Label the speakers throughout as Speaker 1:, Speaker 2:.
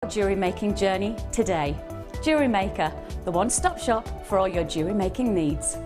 Speaker 1: jewellery making journey today. Jewellery Maker, the one-stop shop for all your jewellery making needs.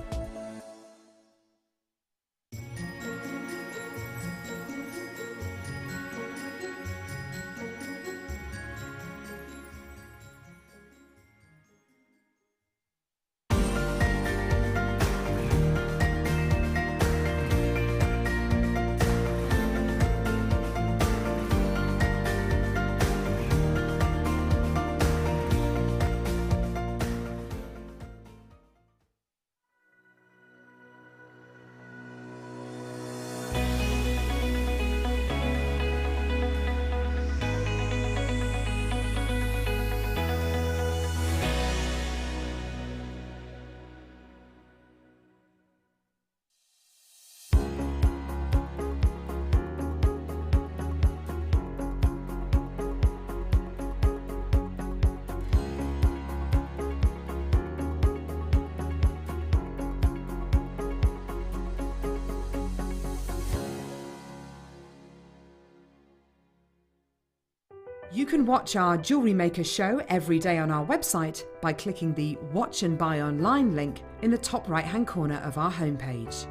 Speaker 2: You can watch our Jewellery Maker show every day on our website by clicking the Watch and Buy Online link in the top right-hand corner of our homepage.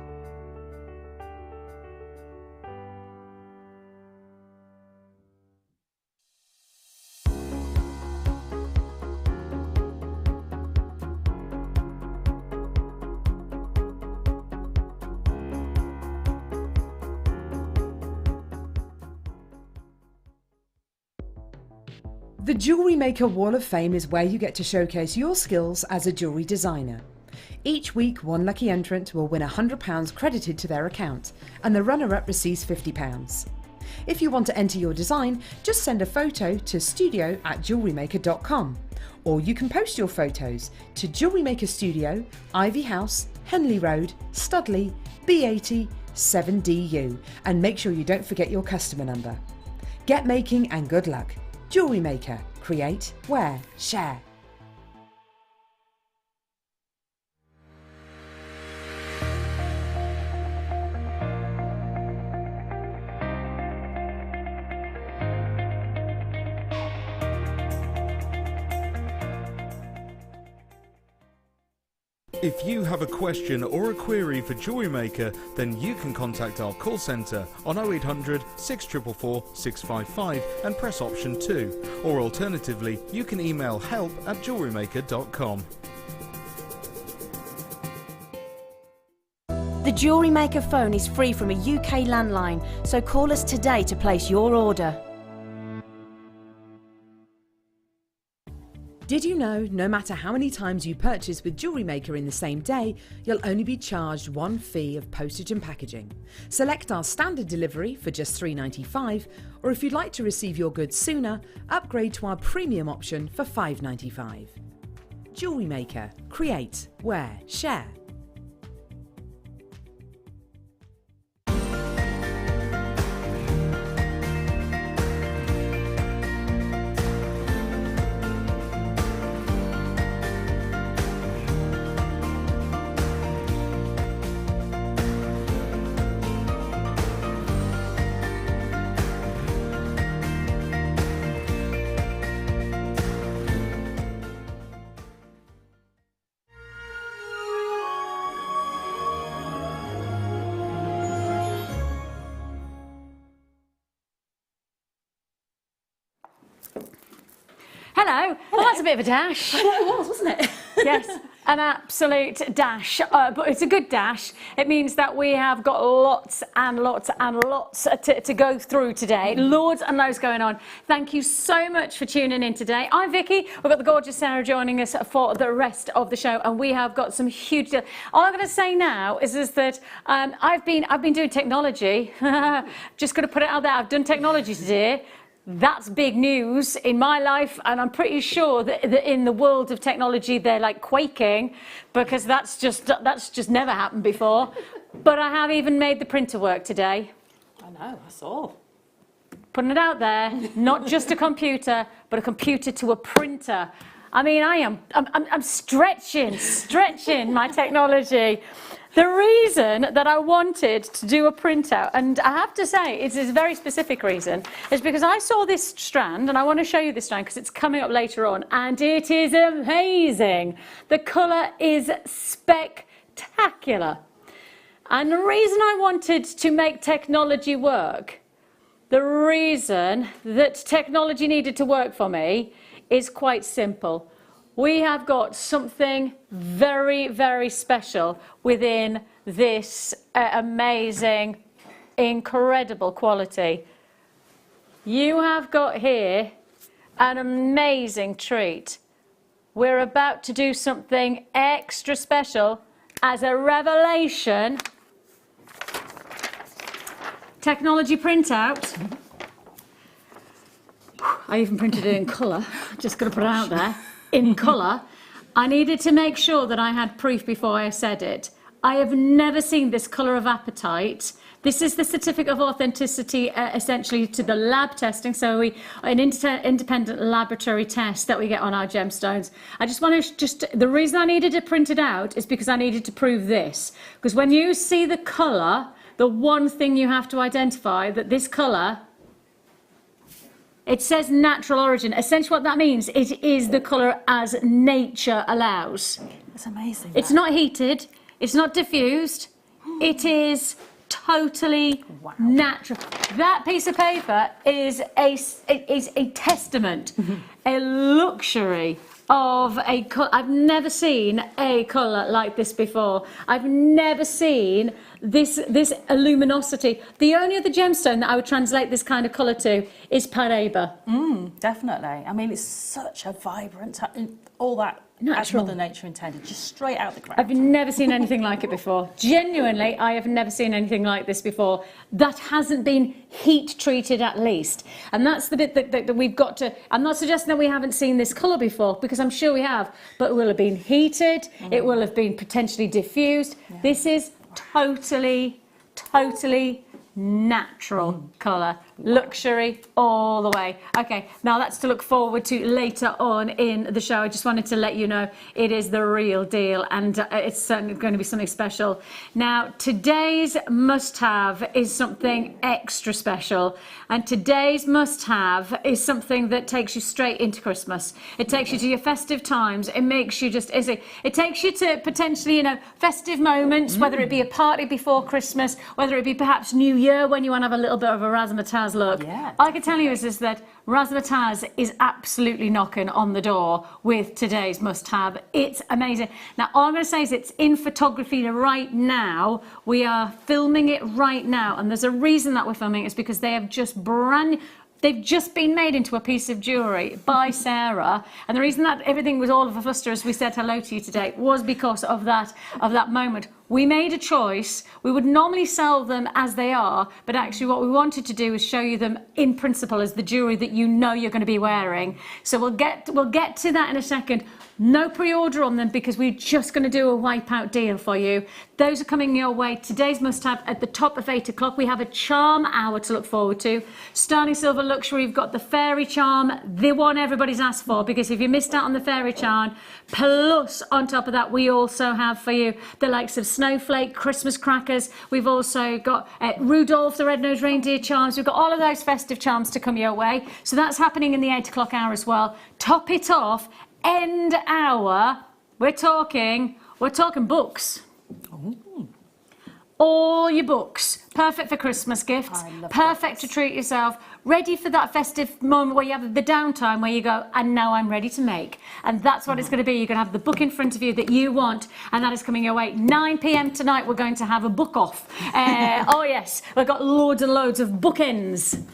Speaker 2: The Jewellery Maker Wall of Fame is where you get to showcase your skills as a jewellery designer. Each week, one lucky entrant will win £100 credited to their account, and the runner-up receives £50. If you want to enter your design, just send a photo to studio@jewellerymaker.com, or you can post your photos to Jewellery Maker Studio, Ivy House, Henley Road, Studley, B80 7DU, and make sure you don't forget your customer number. Get making and good luck. Jewellery Maker. Create, wear, share.
Speaker 3: If you have a question or a query for Jewellery Maker, then you can contact our call centre on 0800 644 655 and press option 2, or alternatively you can email help@jewellerymaker.com.
Speaker 1: The Jewellery Maker phone is free from a UK landline, so call us today to place your order.
Speaker 2: Did you know no matter how many times you purchase with Jewellery Maker in the same day, you'll only be charged one fee of postage and packaging? Select our standard delivery for just £3.95, or if you'd like to receive your goods sooner, upgrade to our premium option for £5.95. Jewellery Maker. Create, wear, share.
Speaker 4: Hello. Well, that's a bit of a dash.
Speaker 1: I know it was, wasn't it?
Speaker 4: Yes, an absolute dash, but it's a good dash. It means that we have got lots and lots and lots to go through today. Loads and loads going on. Thank you so much for tuning in today. I'm Vicky. We've got the gorgeous Sara joining us for the rest of the show, and we have got some huge. All I'm going to say now is that I've been doing technology. Just going to put it out there. I've done technology today. That's big news in my life, and I'm pretty sure that in the world of technology they're like quaking, because that's just never happened before. But I have even made the printer work today.
Speaker 1: I know, I saw.
Speaker 4: Putting it out there, not just a computer, but a computer to a printer. I mean, I'm stretching my technology. The reason that I wanted to do a printout, and I have to say it's a very specific reason, is because I saw this strand, and I want to show you this strand because it's coming up later on, and it is amazing. The colour is spectacular. And the reason I wanted to make technology work, the reason that technology needed to work for me is quite simple. We have got something very, very special within this amazing, incredible quality. You have got here an amazing treat. We're about to do something extra special as a revelation. Technology printout. I even printed it in colour, just going to put it out there. In colour. I needed to make sure that I had proof before I said it. I have never seen this colour of apatite. This is the certificate of authenticity essentially to the lab testing, so an independent laboratory test that we get on our gemstones. I just want to, the reason I needed to print it out is because I needed to prove this. Because when you see the colour, the one thing you have to identify that this colour, it says natural origin. Essentially what that means, it is the colour as nature allows.
Speaker 5: That's amazing.
Speaker 4: It's not heated, it's not diffused, it is totally natural. That piece of paper is a testament, a luxury of a colour. I've never seen a colour like this before. I've never seen this luminosity. The only other gemstone that I would translate this kind of colour to is Paraiba.
Speaker 5: Definitely. I mean, it's such a vibrant, all that
Speaker 4: Natural.
Speaker 5: as Mother Nature intended, just straight out the ground.
Speaker 4: I've never seen anything like it before. Genuinely, I have never seen anything like this before. That hasn't been heat treated at least. And that's the bit that we've got to, I'm not suggesting that we haven't seen this colour before, because I'm sure we have, but it will have been heated, it will have been potentially diffused. Yeah. This is totally natural colour, luxury all the way. Okay, now that's to look forward to later on in the show. I just wanted to let you know it is the real deal, and it's certainly going to be something special. Now, today's must-have is something extra special, and today's must-have is something that takes you straight into Christmas. It takes you to your festive times. It makes you just, it takes you to potentially, you know, festive moments, whether it be a party before Christmas, whether it be perhaps New Year when you want to have a little bit of a razzmatazz look.
Speaker 5: Yeah,
Speaker 4: all I can tell you is that razzmatazz is absolutely knocking on the door with today's must-have. It's amazing. Now, all I'm going to say is it's in photography right now. We are filming it right now, and there's a reason that we're filming it. It's because they have just they've just been made into a piece of jewellery by Sara, and the reason that everything was all of a fluster as we said hello to you today was because of that moment. We made a choice. We would normally sell them as they are, but actually what we wanted to do is show you them in principle as the jewellery that you know you're going to be wearing. So we'll get to that in a second. No pre-order on them because we're just going to do a wipeout deal for you. Those are coming your way. Today's must-have at the top of 8 o'clock. We have a charm hour to look forward to. Sterling Silver Luxury, we've got the fairy charm, the one everybody's asked for, because if you missed out on the fairy charm, plus on top of that, we also have for you the likes of snowflake, Christmas crackers. We've also got Rudolph, the red-nosed reindeer charms. We've got all of those festive charms to come your way. So that's happening in the 8 o'clock hour as well. Top it off, end hour, we're talking books.
Speaker 5: Ooh.
Speaker 4: All your books, perfect for Christmas gifts, perfect to treat yourself, ready for that festive moment where you have the downtime where you go, and now I'm ready to make. And that's what it's going to be. You're going to have the book in front of you that you want, and that is coming your way. 9 p.m. tonight, we're going to have a book off. Oh yes, we've got loads and loads of bookends.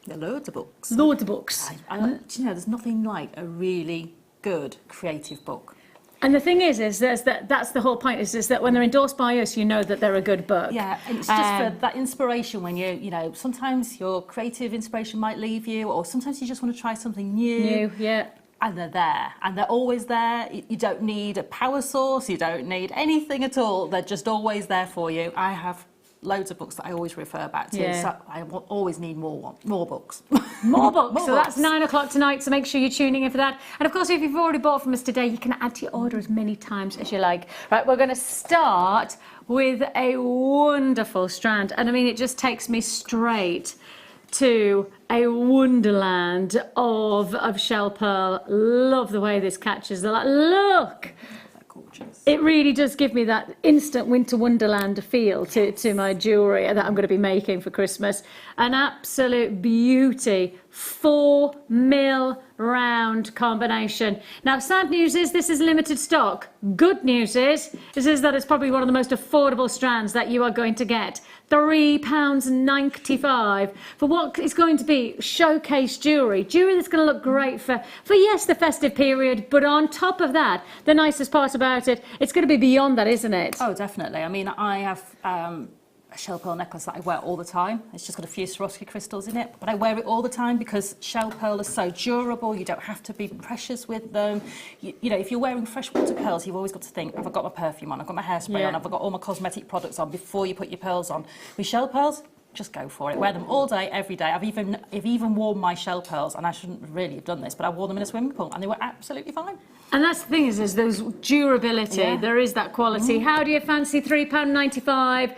Speaker 5: There are loads of books.
Speaker 4: Loads of books.
Speaker 5: Do you know, there's nothing like a really good creative book.
Speaker 4: And the thing is that's the whole point, is that when they're endorsed by us, you know that they're a good book.
Speaker 5: Yeah, and it's just for that inspiration when you know, sometimes your creative inspiration might leave you, or sometimes you just want to try something new.
Speaker 4: Yeah.
Speaker 5: And they're there, and they're always there. You don't need a power source, you don't need anything at all. They're just always there for you. I have loads of books that I always refer back to.
Speaker 4: Yeah.
Speaker 5: So I always need more books.
Speaker 4: More books.
Speaker 5: More
Speaker 4: So that's
Speaker 5: books.
Speaker 4: 9 o'clock tonight. So make sure you're tuning in for that. And of course, if you've already bought from us today, you can add to your order as many times as you like. Right, we're going to start with a wonderful strand. And I mean, it just takes me straight to a wonderland of shell pearl. Love the way this catches the light. Look!
Speaker 5: Gorgeous.
Speaker 4: It really does give me that instant winter wonderland feel to my jewellery that I'm going to be making for Christmas. An absolute beauty. 4 mil round combination. Now, sad news is this is limited stock. Good news is that it's probably one of the most affordable strands that you are going to get. £3.95 for what is going to be showcase jewellery that's going to look great for yes, the festive period, but on top of that, the nicest part about it, it's going to be beyond that, isn't it?
Speaker 5: Oh, definitely. I mean, I have a shell pearl necklace that I wear all the time. It's just got a few Swarovski crystals in it, but I wear it all the time because shell pearl is so durable. You don't have to be precious with them. You know, if you're wearing freshwater pearls, you've always got to think, have I got my perfume on? I've got my hairspray on? Have I got all my cosmetic products on before you put your pearls on? With shell pearls, just go for it. Wear them all day, every day. I've even worn my shell pearls, and I shouldn't really have done this, but I wore them in a swimming pool, and they were absolutely fine.
Speaker 4: And that's the thing is there's durability.
Speaker 5: Yeah.
Speaker 4: There is that quality. How do you fancy £3.95?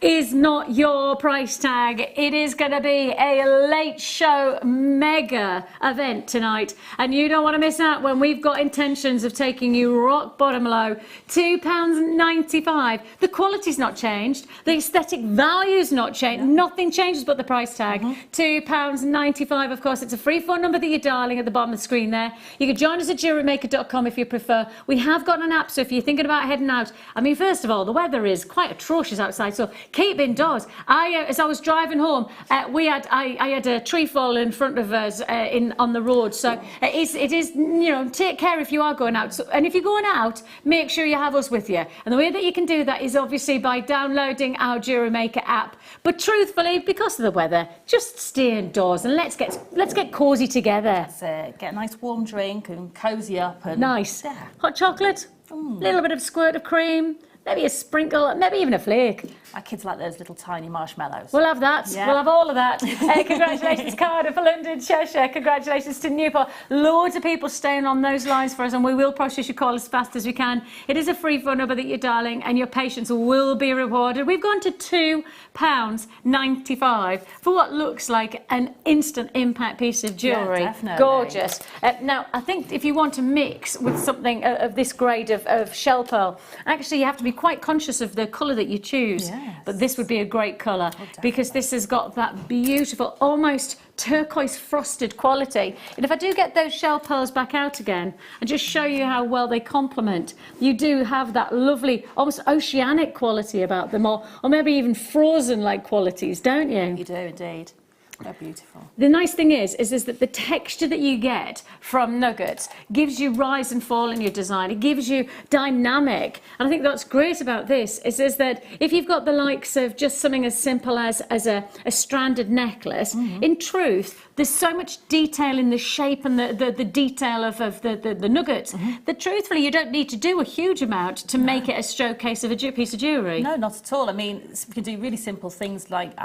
Speaker 4: Is not your price tag. It is going to be a late show mega event tonight, and you don't want to miss out when we've got intentions of taking you rock bottom low. £2.95. The quality's not changed, the aesthetic value's not changed, nothing changes but the price tag. £2.95. Of course, it's a free phone number that you're dialing at the bottom of the screen there. You can join us at JewelleryMaker.com if you prefer. We have got an app, so if you're thinking about heading out, I mean, first of all, the weather is quite atrocious outside, so keep indoors. As I was driving home, I had a tree fall in front of us on the road. So it is, you know, take care if you are going out. So, and if you're going out, make sure you have us with you. And the way that you can do that is obviously by downloading our JewelleryMaker app. But truthfully, because of the weather, just stay indoors and let's get cosy together.
Speaker 5: That's it. Get a nice warm drink and cozy up. And
Speaker 4: Nice.
Speaker 5: Yeah.
Speaker 4: Hot chocolate, little bit of squirt of cream, maybe a sprinkle, maybe even a flake.
Speaker 5: My kids like those little tiny marshmallows.
Speaker 4: We'll have that.
Speaker 5: Yeah.
Speaker 4: We'll have all of that. Congratulations, Cardiff, London, Cheshire. Congratulations to Newport. Loads of people staying on those lines for us, and we will process your call as fast as we can. It is a free phone number that you're dialing, and your patience will be rewarded. We've gone to £2.95 for what looks like an instant impact piece of jewellery.
Speaker 5: Yeah, definitely.
Speaker 4: Gorgeous. Now, I think if you want to mix with something of this grade of shell pearl, actually you have to be quite conscious of the colour that you choose.
Speaker 5: Yes.
Speaker 4: But this would be a great colour because this has got that beautiful, almost turquoise frosted quality. And if I do get those shell pearls back out again and just show you how well they complement, you do have that lovely, almost oceanic quality about them, or maybe even frozen-like qualities, don't you?
Speaker 5: You do indeed. They're beautiful.
Speaker 4: The nice thing is that the texture that you get from nuggets gives you rise and fall in your design. It gives you dynamic. And I think that's great about this is that if you've got the likes of just something as simple as a stranded necklace, in truth, there's so much detail in the shape and the detail of the nuggets that truthfully you don't need to do a huge amount to make it a showcase of a piece of jewellery.
Speaker 5: No, not at all. I mean, we can do really simple things like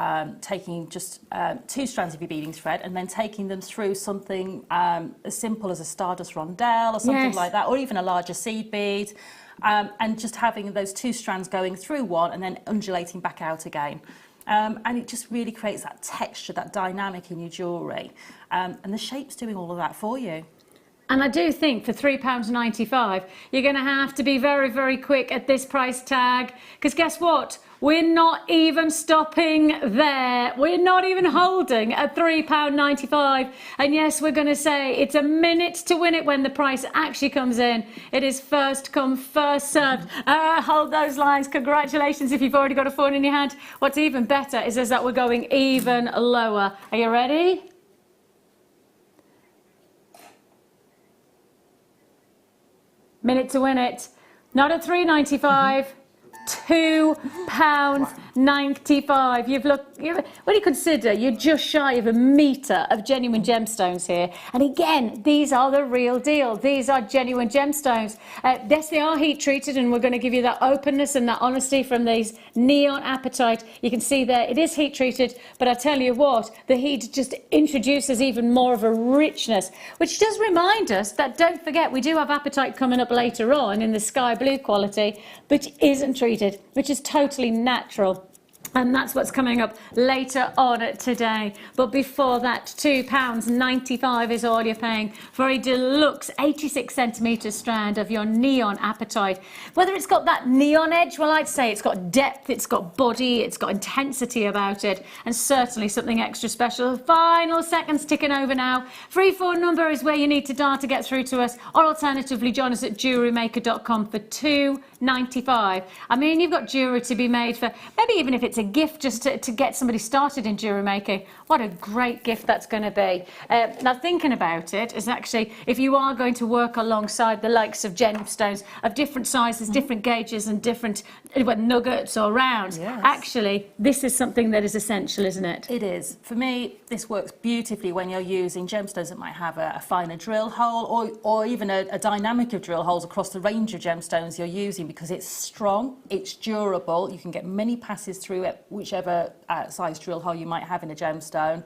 Speaker 5: taking just 2 strands of your beading thread and then taking them through something as simple as a stardust rondelle or something like that, or even a larger seed bead, and just having those 2 strands going through one and then undulating back out again. And it just really creates that texture, that dynamic in your jewellery. And the shape's doing all of that for you.
Speaker 4: And I do think for £3.95, you're going to have to be very, very quick at this price tag. Because guess what? We're not even stopping there. We're not even holding at £3.95. And yes, we're going to say it's a minute to win it when the price actually comes in. It is first come, first served. Hold those lines. Congratulations if you've already got a phone in your hand. What's even better is that we're going even lower. Are you ready? Minute to win it. Not at £3.95. £2.95. When you consider you're just shy of a metre of genuine gemstones here, and again, these are the real deal. These are genuine gemstones. Yes, they are heat treated, and we're going to give you that openness and that honesty from these neon apatite. You can see there it is heat treated, but I tell you what, the heat just introduces even more of a richness, which does remind us that, don't forget, we do have apatite coming up later on in the sky blue quality, which isn't treated, which is totally natural. And that's what's coming up later on today. But before that, £2.95 is all you're paying for a deluxe 86cm strand of your neon apatite. Whether it's got that neon edge, well, I'd say it's got depth, it's got body, it's got intensity about it, and certainly something extra special. Final seconds ticking over now. Free phone number is where you need to dial to get through to us, or alternatively join us at JewelleryMaker.com for £2.95. I mean, you've got jewellery to be made for, maybe even if it's a gift just to get somebody started in jewellery making. What a great gift that's going to be. Now, thinking about it is actually, if you are going to work alongside the likes of gemstones of different sizes, different gauges and different nuggets or rounds, actually this is something that is essential, isn't it?
Speaker 5: It is. For me, this works beautifully when you're using gemstones that might have a finer drill hole, or even a dynamic of drill holes across the range of gemstones you're using, because it's strong, it's durable, you can get many passes through it, whichever size drill hole you might have in a gemstone,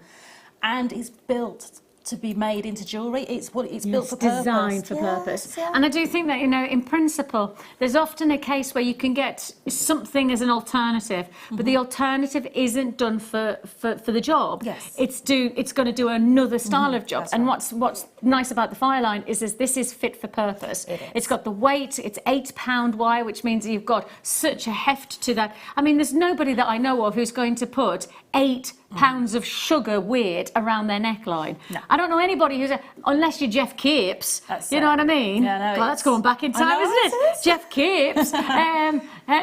Speaker 5: and it's built to be made into jewellery. It's built for purpose.
Speaker 4: Designed for purpose. Yeah. And I do think that, you know, in principle, there's often a case where you can get something as an alternative, but the alternative isn't done for the job.
Speaker 5: Yes.
Speaker 4: It's going to do another style of job.
Speaker 5: That's
Speaker 4: and
Speaker 5: right.
Speaker 4: what's nice about the Fireline is this is fit for purpose. It's got the weight, it's 8 pound wire, which means you've got such a heft to that. I mean, there's nobody that I know of who's going to put 8 pounds of sugar weird around their neckline.
Speaker 5: No.
Speaker 4: I don't know anybody who's, unless you're Jeff Capes, you know what I mean?
Speaker 5: Yeah, no,
Speaker 4: God, that's going back in time, isn't it? Jeff Capes. They're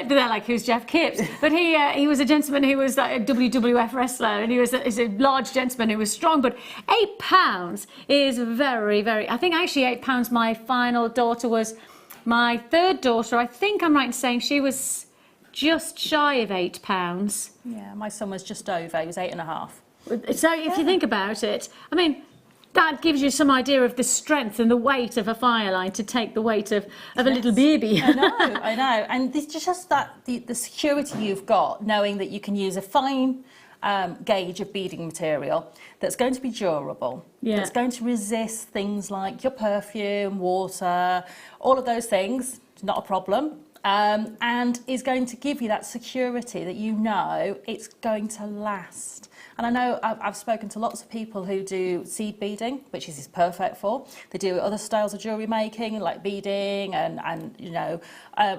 Speaker 4: like, who's Jeff Capes? But he was a gentleman who was like a WWF wrestler, and he's a large gentleman who was strong, but £8 is very, very, I think actually £8, my final daughter was, my third daughter, I think I'm right in saying she was just shy of £8.
Speaker 5: Yeah, my son was just over, he was 8.5.
Speaker 4: So if you think about it, I mean, that gives you some idea of the strength and the weight of a Fireline to take the weight of a little baby.
Speaker 5: I know. And it's just that the security you've got, knowing that you can use a fine gauge of beading material that's going to be durable, that's going to resist things like your perfume, water, all of those things, not a problem. And is going to give you that security that you know it's going to last. And I know I've spoken to lots of people who do seed beading, which this is perfect for. They do other styles of jewellery making, like beading and you know,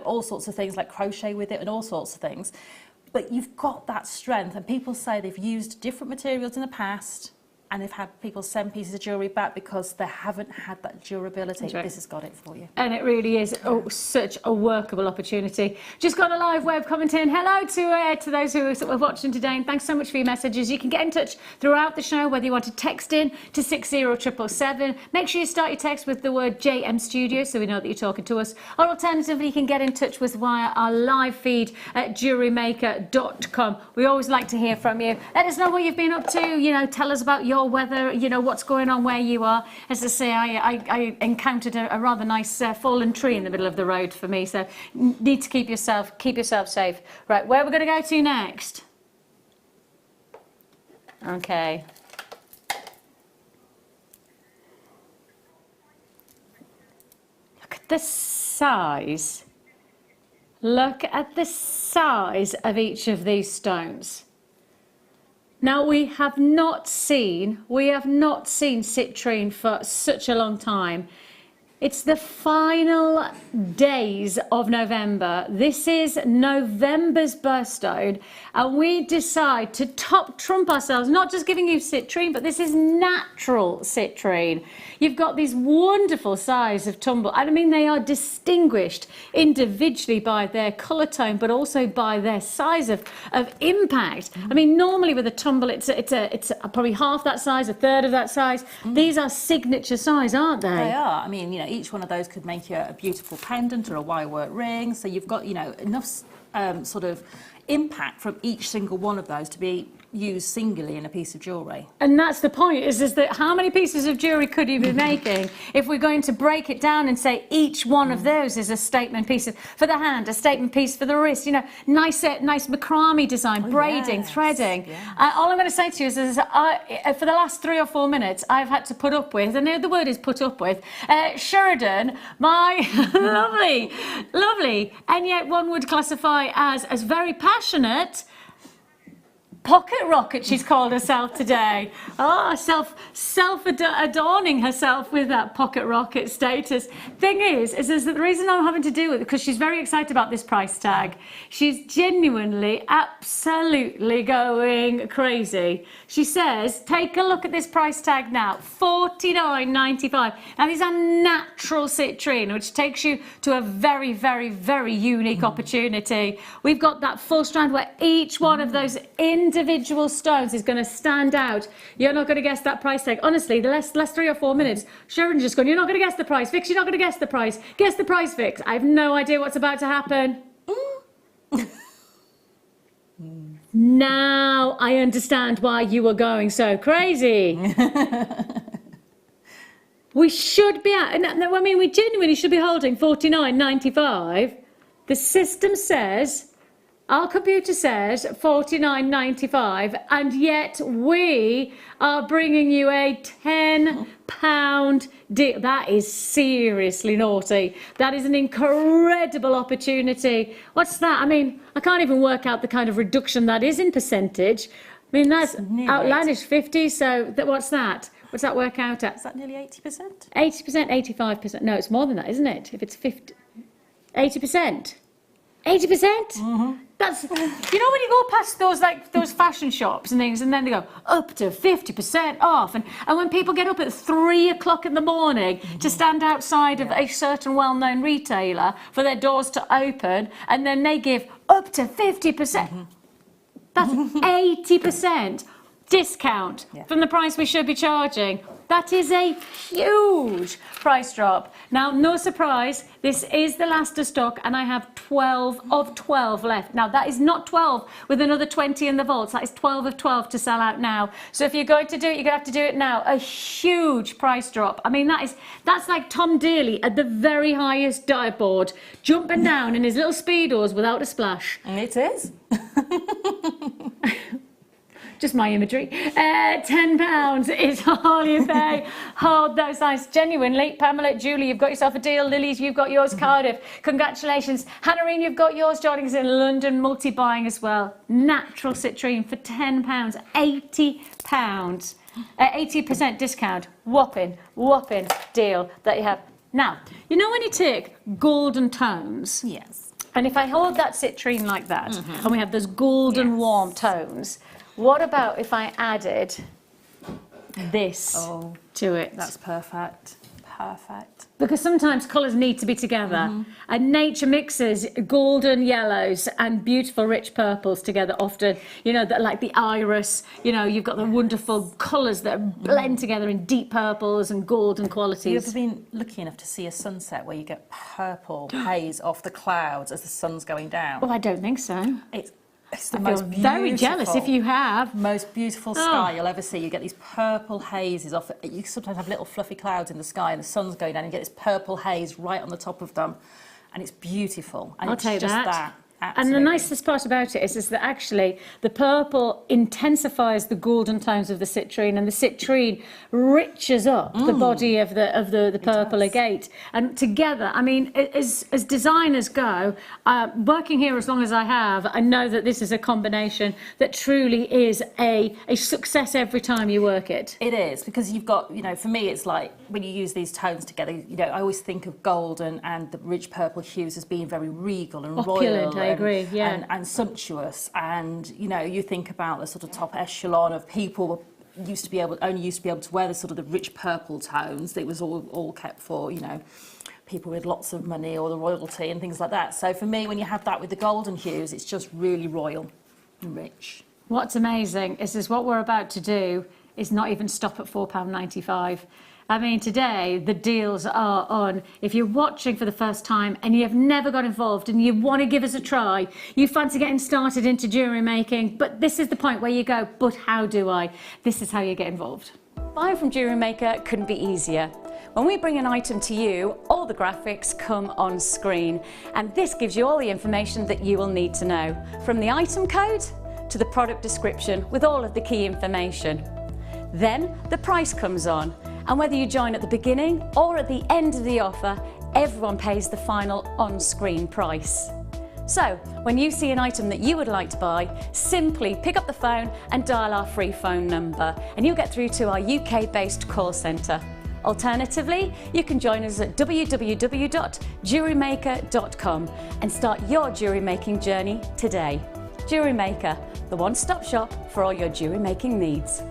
Speaker 5: all sorts of things, like crochet with it and all sorts of things. But you've got that strength, and people say they've used different materials in the past, and they've had people send pieces of jewellery back because they haven't had that durability. Right. This has got it for you.
Speaker 4: And it really is such a workable opportunity. Just got a live web comment in. Hello to those who are watching today, and thanks so much for your messages. You can get in touch throughout the show, whether you want to text in to 60777. Make sure you start your text with the word JM Studio so we know that you're talking to us. Or alternatively, you can get in touch with via our live feed at JewelleryMaker.com. We always like to hear from you. Let us know what you've been up to. You know, tell us about your weather, you know, what's going on where you are. As I say, I encountered a rather nice fallen tree in the middle of the road for me, so need to keep yourself safe. Right, where are we going to go to next? Okay. Look at the size. Look at the size of each of these stones. Now, we have not seen citrine for such a long time. It's the final days of November. This is November's birthstone, and we decide to trump ourselves, not just giving you citrine, but this is natural citrine. You've got these wonderful size of tumble, and I mean, they are distinguished individually by their colour tone, but also by their size of impact. I mean, normally with a tumble, it's probably half that size, a third of that size. These are signature size, aren't they?
Speaker 5: They are. I mean, you know, each one of those could make you a beautiful pendant or a wire work ring. So you've got, you know, enough sort of impact from each single one of those to be used singularly in a piece of jewellery.
Speaker 4: And that's the point, is that how many pieces of jewellery could you be making if we're going to break it down and say each one of those is a statement piece for the hand, a statement piece for the wrist, you know, nice macrame design, braiding, threading.
Speaker 5: Yeah.
Speaker 4: All I'm going to say to you is for the last 3 or 4 minutes, I've had to put up with, and the word is put up with, Sheridan, my lovely, and yet one would classify as very passionate, pocket rocket, she's called herself today. Oh, self-adorning herself with that pocket rocket status. Thing is that the reason I'm having to do it, because she's very excited about this price tag. She's genuinely, absolutely going crazy. She says, take a look at this price tag now, $49.95. Now, these are natural citrine, which takes you to a very, very, very unique opportunity. We've got that full strand where each one of those individual stones is going to stand out. You're not going to guess that price tag. Honestly, the last 3 or 4 minutes, Sharon's just going, you're not going to guess the price. Vix, you're not going to guess the price. Guess the price, Vix. I have no idea what's about to happen. Now I understand why you were going so crazy. We should be at, I mean, we genuinely should be holding $49.95. The system says, our computer says $49.95, and yet we are bringing you a £10 deal. That is seriously naughty. That is an incredible opportunity. What's that? I mean, I can't even work out the kind of reduction that is in percentage. I mean, that's outlandish, 50, so what's that? What's that work out at?
Speaker 5: Is that nearly 80%?
Speaker 4: 80%, 85%. No, it's more than that, isn't it? If it's 50, 80%. 80%? That's, you know, when you go past those fashion shops and things, and then they go up to 50% off, and when people get up at 3 o'clock in the morning to stand outside of a certain well-known retailer for their doors to open, and then they give up to 50%. That's 80% discount from the price we should be charging. That is a huge price drop. Now, no surprise, this is the last of stock, and I have 12 of 12 left. Now, that is not 12 with another 20 in the vaults. That is 12 of 12 to sell out now. So if you're going to do it, you're going to have to do it now. A huge price drop. I mean, that's like Tom Dearly at the very highest dive board, jumping down in his little Speedos without a splash.
Speaker 5: It is.
Speaker 4: Just my imagery. £10 is all you pay. Hold those nice. Genuinely, Pamela, Julie, you've got yourself a deal. Lilies, you've got yours. Cardiff, congratulations. Hannah-Reen, you've got yours. Joining us in London, multi-buying as well. Natural citrine for £10, £80. 80% discount. Whopping deal that you have. Now, you know when you take golden tones?
Speaker 5: Yes.
Speaker 4: And if I hold that citrine like that, and we have those golden warm tones, what about if I added this to it?
Speaker 5: That's perfect. Perfect.
Speaker 4: Because sometimes colours need to be together. And nature mixes golden yellows and beautiful rich purples together often. You know, that like the iris, you know, you've got the wonderful colours that blend together in deep purples and golden qualities.
Speaker 5: Have you ever been lucky enough to see a sunset where you get purple haze off the clouds as the sun's going down?
Speaker 4: Oh, I don't think so.
Speaker 5: It's the
Speaker 4: I
Speaker 5: most
Speaker 4: feel
Speaker 5: beautiful,
Speaker 4: very jealous if you have.
Speaker 5: Most beautiful sky you'll ever see. You get these purple hazes off. You sometimes have little fluffy clouds in the sky and the sun's going down and you get this purple haze right on the top of them. And it's beautiful. And
Speaker 4: I'll
Speaker 5: it's
Speaker 4: take
Speaker 5: just
Speaker 4: that.
Speaker 5: Absolutely.
Speaker 4: And the nicest part about it is that actually the purple intensifies the golden tones of the citrine, and the citrine riches up the body of the purple agate. And together, I mean, as designers go, working here as long as I have, I know that this is a combination that truly is a success every time you work it.
Speaker 5: It is, because you've got, you know, for me it's like when you use these tones together, you know, I always think of golden and the rich purple hues as being very regal and
Speaker 4: opulent,
Speaker 5: royal.
Speaker 4: I agree, yeah.
Speaker 5: And sumptuous, and you know, you think about the sort of top echelon of people only used to be able to wear the sort of the rich purple tones. It was all kept for, you know, people with lots of money or the royalty and things like that. So for me, when you have that with the golden hues, it's just really royal and rich. What's
Speaker 4: amazing is what we're about to do is not even stop at £4.95. I mean, today the deals are on. If you're watching for the first time and you have never got involved and you want to give us a try, you fancy getting started into jewellery making, but this is the point where you go, but how do I? This is how you get involved.
Speaker 1: Buying from JewelleryMaker couldn't be easier. When we bring an item to you, all the graphics come on screen, and this gives you all the information that you will need to know, from the item code to the product description with all of the key information. Then the price comes on, and whether you join at the beginning or at the end of the offer, everyone pays the final on-screen price. So, when you see an item that you would like to buy, simply pick up the phone and dial our free phone number, and you'll get through to our UK-based call centre. Alternatively, you can join us at www.jewellerymaker.com and start your jewellery making journey today. JewelleryMaker, the one-stop shop for all your jewellery making needs.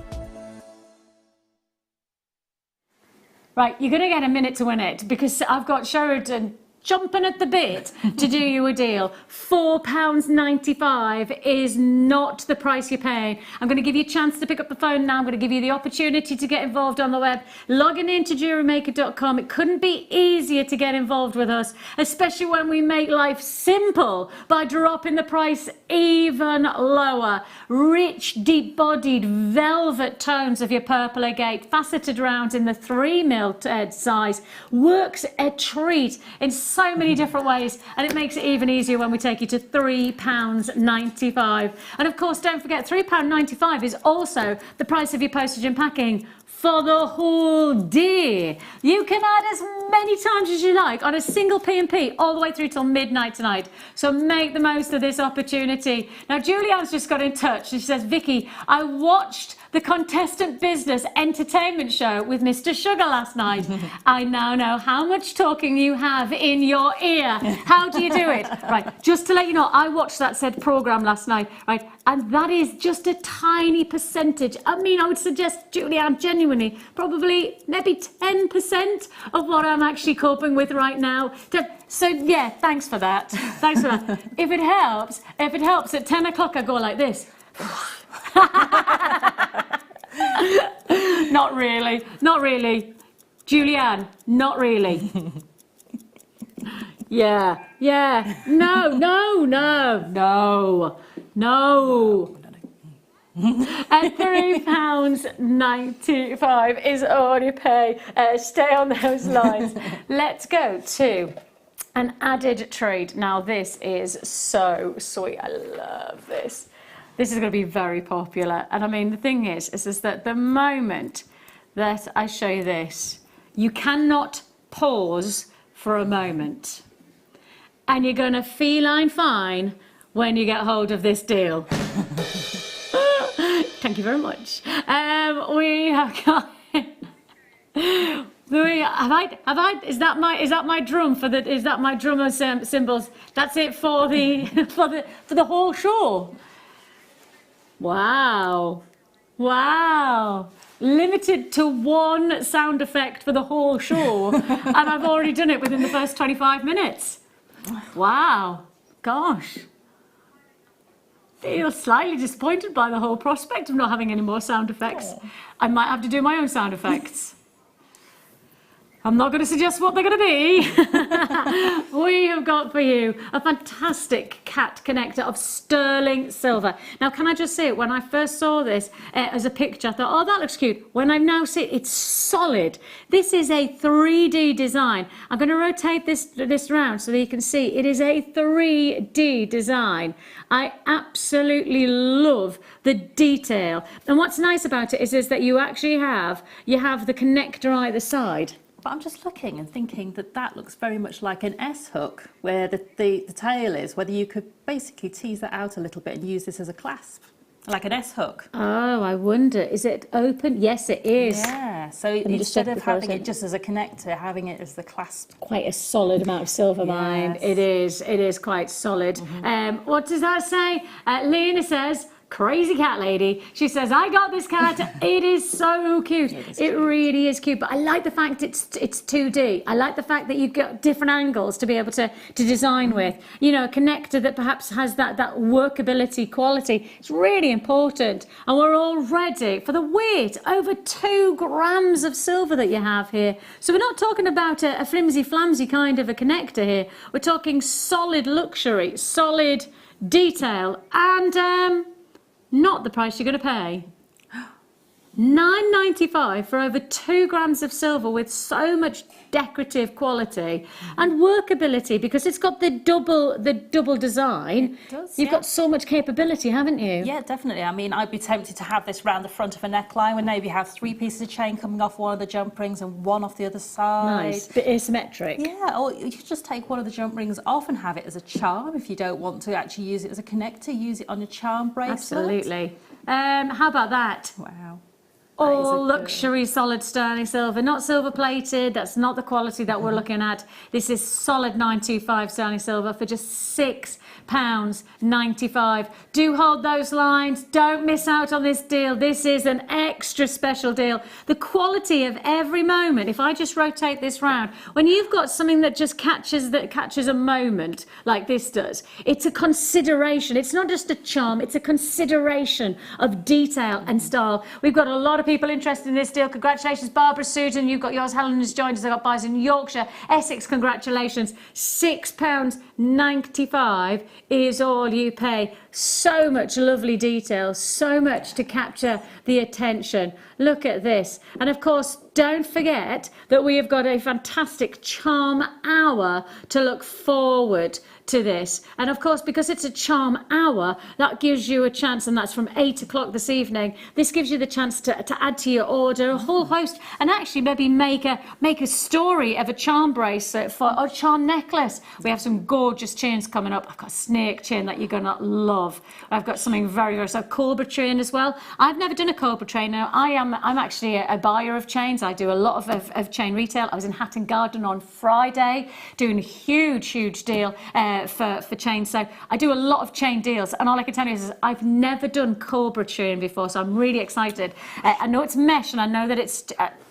Speaker 4: Right, you're going to get a minute to win it because I've got Sheridan jumping at the bit to do you a deal. £4.95 is not the price you're paying. I'm going to give you a chance to pick up the phone now. I'm going to give you the opportunity to get involved on the web. Logging into JewelleryMaker.com. It couldn't be easier to get involved with us, especially when we make life simple by dropping the price even lower. Rich, deep-bodied velvet tones of your purple agate, faceted rounds in the 3mm size, works a treat in so many different ways, and it makes it even easier when we take you to £3.95. And of course, don't forget, £3.95 is also the price of your postage and packing for the whole day. You can add as many times as you like on a single P&P all the way through till midnight tonight. So make the most of this opportunity. Now, Julianne's just got in touch. She says, Vicky, I watched the Contestant Business Entertainment Show with Mr. Sugar last night. I now know how much talking you have in your ear. How do you do it? Right, just to let you know, I watched that said programme last night, right, and that is just a tiny percentage. I mean, I would suggest, Julianne, genuinely, probably maybe 10% of what I'm actually coping with right now. So yeah, thanks for that. Thanks for that. If it helps, at 10 o'clock I go like this. Not really, not really. Julianne, not really. Yeah, no. At £3.95 is all you pay. Stay on those lines. Let's go to an added trade. Now this is so sweet. I love this. This is going to be very popular. And I mean, the thing is that the moment that I show you this, you cannot pause for a moment. And you're going to feline fine when you get hold of this deal. Thank you very much. We have got... Is that my drum for the? Is that my drum of cymbals? That's it for the for the whole show. Wow. Limited to one sound effect for the whole show, and I've already done it within the first 25 minutes. Wow. Gosh. Feel slightly disappointed by the whole prospect of not having any more sound effects. I might have to do my own sound effects. I'm not going to suggest what they're going to be. We have got for you a fantastic cat connector of sterling silver. Now, can I just say, when I first saw this as a picture, I thought, oh, that looks cute. When I've now seen it, it's solid. This is a 3D design. I'm going to rotate this round so that you can see it is a 3D design. I absolutely love the detail. And what's nice about it is that you actually have the connector either side.
Speaker 5: But I'm just looking and thinking that looks very much like an S-hook, where the tail is, whether you could basically tease that out a little bit and use this as a clasp, like an S-hook.
Speaker 4: Oh, I wonder, is it open? Yes, it is.
Speaker 5: Yeah, so instead of having it just as a connector, having it as the clasp.
Speaker 4: Quite a solid amount of silver, mind. It is quite solid. What does that say? Lena says, crazy cat lady. She says, I got this cat. It is so cute. It really is cute. But I like the fact it's 2D. I like the fact that you've got different angles to be able to design with. You know, a connector that perhaps has that workability quality. It's really important. And we're all ready for the weight, over 2 grams of silver that you have here. So we're not talking about a flimsy-flamsy kind of a connector here. We're talking solid luxury, solid detail, and not the price you're going to pay. $9.95 for over 2 grams of silver with so much decorative quality and workability, because it's got the double design.
Speaker 5: It does,
Speaker 4: You've got so much capability, haven't you?
Speaker 5: Yeah, definitely. I mean, I'd be tempted to have this round the front of a neckline and maybe have 3 pieces of chain coming off one of the jump rings and one off the other side.
Speaker 4: Nice, bit asymmetric.
Speaker 5: Yeah, or you could just take one of the jump rings off and have it as a charm if you don't want to actually use it as a connector. Use it on your charm bracelet.
Speaker 4: Absolutely. How about that?
Speaker 5: Wow.
Speaker 4: All luxury solid sterling silver, not silver plated. That's not the quality that we're looking at. This is solid 925 sterling silver for just £6.95. Do hold those lines. Don't miss out on this deal. This is an extra special deal. The quality of every moment. If I just rotate this round, when you've got something that just catches a moment like this does, it's a consideration. It's not just a charm. It's a consideration of detail and style. We've got a lot of people interested in this deal. Congratulations, Barbara Susan. You've got yours. Helen has joined us. I've got buyers in Yorkshire, Essex. Congratulations. £6.95 is all you pay. So much lovely detail, so much to capture the attention. Look at this. And of course, don't forget that we have got a fantastic charm hour to look forward to this. And of course, because it's a charm hour, that gives you a chance, and that's from 8 o'clock this evening. This gives you the chance to add to your order a whole host, and actually maybe make a story of a charm bracelet for a charm necklace. We have some gorgeous chains coming up. I've got a snake chain that you're gonna love. I've got something very so cobra chain as well. I've never done a cobra chain. Now I'm actually a buyer of chains. I do a lot of chain retail. I was in Hatton Garden on Friday doing a huge deal for chains. So I do a lot of chain deals, and all I can tell you is I've never done cobra chain before, so I'm really excited. I know it's mesh, and I know that it's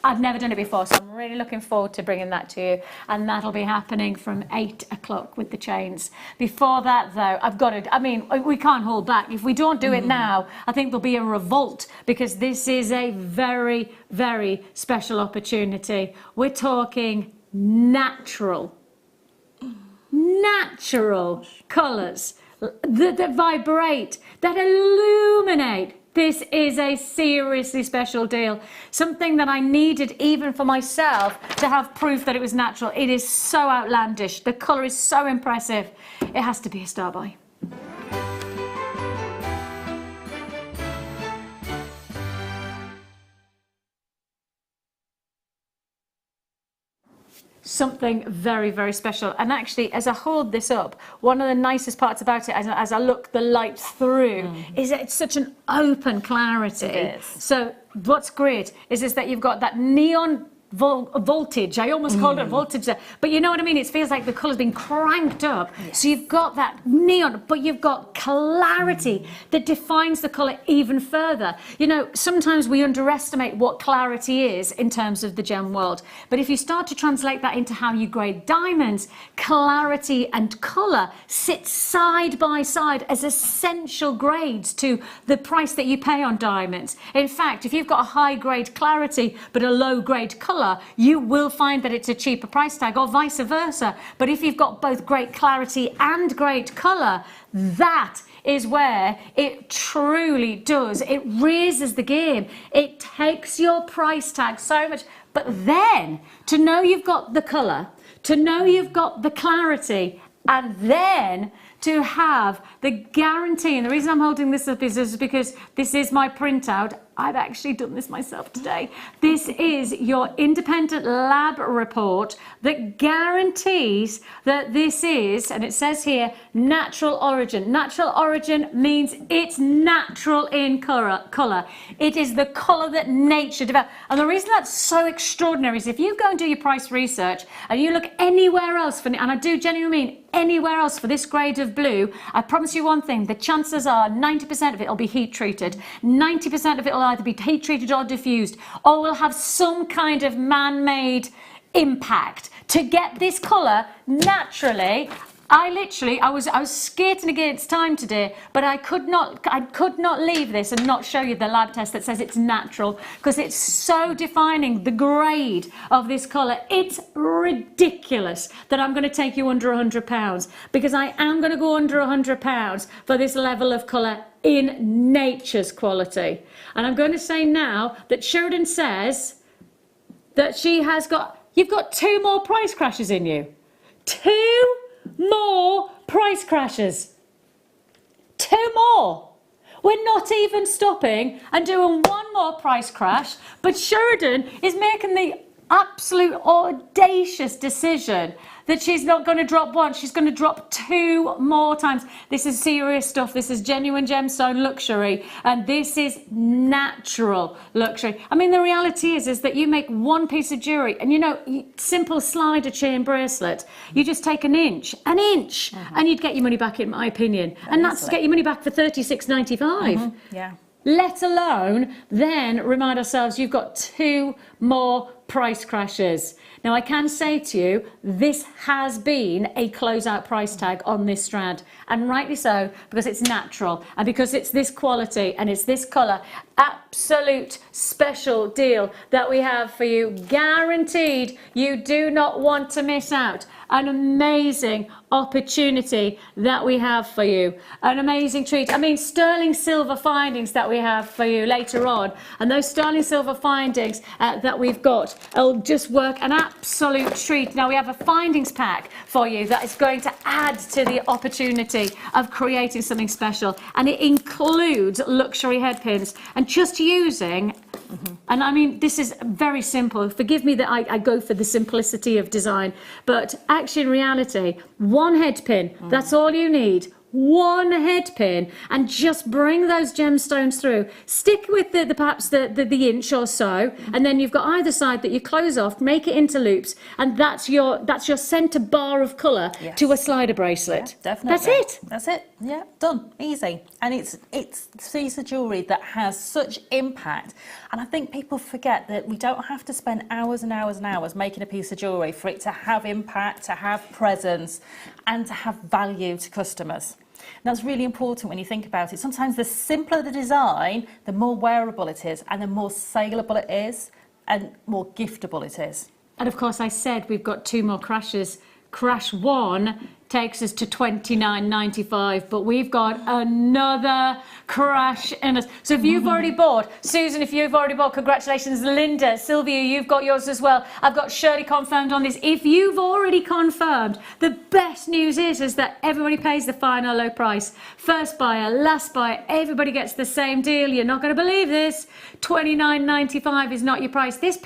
Speaker 4: I've never done it before, so I'm really looking forward to bringing that to you, and that'll be happening from 8 o'clock with the chains. Before that though, we can't hold back. If we don't do it now, I think there'll be a revolt, because this is a very special opportunity. We're talking natural colours that vibrate, that illuminate. This is a seriously special deal. Something that I needed even for myself to have proof that it was natural. It is so outlandish. The colour is so impressive. It has to be a star buy. Something very special. And actually, as I hold this up, one of the nicest parts about it, as I look the light through, is that it's such an open clarity.
Speaker 5: It is.
Speaker 4: So what's great is that you've got that neon voltage. I almost called it voltage there, but you know what I mean. It feels like the colour's been cranked up. Yes. So you've got that neon, but you've got clarity that defines the colour even further. You know, sometimes we underestimate what clarity is in terms of the gem world, but if you start to translate that into how you grade diamonds, clarity and colour sit side by side as essential grades to the price that you pay on diamonds. In fact, if you've got a high grade clarity but a low grade colour, you will find that it's a cheaper price tag, or vice versa. But if you've got both great clarity and great colour, that is where it truly does. It raises the game. It takes your price tag so much. But then, to know you've got the colour, to know you've got the clarity, and then to have the guarantee, and the reason I'm holding this up is because this is my printout. I've actually done this myself today. This is your independent lab report that guarantees that this is, and it says here, natural origin. Natural origin means it's natural in colour. It is the colour that nature developed. And the reason that's so extraordinary is if you go and do your price research and you look anywhere else for, and I do genuinely mean anywhere else for this grade of blue, I promise you one thing, the chances are 90% of it will be heat treated. 90% of it will either be heat treated or diffused, or will have some kind of man-made impact. To get this colour naturally, I was skating against time today, but I could not leave this and not show you the lab test that says it's natural, because it's so defining the grade of this colour. It's ridiculous that I'm going to take you under £100, because I am going to go under £100 for this level of colour in nature's quality. And I'm going to say now that Sheridan says that you've got 2 more price crashes in you. 2 more price crashes. 2 more. We're not even stopping and doing 1 more price crash, but Sheridan is making the absolute audacious decision that she's not going to drop 1, she's going to drop 2 more times. This is serious stuff. This is genuine gemstone luxury, and this is natural luxury. I mean, the reality is that you make 1 piece of jewellery, and you know, simple slider chain bracelet, you just take an inch, and you'd get your money back, in my opinion. And that's to get your money back for £36.95.
Speaker 5: Yeah.
Speaker 4: Let alone then remind ourselves you've got 2 more price crashes. Now, I can say to you, this has been a closeout price tag on this strand, and rightly so, because it's natural and because it's this quality and it's this colour. Absolute special deal that we have for you, guaranteed. You do not want to miss out. An amazing opportunity that we have for you, an amazing treat. I mean, sterling silver findings that we have for you later on, and those sterling silver findings that we've got will just work an absolute treat. Now, we have a findings pack for you that is going to add to the opportunity of creating something special, and it includes luxury head pins. And just using, and I mean, this is very simple. Forgive me that I go for the simplicity of design, but actually in reality, 1 head pin, that's all you need. 1 head pin, and just bring those gemstones through. Stick with perhaps the inch or so, and then you've got either side that you close off, make it into loops, and that's your centre bar of colour to a slider bracelet.
Speaker 5: Yeah, definitely.
Speaker 4: That's it.
Speaker 5: That's it. Yeah, done. Easy. And it's a piece of jewellery that has such impact. And I think people forget that we don't have to spend hours and hours and hours making a piece of jewellery for it to have impact, to have presence, and to have value to customers. And that's really important when you think about it. Sometimes the simpler the design, the more wearable it is, and the more saleable it is, and more giftable it is.
Speaker 4: And of course, I said we've got 2 more crashes. Crash 1 takes us to $29.95, but we've got another crash in us. So if you've already bought, Susan, if you've already bought, congratulations. Linda, Sylvia, you've got yours as well. I've got Shirley confirmed on this. If you've already confirmed, the best news is that everybody pays the final low price. First buyer, last buyer, everybody gets the same deal. You're not going to believe this. $29.95 is not your price. This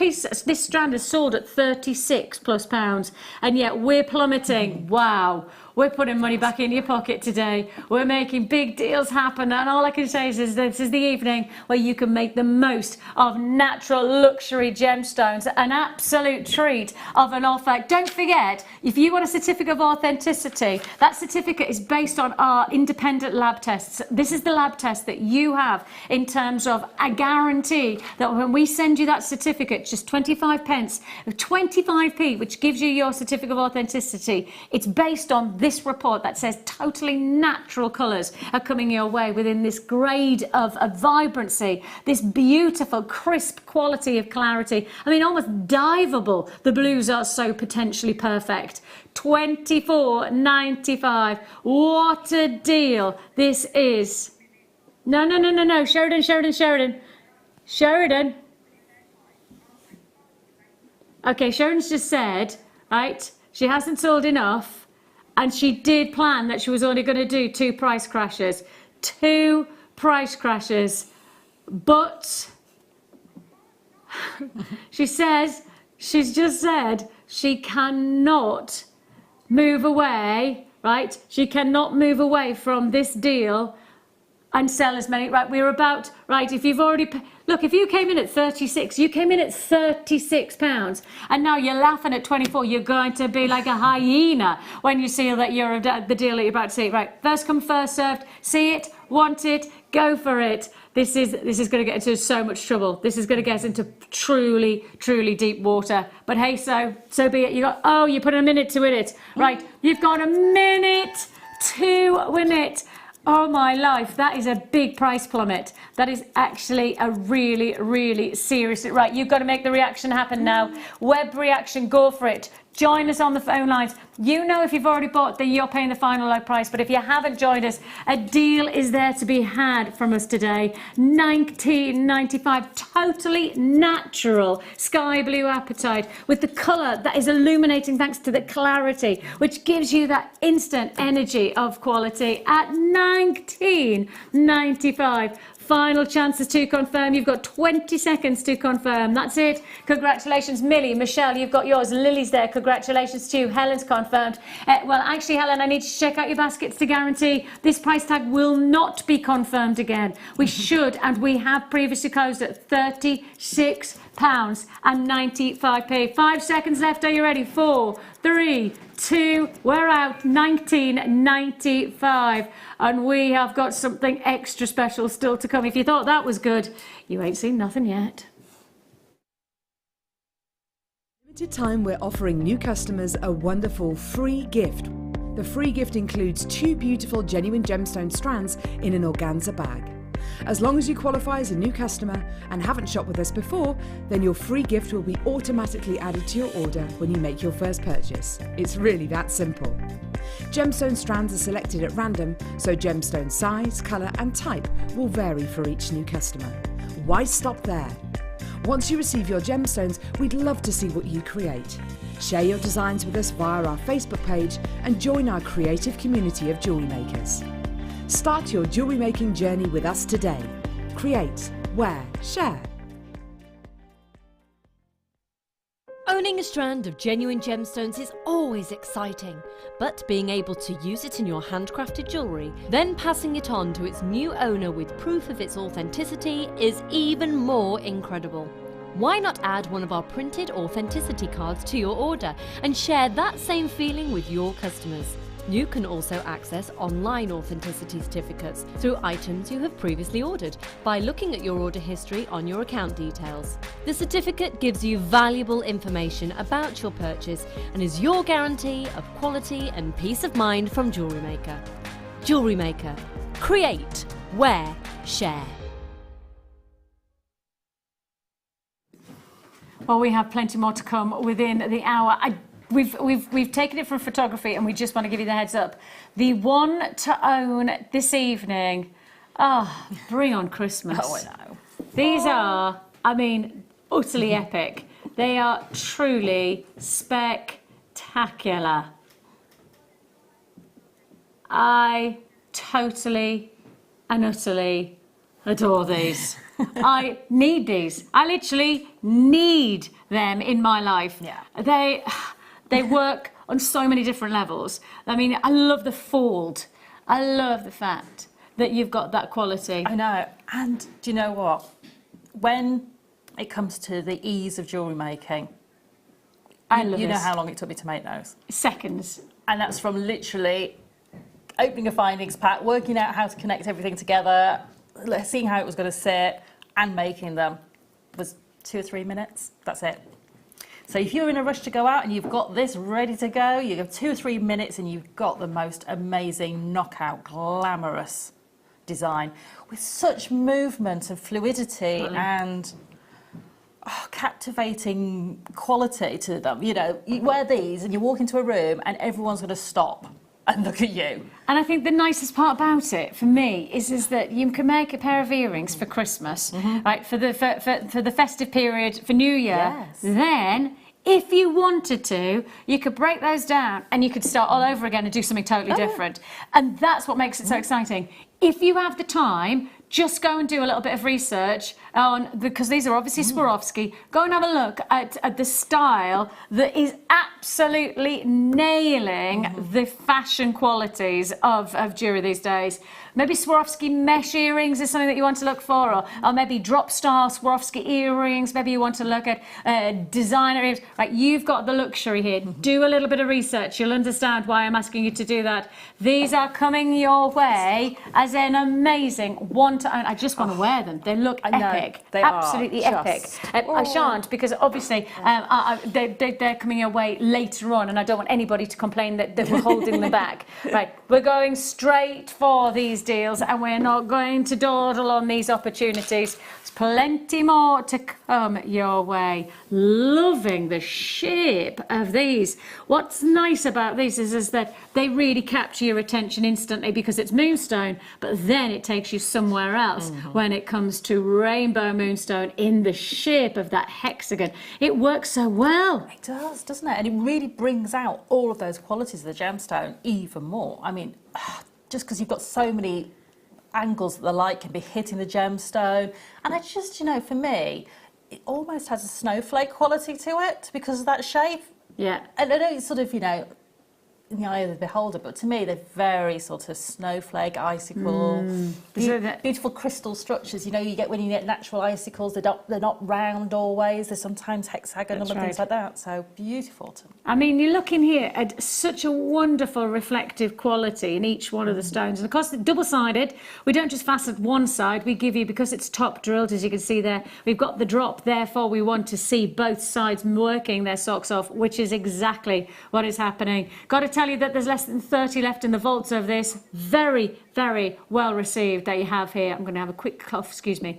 Speaker 4: strand is sold at £36+, and yet we're plummeting. Wow. We're putting money back in your pocket today. We're making big deals happen, and all I can say is this is the evening where you can make the most of natural luxury gemstones, an absolute treat of an offer. Don't forget, if you want a certificate of authenticity, that certificate is based on our independent lab tests. This is the lab test that you have in terms of a guarantee that when we send you that certificate, just 25 pence, 25p, which gives you your certificate of authenticity, it's based on this report that says totally natural colours are coming your way within this grade of vibrancy, this beautiful crisp quality of clarity. I mean, almost diveable. The blues are so potentially perfect. $24.95. What a deal this is. No. Sheridan. Okay, Sheridan's just said, right, she hasn't sold enough. And she did plan that she was only going to do 2 price crashes. 2 price crashes. But She's just said she cannot move away, right? She cannot move away from this deal and sell as many. Right, we're about, right, if you've already, look, if you came in at 36, you came in at £36, and now you're laughing at 24, you're going to be like a hyena when you see that you're the deal that you're about to see. Right, first come, first served, see it, want it, go for it. This is going to get into so much trouble. This is going to get us into truly, truly deep water. But hey, so be it. You put a minute to win it. Right, you've got a minute to win it. Oh my life, that is a big price plummet. That is actually a really, really serious, right, you've got to make the reaction happen now. Web reaction, go for it. Join us on the phone lines. You know, if you've already bought, then you're paying the final low price. But if you haven't joined us, a deal is there to be had from us today. $19.95, totally natural sky blue apatite with the colour that is illuminating thanks to the clarity, which gives you that instant energy of quality at $19.95. Final chances to confirm. You've got 20 seconds to confirm. That's it. Congratulations, Millie. Michelle, you've got yours. Lily's there. Congratulations to you. Helen's confirmed. Well, actually, Helen, I need to check out your baskets to guarantee this price tag will not be confirmed again. We should, and we have previously closed at £36.95. 5 seconds left. Are you ready? 4, 3, 2, we're out. $19.95, and we have got something extra special still to come. If you thought that was good, you ain't seen nothing yet.
Speaker 2: Limited time, we're offering new customers a wonderful free gift. The free gift includes 2 beautiful genuine gemstone strands in an organza bag. As long as you qualify as a new customer and haven't shopped with us before, then your free gift will be automatically added to your order when you make your first purchase. It's really that simple. Gemstone strands are selected at random, so gemstone size, colour and type will vary for each new customer. Why stop there? Once you receive your gemstones, we'd love to see what you create. Share your designs with us via our Facebook page and join our creative community of jewellery makers. Start your jewellery making journey with us today. Create, wear, share.
Speaker 6: Owning a strand of genuine gemstones is always exciting, but being able to use it in your handcrafted jewellery, then passing it on to its new owner with proof of its authenticity is even more incredible. Why not add one of our printed authenticity cards to your order and share that same feeling with your customers? You can also access online authenticity certificates through items you have previously ordered by looking at your order history on your account details. The certificate gives you valuable information about your purchase and is your guarantee of quality and peace of mind from JewelleryMaker. JewelleryMaker. Create, wear, share.
Speaker 4: Well, we have plenty more to come within the hour. We've taken it from photography, and we just want to give you the heads up. The one to own this evening. Bring on Christmas.
Speaker 5: Oh, I know.
Speaker 4: These are, I mean, utterly epic. They are truly spectacular. I totally and utterly adore these. I need these. I literally need them in my life.
Speaker 5: Yeah.
Speaker 4: They work on so many different levels. I mean, I love the fold. I love the fact that you've got that quality.
Speaker 5: I know. And do you know what? When it comes to the ease of jewellery making, you know how long it took me to make those?
Speaker 4: Seconds.
Speaker 5: And that's from literally opening a findings pack, working out how to connect everything together, seeing how it was going to sit, and making them was 2 or 3 minutes. That's it. So if you're in a rush to go out and you've got this ready to go, you have 2 or 3 minutes and you've got the most amazing, knockout, glamorous design with such movement and fluidity and captivating quality to them. You know, you wear these and you walk into a room and everyone's going to stop and look at you.
Speaker 4: And I think the nicest part about it for me is that you can make a pair of earrings for Christmas, right? For the festive period, for New Year.
Speaker 5: Yes.
Speaker 4: Then, if you wanted to, you could break those down and you could start all over again and do something totally different. And that's what makes it so exciting. if you have the time, just go and do a little bit of research on, because these are obviously Swarovski. Go and have a look at the style that is absolutely nailing the fashion qualities of jewellery these days. Maybe Swarovski mesh earrings is something that you want to look for, or maybe drop style Swarovski earrings. Maybe you want to look at designer earrings. Right, you've got the luxury here. Do a little bit of research. You'll understand why I'm asking you to do that. These are coming your way as an amazing one to own. I just want to wear them. They look epic.
Speaker 5: They
Speaker 4: absolutely
Speaker 5: are
Speaker 4: epic. I shan't, because obviously they're coming your way later on, and I don't want anybody to complain that we're holding them back. Right, we're going straight for these deals, and we're not going to dawdle on these opportunities. There's plenty more to come your way. Loving the shape of these. What's nice about these is that they really capture your attention instantly because it's moonstone, but then it takes you somewhere else when it comes to rainbow moonstone in the shape of that hexagon. It works so well.
Speaker 5: It does, doesn't it? And it really brings out all of those qualities of the gemstone even more. I mean, just because you've got so many angles that the light can be hitting the gemstone. And I just, you know, for me, it almost has a snowflake quality to it because of that shape.
Speaker 4: Yeah.
Speaker 5: And I know it's sort of, you know, in the eye of the beholder, but to me they're very sort of snowflake, icicle, beautiful crystal structures. You know, you get when you get natural icicles, they're not round always. They're sometimes hexagonal and things like that. So beautiful.
Speaker 4: I mean, you're looking here at such a wonderful reflective quality in each one of the stones. And of course, double-sided. We don't just fasten one side. We give you, because it's top drilled, as you can see there, we've got the drop. Therefore, we want to see both sides working their socks off, which is exactly what is happening. Got to tell you that there's less than 30 left in the vaults of this. Very, very well received that you have here. I'm going to have a quick cough, excuse me.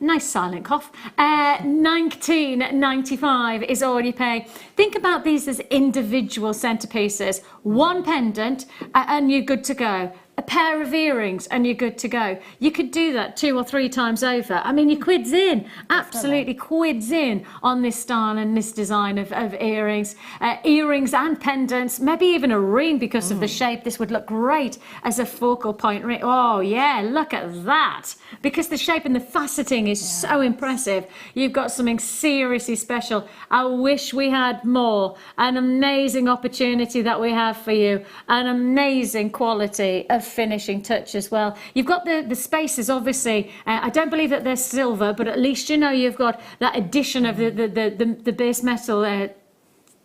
Speaker 4: Nice silent cough. 19.95 is all you pay. Think about these as individual centerpieces. One pendant and you're good to go. A pair of earrings and you're good to go. You could do that 2 or 3 times over. I mean, your quid's in, absolutely quid's in on this style and this design of earrings. Earrings and pendants, maybe even a ring because of the shape. This would look great as a focal point ring. Oh yeah, look at that. Because the shape and the faceting is so impressive. You've got something seriously special. I wish we had more. An amazing opportunity that we have for you. An amazing quality of finishing touch as well. You've got the spaces, obviously. I don't believe that they're silver, but at least you know you've got that addition of the base metal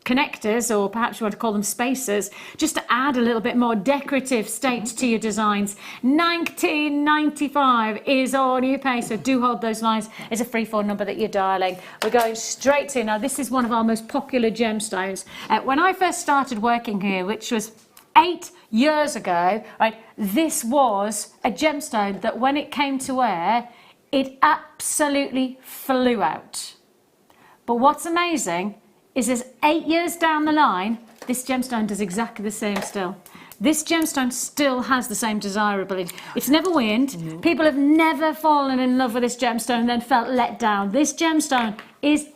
Speaker 4: connectors, or perhaps you want to call them spacers, just to add a little bit more decorative state to your designs. 19.95 is all you pay, so do hold those lines. It's a free phone number that you're dialing. We're going straight to, now this is one of our most popular gemstones. When I first started working here, which was 8 years ago, right, this was a gemstone that when it came to wear, it absolutely flew out. But what's amazing is as 8 years down the line, this gemstone does exactly the same still. This gemstone still has the same desirability. It's never waned. People have never fallen in love with this gemstone and then felt let down. This gemstone is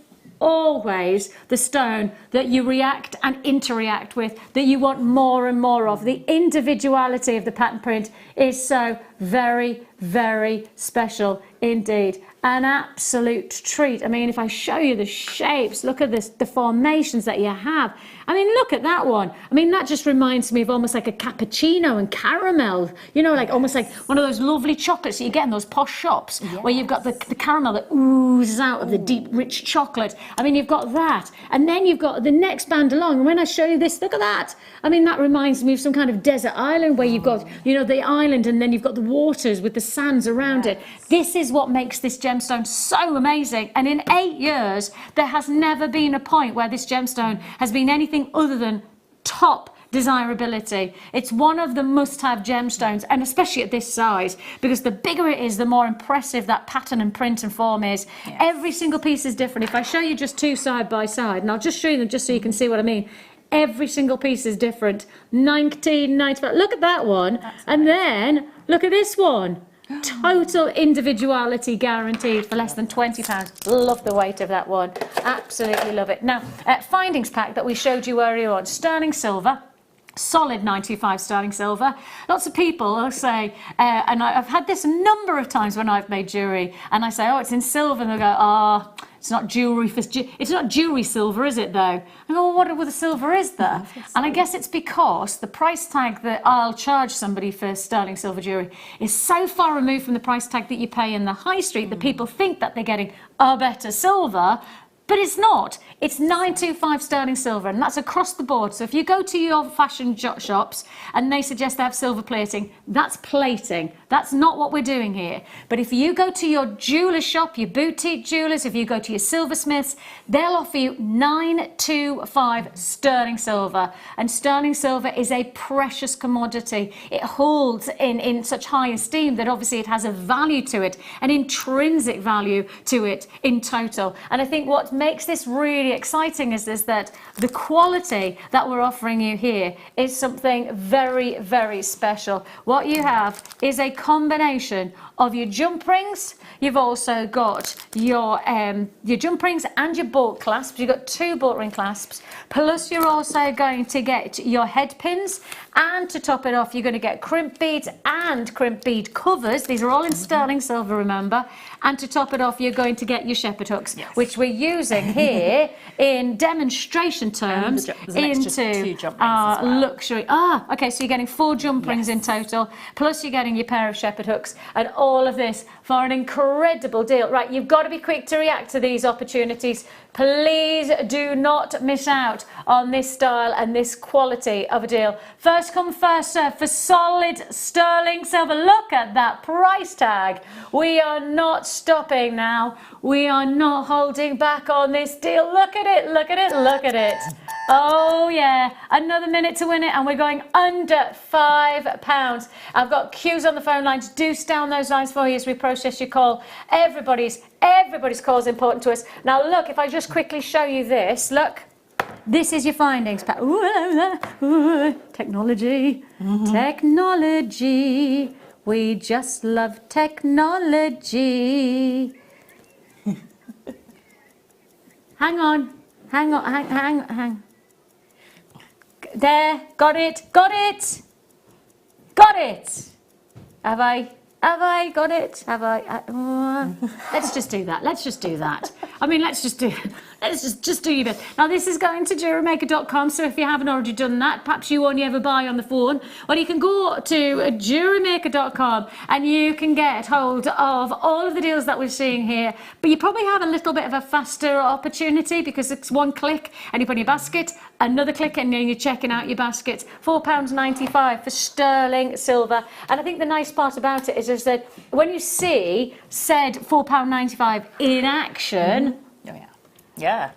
Speaker 4: always the stone that you react and interact with, that you want more and more of. The individuality of the pattern print is so very, very special indeed. An absolute treat. I mean, if I show you the shapes, look at this, the formations that you have. I mean, look at that one. I mean, that just reminds me of almost like a cappuccino and caramel, you know, like almost like one of those lovely chocolates that you get in those posh shops where you've got the caramel that oozes out of the deep, rich chocolate. I mean, you've got that. And then you've got the next band along. And when I show you this, look at that. I mean, that reminds me of some kind of desert island where you've got, you know, the island and then you've got the waters with the sands around it. This is what makes this gemstone so amazing. And in 8 years, there has never been a point where this gemstone has been anything other than top desirability. It's one of the must-have gemstones, and especially at this size, because the bigger it is, the more impressive that pattern and print and form is. Every single piece is different. If I show you just 2 side by side, and I'll just show you them just so you can see what I mean. Every single piece is different. 19.95. Look at that one, and then look at this one. Total individuality guaranteed for less than £20. Love the weight of that one. Absolutely love it. Now, findings pack that we showed you earlier on, sterling silver. Solid 95 sterling silver. Lots of people will say, and I've had this a number of times when I've made jewellery, and I say, oh, it's in silver, and they'll go, oh, it's not jewellery it's not jewellery silver, is it though? I go, well, what the silver is there? And I guess it's because the price tag that I'll charge somebody for sterling silver jewellery is so far removed from the price tag that you pay in the high street that people think that they're getting a better silver. But it's not. It's 925 sterling silver, and that's across the board. So if you go to your fashion shops and they suggest they have silver plating, that's plating. That's not what we're doing here. But if you go to your jeweller shop, your boutique jewellers, if you go to your silversmiths, they'll offer you 925 sterling silver. And sterling silver is a precious commodity. It holds in such high esteem that obviously it has a value to it, an intrinsic value to it in total. And I think what makes this really exciting is that the quality that we're offering you here is something very, very special. What you have is a combination of your jump rings. You've also got your jump rings and your bolt clasps. You've got 2 bolt ring clasps, plus you're also going to get your head pins, and to top it off you're going to get crimp beads and crimp bead covers. These are all in sterling silver, remember. And to top it off you're going to get your shepherd hooks, which we're using here in demonstration terms into our luxury. Okay, so you're getting 4 jump rings in total, plus you're getting your pair of shepherd hooks, and all of this for an incredible deal. Right, you've got to be quick to react to these opportunities. Please do not miss out on this style and this quality of a deal. First come, first serve for solid sterling silver. Look at that price tag. We are not stopping now. We are not holding back on this deal. Look at it, look at it, look at it. Oh yeah, another minute to win it, and we're going under £5. I've got queues on the phone lines. Do stay on those lines for you as we process your call. Everybody's call is important to us. Now look, if I just quickly show you this, look. This is your findings pack. Technology, technology. We just love technology. Hang on. There, got it. Have I got it? Have I? Let's just do that. I mean, let's just do your best. Now, this is going to JewelleryMaker.com, so if you haven't already done that, perhaps you only ever buy on the phone, or you can go to JewelleryMaker.com and you can get hold of all of the deals that we're seeing here. But you probably have a little bit of a faster opportunity because it's one click and you put in your basket, another click and then you're checking out your basket. £4.95 for sterling silver. And I think the nice part about it is that when you see said £4.95 in action,
Speaker 5: yeah.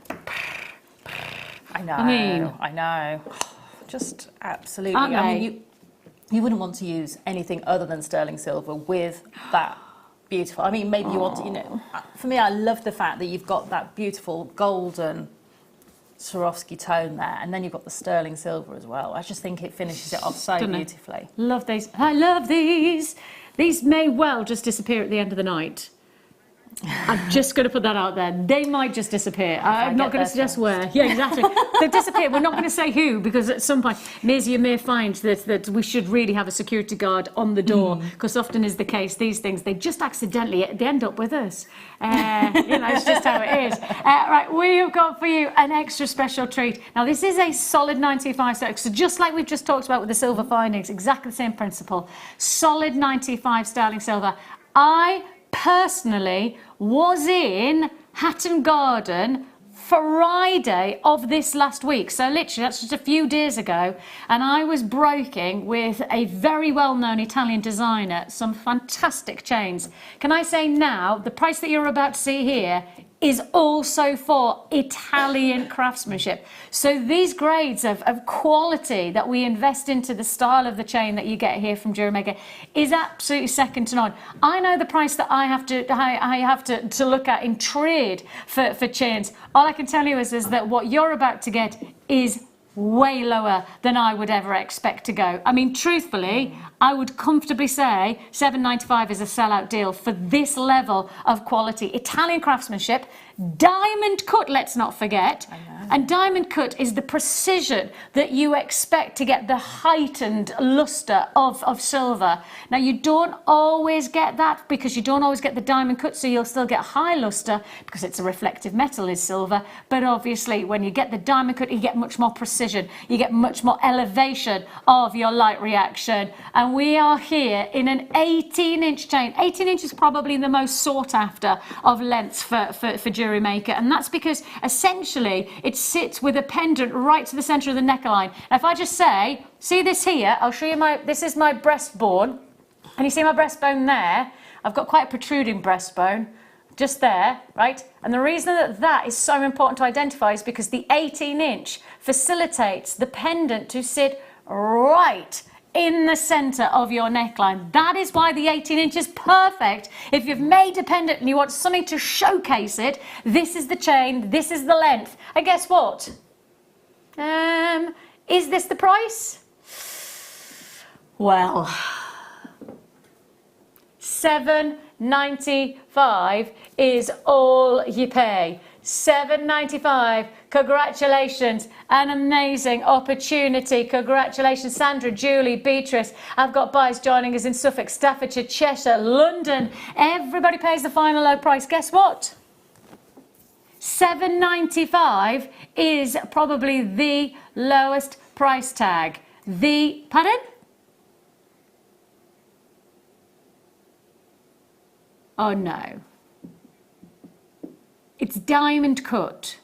Speaker 5: I know. Just absolutely. I mean, you wouldn't want to use anything other than sterling silver with that beautiful. I mean, maybe you want to, for me, I love the fact that you've got that beautiful golden Swarovski tone there, and then you've got the sterling silver as well. I just think it finishes it off so beautifully.
Speaker 4: Love these. I love these. These may well just disappear at the end of the night. I'm just going to put that out there. They might just disappear. I'm not going to suggest where. Yeah, exactly. They disappear. We're not going to say who, because at some point, you may find that we should really have a security guard on the door, because often is the case, these things, they just accidentally, they end up with us. It's just how it is. Right, we've got for you an extra special treat. Now, this is a solid 95 set, so just like we've just talked about with the silver findings, exactly the same principle. Solid 95 sterling silver. I personally was in Hatton Garden Friday of this last week, so literally that's just a few days ago, and I was broking with a very well-known Italian designer some fantastic chains. Can I say now, the price that you're about to see here is also for Italian craftsmanship. So these grades of quality that we invest into the style of the chain that you get here from JewelleryMaker is absolutely second to none. I know the price that I have to look at in trade for chains. All I can tell you is that what you're about to get is way lower than I would ever expect to go. I mean, truthfully, I would comfortably say £7.95 is a sellout deal for this level of quality. Italian craftsmanship, diamond cut, let's not forget. And diamond cut is the precision that you expect to get the heightened luster of silver. Now, you don't always get that because you don't always get the diamond cut, so you'll still get high luster because it's a reflective metal is silver. But obviously, when you get the diamond cut, you get much more precision. You get much more elevation of your light reaction. And we are here in an 18-inch chain. 18 inches is probably the most sought after of lengths for JewelleryMaker. And that's because essentially it sits with a pendant right to the center of the neckline. Now, if I just say, see this here, I'll show you this is my breastbone. And you see my breastbone there? I've got quite a protruding breastbone. Just there, right? And the reason that that is so important to identify is because the 18-inch facilitates the pendant to sit right in the center of your neckline. That is why the 18-inch is perfect. If you've made a pendant and you want something to showcase it, this is the chain, this is the length. And guess what? Is this the price? Well, $7.95 is all you pay. $7.95. Congratulations, an amazing opportunity. Congratulations, Sandra, Julie, Beatrice. I've got buyers joining us in Suffolk, Staffordshire, Cheshire, London. Everybody pays the final low price. Guess what? $7.95 is probably the lowest price tag. Pardon? Oh no. It's diamond cut.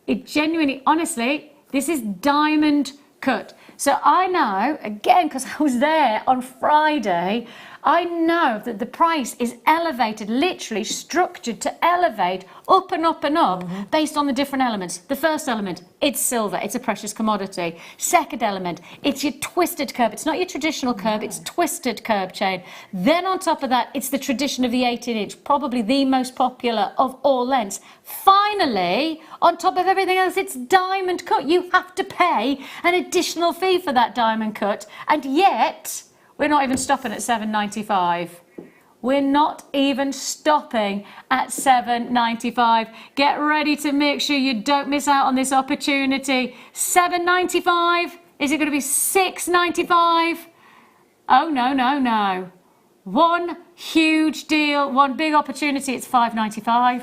Speaker 4: It genuinely, honestly, this is diamond cut. So I know, again, because I was there on Friday, I know that the price is elevated, literally structured to elevate up and up and up based on the different elements. The first element, it's silver, it's a precious commodity. Second element, it's your twisted curb. It's not your traditional curb, it's twisted curb chain. Then on top of that, it's the tradition of the 18-inch, probably the most popular of all lengths. Finally, on top of everything else, it's diamond cut. You have to pay an additional fee for that diamond cut, and yet we're not even stopping at $7.95. We're not even stopping at $7.95. Get ready to make sure you don't miss out on this opportunity. $7.95? Is it going to be $6.95? Oh, no, no, no. One huge deal, one big opportunity, it's $5.95.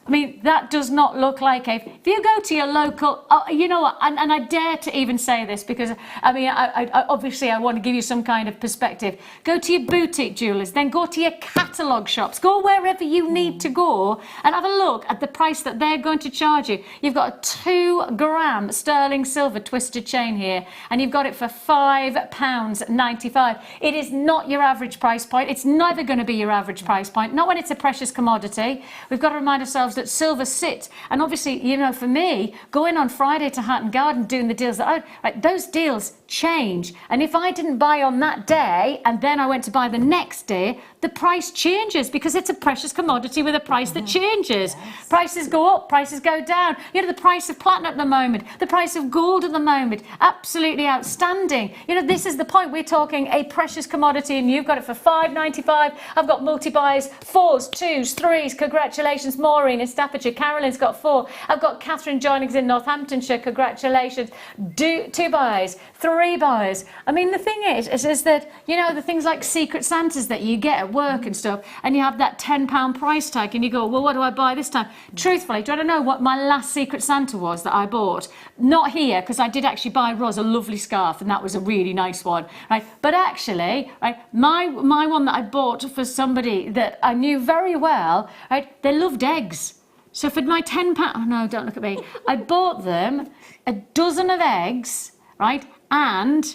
Speaker 4: I mean, that does not look like a... If you go to your local... you know what, and I dare to even say this because, I mean, I obviously I want to give you some kind of perspective. Go to your boutique jewellers, then go to your catalogue shops. Go wherever you need to go and have a look at the price that they're going to charge you. You've got a 2-gram sterling silver twisted chain here, and you've got it for £5.95. It is not your average price point. It's never going to be your average price point, not when it's a precious commodity. We've got to remind ourselves that silver sits, and obviously, you know, for me, going on Friday to Hatton Garden doing the deals that those deals change, and if I didn't buy on that day and then I went to buy the next day, the price changes because it's a precious commodity with a price that changes. Yes. Prices go up, prices go down. You know, the price of platinum at the moment, the price of gold at the moment, absolutely outstanding. You know, this is the point. We're talking a precious commodity, and you've got it for $5.95. I've got multi-buys, 4s, 2s, 3s. Congratulations, Maureen in Staffordshire. Carolyn's got 4. I've got Catherine joining us in Northamptonshire. Congratulations. 2 buys, 3 buys. I mean, the thing is that, you know, the things like Secret Santas that you get at work and stuff, and you have that £10 price tag, and you go, well, what do I buy this time? Truthfully, do you want to know what my last Secret Santa was that I bought? Not here, because I did actually buy Roz a lovely scarf, and that was a really nice one, right? But actually, right, my one that I bought for somebody that I knew very well, right, they loved eggs. So for my £10, oh no, don't look at me. I bought them a dozen of eggs, right, and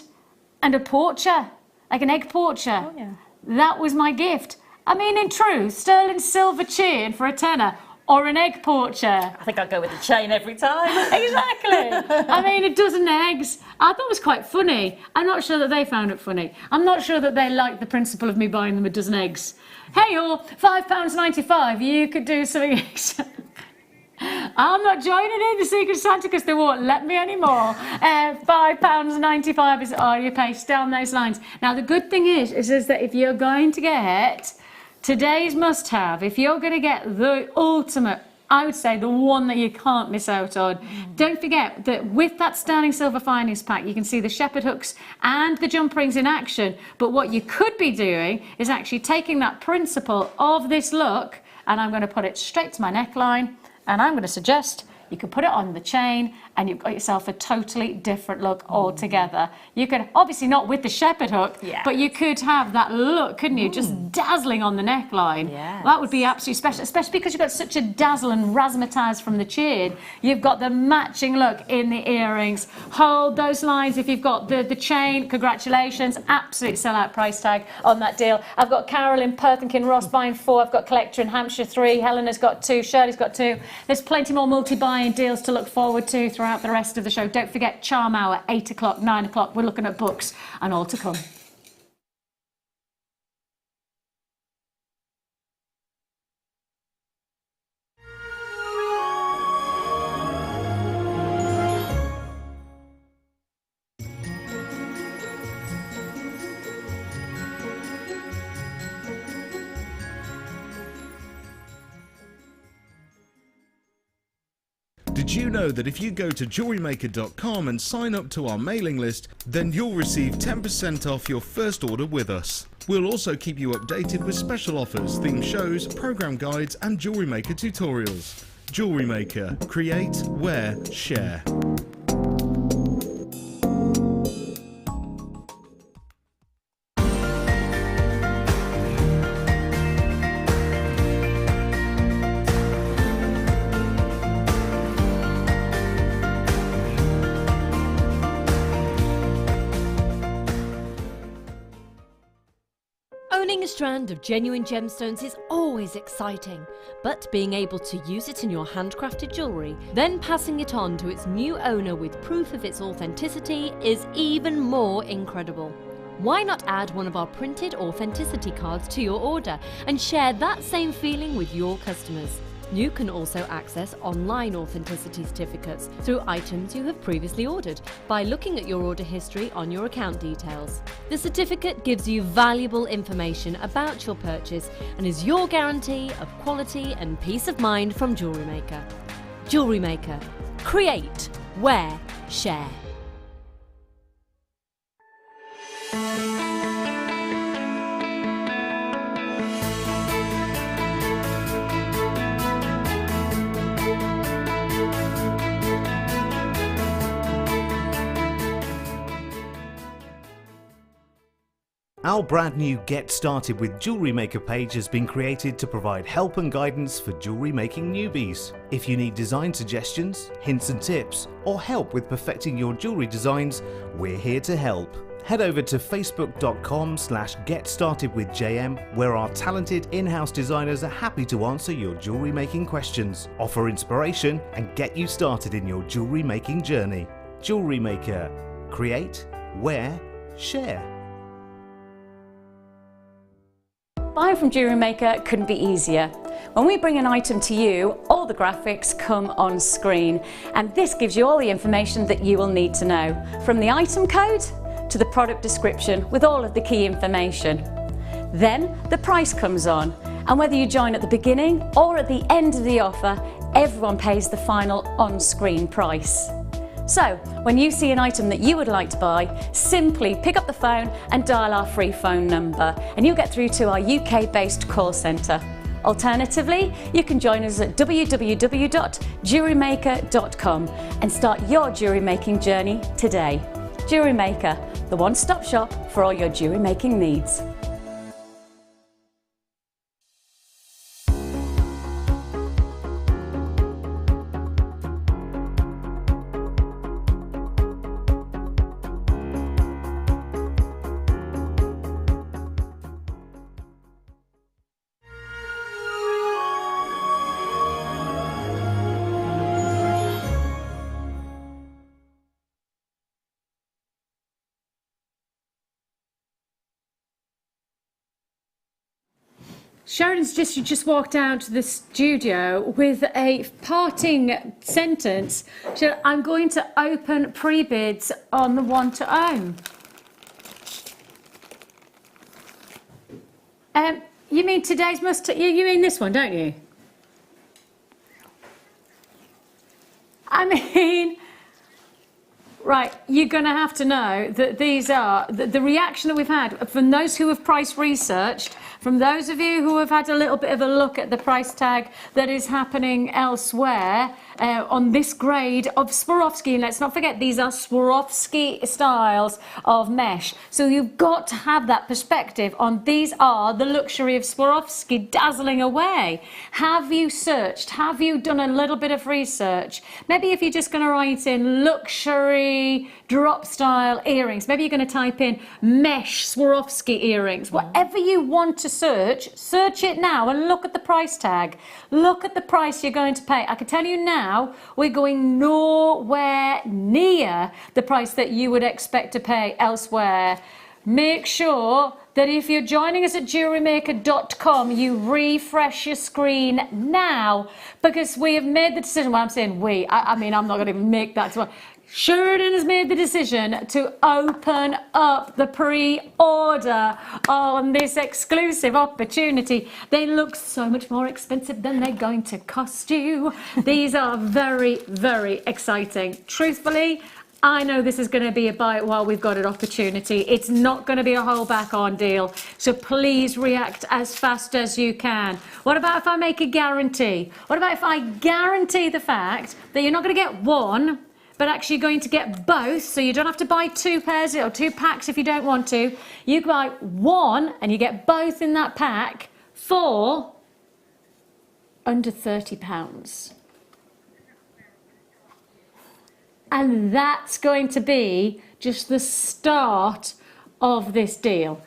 Speaker 4: a porcher, like an egg porcher.
Speaker 5: Oh, yeah.
Speaker 4: That was my gift. I mean, in truth, sterling silver chain for a tenner or an egg porcher.
Speaker 5: I think I'd go with the chain every time.
Speaker 4: Exactly. I mean, a dozen eggs. I thought it was quite funny. I'm not sure that they found it funny. I'm not sure that they liked the principle of me buying them a dozen eggs. Hey, all, £5.95. You could do something. I'm not joining in the Secret Santa because they won't let me anymore. £5.95 is all you pay. Down those lines. Now the good thing is that if you're going to get today's must-have, if you're going to get the ultimate, I would say the one that you can't miss out on. Don't forget that with that sterling silver finest pack, you can see the shepherd hooks and the jump rings in action. But what you could be doing is actually taking that principle of this look, and I'm going to put it straight to my neckline, and I'm going to suggest you could put it on the chain and you've got yourself a totally different look altogether. You could, obviously not with the shepherd hook, but you could have that look, couldn't you? Just dazzling on the neckline.
Speaker 5: Yes.
Speaker 4: That would be absolutely special, especially because you've got such a dazzle and razzmatazz from the chain. You've got the matching look in the earrings. Hold those lines if you've got the chain. Congratulations, absolute sellout price tag on that deal. I've got Carol in Perthinkin Ross buying 4. I've got Collector in Hampshire 3. Helena's got 2. Shirley's got 2. There's plenty more multi-buying deals to look forward to throughout the rest of the show. Don't forget Charm Hour, 8 o'clock, 9 o'clock. We're looking at books and all to come.
Speaker 3: Did you know that if you go to JewelleryMaker.com and sign up to our mailing list, then you'll receive 10% off your first order with us. We'll also keep you updated with special offers, theme shows, program guides and Jewellery Maker tutorials. Jewellery Maker. Create, wear, share.
Speaker 6: Owning a strand of genuine gemstones is always exciting, but being able to use it in your handcrafted jewellery, then passing it on to its new owner with proof of its authenticity is even more incredible. Why not add one of our printed authenticity cards to your order and share that same feeling with your customers? You can also access online authenticity certificates through items you have previously ordered by looking at your order history on your account details. The certificate gives you valuable information about your purchase and is your guarantee of quality and peace of mind from Jewellery Maker. Jewellery Maker. Create, wear, share.
Speaker 7: Our brand new Get Started with Jewellery Maker page has been created to provide help and guidance for jewellery making newbies. If you need design suggestions, hints and tips, or help with perfecting your jewellery designs, we're here to help. Head over to facebook.com/getstartedwithjm, where our talented in-house designers are happy to answer your jewellery making questions, offer inspiration and get you started in your jewellery making journey. Jewellery Maker. Create, wear, share.
Speaker 1: Buying from Jewellery Maker couldn't be easier. When we bring an item to you, all the graphics come on screen, and this gives you all the information that you will need to know, from the item code to the product description with all of the key information. Then the price comes on, and whether you join at the beginning or at the end of the offer, everyone pays the final on-screen price. So, when you see an item that you would like to buy, simply pick up the phone and dial our free phone number, and you'll get through to our UK-based call centre. Alternatively, you can join us at www.jewellerymaker.com and start your jewellery making journey today. Jewellery Maker, the one-stop shop for all your jewellery making needs.
Speaker 4: Sharon's just walked out to the studio with a parting sentence. She said, I'm going to open pre-bids on the one to own. You mean today's you mean this one, don't you? I mean, right, you're going to have to know that these are, the reaction that we've had from those who have price researched, from those of you who have had a little bit of a look at the price tag that is happening elsewhere on this grade of Swarovski. And let's not forget, these are Swarovski styles of mesh. So you've got to have that perspective on these are the luxury of Swarovski dazzling away. Have you searched? Have you done a little bit of research? Maybe if you're just going to write in luxury drop style earrings, maybe you're going to type in mesh Swarovski earrings. Whatever you want to search it now and look at the price tag. Look at the price you're going to pay. I can tell you now, we're going nowhere near the price that you would expect to pay elsewhere. Make sure that if you're joining us at JewelleryMaker.com, you refresh your screen now, because we have made the decision. Well, I'm saying we, I mean, I'm not going to make that. Sheridan has made the decision to open up the pre-order on this exclusive opportunity. They look so much more expensive than they're going to cost you. These are very, very exciting. Truthfully, I know this is going to be a buy it while we've got an opportunity. It's not going to be a hold back on deal. So please react as fast as you can. What about if I make a guarantee? What about if I guarantee the fact that you're not going to get one, but actually you're going to get both, so you don't have to buy 2 pairs or 2 packs if you don't want to. You buy one and you get both in that pack for under £30. And that's going to be just the start of this deal.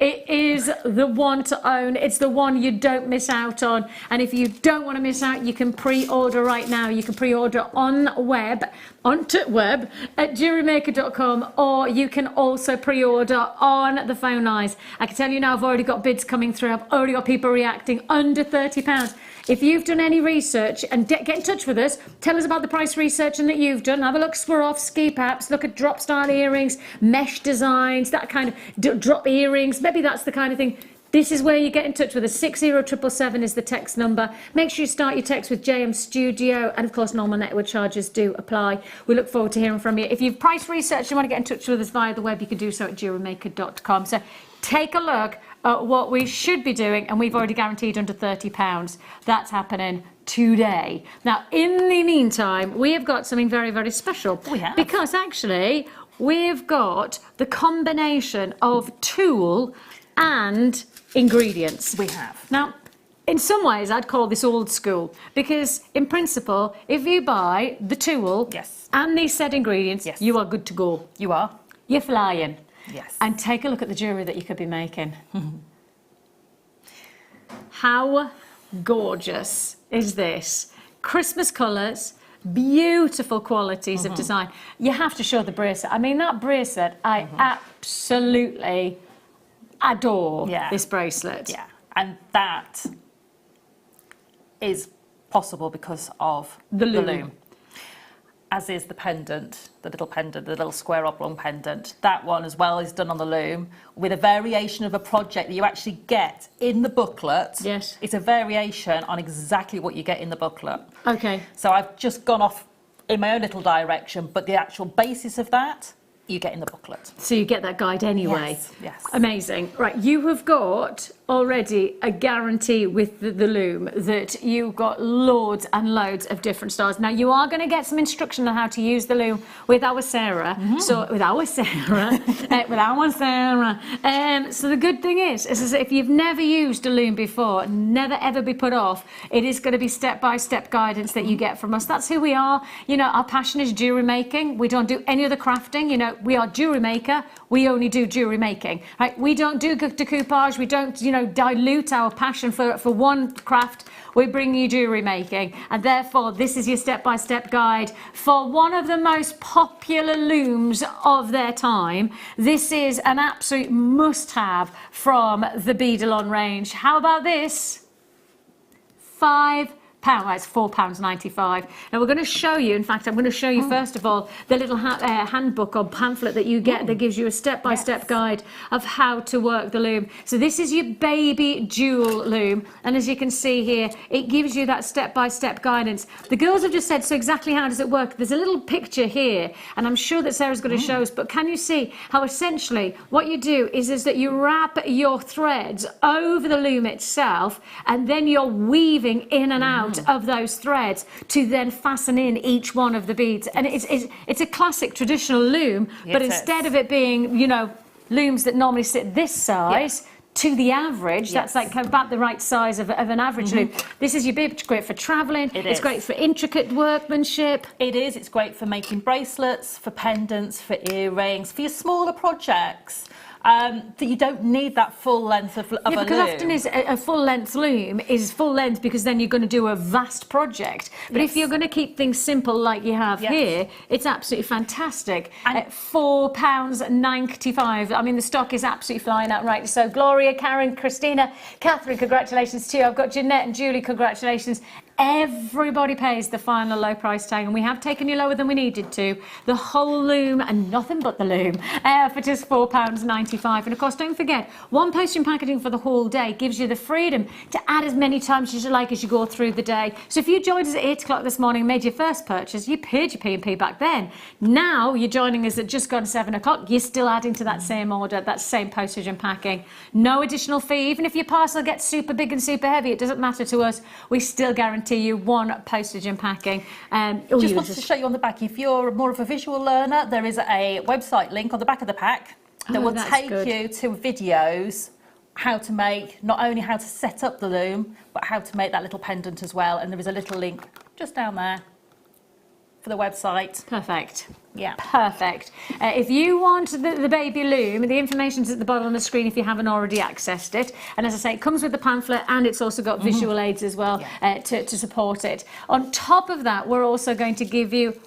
Speaker 4: It is the one to own. It's the one you don't miss out on. And if you don't want to miss out, you can pre-order right now. You can pre-order on web at JewelleryMaker.com, or you can also pre-order on the phone lines. I can tell you now, I've already got bids coming through. I've already got people reacting under £30. If you've done any research, and get in touch with us, tell us about the price research and that you've done. Have a look at Swarovski, perhaps look at drop style earrings, mesh designs, that kind of drop earrings. Maybe that's the kind of thing. This is where you get in touch with us. 60777 is the text number. Make sure you start your text with JM Studio, and of course normal network charges do apply. We look forward to hearing from you. If you've price researched and want to get in touch with us via the web, you can do so at JewelleryMaker.com. So take a look at what we should be doing, and we've already guaranteed under £30. That's happening today. Now, in the meantime, we have got something very, very special.
Speaker 5: We have.
Speaker 4: Because actually, we've got the combination of tool and ingredients.
Speaker 5: We have.
Speaker 4: Now, in some ways, I'd call this old school, because in principle, if you buy the tool
Speaker 5: Yes.
Speaker 4: and these said ingredients,
Speaker 5: Yes.
Speaker 4: you are good to go.
Speaker 5: You are?
Speaker 4: You're flying.
Speaker 5: Yes.
Speaker 4: And take a look at the jewellery that you could be making. How gorgeous is this? Christmas colours, beautiful qualities of design. You have to show the bracelet. I mean, that bracelet, I absolutely adore this bracelet.
Speaker 5: Yeah, and that is possible because of
Speaker 4: The loom.
Speaker 5: As is the pendant, the little square oblong pendant. That one as well is done on the loom with a variation of a project that you actually get in the booklet.
Speaker 4: Yes.
Speaker 5: It's a variation on exactly what you get in the booklet.
Speaker 4: Okay.
Speaker 5: So I've just gone off in my own little direction, but the actual basis of that, you get in the booklet.
Speaker 4: So you get that guide anyway.
Speaker 5: Yes, yes.
Speaker 4: Amazing. Right, you have got already a guarantee with the loom that you've got loads and loads of different styles. Now, you are going to get some instruction on how to use the loom with our Sara. So with our Sara, so the good thing is if you've never used a loom before, never ever be put off. It is going to be step-by-step guidance that you get from us. That's who we are. You know, our passion is jewellery making. We don't do any other crafting. You know, we are Jewellery Maker. We only do jewellery making, right? We don't do decoupage. We don't, you know, dilute our passion for one craft. We bring you jewellery making, and therefore this is your step-by-step guide for one of the most popular looms of their time. This is an absolute must-have from the Beading range. How about this? £5. It's £4.95. Now we're going to show you, in fact, I'm going to show you first of all the little handbook or pamphlet that you get that gives you a step-by-step guide of how to work the loom. So this is your baby jewel loom, and as you can see here, it gives you that step-by-step guidance. The girls have just said, so exactly how does it work? There's a little picture here, and I'm sure that Sarah's going to show us, but can you see how essentially what you do is that you wrap your threads over the loom itself, and then you're weaving in and out of those threads to then fasten in each one of the beads. And it's a classic traditional loom, but instead of it being, you know, looms that normally sit this size to the average, that's like about the right size of an average loom. This is your bib. It's great for travelling. It's great for intricate workmanship.
Speaker 5: It is. It's great for making bracelets, for pendants, for earrings, for your smaller projects. That you don't need that full length of a loom.
Speaker 4: Yeah, because often is a full length loom is full length because then you're going to do a vast project. But if you're going to keep things simple like you have here, it's absolutely fantastic. At £4.95. I mean, the stock is absolutely flying out right. So Gloria, Karen, Christina, Catherine, congratulations to you. I've got Jeanette and Julie, congratulations. Everybody pays the final low price tag, and we have taken you lower than we needed to. The whole loom and nothing but the loom for just £4.95. And of course, don't forget, one postage and packaging for the whole day gives you the freedom to add as many times as you like as you go through the day. So if you joined us at 8 o'clock this morning and made your first purchase, you paid your P&P back then. Now you're joining us at just gone 7 o'clock, you're still adding to that same order, that same postage and packing. No additional fee. Even if your parcel gets super big and super heavy, it doesn't matter to us. We still guarantee you one postage and packing.
Speaker 5: Just wanted to show you on the back, if you're more of a visual learner, there is a website link on the back of the pack that will take you to videos how to make, not only how to set up the loom, but how to make that little pendant as well. And there is a little link just down there for the website.
Speaker 4: Perfect.
Speaker 5: Yeah.
Speaker 4: Perfect. If you want the baby loom, the information's at the bottom of the screen if you haven't already accessed it. And as I say, it comes with the pamphlet and it's also got visual aids as well to support it. On top of that, we're also going to give you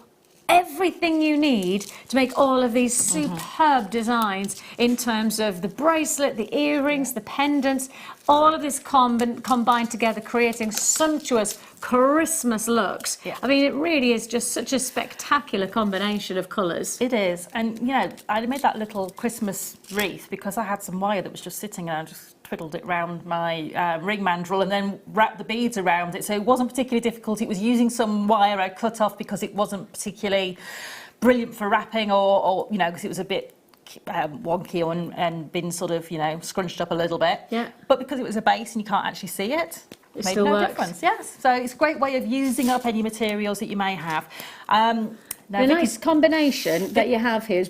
Speaker 4: everything you need to make all of these superb designs in terms of the bracelet, the earrings, the pendants, all of this combined together, creating sumptuous Christmas looks. I mean, it really is just such a spectacular combination of colours.
Speaker 5: It is. And, you know, I made that little Christmas wreath because I had some wire that was just sitting and I just twiddled it round my ring mandrel and then wrapped the beads around it. So it wasn't particularly difficult. It was using some wire I cut off because it wasn't particularly brilliant for wrapping or you know, because it was a bit wonky and been sort of, you know, scrunched up a little bit. Yeah. But because it was a base and you can't actually see it, it made no difference. Yes. So it's a great way of using up any materials that you may have.
Speaker 4: The nice combination that you have here is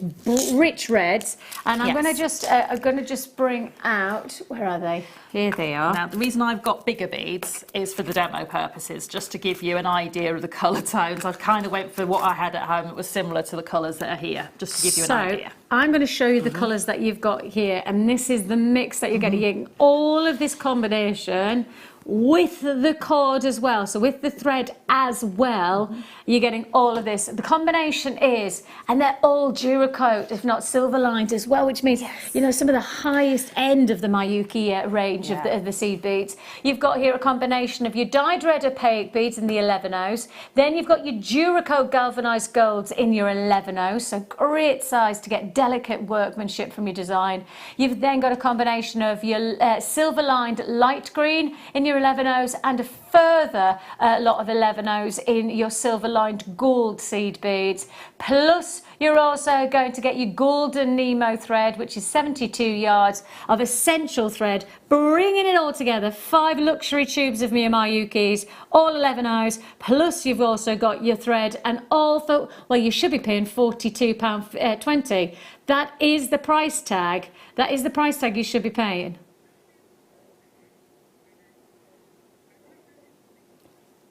Speaker 4: rich reds, and I'm going to just bring out, where are they? Here they are.
Speaker 5: Now the reason I've got bigger beads is for the demo purposes, just to give you an idea of the colour tones. I kind of went for what I had at home that was similar to the colours that are here, just to give you an idea.
Speaker 4: So I'm going to show you the colours that you've got here, and this is the mix that you're getting. All of this combination with the cord as well, so with the thread as well, you're getting all of this. The combination is, and they're all Duracoat, if not silver lined as well, which means, you know, some of the highest end of the Miyuki range of the seed beads. You've got here a combination of your dyed red opaque beads in the 11-0s, then you've got your Duracoat galvanized golds in your 11-0s, so great size to get delicate workmanship from your design. You've then got a combination of your silver lined light green in your 11-0s and a further lot of 11-0s in your silver lined gold seed beads, plus you're also going to get your golden Nemo thread, which is 72 yards of essential thread, bringing it all together. 5 luxury tubes of Miyukis, all 11-0s, plus you've also got your thread, and all for, well, you should be paying £42.20. That is the price tag. That is the price tag you should be paying.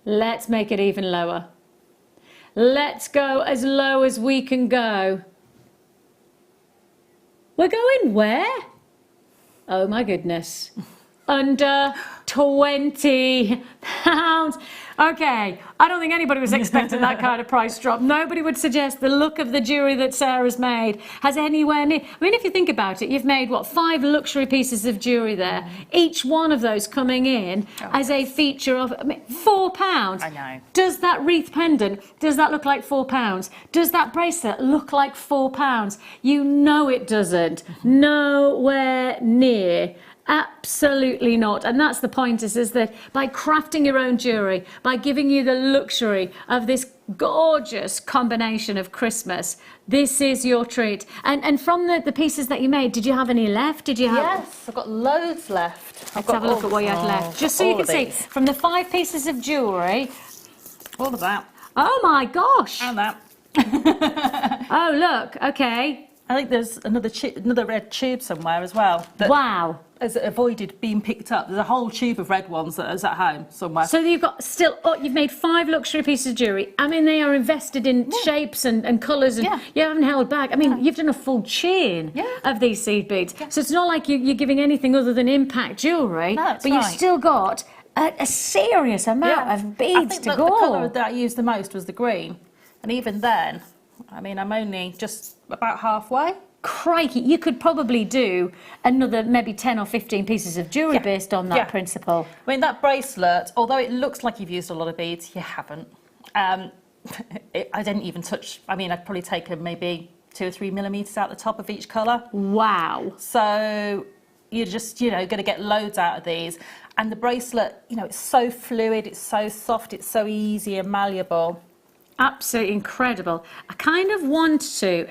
Speaker 4: Let's make it even lower. Let's go as low as we can go. We're going where? Oh my goodness. Under £20. Okay, I don't think anybody was expecting that kind of price drop. Nobody would suggest the look of the jewellery that Sarah's made has anywhere near. I mean, if you think about it, you've made, what, 5 luxury pieces of jewellery there. Each one of those coming in as a feature of, I mean, £4.
Speaker 5: I know.
Speaker 4: Does that wreath pendant, does that look like £4? Does that bracelet look like £4? You know it doesn't. Nowhere near. Absolutely not. And that's the point, is that by crafting your own jewellery, by giving you the luxury of this gorgeous combination of Christmas, this is your treat. And from the pieces that you made, did you have any left? Did you have?
Speaker 5: Yes, I've got loads left.
Speaker 4: Let's have a look at what you had left. Just so you can see, from the 5 pieces of jewellery.
Speaker 5: All of that.
Speaker 4: Oh my gosh.
Speaker 5: And that.
Speaker 4: Oh, look, okay.
Speaker 5: I think there's another red tube somewhere as well.
Speaker 4: Wow.
Speaker 5: Has avoided being picked up. There's a whole tube of red ones that is at home somewhere.
Speaker 4: So you've got still, you've made 5 luxury pieces of jewellery. I mean, they are invested in shapes and colours, and you haven't held back. I mean, you've done a full chain of these seed beads. So it's not like you're giving anything other than impact jewellery, but you've still got a serious amount of beads to go.
Speaker 5: The colour that I used the most was the green. And even then, I mean, I'm only just about halfway.
Speaker 4: Crikey, you could probably do another maybe 10 or 15 pieces of jewellery based on that principle.
Speaker 5: I mean, that bracelet, although it looks like you've used a lot of beads, you haven't. I didn't even touch, I mean, I'd probably taken maybe 2 or 3 millimetres out the top of each colour.
Speaker 4: Wow.
Speaker 5: So you're just, you know, going to get loads out of these. And the bracelet, you know, it's so fluid, it's so soft, it's so easy and malleable.
Speaker 4: Absolutely incredible. I kind of want to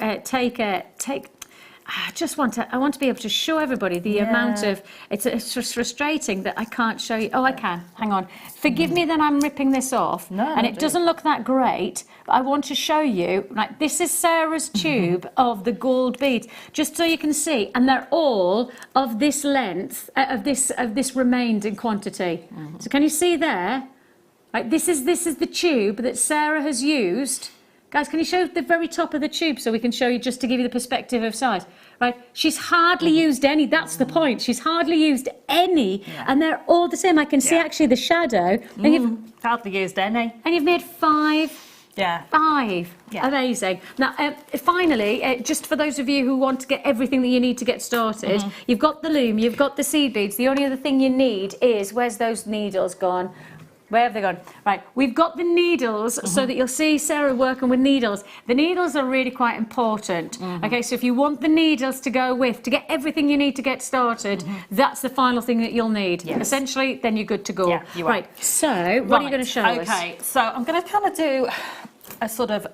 Speaker 4: I want to be able to show everybody the amount of, it's just frustrating that I can't show you. Oh, I can, hang on. Forgive me that I'm ripping this off.
Speaker 5: No,
Speaker 4: and it doesn't look that great, but I want to show you, like, this is Sarah's tube of the gold beads, just so you can see. And they're all of this length, of this remained in quantity. So can you see there? Like, this is the tube that Sarah has used. Guys, can you show the very top of the tube so we can show you, just to give you the perspective of size? Right, she's hardly used any, that's the point. She's hardly used any, and they're all the same. I can see actually the shadow. And you've
Speaker 5: hardly used any.
Speaker 4: And you've made 5.
Speaker 5: Yeah.
Speaker 4: 5. Yeah. Amazing. Now, finally, just for those of you who want to get everything that you need to get started, you've got the loom, you've got the seed beads. The only other thing you need is, where's those needles gone? Where have they gone? Right, we've got the needles so that you'll see Sarah working with needles. The needles are really quite important. Okay, so if you want the needles to go with, to get everything you need to get started, that's the final thing that you'll need.
Speaker 5: Yes.
Speaker 4: Essentially, then you're good to go.
Speaker 5: Yeah, you are.
Speaker 4: Right, so what are you going to show us?
Speaker 5: Okay, so I'm going to kind of do a sort of,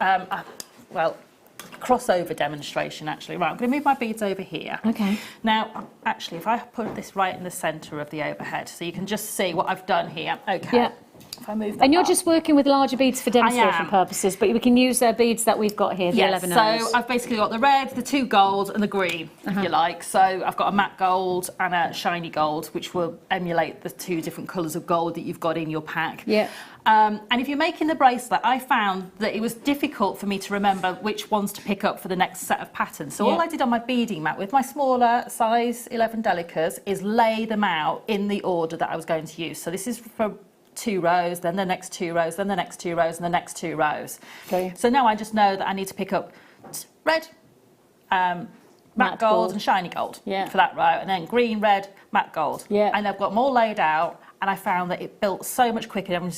Speaker 5: crossover demonstration, actually. Right, I'm going to move my beads over here.
Speaker 4: Okay.
Speaker 5: Now, actually, if I put this right in the centre of the overhead, so you can just see what I've done here. Okay.
Speaker 4: Yeah.
Speaker 5: If I move that
Speaker 4: And you're
Speaker 5: up.
Speaker 4: just working with larger beads for demonstration purposes, but we can use the beads that we've got here, the 11 O's.
Speaker 5: So I've basically got the red, the 2 gold and the green, if you like. So I've got a matte gold and a shiny gold, which will emulate the 2 different colours of gold that you've got in your pack.
Speaker 4: Yeah.
Speaker 5: And if you're making the bracelet, I found that it was difficult for me to remember which ones to pick up for the next set of patterns. So all I did on my beading mat with my smaller size 11 delicas is lay them out in the order that I was going to use. So this is for 2 rows, then the next 2 rows, then the next 2 rows, and the next 2 rows. Okay. So now I just know that I need to pick up red, matte gold and shiny gold for that row, and then green, red, matte gold.
Speaker 4: Yeah.
Speaker 5: And I've got them all laid out, and I found that it built so much quicker than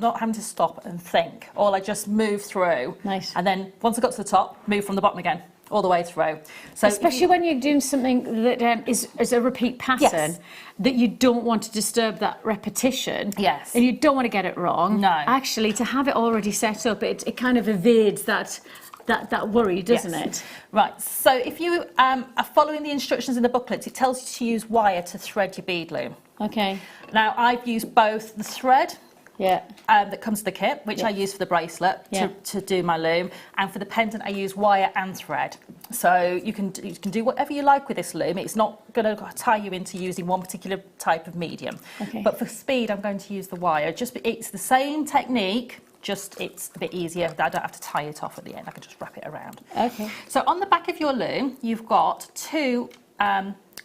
Speaker 5: not having to stop and think. All I just moved through.
Speaker 4: Nice.
Speaker 5: And then once I got to the top, moved from the bottom again, all the way through. So
Speaker 4: especially when you're doing something that is a repeat pattern, that you don't want to disturb that repetition.
Speaker 5: Yes.
Speaker 4: And you don't want to get it wrong.
Speaker 5: No.
Speaker 4: Actually, to have it already set up, it kind of evades that worry, doesn't it?
Speaker 5: Right, so if you are following the instructions in the booklets, it tells you to use wire to thread your bead loom.
Speaker 4: Okay.
Speaker 5: Now, I've used both the thread that comes with the kit, which I use for the bracelet to do my loom, and for the pendant I use wire and thread. So you can do whatever you like with this loom. It's not going to tie you into using one particular type of medium.
Speaker 4: Okay.
Speaker 5: But for speed, I'm going to use the wire. It's the same technique, just it's a bit easier. I don't have to tie it off at the end. I can just wrap it around.
Speaker 4: Okay.
Speaker 5: So on the back of your loom, you've got two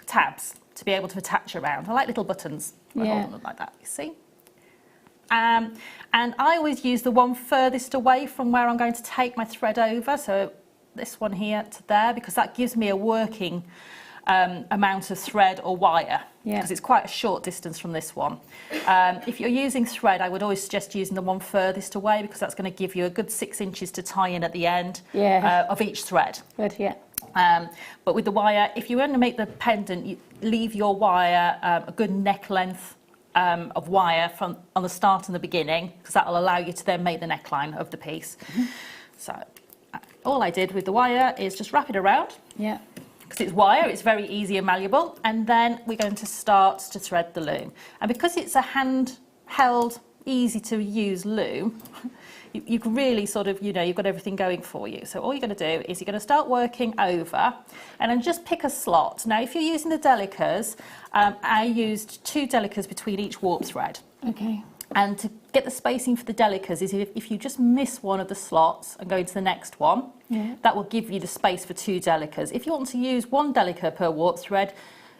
Speaker 5: tabs to be able to attach around. I like little buttons. I hold them like that, you see. And I always use the one furthest away from where I'm going to take my thread over. So this one here to there, because that gives me a working amount of thread or wire, because it's quite a short distance from this one. If you're using thread, I would always suggest using the one furthest away, because that's going to give you a good 6 inches to tie in at the end of each thread.
Speaker 4: Good, yeah.
Speaker 5: But with the wire, if you want to make the pendant, you leave your wire a good neck length of wire from on the start and the beginning, because that will allow you to then make the neckline of the piece. So all I did with the wire is just wrap it around.
Speaker 4: Yeah.
Speaker 5: Because it's wire, it's very easy and malleable, and then we're going to start to thread the loom. And because it's a hand-held, easy to use loom, you can really sort of, you know, you've got everything going for you. So all you're going to do is you're going to start working over and then just pick a slot. Now, if you're using the delicas, I used 2 delicas between each warp thread.
Speaker 4: Okay.
Speaker 5: And to get the spacing for the delicas is if you just miss one of the slots and go into the next one, that will give you the space for 2 delicas. If you want to use 1 delica per warp thread,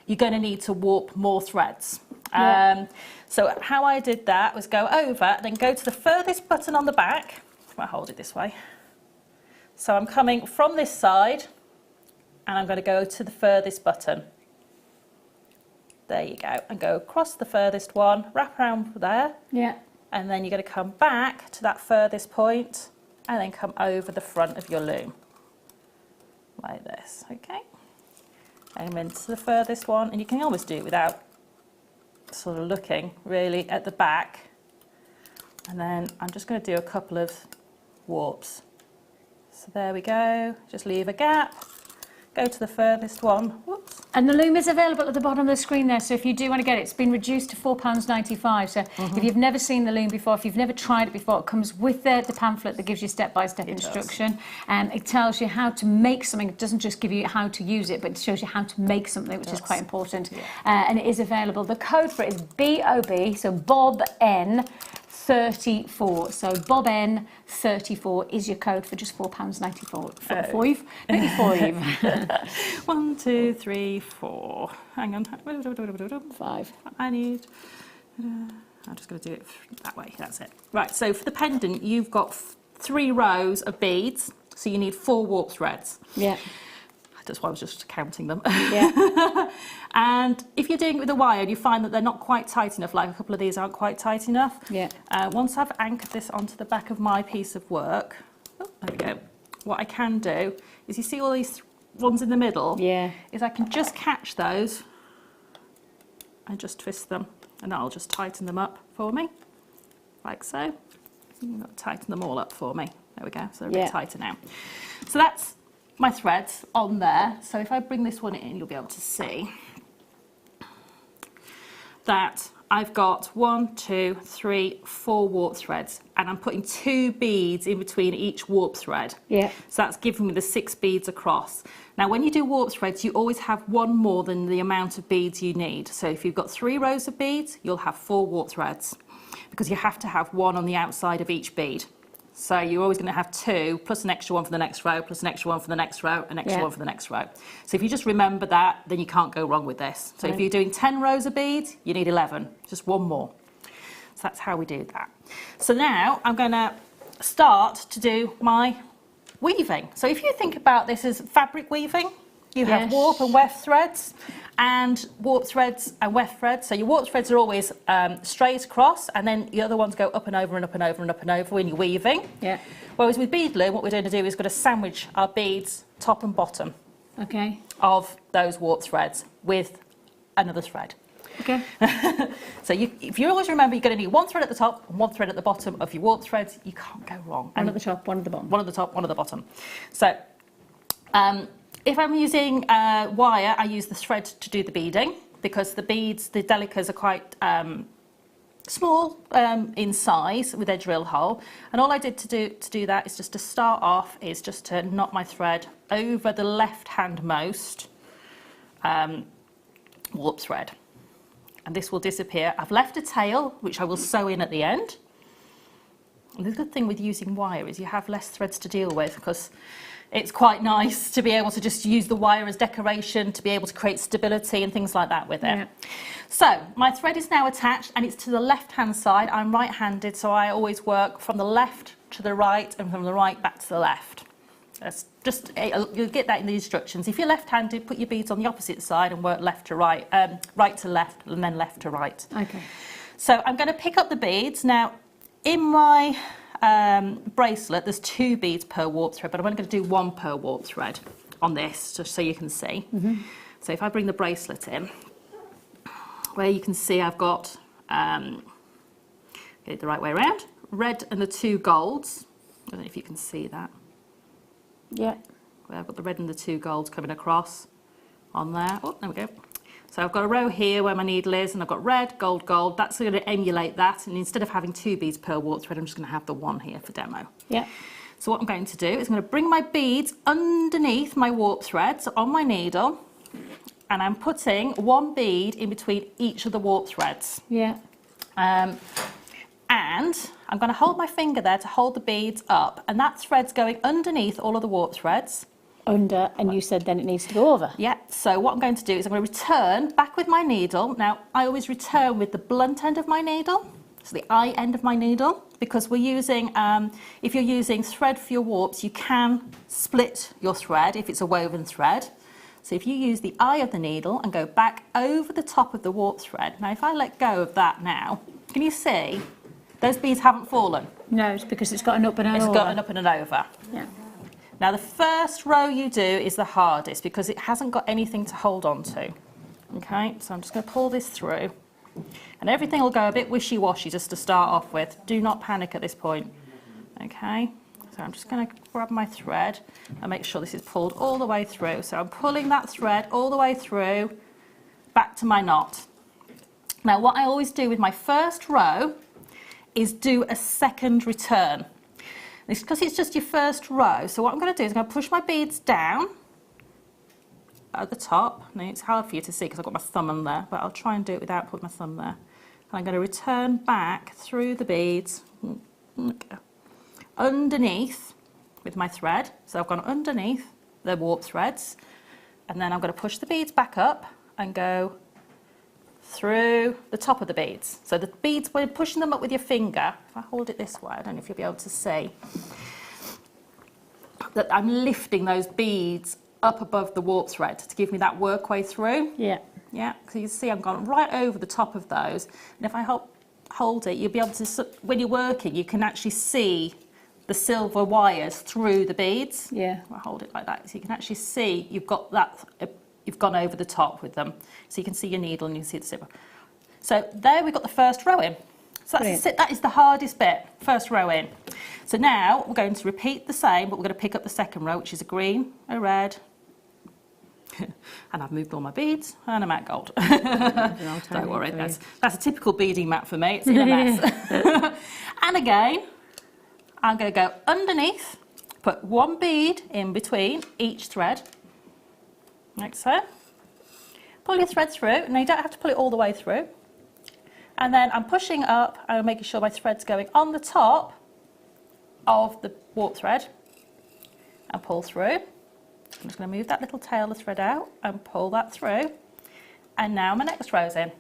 Speaker 5: you're going to need to warp more threads. So how I did that was go over, then go to the furthest button on the back. I'll hold it this way. So I'm coming from this side, and I'm going to go to the furthest button. There you go, and go across the furthest one, wrap around there, and then you're going to come back to that furthest point, and then come over the front of your loom, like this, okay? And then to the furthest one, and you can almost do it without sort of looking really at the back. And then I'm just going to do a couple of warps. So there we go, just leave a gap, go to the furthest one. Whoops.
Speaker 4: And the loom is available at the bottom of the screen there, so if you do want to get it, it's been reduced to £4.95. So if you've never seen the loom before, if you've never tried it before, it comes with the pamphlet that gives you step-by-step instruction. And it tells you how to make something. It doesn't just give you how to use it, but it shows you how to make something, which is quite important. And it is available. The code for it is BOB, so Bob N 34. So Bob N 34 is your code for just £4.94. 95.
Speaker 5: 1, 2, 3, 4. Hang on.
Speaker 4: 5.
Speaker 5: I need. I'm just going to do it that way. That's it. Right. So for the pendant, you've got 3 rows of beads. So you need 4 warp threads.
Speaker 4: Yeah.
Speaker 5: That's why I was just counting them.
Speaker 4: Yeah.
Speaker 5: And if you're doing it with a wire and you find that they're not quite tight enough, like a couple of these aren't quite tight enough, once I've anchored this onto the back of my piece of work, there we go, what I can do is, you see all these ones in the middle, is I can just catch those and just twist them, and that'll just tighten them up for me, like so. Tighten them all up for me. There we go, so they're a bit tighter now. So that's my threads on there. So if I bring this one in, you'll be able to see that I've got 1, 2, 3, 4 warp threads, and I'm putting 2 beads in between each warp thread. So that's giving me the 6 beads across. Now when you do warp threads, you always have 1 more than the amount of beads you need. So if you've got 3 rows of beads, you'll have 4 warp threads, because you have to have 1 on the outside of each bead. So you're always going to have 2, plus an extra 1 for the next row, plus an extra 1 for the next row, an extra 1 for the next row. So if you just remember that, then you can't go wrong with this. So if you're doing 10 rows of beads, you need 11, just 1 more. So that's how we do that. So now I'm going to start to do my weaving. So if you think about this as fabric weaving, you have warp and weft threads, and warp threads and weft threads. So your warp threads are always straight across, and then the other ones go up and over and up and over and up and over when you're weaving. Whereas with bead loom, what we're going to do is we're going to sandwich our beads top and bottom of those warp threads with another thread. So if you always remember, you're going to need 1 thread at the top and 1 thread at the bottom of your warp threads. You can't go wrong.
Speaker 4: One at the top, one at the bottom.
Speaker 5: One at the top, one at the bottom. So if I'm using wire, I use the thread to do the beading, because the beads, the delicas, are quite small in size with their drill hole. And all I did to do that is just to start off is just to knot my thread over the left-handmost warp thread. And this will disappear. I've left a tail, which I will sew in at the end. And the good thing with using wire is you have less threads to deal with, because it's quite nice to be able to just use the wire as decoration, to be able to create stability and things like that with it. Yeah. So my thread is now attached, and it's to the left-hand side. I'm right-handed, so I always work from the left to the right and from the right back to the left. That's just, you'll get that in the instructions. If you're left-handed, put your beads on the opposite side and work left to right, right to left, and then left to right. Okay. So I'm going to pick up the beads. Now, in my bracelet, there's 2 beads per warp thread, but I'm only going to do 1 per warp thread on this, just so you can see. So if I bring the bracelet in, where you can see I've got, get it the right way around, red and the 2 golds. I don't know if you can see that. Yeah. Where I've got the red and the 2 golds coming across on there. Oh, there we go. So I've got a row here where my needle is, and I've got red, gold, gold. That's going to emulate that, and instead of having 2 beads per warp thread, I'm just going to have the 1 here for demo. Yeah. So what I'm going to do is I'm going to bring my beads underneath my warp threads on my needle, and I'm putting 1 bead in between each of the warp threads. Yeah. And I'm going to hold my finger there to hold the beads up, and that thread's going underneath all of the warp threads.
Speaker 4: Under, and you said then it needs to go over.
Speaker 5: Yeah, so what I'm going to do is I'm going to return back with my needle. Now, I always return with the blunt end of my needle, so the eye end of my needle, because we're using, if you're using thread for your warps, you can split your thread if it's a woven thread. So if you use the eye of the needle and go back over the top of the warp thread, now if I let go of that now, can you see those beads haven't fallen?
Speaker 4: No, it's because it's got an up and an over.
Speaker 5: It's got an up and an over. Yeah. Now the first row you do is the hardest because it hasn't got anything to hold on to. Okay, so I'm just going to pull this through, and everything will go a bit wishy-washy just to start off with. Do not panic at this point. Okay, so I'm just going to grab my thread and make sure this is pulled all the way through. So I'm pulling that thread all the way through back to my knot. Now what I always do with my first row is do a second return. It's because it's just your first row. So what I'm going to do is I'm going to push my beads down at the top. Now it's hard for you to see because I've got my thumb on there, but I'll try and do it without putting my thumb there. And I'm going to return back through the beads underneath with my thread. So I've gone underneath the warp threads, and then I'm going to push the beads back up and go through the top of the beads. So the beads, when pushing them up with your finger, if I hold it this way, I don't know if you'll be able to see, that I'm lifting those beads up above the warp thread to give me that work way through. Yeah. Yeah, so you see I'm gone right over the top of those, and if I hold it, you'll be able to, when you're working, you can actually see the silver wires through the beads. Yeah. I hold it like that, so you can actually see you've got that, you've gone over the top with them. So you can see your needle and you can see the silver. So there we've got the first row in. So that's it. That is the hardest bit, first row in. So now we're going to repeat the same, but we're going to pick up the second row, which is a green, a red, and I've moved all my beads, and a matte gold. Don't worry, that's a typical beading mat for me. It's in a mess. And again, I'm going to go underneath, put 1 bead in between each thread, like so. Pull your thread through. Now you don't have to pull it all the way through. And then I'm pushing up and making sure my thread's going on the top of the warp thread and pull through. I'm just going to move that little tail of the thread out and pull that through. And now my next row's in.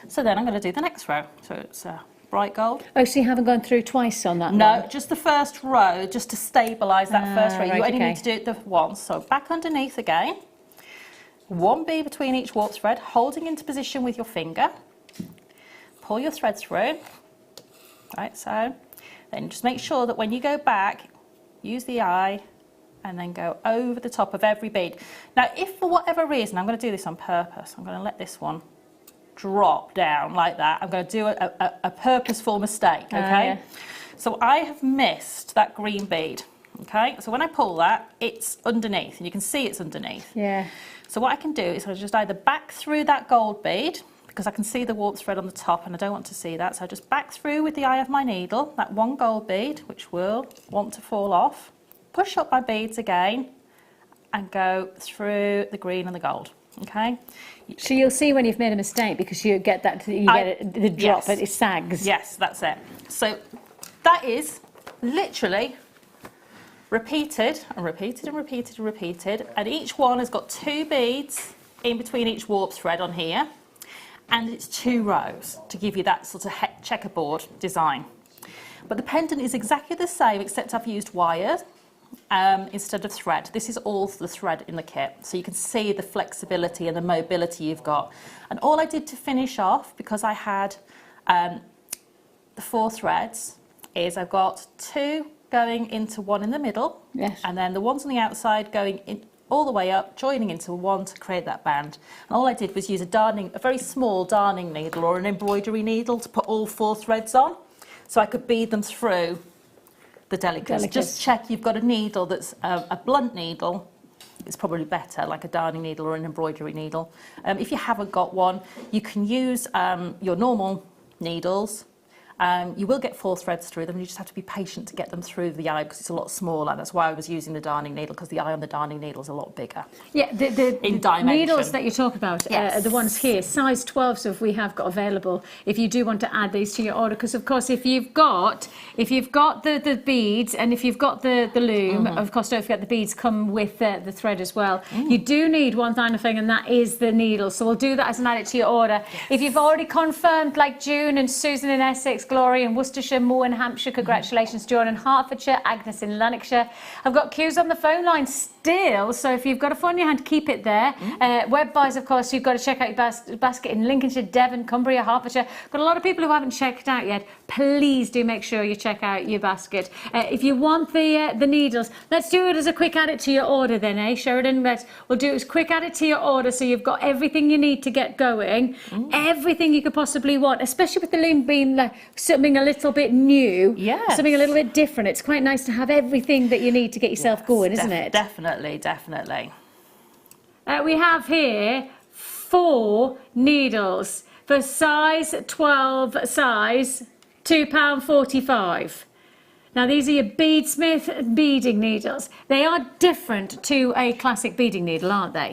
Speaker 5: So then I'm going to do the next row. So it's bright gold.
Speaker 4: Oh, so you haven't gone through twice on that?
Speaker 5: No, just the first row, just to stabilise that first row. Right, you only need to do it once. So back underneath again. 1 bead between each warp thread, holding into position with your finger. Pull your thread through. Right, so then just make sure that when you go back, use the eye and then go over the top of every bead. Now, if for whatever reason, I'm going to do this on purpose, I'm going to let this one drop down like that. I'm going to do a purposeful mistake, okay? Yeah. So I have missed that green bead, okay? So when I pull that, it's underneath, and you can see it's underneath. Yeah. So what I can do is I just either back through that gold bead, because I can see the warp thread on the top and I don't want to see that, so I just back through with the eye of my needle, that 1 gold bead, which will want to fall off, push up my beads again, and go through the green and the gold, okay?
Speaker 4: So you'll see when you've made a mistake because you get that, get the drop, yes. It sags.
Speaker 5: Yes, that's it. So that is literally repeated and repeated and repeated and repeated, and each one has got 2 beads in between each warp thread on here, and it's 2 rows to give you that sort of checkerboard design. But the pendant is exactly the same, except I've used wire instead of thread. This is all the thread in the kit, so you can see the flexibility and the mobility you've got. And all I did to finish off, because I had the 4 threads, is I've got 2 going into one in the middle,
Speaker 4: Yes.
Speaker 5: and then the ones on the outside going in all the way up, joining into one to create that band. And all I did was use a very small darning needle or an embroidery needle to put all 4 threads on, so I could bead them through the delicates. Just check you've got a needle that's a blunt needle. It's probably better, like a darning needle or an embroidery needle. If you haven't got one, you can use your normal needles. You will get 4 threads through them. You just have to be patient to get them through the eye because it's a lot smaller. That's why I was using the darning needle, because the eye on the darning needle is a lot bigger.
Speaker 4: Yeah, the
Speaker 5: in dimension.
Speaker 4: Needles that you talk about
Speaker 5: Yes.
Speaker 4: are the ones here, size 12. So if we have got available, if you do want to add these to your order, because of course if you've got the beads and if you've got the loom, of course don't forget the beads come with the thread as well. You do need one final thing, and that is the needle. So we'll do that as an add it to your order. Yes. If you've already confirmed, like June and Susan in Essex, Glory in Worcestershire, Moore in Hampshire, congratulations, John in Hertfordshire, Agnes in Lanarkshire. I've got queues on the phone line still, so if you've got a phone in your hand, keep it there. Web buys, of course, you've got to check out your basket in Lincolnshire, Devon, Cumbria, Hertfordshire. Got a lot of people who haven't checked out yet. Please do make sure you check out your basket. If you want the needles, let's do it as a quick add it to your order then, Sheridan? We'll do it as quick add it to your order, so you've got everything you need to get going, everything you could possibly want, especially with the loom being like something a little bit new, something a little bit different. It's quite nice to have everything that you need to get yourself going, isn't it?
Speaker 5: Definitely, definitely.
Speaker 4: We have here 4 needles for size 12 size, £2.45. Now these are your Beadsmith beading needles. They are different to a classic beading needle, aren't they?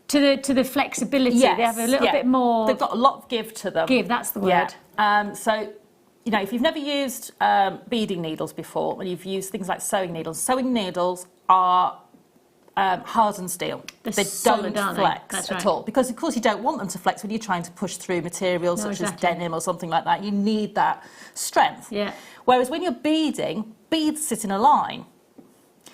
Speaker 4: To the flexibility, they have a little bit more.
Speaker 5: They've got a lot of give to them.
Speaker 4: Give, that's the word.
Speaker 5: So, you know, if you've never used beading needles before, and you've used things like sewing needles are hardened steel. They don't flex at all, because of course you don't want them to flex when you're trying to push through materials such as denim or something like that. You need that strength.
Speaker 4: Yeah.
Speaker 5: Whereas when you're beading, beads sit in a line.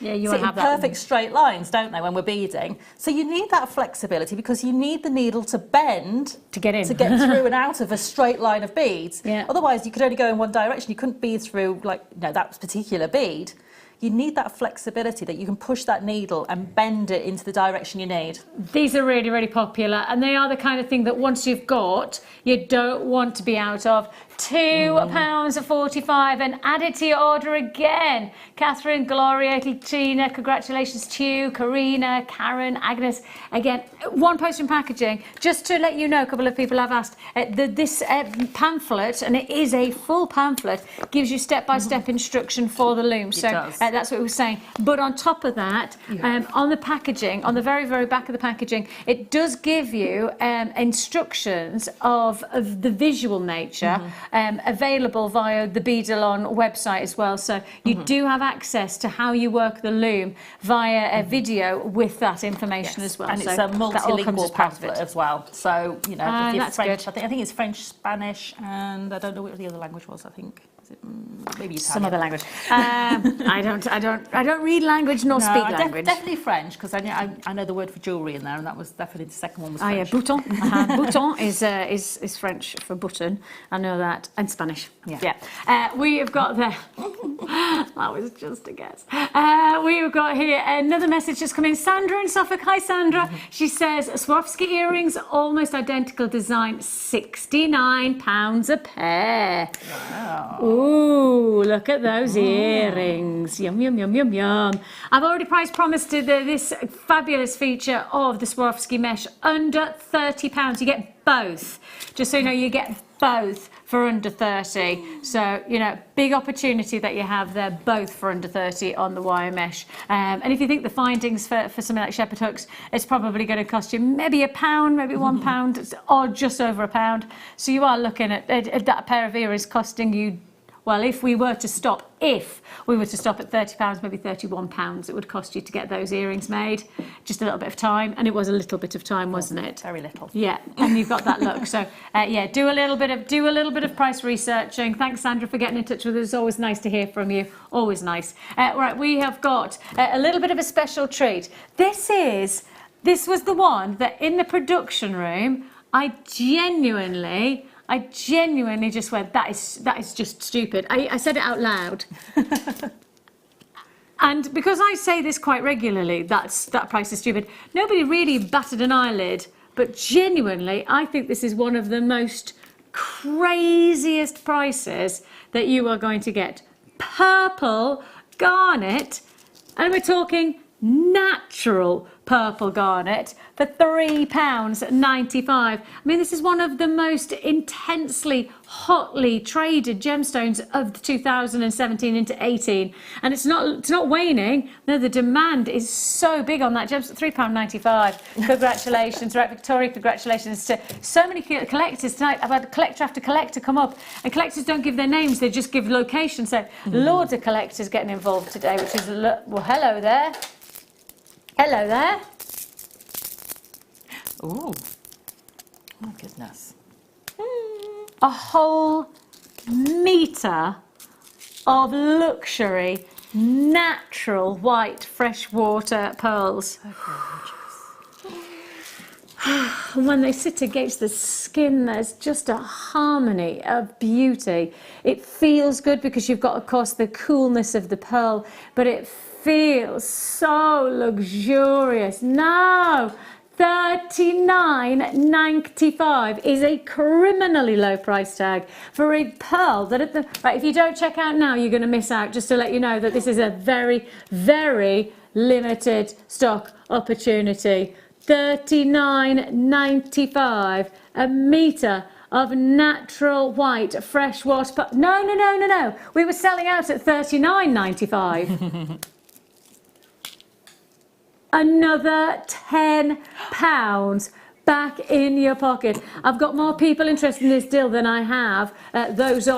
Speaker 4: Yeah, you
Speaker 5: sit
Speaker 4: have
Speaker 5: in perfect straight lines, don't they, when we're beading? So you need that flexibility, because you need the needle to bend
Speaker 4: to get in,
Speaker 5: to get through and out of a straight line of beads.
Speaker 4: Yeah.
Speaker 5: Otherwise, you could only go in one direction. You couldn't bead through that particular bead. You need that flexibility that you can push that needle and bend it into the direction you need.
Speaker 4: These are really, really popular, and they are the kind of thing that once you've got, you don't want to be out of. £2.45, and add it to your order again. Catherine, Gloria, Tina, congratulations to you, Karina, Karen, Agnes. Again, one post and packaging. Just to let you know, a couple of people have asked, this pamphlet, and it is a full pamphlet, gives you step-by-step instruction for the loom. So that's what we were saying. But on top of that, on the packaging, on the very, very back of the packaging, it does give you instructions of the visual nature, available via the Beadalon website as well. So you do have access to how you work the loom via a video with that information as well.
Speaker 5: And
Speaker 4: so
Speaker 5: it's a multilingual pamphlet as well. So, you know, if you're
Speaker 4: that's
Speaker 5: French,
Speaker 4: good.
Speaker 5: I think it's French, Spanish, and I don't know what the other language was, I think. Maybe Italian.
Speaker 4: Some other language. I don't read language nor speak language.
Speaker 5: Definitely French, because I know the word for jewellery in there, and that was definitely the second one was French.
Speaker 4: Yeah, bouton. Bouton is French for button. I know that, and Spanish. Yeah. We have got there. That was just a guess. We've got here another message just come in. Sandra in Suffolk. Hi, Sandra. She says Swarovski earrings, almost identical design, £69 a pair.
Speaker 5: Wow.
Speaker 4: Ooh, look at those earrings. Yum, yum, yum, yum, yum. I've already price promised this fabulous feature of the Swarovski mesh under £30. You get both. Just so you know, you get both for under 30. So, you know, big opportunity that you have there, both for under 30 on the wire mesh. And if you think the findings for something like shepherd hooks, it's probably going to cost you maybe £1, maybe £1, or just over £1. So you are looking at that pair of earrings costing you Well, if we were to stop at £30, maybe £31, it would cost you to get those earrings made. Just a little bit of time, and it was a little bit of time, wasn't it?
Speaker 5: Very little.
Speaker 4: Yeah, and you've got that look. So yeah, do a little bit of price researching. Thanks, Sandra, for getting in touch with us. It's always nice to hear from you. Always nice. Right, we have got a little bit of a special treat. This was the one that in the production room, I genuinely just went, that is just stupid. I said it out loud. And because I say this quite regularly, that price is stupid, nobody really batted an eyelid, but genuinely, I think this is one of the most craziest prices that you are going to get. Purple garnet, and we're talking natural purple garnet for £3.95. I mean, this is one of the most intensely, hotly traded gemstones of 2017 into 18, and it's not waning. No, the demand is so big on that gemstone. £3.95. Congratulations, right, Victoria? Congratulations to so many collectors tonight. I've had collector after collector come up, and collectors don't give their names; they just give locations. So loads of collectors getting involved today, which is well, hello there. Hello there.
Speaker 5: Ooh. Oh, goodness.
Speaker 4: A whole metre of luxury, natural white freshwater pearls. And when they sit against the skin, there's just a harmony of beauty. It feels good because you've got, of course, the coolness of the pearl, but it feels so luxurious. No, £39.95 is a criminally low price tag for a pearl that right, if you don't check out now, you're going to miss out. Just to let you know that this is a very, very limited stock opportunity. £39.95 a metre of natural white freshwater. No. We were selling out at £39.95. Another £10 back in your pocket. I've got more people interested in this deal than I have those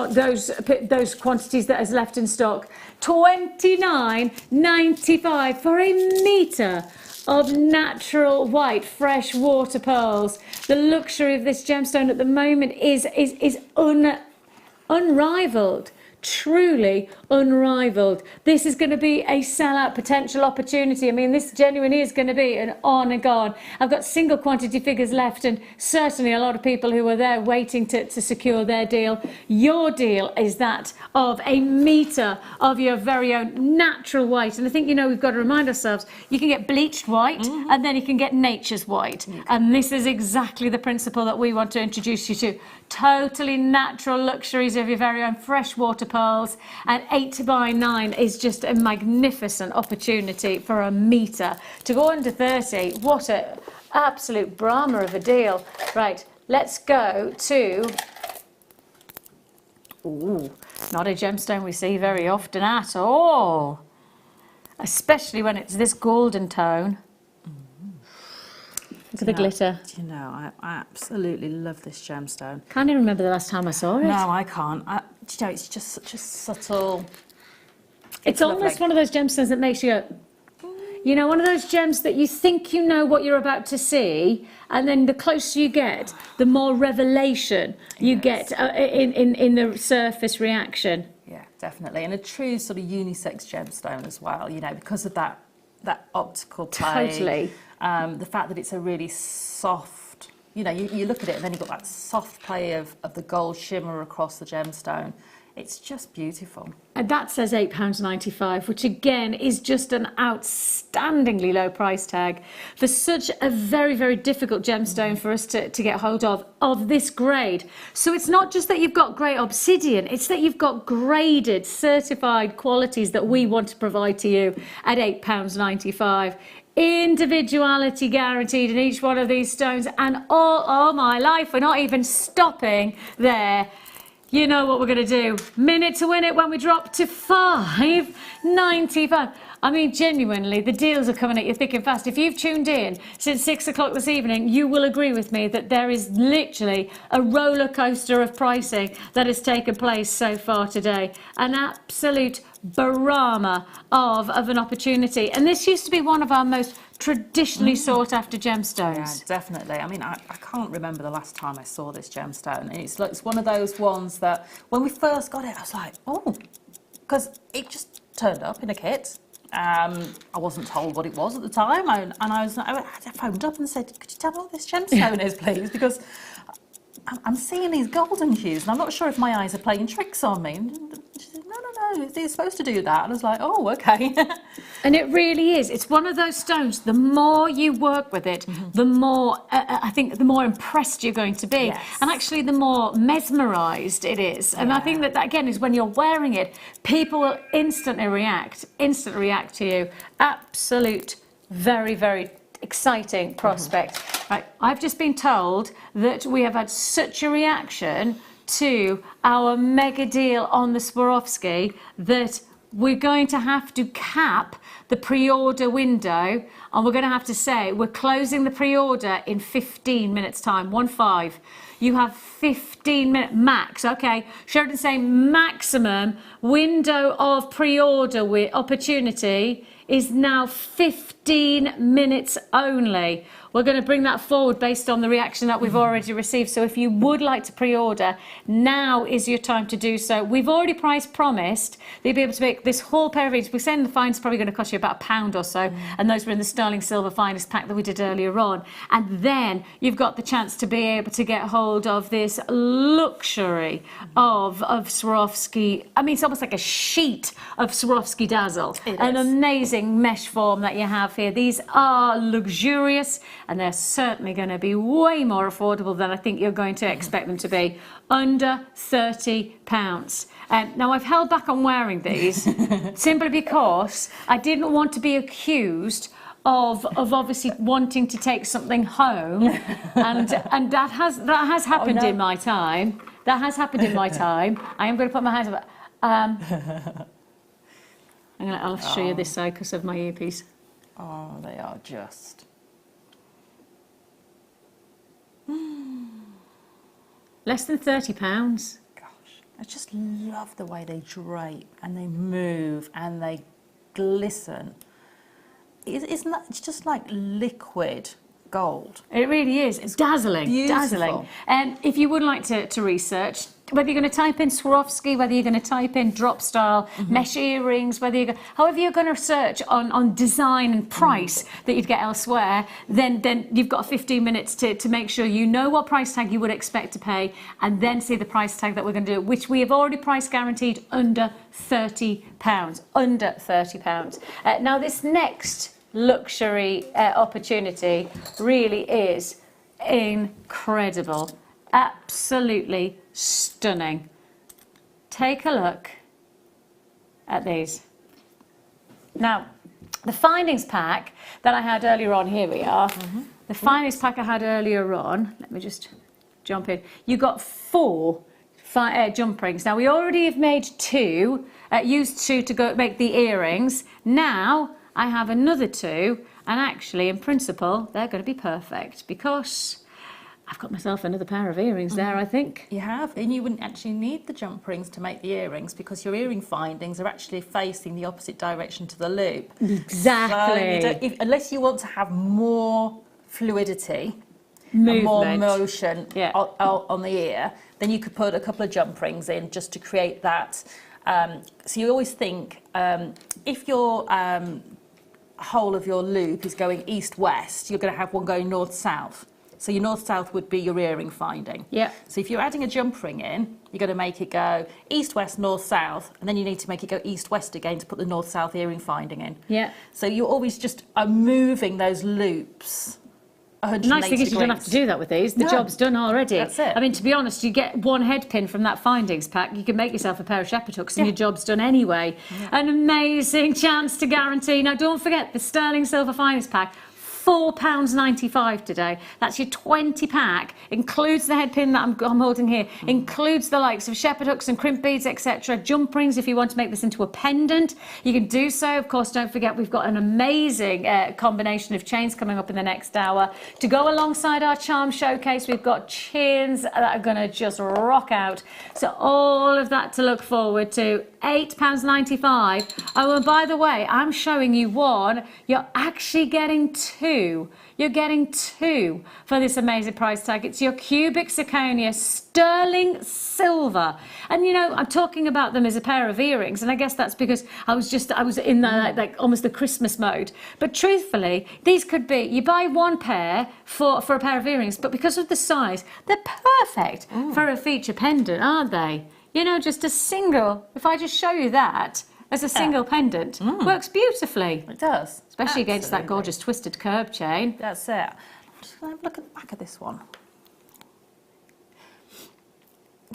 Speaker 4: quantities that is left in stock. £29.95 for a metre of natural white freshwater pearls. The luxury of this gemstone at the moment is unrivaled. Truly unrivaled. This is going to be a sellout potential opportunity. I mean, this genuinely is going to be an on and gone. I've got single quantity figures left, and certainly a lot of people who are there waiting to secure their deal. Your deal is that of a metre of your very own natural white. And I think, we've got to remind ourselves, you can get bleached white and then you can get nature's white. And this is exactly the principle that we want to introduce you to. Totally natural luxuries of your very own freshwater pearls, and 8x9 is just a magnificent opportunity for a metre. To go under 30, what an absolute Brahma of a deal. Right, let's go to... Ooh, not a gemstone we see very often at all, especially when it's this golden tone. Look at the glitter.
Speaker 5: I absolutely love this gemstone.
Speaker 4: Can't even remember the last time I saw it.
Speaker 5: No, I can't. It's just such a subtle...
Speaker 4: It's almost one of those gemstones that makes you go, one of those gems that you think you know what you're about to see, and then the closer you get, the more revelation you get in the surface reaction.
Speaker 5: Yeah, definitely. And a true sort of unisex gemstone as well, because of that optical play.
Speaker 4: Totally.
Speaker 5: The fact that it's a really soft, you look at it and then you've got that soft play of the gold shimmer across the gemstone. It's just beautiful.
Speaker 4: And that says £8.95, which again is just an outstandingly low price tag for such a very, very difficult gemstone for us to get hold of this grade. So it's not just that you've got great obsidian, it's that you've got graded, certified qualities that we want to provide to you at £8.95. Individuality guaranteed in each one of these stones, and all my life, we're not even stopping there. You know what we're going to do. Minute to win it when we drop to £5.95. I mean, genuinely, the deals are coming at you thick and fast. If you've tuned in since 6 o'clock this evening, you will agree with me that there is literally a roller coaster of pricing that has taken place so far today. An absolute barama of an opportunity. And this used to be one of our most traditionally sought after gemstones.
Speaker 5: Yeah, definitely. I mean, I can't remember the last time I saw this gemstone. And it's one of those ones that when we first got it, I was like, oh, because it just turned up in a kit. I wasn't told what it was at the time, and I phoned up and said, could you tell me what this gemstone is, please? Because I'm seeing these golden hues, and I'm not sure if my eyes are playing tricks on me. And she said, no, they're supposed to do that. And I was like, oh, okay.
Speaker 4: And it really is. It's one of those stones, the more you work with it, the more, I think, the more impressed you're going to be.
Speaker 5: Yes.
Speaker 4: And actually, the more mesmerised it is. And I think that, again, is when you're wearing it, people will instantly react to you. Absolute, very, very exciting prospect. Right, I've just been told that we have had such a reaction to our mega deal on the Swarovski that we're going to have to cap the pre-order window, and we're going to have to say we're closing the pre-order in 15 minutes time. 15. You have 15 minutes max. Okay, Sheridan saying maximum window of pre-order opportunity is now 15 minutes only. We're going to bring that forward based on the reaction that we've already received. So if you would like to pre-order, now is your time to do so. We've already promised that you'll be able to make this whole pair of earrings. We're saying the fine's probably going to cost you about £1 or so, and those were in the sterling silver finest pack that we did earlier on. And then you've got the chance to be able to get hold of this luxury of Swarovski. I mean, it's almost like a sheet of Swarovski dazzle. An amazing mesh form that you have here. These are luxurious, and they're certainly going to be way more affordable than I think you're going to expect them to be. Under £30. Now, I've held back on wearing these simply because I didn't want to be accused of obviously wanting to take something home, and that has happened in my time. That has happened in my time. I am going to put my hands up. I'll show you this side because of my earpiece.
Speaker 5: Oh, they are just...
Speaker 4: Less than £30.
Speaker 5: Gosh, I just love the way they drape and they move and they glisten. Isn't that, it's just like liquid gold.
Speaker 4: It really is. It's dazzling.
Speaker 5: Beautiful.
Speaker 4: Dazzling. And if you would like to research, whether you're going to type in Swarovski, whether you're going to type in drop style, mesh earrings, however you're going to search on design and price that you'd get elsewhere, then you've got 15 minutes to make sure you know what price tag you would expect to pay, and then see the price tag that we're going to do, which we have already price guaranteed under £30. Under £30. Now, this next luxury opportunity really is incredible. Absolutely stunning. Take a look at these. Now, the findings pack that I had earlier on, here we are. The findings pack I had earlier on, let me just jump in. You got 4 jump rings. Now, we already have made 2, used 2 to go make the earrings. Now, I have another 2, and actually, in principle, they're going to be perfect because I've got myself another pair of earrings there, I think.
Speaker 5: You have, and you wouldn't actually need the jump rings to make the earrings because your earring findings are actually facing the opposite direction to the loop.
Speaker 4: Exactly.
Speaker 5: So unless you want to have more fluidity,
Speaker 4: movement,
Speaker 5: more motion on the ear, then you could put a couple of jump rings in just to create that. So you always think if your whole of your loop is going east-west, you're going to have one going north-south. So your north-south would be your earring finding.
Speaker 4: Yeah.
Speaker 5: So if you're adding a jump ring in, you're going to make it go east-west, north-south, and then you need to make it go east-west again to put the north-south earring finding in.
Speaker 4: Yeah.
Speaker 5: So you always just are moving those loops 180
Speaker 4: Nice thing is you don't have to do that with these. The job's done already.
Speaker 5: That's it.
Speaker 4: I mean, to be honest, you get one head pin from that findings pack. You can make yourself a pair of shepherd hooks and your job's done anyway. An amazing chance to guarantee. Now, don't forget the sterling silver finest pack, £4.95 today. That's your 20 pack, includes the head pin that I'm holding here, includes the likes of shepherd hooks and crimp beads, etc. Jump rings if you want to make this into a pendant, you can do so. Of course, don't forget we've got an amazing combination of chains coming up in the next hour. To go alongside our charm showcase, we've got chains that are going to just rock out. So all of that to look forward to. £8.95. Oh, and by the way, I'm showing you one. You're actually getting two. You're getting two for this amazing price tag. It's your cubic zirconia sterling silver. And you know, I'm talking about them as a pair of earrings, and I guess that's because I was in the like almost the Christmas mode. But truthfully, these could be, you buy one pair for a pair of earrings, but because of the size, they're perfect for a feature pendant, aren't they? You know, just a single, if I just show you that as a single pendant, works beautifully.
Speaker 5: It does.
Speaker 4: Especially against that gorgeous twisted curb chain.
Speaker 5: That's it. I'm just going to have a look at the back of this one.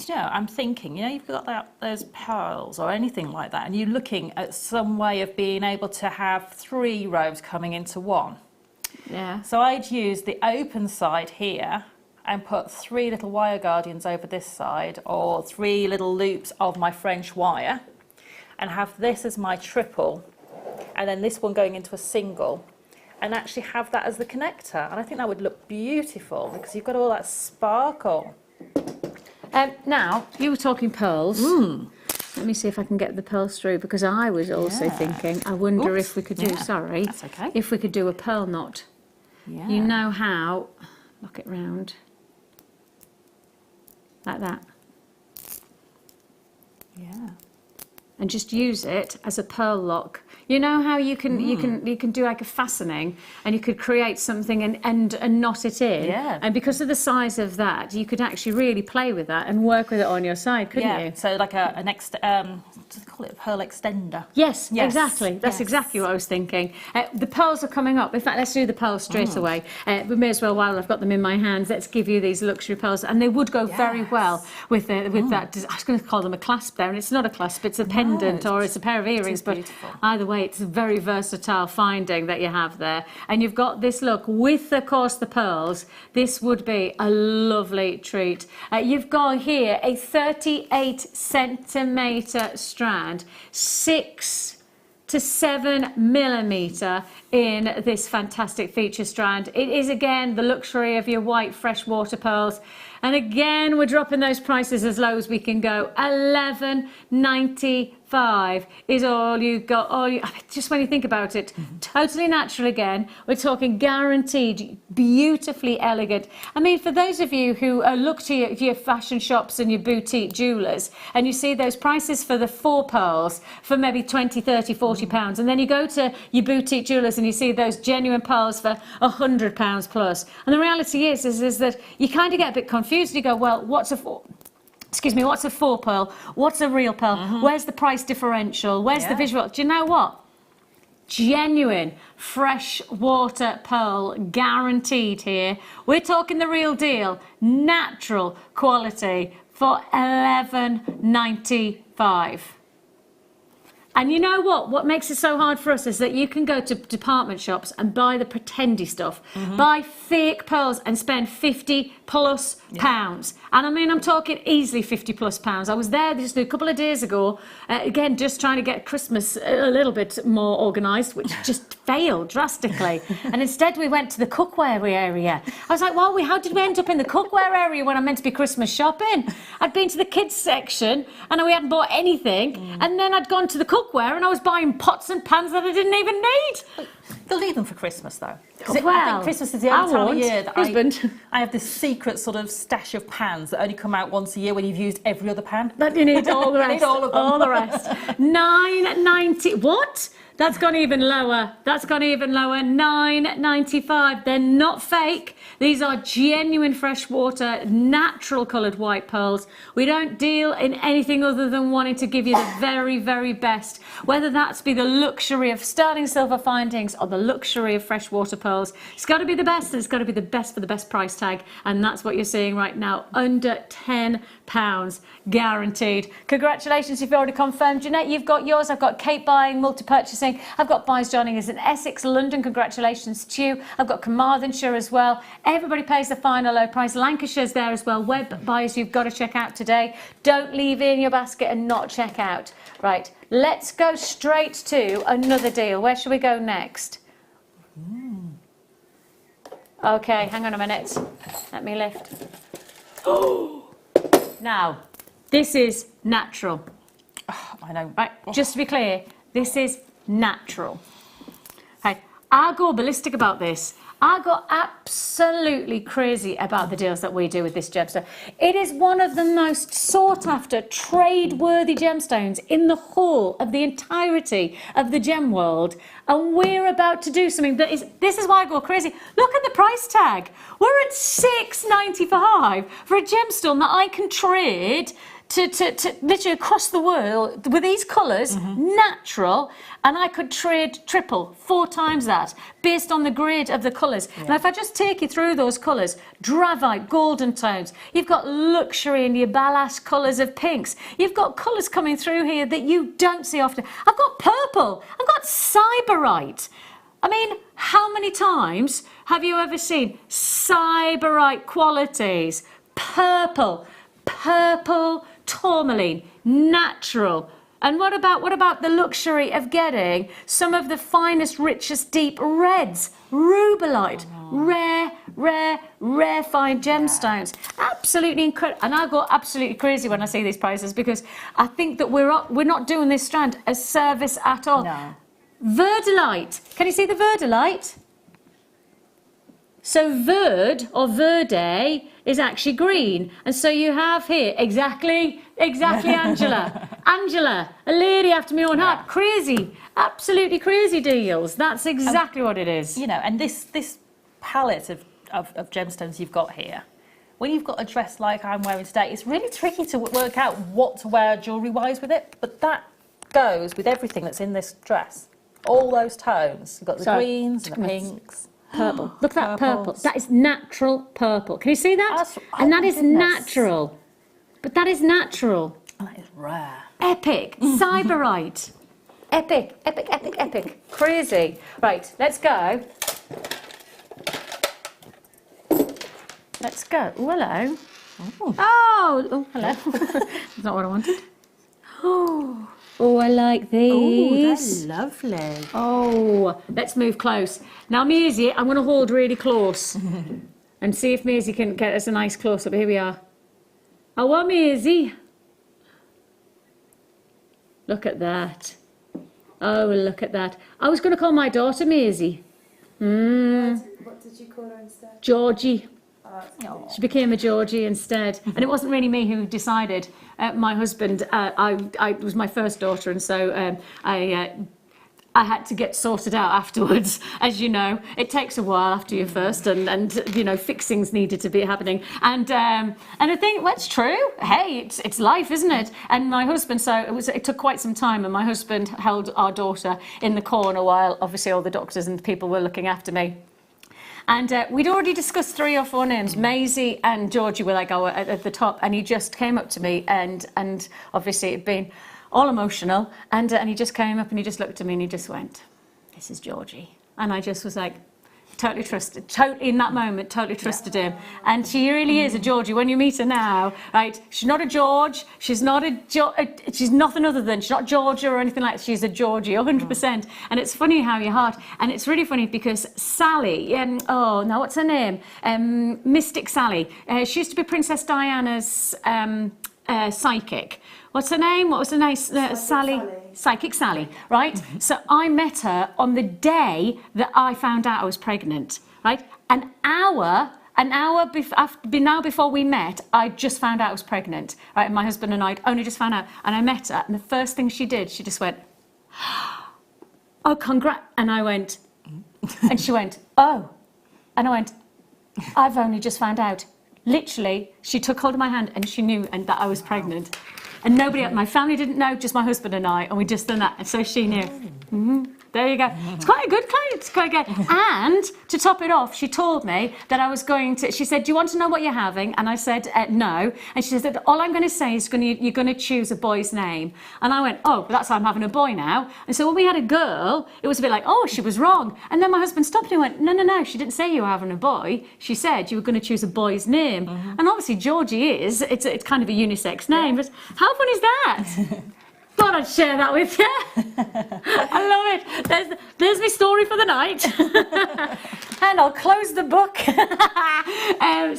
Speaker 5: You know, I'm thinking, you know, you've got those pearls or anything like that, and you're looking at some way of being able to have 3 rows coming into one.
Speaker 4: Yeah.
Speaker 5: So I'd use the open side here and put 3 little wire guardians over this side, or 3 little loops of my French wire, and have this as my triple, and then this one going into a single, and actually have that as the connector. And I think that would look beautiful because you've got all that sparkle.
Speaker 4: Now, you were talking pearls. Let me see if I can get the pearls through, because I was also thinking, I wonder if we could do, sorry,
Speaker 5: that's okay.
Speaker 4: if we could do a pearl knot.
Speaker 5: Yeah.
Speaker 4: You know how, lock it round, like that.
Speaker 5: Yeah.
Speaker 4: And just use it as a pearl lock. You know how you can do like a fastening, and you could create something and knot it in.
Speaker 5: Yeah.
Speaker 4: And because of the size of that, you could actually really play with that and work with it on your side, couldn't you?
Speaker 5: So like a call it a pearl extender.
Speaker 4: Yes,
Speaker 5: Yes,
Speaker 4: exactly. That's
Speaker 5: yes.
Speaker 4: exactly what I was thinking. The pearls are coming up. In fact, let's do the pearls straight away. We may as well, while I've got them in my hands, let's give you these luxury pearls. And they would go very well with that. I was going to call them a clasp there, and it's not a clasp, it's a pendant or it's a pair of earrings. But
Speaker 5: beautiful.
Speaker 4: either way, it's a very versatile finding that you have there. And you've got this look with, of course, the pearls. This would be a lovely treat. You've got here a 38 centimetre strand, 6 to 7 millimetre in this fantastic feature strand. It is again the luxury of your white freshwater pearls. And again, we're dropping those prices as low as we can go. $11.95 is all you got. Just when you think about it, totally natural again. We're talking guaranteed, beautifully elegant. I mean, for those of you who look to your fashion shops and your boutique jewellers, and you see those prices for the 4 pearls for maybe 20, 30, 40 pounds, and then you go to your boutique jewellers and you see those genuine pearls for £100 plus. And the reality is that you kind of get a bit confused. You go, well, what's a 4 pearl? What's a real pearl? Where's the price differential? Where's the visual? Do you know what? Genuine freshwater pearl, guaranteed here. We're talking the real deal, natural quality for $11.95. And you know what? What makes it so hard for us is that you can go to department shops and buy the pretendy stuff, buy fake pearls and spend 50 plus pounds. And I mean, I'm talking easily 50 plus pounds. I was there just a couple of days ago, again, just trying to get Christmas a little bit more organised, which just failed drastically. And instead we went to the cookware area. I was like, well, how did we end up in the cookware area when I'm meant to be Christmas shopping? I'd been to the kids section and we hadn't bought anything. And then I'd gone to the cookware and I was buying pots and pans that I didn't even need.
Speaker 5: They'll need them for Christmas, though.
Speaker 4: Well,
Speaker 5: I think Christmas is the only time of year that
Speaker 4: husband.
Speaker 5: I have this secret sort of stash of pans that only come out once a year when you've used every other pan.
Speaker 4: But you need all the rest.
Speaker 5: You need all of them.
Speaker 4: All the rest. $9.90. What? That's gone even lower. That's gone even lower. $9.95. They're not fake. These are genuine freshwater, natural coloured white pearls. We don't deal in anything other than wanting to give you the very, very best. Whether that's be the luxury of sterling silver findings or the luxury of freshwater pearls. pearls. It's got to be the best, and it's got to be the best for the best price tag, and that's what you're seeing right now, under £10, guaranteed. Congratulations if you already confirmed. Jeanette, you've got yours. I've got Kate buying, multi-purchasing. I've got buys joining us in Essex, London. Congratulations to you. I've got Carmarthenshire as well. Everybody pays the final low price. Lancashire's there as well. Web buyers you've got to check out today. Don't leave in your basket and not check out. Right, let's go straight to another deal. Where should we go next? Okay, hang on a minute. Let me lift. Now, this is natural.
Speaker 5: Oh, I know.
Speaker 4: Right, just to be clear, this is natural. Okay, I'll go ballistic about this. I go absolutely crazy about the deals that we do with this gemstone. It is one of the most sought after, trade-worthy gemstones in the whole of the entirety of the gem world. And we're about to do something that is, this is why I go crazy. Look at the price tag. We're at $6.95 for a gemstone that I can trade to literally across the world with these colours, natural, and I could trade triple, 4 times that, based on the grade of the colours. Yeah. Now, if I just take you through those colours, dravite, golden tones, you've got luxury in your ballast colours of pinks, you've got colours coming through here that you don't see often. I've got purple, I've got cyberite. I mean, how many times have you ever seen cyberite qualities? Purple, tourmaline, natural. And what about the luxury of getting some of the finest, richest, deep reds, rubellite, rare fine gemstones. Absolutely incredible. And I go absolutely crazy when I see these prices, because I think that we're not doing this strand a service at all.
Speaker 5: No.
Speaker 4: Verdilite. Can you see the verdilite? So verd or verde is actually green. And so you have here, exactly Angela. Angela, a lady after my own heart. Crazy, absolutely crazy deals. That's exactly what it is.
Speaker 5: You know, and this palette of gemstones you've got here, when you've got a dress like I'm wearing today, it's really tricky to work out what to wear jewellery-wise with it. But that goes with everything that's in this dress. All those tones. You've got the greens and the pinks.
Speaker 4: Purple. Look at that purple. That is natural purple. Can you see that? And that is natural. But that is natural.
Speaker 5: Oh, that is rare.
Speaker 4: Epic. Cyberite. Epic. Crazy. Right, let's go. Let's go. Oh, hello. Oh, hello. That's not what I wanted. Oh, I like these.
Speaker 5: Oh, they're lovely.
Speaker 4: Oh, let's move close. Now, Maisie, I'm going to hold really close and see if Maisie can get us a nice close-up. Here we are. Oh, Maisie. Look at that. Oh, look at that. I was going to call my daughter Maisie.
Speaker 8: What did you call her instead?
Speaker 4: Georgie. She became a Georgie instead, and it wasn't really me who decided. My husband, I was my first daughter, and so I had to get sorted out afterwards. As you know, it takes a while after your first, and you know, fixings needed to be happening. And I think that's true. Hey, it's life, isn't it? And my husband, so it took quite some time, and my husband held our daughter in the corner while obviously all the doctors and people were looking after me. And we'd already discussed 3 or 4 names. Maisie and Georgie were like at the top, and he just came up to me, and obviously it'd been all emotional, and he just came up and he just looked at me and he just went, "This is Georgie," and I just was like, totally trusted, totally in that moment, totally trusted him. And she really is a Georgie. When you meet her now, right, she's not a George, she's not she's nothing other than, she's not Georgia or anything like that, she's a Georgie, 100%. And it's funny how your heart, and it's really funny because Sally, oh, now what's her name? Mystic Sally. She used to be Princess Diana's psychic. What's her name? What was her name? Sally. Psychic Sally, right? So I met her on the day that I found out I was pregnant, right? An hour before we met, I just found out I was pregnant, right? And my husband and I only just found out, and I met her, and the first thing she did, she just went, "Oh, congrats!" And I went, and she went, "Oh," and I went, "I've only just found out." Literally, she took hold of my hand and she knew that I was pregnant. And nobody else, my family didn't know, just my husband and I, and we just done that, and so she knew. There you go. It's quite a good client. It's quite good. And to top it off, she told me that I was going to, she said, do you want to know what you're having? And I said, no. And she said, all I'm going to say is you're going to choose a boy's name. And I went, oh, but that's why I'm having a boy now. And so when we had a girl, it was a bit like, oh, she was wrong. And then my husband stopped and went, no, she didn't say you were having a boy. She said you were going to choose a boy's name. And obviously Georgie is, it's kind of a unisex name. But how fun is that? Thought I'd share that with you. I love it. There's my story for the night. And I'll close the book.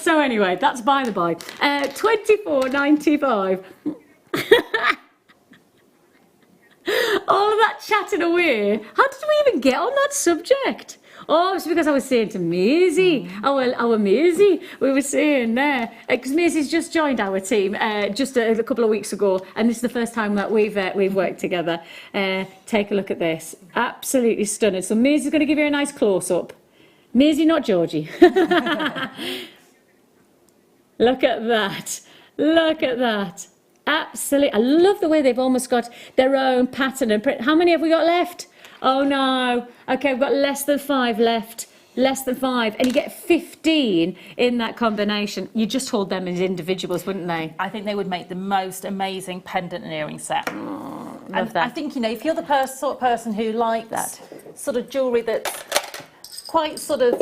Speaker 4: So anyway, that's by the by. $24.95. All of that chatting away. How did we even get on that subject? Oh, it's because I was saying to Maisie, our Maisie, we were saying there, because Maisie's just joined our team just a couple of weeks ago, and this is the first time that we've worked together. Take a look at this, absolutely stunning. So Maisie's going to give you a nice close-up. Maisie, not Georgie. Look at that, look at that. Absolutely, I love the way they've almost got their own pattern and print. How many have we got left? Oh no, okay, we've got less than 5 left, less than 5, and you get 15 in that combination. You just hold them as individuals, wouldn't they?
Speaker 5: I think they would make the most amazing pendant and earring set.
Speaker 4: Love that.
Speaker 5: I think, you know, if you're the sort of person who likes that sort of jewellery that's quite sort of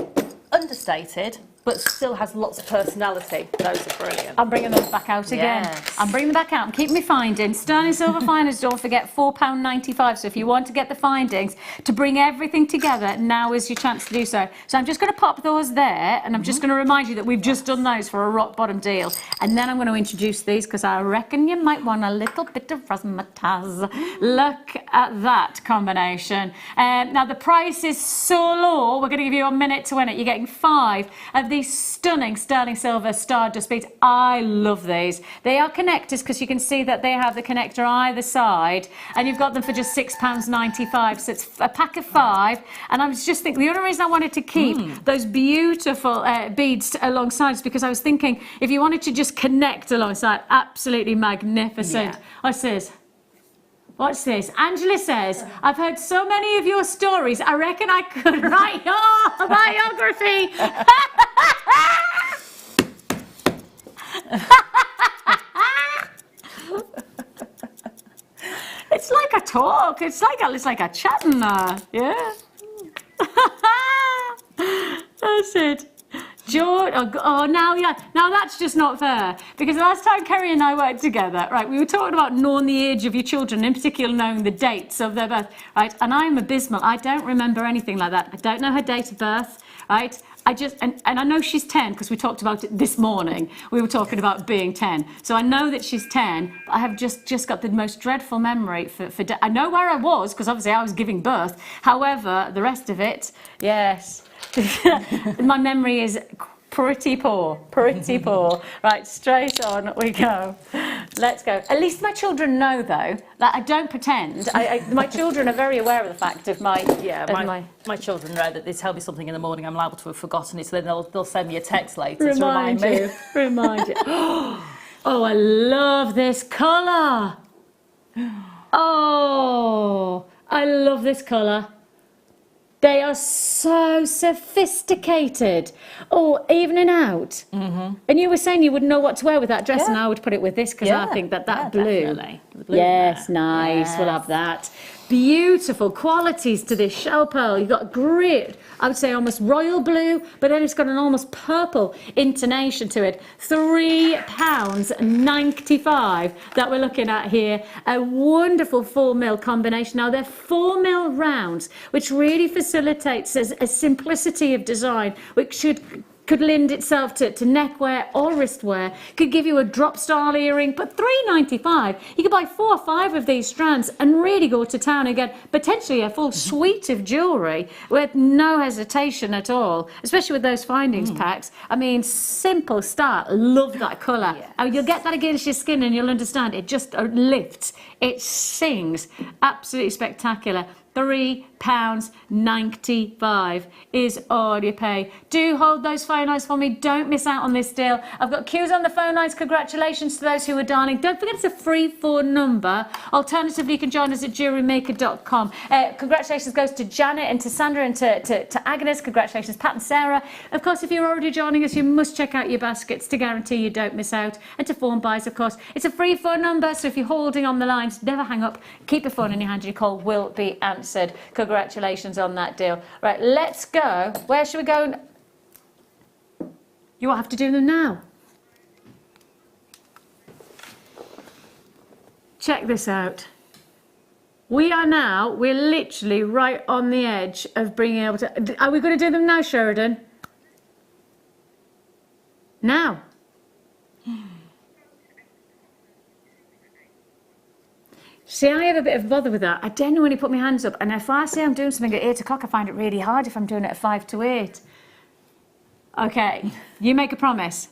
Speaker 5: understated, but still has lots of personality, those are brilliant.
Speaker 4: I'm bringing those back out again.
Speaker 5: Yes.
Speaker 4: I'm bringing them back out. I'm keeping me finding. Sterling silver finers, don't forget, £4.95. So if you want to get the findings, to bring everything together, now is your chance to do so. So I'm just going to pop those there, and I'm just going to remind you that we've just done those for a rock bottom deal. And then I'm going to introduce these, because I reckon you might want a little bit of razzmatazz. Look at that combination. Now the price is so low, we're going to give you a minute to win it. You're getting 5 of these stunning sterling silver stardust beads. I love these. They are connectors, because you can see that they have the connector either side, and you've got them for just £6.95. So it's a pack of 5. And I was just thinking, the only reason I wanted to keep those beautiful beads alongside is because I was thinking, if you wanted to just connect alongside, absolutely magnificent.
Speaker 5: Yeah.
Speaker 4: What's this? What's this? Angela says, I've heard so many of your stories, I reckon I could write your biography. It's like a talk. It's like a chatting there. Yeah. That's it. George, now that's just not fair, because the last time Kerry and I worked together, right, we were talking about knowing the age of your children, in particular knowing the dates of their birth, right, and I'm abysmal. I don't remember anything like that. I don't know her date of birth, right. I just, and I know she's 10 because we talked about it this morning. We were talking about being 10. So I know that she's 10, but I have just got the most dreadful memory for I know where I was, because obviously I was giving birth. However, the rest of it, yes. My memory is pretty poor, pretty poor. Right, straight on we go. Let's go. At least my children know, though, that I don't pretend. My children are very aware of the fact of my...
Speaker 5: Yeah, my children know that they tell me something in the morning, I'm liable to have forgotten it, so then they'll send me a text later to remind me.
Speaker 4: Remind you. Oh, I love this colour. Oh, I love this colour. They are so sophisticated. Oh, evening out. And you were saying you wouldn't know what to wear with that dress, and I would put it with this, because I think that blue.
Speaker 5: Definitely. The blue
Speaker 4: yes,
Speaker 5: there.
Speaker 4: nice.
Speaker 5: Yes.
Speaker 4: We'll have that. Beautiful qualities to this shell pearl. You've got great, I would say almost royal blue, but then it's got an almost purple intonation to it. £3.95 that we're looking at here. A wonderful 4mm combination. Now they're 4mm rounds, which really facilitates a simplicity of design, which could lend itself to neckwear or wristwear, could give you a drop style earring, but £3.95, you could buy 4 or 5 of these strands and really go to town and get potentially a full suite of jewellery with no hesitation at all, especially with those findings packs. I mean, simple start, love that colour.
Speaker 5: Yeah.
Speaker 4: Oh, you'll get that against your skin and you'll understand, it just lifts, it sings, absolutely spectacular. £3.95 is all you pay. Do hold those phone lines for me. Don't miss out on this deal. I've got queues on the phone lines. Congratulations to those who are dialing. Don't forget it's a free phone number. Alternatively, you can join us at JewelleryMaker.com. Congratulations goes to Janet and to Sandra and to Agnes. Congratulations, Pat and Sarah. Of course, if you're already joining us, you must check out your baskets to guarantee you don't miss out. And to phone buys, of course, it's a free phone number. So if you're holding on the lines, never hang up. Keep your phone in your hand and your call will be answered. Congratulations on that deal. Right, let's go. Where should we go? You won't have to do them now. Check this out. We're literally right on the edge of being able to... Are we going to do them now, Sheridan? Now. See, I have a bit of bother with that. I genuinely put my hands up, and if I say I'm doing something at 8 o'clock, I find it really hard if I'm doing it at 5 to 8. Okay, you make a promise.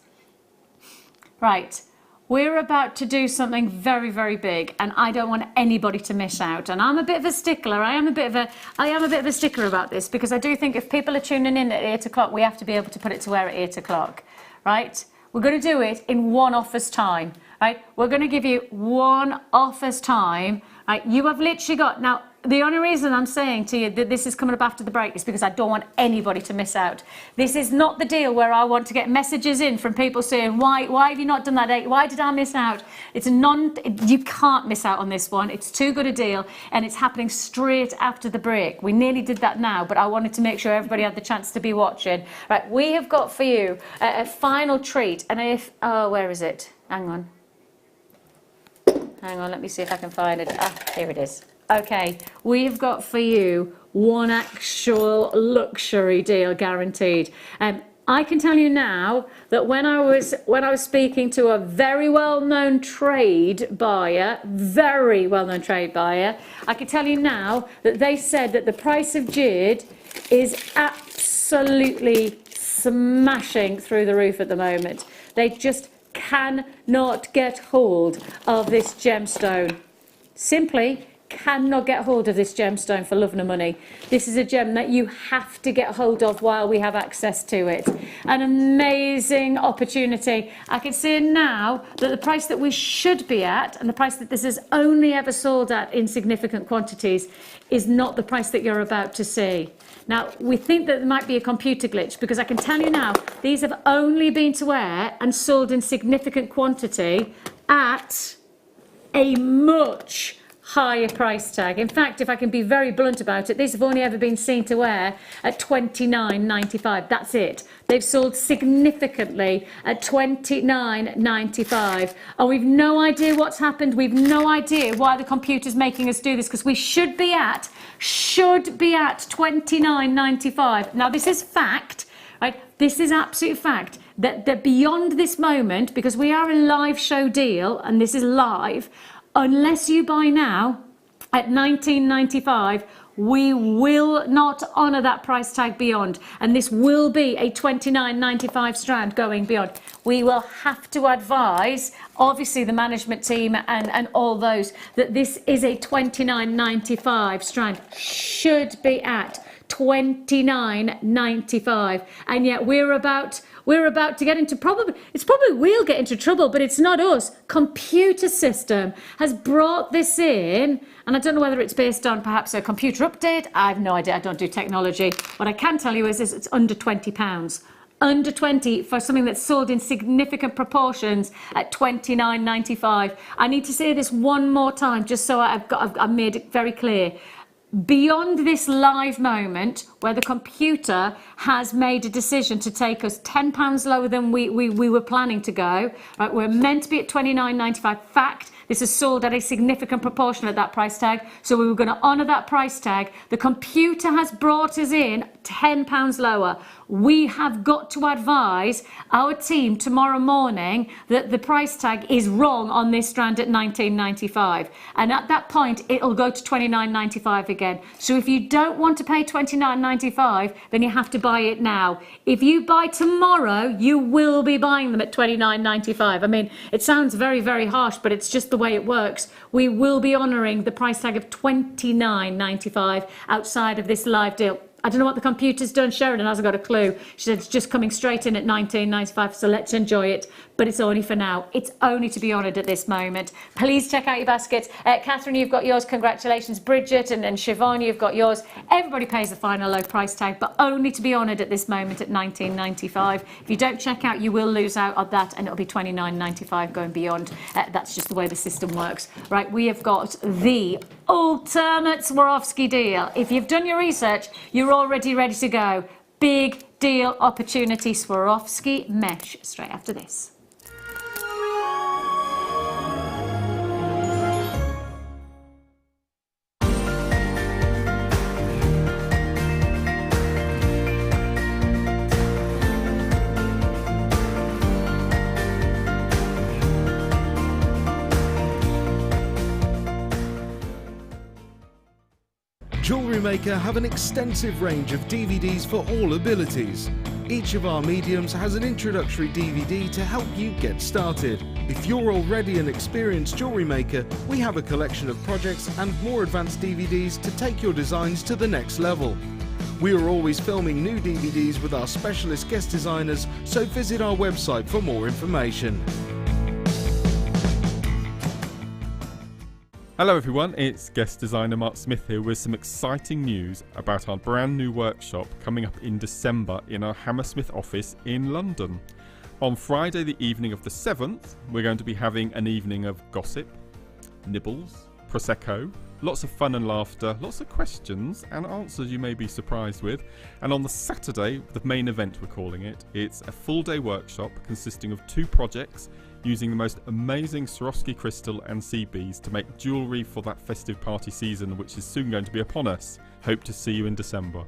Speaker 4: Right, we're about to do something very, very big, and I don't want anybody to miss out. And I'm a bit of a stickler. I am a bit of a stickler about this, because I do think if people are tuning in at 8 o'clock, we have to be able to put it to wear at 8 o'clock, right? We're going to do it in one offer's time. Right, we're going to give you one offer's time. Right, you have literally got, now the only reason I'm saying to you that this is coming up after the break is because I don't want anybody to miss out. This is not the deal where I want to get messages in from people saying, why have you not done that? Why did I miss out? You can't miss out on this one. It's too good a deal, and it's happening straight after the break. We nearly did that now, but I wanted to make sure everybody had the chance to be watching. Right, we have got for you a final treat, and where is it? Hang on, let me see if I can find it. Here it is. Okay, we have got for you one actual luxury deal guaranteed. I can tell you now that when I was speaking to a very well-known trade buyer, I can tell you now that they said that the price of jade is absolutely smashing through the roof at the moment. They just cannot get hold of this gemstone. Simply cannot get hold of this gemstone for love nor money. This is a gem that you have to get hold of while we have access to it. An amazing opportunity. I can see now that the price that we should be at, and the price that this is only ever sold at in significant quantities, is not the price that you're about to see. Now, we think that there might be a computer glitch, because I can tell you now, these have only been to wear and sold in significant quantity at a much higher price tag. In fact, if I can be very blunt about it, these have only ever been seen to wear at $29.95. That's it. They've sold significantly at $29.95. And we've no idea what's happened. We've no idea why the computer's making us do this, because we should be at $29.95. Now, this is fact, right? This is absolute fact. That beyond this moment, because we are a live show deal, and this is live, unless you buy now at $19.95, we will not honour that price tag beyond, and this will be a $29.95 strand going beyond. We will have to advise, obviously, the management team and all those, that this is a $29.95 strand, should be at $29.95, and yet we're about to get into we'll get into trouble, but it's not us. Computer system has brought this in, and I don't know whether it's based on perhaps a computer update. I have no idea. I don't do technology. What I can tell you is it's under £20. Under 20 for something that's sold in significant proportions at $29.95. I need to say this one more time, just so I've made it very clear. Beyond this live moment where the computer has made a decision to take us £10 lower than we were planning to go, right? We're meant to be at $29.95. Fact, this is sold at a significant proportion at that price tag, so we were going to honour that price tag. The computer has brought us in £10 lower. We have got to advise our team tomorrow morning that the price tag is wrong on this strand at $19.95, and at that point it'll go to $29.95 again. So if you don't want to pay $29.95, then you have to buy it now. If you buy tomorrow, you will be buying them at $29.95. I mean, it sounds very, very harsh, but it's just the way it works. We will be honouring the price tag of $29.95 outside of this live deal. I don't know what the computer's done. Sheridan hasn't got a clue. She said it's just coming straight in at $19.95, so let's enjoy it. But it's only for now. It's only to be honoured at this moment. Please check out your baskets. Catherine, you've got yours. Congratulations. Bridget and Siobhan, you've got yours. Everybody pays the final low price tag, but only to be honoured at this moment at $19.95. If you don't check out, you will lose out on that, and it'll be $29.95 going beyond. That's just the way the system works. Right, we have got the ultimate Swarovski deal. If you've done your research, you're already ready to go. Big deal opportunity Swarovski mesh straight after this.
Speaker 3: JewelleryMaker have an extensive range of DVDs for all abilities. Each of our mediums has an introductory DVD to help you get started. If you're already an experienced jewellery maker, we have a collection of projects and more advanced DVDs to take your designs to the next level. We are always filming new DVDs with our specialist guest designers, so visit our website for more information.
Speaker 9: Hello everyone, it's guest designer Mark Smith here with some exciting news about our brand new workshop coming up in December in our Hammersmith office in London. On Friday the evening of the 7th, we're going to be having an evening of gossip, nibbles, prosecco, lots of fun and laughter, lots of questions and answers you may be surprised with. And on the Saturday, the main event we're calling it, it's a full day workshop consisting of 2 projects using the most amazing Swarovski crystal and sea beads to make jewellery for that festive party season which is soon going to be upon us. Hope to see you in December.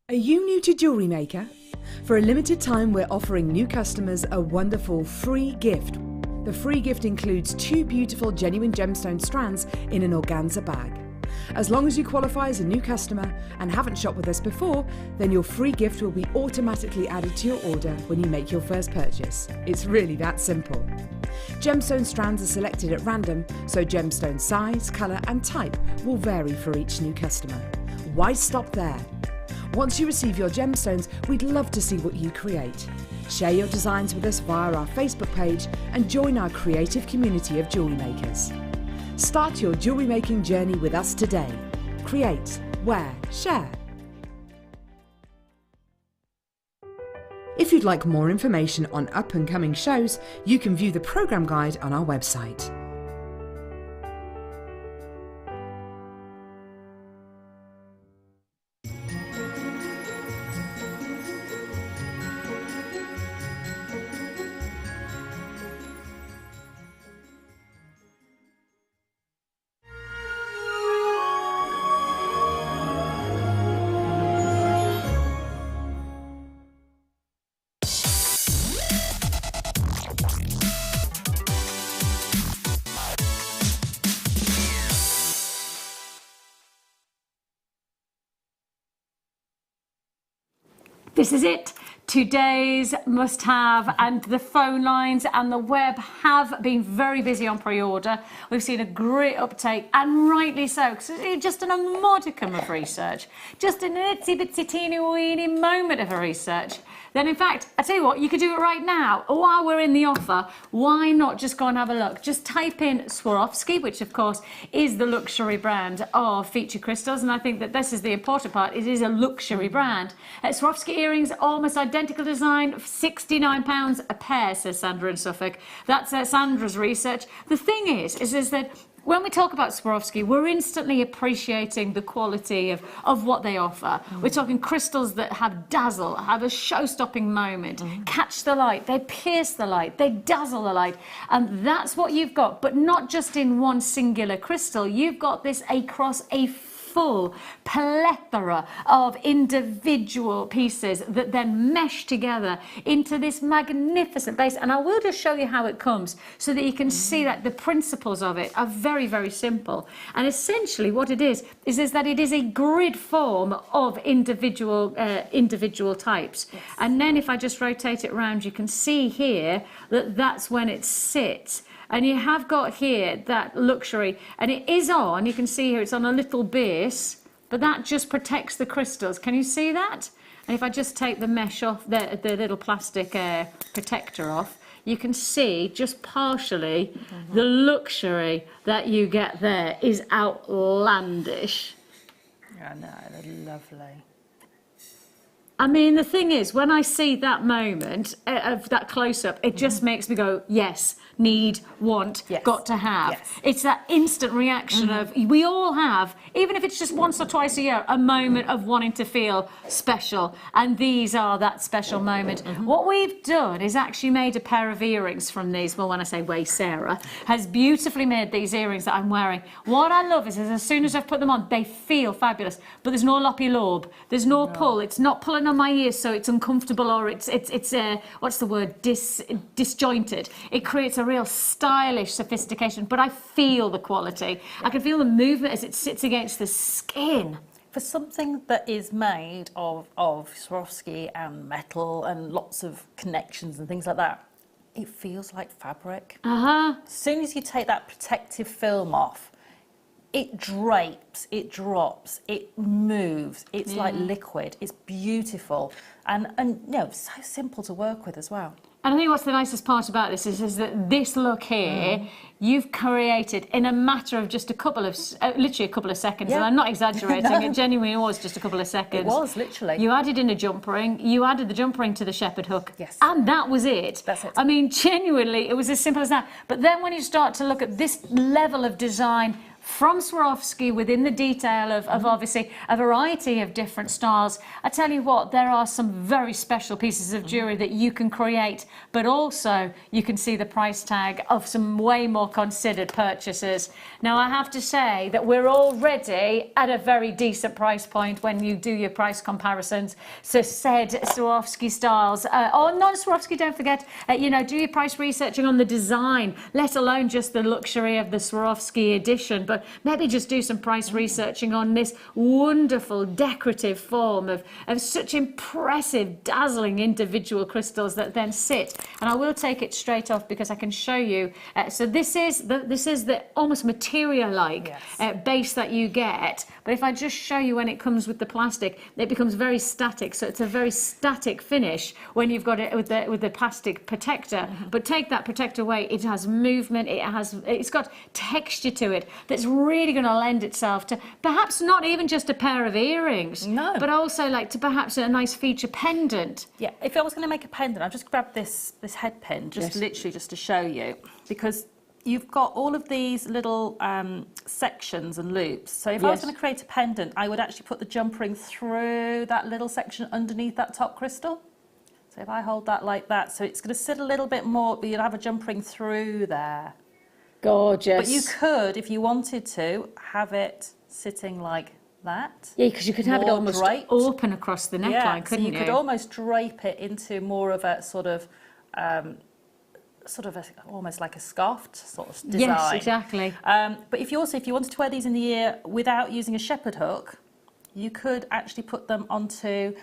Speaker 2: Are you new to JewelleryMaker? For a limited time, we're offering new customers a wonderful free gift. The free gift includes 2 beautiful genuine gemstone strands in an organza bag. As long as you qualify as a new customer and haven't shopped with us before, then your free gift will be automatically added to your order when you make your first purchase. It's really that simple. Gemstone strands are selected at random, so gemstone size, colour and type will vary for each new customer. Why stop there? Once you receive your gemstones, we'd love to see what you create. Share your designs with us via our Facebook page and join our creative community of jewellery makers. Start your jewellery making journey with us today. Create, wear, share. If you'd like more information on up and coming shows, you can view the programme guide on our website.
Speaker 4: This is it. Today's must-have, and the phone lines and the web have been very busy on pre-order. We've seen a great uptake, and rightly so, because it's just done a modicum of research, just an itsy-bitsy teeny-weeny moment of research. Then in fact, I tell you what, you could do it right now. While we're in the offer, why not just go and have a look? Just type in Swarovski, which of course is the luxury brand of feature crystals, and I think that this is the important part. It is a luxury brand. Swarovski earrings, almost identical design, £69 a pair, says Sandra in Suffolk. That's Sandra's research. The thing is that when we talk about Swarovski, we're instantly appreciating the quality of what they offer. We're talking crystals that have dazzle, have a show-stopping moment, catch the light, they pierce the light, they dazzle the light. And that's what you've got, but not just in one singular crystal. You've got this across a full plethora of individual pieces that then mesh together into this magnificent base. And I will just show you how it comes so that you can see that the principles of it are very, very simple. And essentially what it is that it is a grid form of individual types. Yes. And then if I just rotate it around, you can see here that that's when it sits. And you have got here that luxury, and it is on, you can see here it's on a little base, but that just protects the crystals. Can you see that? And if I just take the mesh off, the little plastic protector off, you can see just partially the luxury that you get there is outlandish.
Speaker 5: I know, they're lovely.
Speaker 4: I mean, the thing is, when I see that moment of that close-up, it just makes me go, yes, need, want, got to have. Yes. It's that instant reaction of, we all have, even if it's just once or twice a year, a moment of wanting to feel special. And these are that special moment. What we've done is actually made a pair of earrings from these. Well, when I say we, Sarah has beautifully made these earrings that I'm wearing. What I love is as soon as I've put them on, they feel fabulous. But there's no loppy lobe. There's no pull. It's not pulling on my ears so it's uncomfortable or it's what's the word, disjointed. It creates a real stylish sophistication, but I feel the quality. I can feel the movement as it sits against the skin.
Speaker 5: For something that is made of Swarovski and metal and lots of connections and things like that, it feels like fabric. As soon as you take that protective film off, it drapes, it drops, it moves, it's like liquid, it's beautiful and you know, so simple to work with as well.
Speaker 4: And I think what's the nicest part about this is that this look here, you've created in a matter of just a couple of, literally a couple of seconds, and I'm not exaggerating, it genuinely was just a couple of seconds.
Speaker 5: It was, literally.
Speaker 4: You added in a jump ring, you added the jump ring to the shepherd hook, and that was it.
Speaker 5: That's it.
Speaker 4: I mean, genuinely, it was as simple as that. But then when you start to look at this level of design from Swarovski within the detail of obviously a variety of different styles, I tell you what, there are some very special pieces of jewellery that you can create, but also you can see the price tag of some way more considered purchases. Now I have to say that we're already at a very decent price point when you do your price comparisons. So said Swarovski styles, or non-Swarovski, don't forget, you know, do your price researching on the design, let alone just the luxury of the Swarovski edition, but maybe just do some price researching on this wonderful decorative form of such impressive, dazzling individual crystals that then sit. And I will take it straight off because I can show you. So this is the almost material-like base that you get. But if I just show you when it comes with the plastic, it becomes very static. So it's a very static finish when you've got it with the plastic protector. But take that protector away, it has movement. It's got texture to it that's really going to lend itself to perhaps not even just a pair of earrings, but also like to perhaps a nice feature pendant.
Speaker 5: Yeah, if I was going to make a pendant, I'll just grab this head pin, literally just to show you, because you've got all of these little sections and loops. So if I was going to create a pendant, I would actually put the jump ring through that little section underneath that top crystal. So if I hold that like that, so it's going to sit a little bit more, but you'll have a jump ring through there.
Speaker 4: Gorgeous.
Speaker 5: But you could, if you wanted to, have it sitting like that.
Speaker 4: Yeah, because you could have it almost draped, open across the neckline, couldn't you?
Speaker 5: You could almost drape it into more of a sort of almost like a scarf sort of design.
Speaker 4: Yes, exactly.
Speaker 5: But if you wanted to wear these in the ear without using a shepherd hook, you could actually put them onto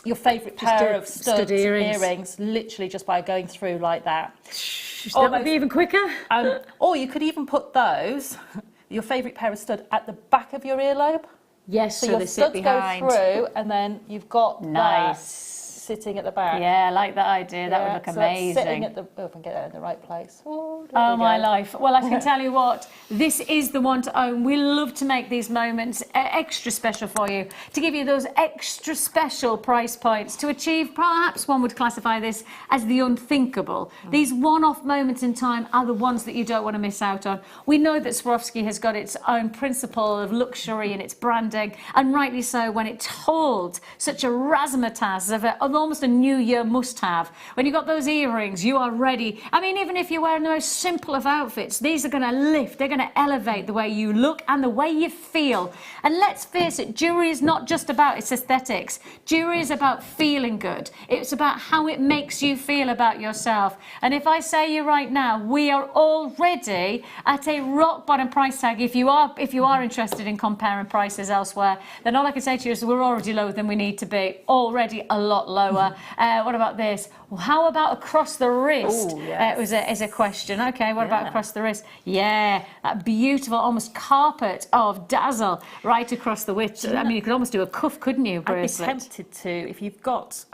Speaker 5: your favourite pair of stud earrings, literally just by going through like that.
Speaker 4: That would be even quicker.
Speaker 5: Or you could even put those, your favourite pair of stud, at the back of your earlobe.
Speaker 4: Yes,
Speaker 5: so your
Speaker 4: they
Speaker 5: studs
Speaker 4: sit behind.
Speaker 5: go through, and then you've got that sitting at the back.
Speaker 4: Yeah, I like that idea. That would look
Speaker 5: so
Speaker 4: amazing.
Speaker 5: That's sitting at the, oh, if I can get that in the right place. Oh,
Speaker 4: Oh my life. Well, I can tell you what, this is the one to own. We love to make these moments extra special for you, to give you those extra special price points, to achieve, perhaps one would classify this as the unthinkable. These one-off moments in time are the ones that you don't want to miss out on. We know that Swarovski has got its own principle of luxury in its branding, and rightly so when it holds such a razzmatazz of almost a New Year must-have. When you've got those earrings, you are ready. I mean, even if you're wearing the most simple of outfits, these are going to lift, they're going to elevate the way you look and the way you feel. And let's face it, jewellery is not just about its aesthetics. Jewellery is about feeling good. It's about how it makes you feel about yourself. And if I say you right now, we are already at a rock bottom price tag. If you are interested in comparing prices elsewhere, then all I can say to you is we're already lower than we need to be, already a lot lower. What about this? Well, how about across the wrist?
Speaker 5: Ooh, yes.
Speaker 4: Is a question. Okay, what about across the wrist? Yeah, that beautiful, almost carpet of dazzle right across the wrist. I mean, you could almost do a cuff, couldn't you, bracelet?
Speaker 5: I'd be tempted to, if you've got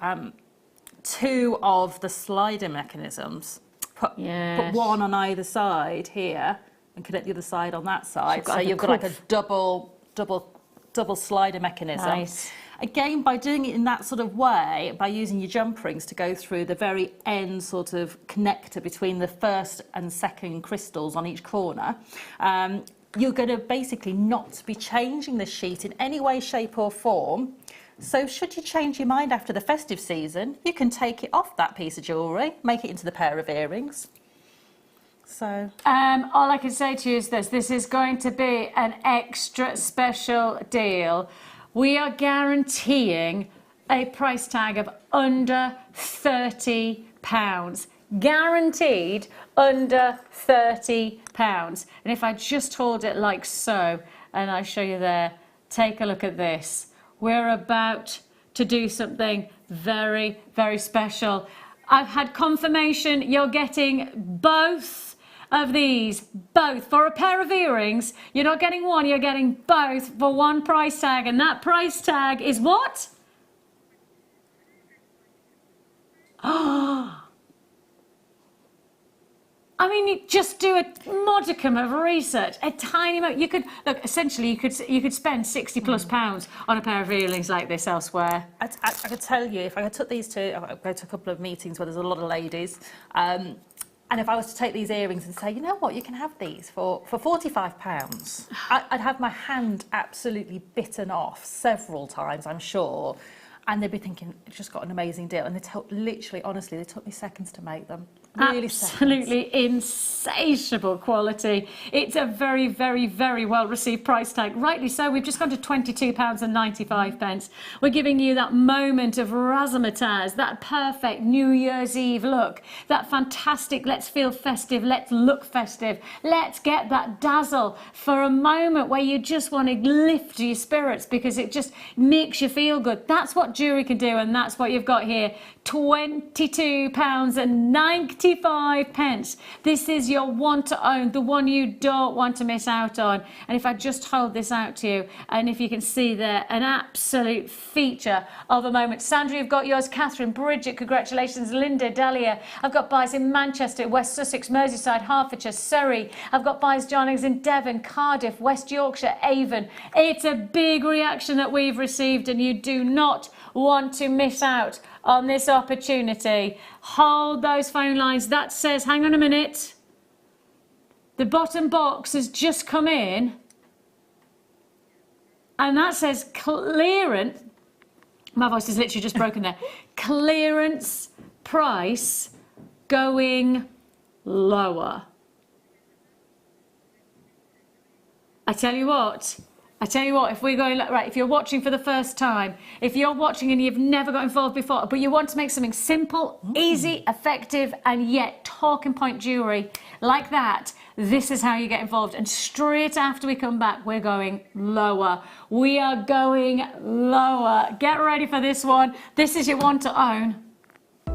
Speaker 5: two of the slider mechanisms, put one on either side here and connect the other side on that side. So you've got like a double slider mechanism.
Speaker 4: Nice.
Speaker 5: Again, by doing it in that sort of way, by using your jump rings to go through the very end sort of connector between the first and second crystals on each corner, you're going to basically not be changing the sheet in any way, shape or form. So should you change your mind after the festive season, you can take it off that piece of jewellery, make it into the pair of earrings. So
Speaker 4: all I can say to you is this is going to be an extra special deal. We are guaranteeing a price tag of under £30. Guaranteed under £30. And if I just hold it like so, and I show you there, take a look at this. We're about to do something very, very special. I've had confirmation you're getting both of these, both for a pair of earrings. You're not getting one, you're getting both for one price tag, and that price tag is what? Oh, I mean, you just do a modicum of research, a tiny amount. You could look. Essentially, you could spend £60+ on a pair of earrings like this elsewhere.
Speaker 5: I could tell you, if I took these to, I go to a couple of meetings where there's a lot of ladies, and if I was to take these earrings and say, you know what, you can have these for £45, I'd have my hand absolutely bitten off several times, I'm sure. And they'd be thinking, it's just got an amazing deal. And they literally, honestly, they took me seconds to make them. Really
Speaker 4: absolutely insatiable quality. It's a very, very, very well received price tag. Rightly so. We've just gone to £22.95. We're giving you that moment of razzmatazz, that perfect New Year's Eve look, that fantastic let's feel festive, let's look festive, let's get that dazzle for a moment where you just want to lift your spirits because it just makes you feel good. That's what jewellery can do, and that's what you've got here. £22.95. This is your one to own, the one you don't want to miss out on. And if I just hold this out to you, and if you can see there, an absolute feature of a moment. Sandra, you've got yours. Catherine, Bridget, congratulations. Linda, Dahlia. I've got buys in Manchester, West Sussex, Merseyside, Hertfordshire, Surrey. I've got buys Johnings in Devon, Cardiff, West Yorkshire, Avon. It's a big reaction that we've received, and you do not want to miss out on this opportunity. Hold those phone lines. That says, hang on a minute, the bottom box has just come in, and that says clearance. My voice is literally just broken there. Clearance price going lower. I tell you what, if we're going, right, if you're watching for the first time, if you're watching and you've never got involved before, but you want to make something simple, easy, effective, and yet talking point jewellery like that, this is how you get involved. And straight after we come back, we're going lower. We are going lower. Get ready for this one. This is your one to own.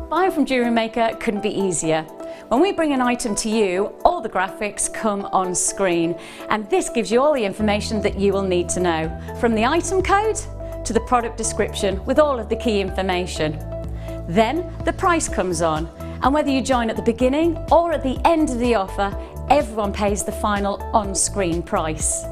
Speaker 1: Buying from JewelleryMaker couldn't be easier. When we bring an item to you, all the graphics come on screen, and this gives you all the information that you will need to know, from the item code to the product description with all of the key information. Then the price comes on, and whether you join at the beginning or at the end of the offer, everyone pays the final on-screen price.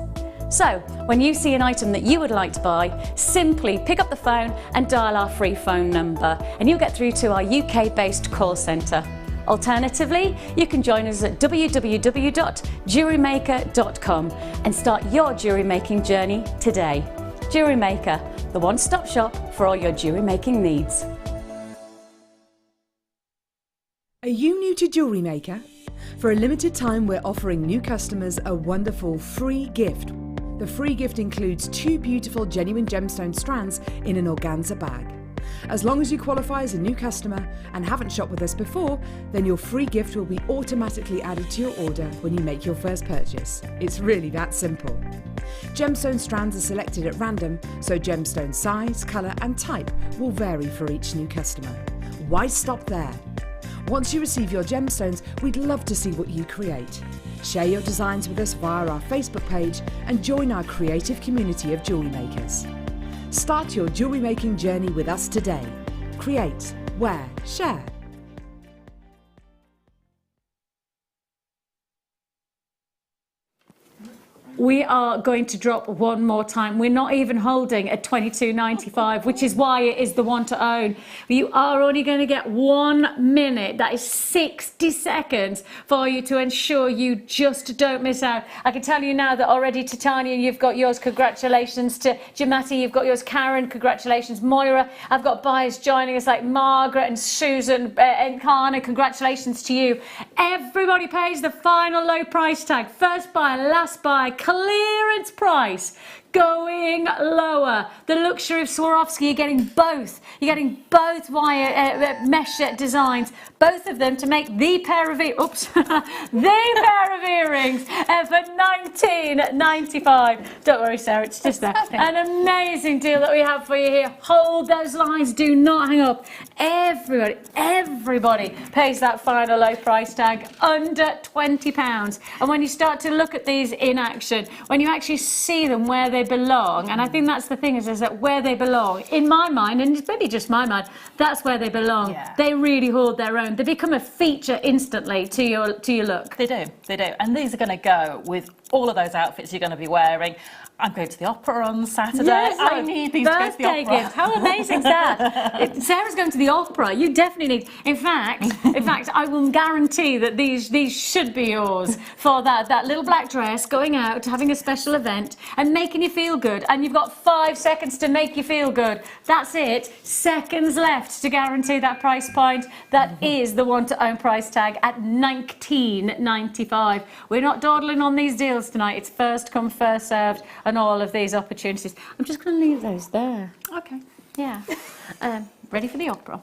Speaker 1: So, when you see an item that you would like to buy, simply pick up the phone and dial our free phone number, and you'll get through to our UK-based call centre. Alternatively, you can join us at www.JewelleryMaker.com and start your jewellery making journey today. Jewellery Maker, the one-stop shop for all your jewellery making needs.
Speaker 2: Are you new to Jewellery Maker? For a limited time, we're offering new customers a wonderful free gift. The free gift includes 2 beautiful genuine gemstone strands in an organza bag. As long as you qualify as a new customer and haven't shopped with us before, then your free gift will be automatically added to your order when you make your first purchase. It's really that simple. Gemstone strands are selected at random, so gemstone size, colour and type will vary for each new customer. Why stop there? Once you receive your gemstones, we'd love to see what you create. Share your designs with us via our Facebook page and join our creative community of jewellery makers. Start your jewellery making journey with us today. Create, wear, share.
Speaker 4: We are going to drop one more time. We're not even holding at $22.95, which is why it is the one to own. You are only going to get 1 minute. That is 60 seconds for you to ensure you just don't miss out. I can tell you now that already, Titania, you've got yours. Congratulations. To Jamati, you've got yours. Karen, congratulations. Moira, I've got buyers joining us like Margaret and Susan and Kana. Congratulations to you. Everybody pays the final low price tag. First buy, last buy. Clearance price going lower. The luxury of Swarovski, you're getting both. You're getting both wire mesh designs, both of them to make the pair of earrings for $19.95. Don't worry, Sarah, it's just that. An amazing deal that we have for you here. Hold those lines, do not hang up. Everybody pays that final low price tag under £20. And when you start to look at these in action, when you actually see them where they belong, and I think that's the thing is that where they belong, in my mind, and it's maybe just my mind, that's where they belong. Yeah. They really hold their own. They become a feature instantly to your look.
Speaker 5: They do, and these are going to go with all of those outfits you're going to be wearing. I'm going to the opera on Saturday. Yes, I need these to go to the opera. Gift.
Speaker 4: How amazing is that? If Sarah's going to the opera, you definitely need. In fact, I will guarantee that these should be yours for that little black dress, going out, having a special event, and making you feel good. And you've got 5 seconds to make you feel good. That's it. Seconds left to guarantee that price point. That is the one to own price tag at $19.95. We're not dawdling on these deals tonight. It's first come, first served. And all of these opportunities. I'm just going to leave those there.
Speaker 5: Okay.
Speaker 4: Yeah. Ready for the opera.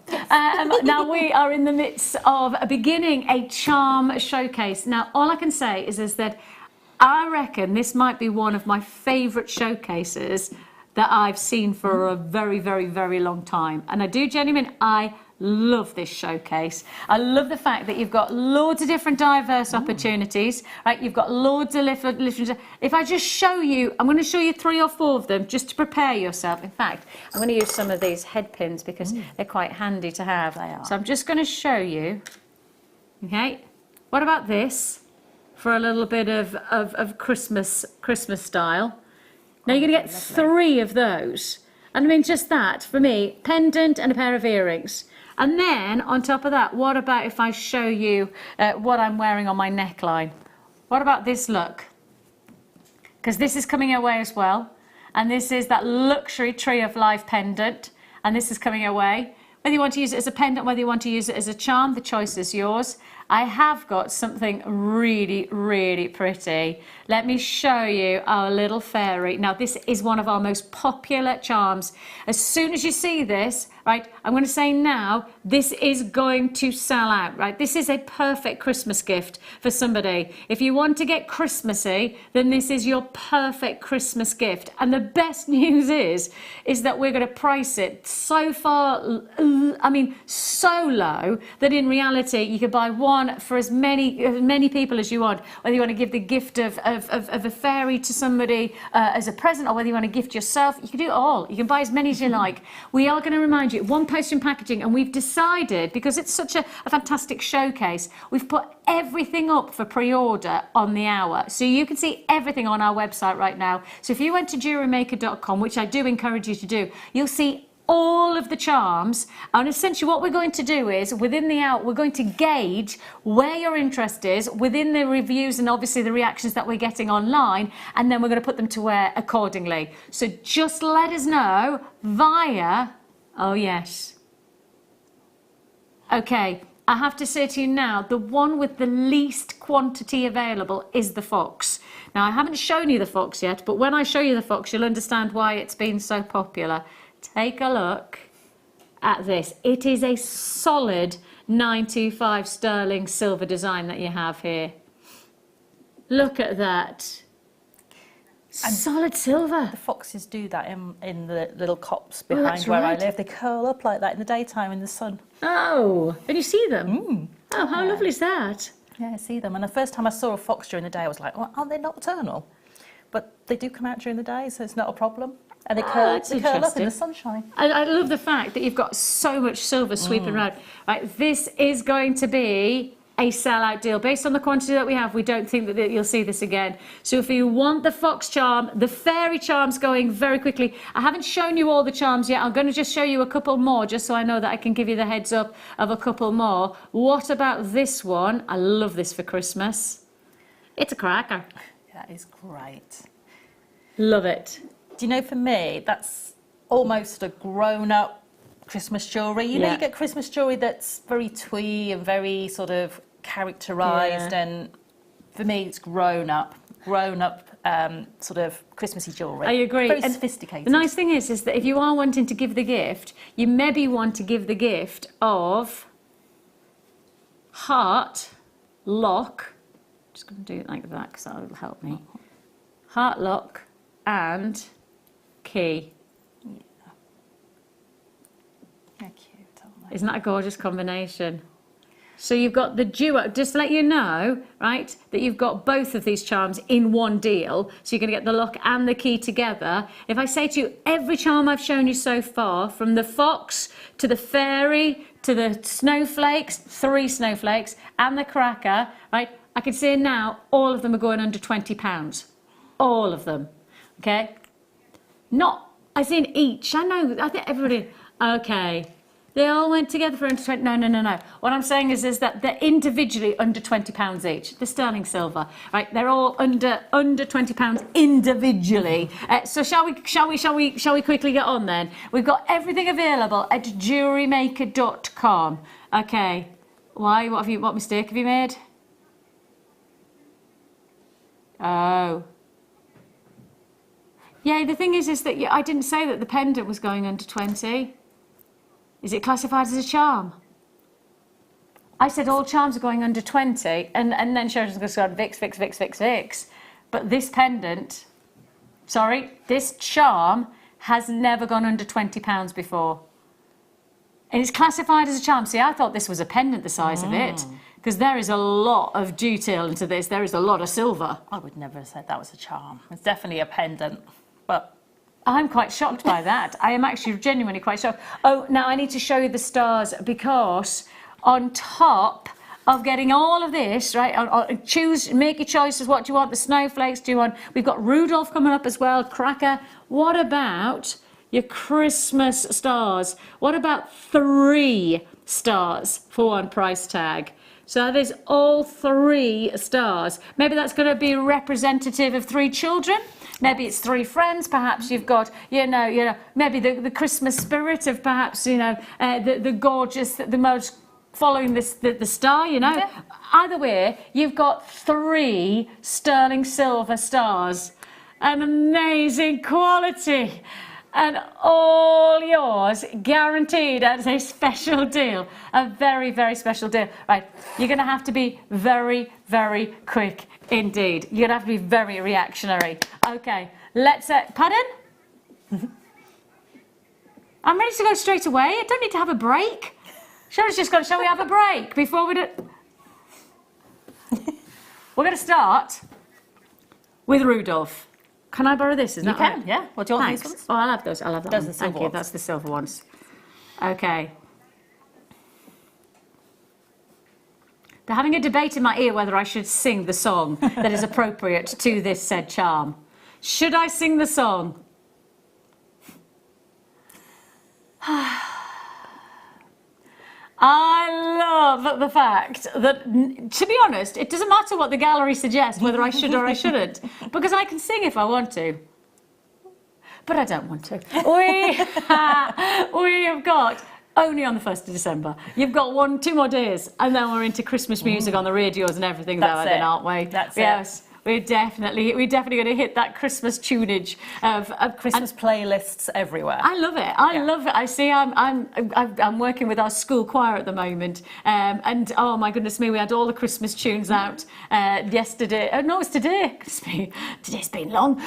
Speaker 4: Now we are in the midst of beginning a charm showcase. Now all I can say is that I reckon this might be one of my favourite showcases that I've seen for a very, very, very long time. And I do genuinely, I love this showcase. I love the fact that you've got loads of different diverse opportunities, right? You've got loads of different. If I just show you, I'm going to show you 3 or 4 of them just to prepare yourself. In fact, I'm going to use some of these head pins because they're quite handy to have. They are. So I'm just going to show you. Okay. What about this for a little bit of Christmas style? Now you're going to get 3 of those. And I mean, just that, for me, pendant and a pair of earrings. And then, on top of that, what about if I show you what I'm wearing on my neckline? What about this look? Because this is coming away as well. And this is that luxury Tree of Life pendant. And this is coming away. Whether you want to use it as a pendant, whether you want to use it as a charm, the choice is yours. I have got something really, really pretty. Let me show you our little fairy. Now, this is one of our most popular charms. As soon as you see this, right, I'm going to say now, this is going to sell out, right? This is a perfect Christmas gift for somebody. If you want to get Christmassy, then this is your perfect Christmas gift. And the best news is that we're going to price it so far, I mean, so low that in reality, you could buy 1, one for as many people as you want. Whether you want to give the gift of a fairy to somebody as a present, or whether you want to gift yourself, you can do it all. You can buy as many as you like. We are going to remind you, one post and packaging, and we've decided, because it's such a fantastic showcase, we've put everything up for pre-order on the hour. So you can see everything on our website right now. So if you went to JewelleryMaker.com, which I do encourage you to do, you'll see all of the charms, and essentially what we're going to do is within the hour we're going to gauge where your interest is within the reviews and obviously the reactions that we're getting online, and then we're going to put them to wear accordingly. So just let us know via, oh yes, okay, I have to say to you now, the one with the least quantity available is the fox. Now I haven't shown you the fox yet, but when I show you the fox you'll understand why it's been so popular. Take a look at this. It is a solid 925 sterling silver design that you have here. Look at that. And solid silver.
Speaker 5: The foxes do that in the little copse behind where I live. They curl up like that in the daytime in the sun.
Speaker 4: Oh, and you see them? Oh, how lovely is that?
Speaker 5: Yeah, I see them. And the first time I saw a fox during the day, I was like, well, aren't they nocturnal? But they do come out during the day, so it's not a problem. And they curl up in the sunshine.
Speaker 4: I love the fact that you've got so much silver sweeping around. Right, this is going to be a sellout deal. Based on the quantity that we have, we don't think that you'll see this again. So if you want the fox charm, the fairy charm's going very quickly. I haven't shown you all the charms yet. I'm going to just show you a couple more, just so I know that I can give you the heads up of a couple more. What about this one? I love this for Christmas. It's a cracker.
Speaker 5: That is great.
Speaker 4: Love it.
Speaker 5: Do you know, for me, that's almost a grown-up Christmas jewellery. You know, you get Christmas jewellery that's very twee and very sort of characterised, and for me, it's grown-up sort of Christmassy jewellery.
Speaker 4: I agree.
Speaker 5: Very
Speaker 4: and
Speaker 5: sophisticated.
Speaker 4: The nice thing is that if you are wanting to give the gift, you maybe want to give the gift of heart lock. I'm just going to do it like that because that will help me. Heart lock and key.
Speaker 5: They're cute, aren't they?
Speaker 4: Isn't that a gorgeous combination? So you've got the duo, just to let you know, right, that you've got both of these charms in one deal. So you're going to get the lock and the key together. If I say to you, every charm I've shown you so far, from the fox to the fairy to the snowflakes, 3 snowflakes, and the cracker, right, I can say now all of them are going under £20. All of them, okay? Not as in each. I know, I think everybody, okay. They all went together for under 20. No. What I'm saying is that they're individually under £20 each. The sterling silver, right? They're all under £20 individually. So shall we quickly get on then? We've got everything available at JewelleryMaker.com. Okay. Why? What mistake have you made? Oh. Yeah. The thing is that I didn't say that the pendant was going under 20. Is it classified as a charm? I said all charms are going under 20, and then Sharon's going to go Vix. But this pendant, this charm has never gone under £20 before. And it's classified as a charm. See, I thought this was a pendant the size of it, because there is a lot of detail into this. There is a lot of silver.
Speaker 5: I would never have said that was a charm. It's definitely a pendant, but...
Speaker 4: I'm quite shocked by that. I am actually genuinely quite shocked. Oh, now I need to show you the stars, because on top of getting all of this, right, make your choices. What do you want? The snowflakes, do you want? We've got Rudolph coming up as well, cracker. What about your Christmas stars? What about 3 stars for one price tag? So that is all 3 stars. Maybe that's going to be representative of 3 children. Maybe it's 3 friends. Perhaps you've got, maybe the Christmas spirit of perhaps, the gorgeous, the most following the star, Yeah. Either way, you've got 3 sterling silver stars. An amazing quality. And all yours, guaranteed as a special deal. A very, very special deal. Right, you're going to have to be very, very quick indeed. You're going to have to be very reactionary. Okay, let's... pardon? I'm ready to go straight away. I don't need to have a break. Sharon's just gone, shall we have a break before we do... we're going to start with Rudolph. Can I borrow this? Is
Speaker 5: You
Speaker 4: that
Speaker 5: can,
Speaker 4: right?
Speaker 5: yeah. What do you want, these
Speaker 4: Thanks.
Speaker 5: ones?
Speaker 4: Oh, I'll have those. I'll have that
Speaker 5: Those
Speaker 4: one.
Speaker 5: are the
Speaker 4: Thank
Speaker 5: silver
Speaker 4: you.
Speaker 5: ones.
Speaker 4: That's the silver ones. Okay. They're having a debate in my ear whether I should sing the song that is appropriate to this said charm. Should I sing the song? I love the fact that, to be honest, it doesn't matter what the gallery suggests, whether I should or I shouldn't, because I can sing if I want to. But I don't want to. We have got, only on the 1st of December, you've got 2 more days, and then we're into Christmas music on the radios and everything,
Speaker 5: That's
Speaker 4: then,
Speaker 5: it.
Speaker 4: aren't we?
Speaker 5: That's
Speaker 4: yes. We're definitely going to hit that Christmas tunage of
Speaker 5: Christmas playlists everywhere.
Speaker 4: I love it. I love it. I see. I'm working with our school choir at the moment, and oh my goodness me, we had all the Christmas tunes out yesterday. Oh no, it's today. Goodness me, today's been long.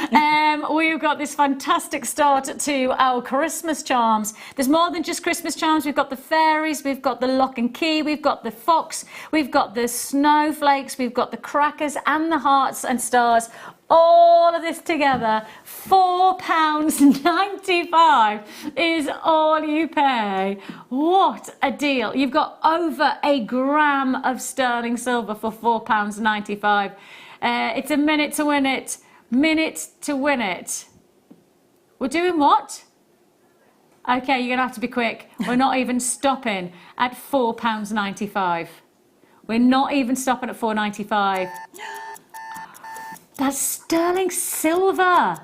Speaker 4: We've got this fantastic start to our Christmas charms. There's more than just Christmas charms. We've got the fairies. We've got the lock and key. We've got the fox. We've got the snowflakes. We've got the crackers and the hearts and stars, all of this together. £4.95 is all you pay. What a deal. You've got over a gram of sterling silver for £4.95. It's a minute to win it. Minute to win it. We're doing what? Okay, you're gonna have to be quick. We're not even stopping at £4.95. We're not even stopping at £4.95. That's sterling silver.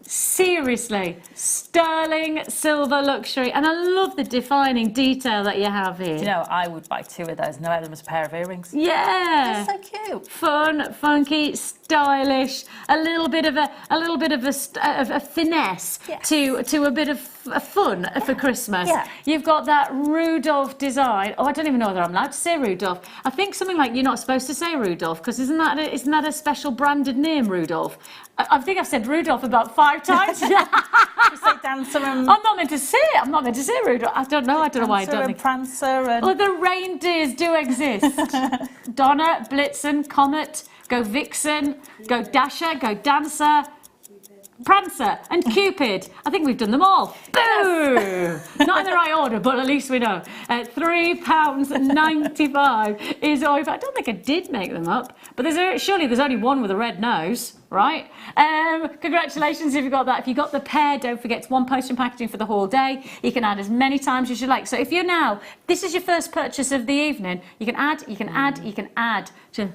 Speaker 4: Seriously, sterling silver luxury. And I love the defining detail that you have here.
Speaker 5: You know, I would buy 2 of those and wear them as a pair of earrings.
Speaker 4: Yeah.
Speaker 5: They're so cute.
Speaker 4: Fun, funky, stylish, a little bit of a finesse
Speaker 5: Yes.
Speaker 4: to a bit of fun for Christmas.
Speaker 5: Yeah.
Speaker 4: You've got that Rudolph design. Oh, I don't even know whether I'm allowed to say Rudolph. I think something like you're not supposed to say Rudolph, because isn't that a special branded name, Rudolph? I think I've said Rudolph about 5 times.
Speaker 5: You say Dancer and...
Speaker 4: I'm not meant to say it. I'm not meant to say Rudolph. I don't know why I don't
Speaker 5: Dancer
Speaker 4: think.
Speaker 5: and Prancer and...
Speaker 4: Well, the reindeers do exist. Donner, Blitzen, Comet, go Vixen, go Dasher, go Dancer, Prancer and Cupid. I think we've done them all. Boo! Not in the right order, but at least we know. £3.95 is all. I don't think I did make them up, but surely there's only one with a red nose, right? Congratulations if you got that. If you got the pair, don't forget it's 1 post and packaging for the whole day. You can add as many times as you like. So if you're this is your first purchase of the evening, you can add to...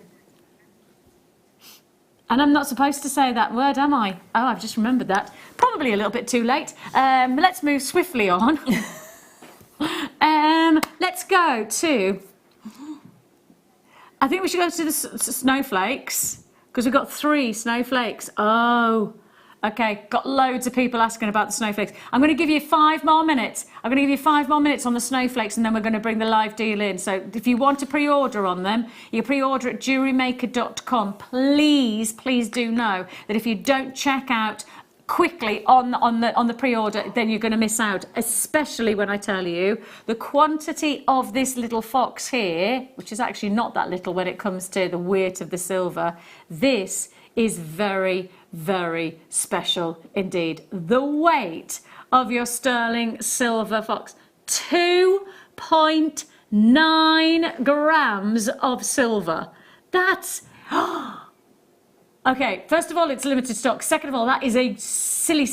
Speaker 4: And I'm not supposed to say that word, am I? Oh, I've just remembered that. Probably a little bit too late. Let's move swiftly on. Let's go to... I think we should go to the snowflakes, because we've got 3 snowflakes. Oh, okay. Got loads of people asking about the snowflakes. I'm going to give you 5 more minutes. I'm going to give you 5 more minutes on the snowflakes, and then we're going to bring the live deal in. So if you want to pre-order on them, you pre-order at JewelleryMaker.com. Please do know that if you don't check out quickly on the pre-order, then you're going to miss out, especially when I tell you the quantity of this little fox here, which is actually not that little when it comes to the weight of the silver. This is very, very special indeed. The weight of your sterling silver fox, 2.9 grams of silver. That's... Okay, first of all, it's limited stock. Second of all, that is a silly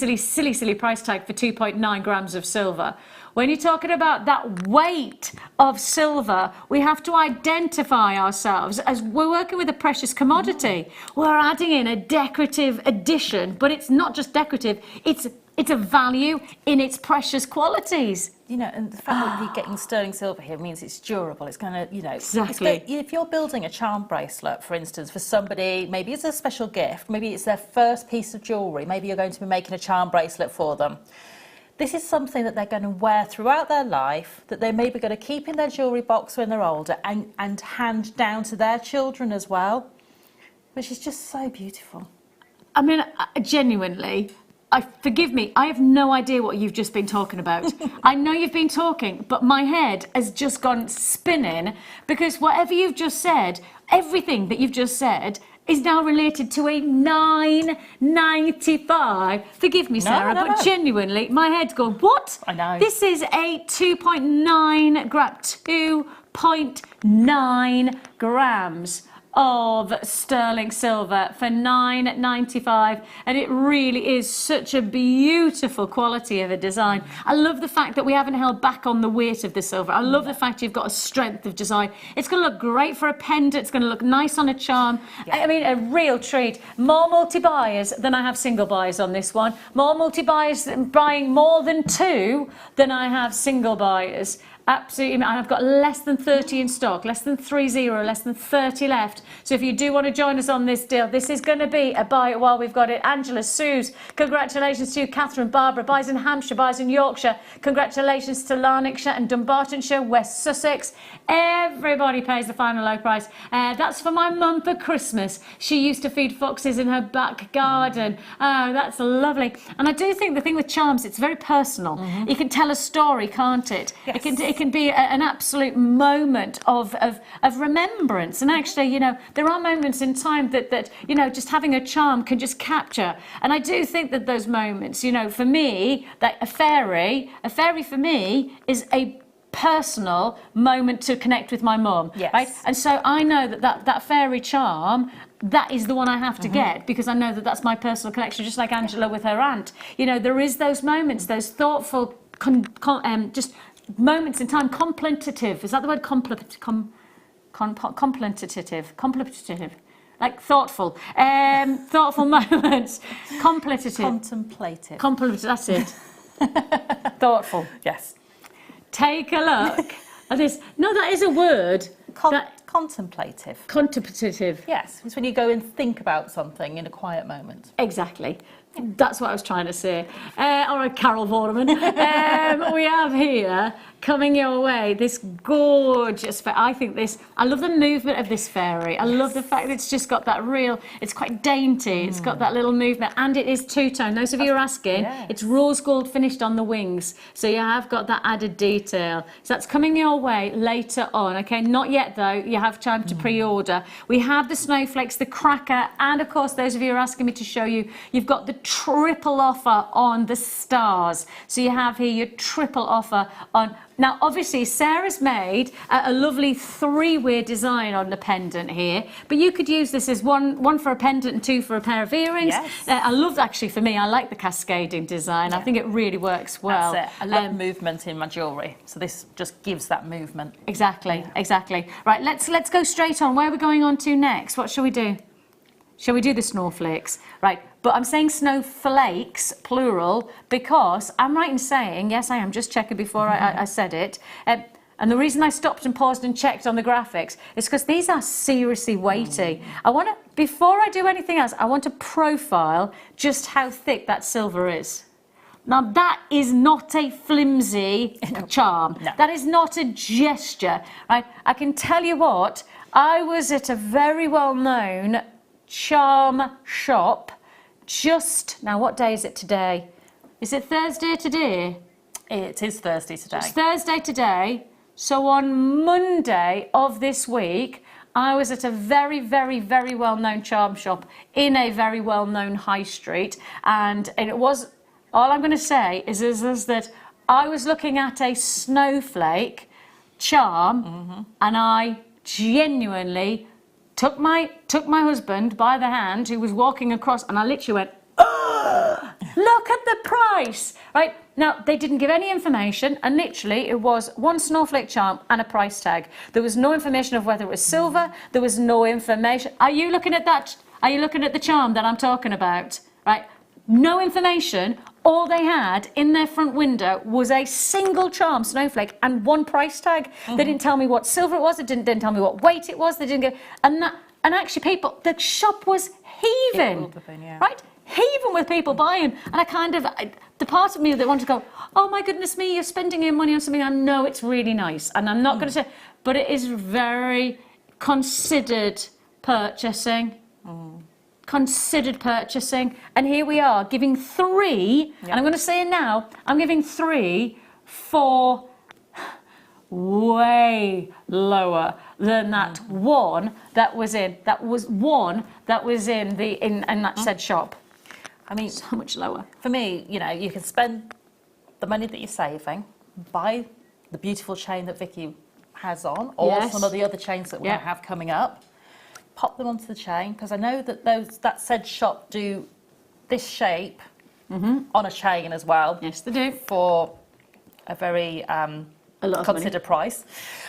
Speaker 4: price tag for 2.9 grams of silver. When you're talking about that weight of silver, we have to identify ourselves as we're working with a precious commodity. We're adding in a decorative addition, but it's not just decorative, it's a value in its precious qualities.
Speaker 5: You know, and the fact that you're getting sterling silver here means it's durable. It's going to, you know...
Speaker 4: Exactly.
Speaker 5: If you're building a charm bracelet, for instance, for somebody, maybe it's a special gift, maybe it's their first piece of jewellery, maybe you're going to be making a charm bracelet for them. This is something that they're going to wear throughout their life, that they're maybe going to keep in their jewellery box when they're older and hand down to their children as well, which is just so beautiful.
Speaker 4: I mean, genuinely... forgive me, I have no idea what you've just been talking about. I know you've been talking, but my head has just gone spinning because whatever you've just said, everything that you've just said is now related to a 9.95. Forgive me, Sarah, but genuinely, my head's going, what?
Speaker 5: I know.
Speaker 4: This is a 2.9 gram, 2.9 grams of sterling silver for £9.95, and it really is such a beautiful quality of a design. I love the fact that we haven't held back on the weight of the silver. I love the fact you've got a strength of design. It's going to look great for a pendant. It's going to look nice on a charm. I mean, a real treat. More multi-buyers than I have single buyers on this one. More multi-buyers buying more than 2 than I have single buyers. Absolutely, and I've got less than 30 in stock, less than 30, less than 30 left. So if you do want to join us on this deal, this is going to be a buy it while we've got it. Angela, Suze, congratulations to you. Catherine, Barbara, buys in Hampshire, buys in Yorkshire. Congratulations to Larnickshire and Dumbartonshire, West Sussex. Everybody pays the final low price. That's for my mum for Christmas. She used to feed foxes in her back garden. Oh, that's lovely. And I do think the thing with charms, it's very personal. You can tell a story, can't it?
Speaker 5: Yes.
Speaker 4: It can be an absolute moment of remembrance. And actually, you know, there are moments in time that you know, just having a charm can just capture. And I do think that those moments, you know, for me, that a fairy for me is a personal moment to connect with my mum.
Speaker 5: Yes.
Speaker 4: Right? And so I know that fairy charm, that is the one I have to get, because I know that that's my personal connection, just like Angela with her aunt. You know, there is those moments, those thoughtful, just moments in time, contemplative. Is that the word? Contemplative. Like thoughtful. Thoughtful moments. Contemplative. That's it. Thoughtful.
Speaker 5: Yes.
Speaker 4: Take a look at this. No, that is a word.
Speaker 5: Contemplative.
Speaker 4: Contemplative.
Speaker 5: Yes, it's when you go and think about something in a quiet moment.
Speaker 4: Exactly. That's what I was trying to say. All right, Carol Vorderman. We have here, coming your way, this gorgeous, I love the movement of this fairy. I love the fact that it's just got that real, it's quite dainty, it's got that little movement, and it is two-tone. Those of you who are asking, it's rose gold finished on the wings, so you have got that added detail. So that's coming your way later on, okay? Not yet, though. You have time to pre-order. We have the snowflakes, the cracker, and, of course, those of you who are asking me to show you, you've got the triple offer on the stars. So you have here your triple offer on. Now, obviously, Sarah's made a lovely 3-way design on the pendant here, but you could use this as one for a pendant and 2 for a pair of earrings.
Speaker 5: Yes.
Speaker 4: I love, actually, for me, I like the cascading design. I think it really works well.
Speaker 5: That's it. I love movement in my jewellery, so this just gives that movement.
Speaker 4: Exactly, exactly. Right, let's go straight on. Where are we going on to next? What shall we do? Shall we do the snowflakes? Right, but I'm saying snowflakes, plural, because I'm right in saying, yes, I am, just checking before I said it, and the reason I stopped and paused and checked on the graphics is because these are seriously weighty. Before I do anything else, I want to profile just how thick that silver is. Now, that is not a flimsy charm. No. That is not a gesture, right? I can tell you what, I was at a very well-known charm shop now, what day is it today? Is it Thursday today?
Speaker 5: It is Thursday today.
Speaker 4: It's Thursday today. So on Monday of this week, I was at a very, very, very well-known charm shop in a very well-known high street. And it was, all I'm going to say is that I was looking at a snowflake charm, and I genuinely took my husband by the hand, who was walking across, and I literally went, oh, look at the price, right? Now, they didn't give any information, and literally it was one snowflake charm and a price tag. There was no information of whether it was silver. There was no information. Are you looking at that? Are you looking at the charm that I'm talking about, right? No information. All they had in their front window was a single charm snowflake and one price tag. They didn't tell me what silver it was. They didn't tell me what weight it was. They didn't give, and actually, people, the shop was heaving, right? Heaving with people buying. And the part of me that wanted to go, oh my goodness me, you're spending your money on something. I know it's really nice, and I'm not going to say, but it is very considered purchasing. Considered purchasing, and here we are giving 3, and I'm going to say it now, I'm giving 3 for way lower than that one that was in that said shop.
Speaker 5: I mean,
Speaker 4: So much lower.
Speaker 5: for me, you know, you can spend the money that you're saving, buy the beautiful chain that Vicki has on, or
Speaker 4: Yes.
Speaker 5: some of the other chains that we're
Speaker 4: Yeah.
Speaker 5: going to have coming up. Pop them onto the chain, because I know that that said shop do this shape on a chain as well.
Speaker 4: Yes, they do.
Speaker 5: For a very
Speaker 4: A lot of money.
Speaker 5: considered price.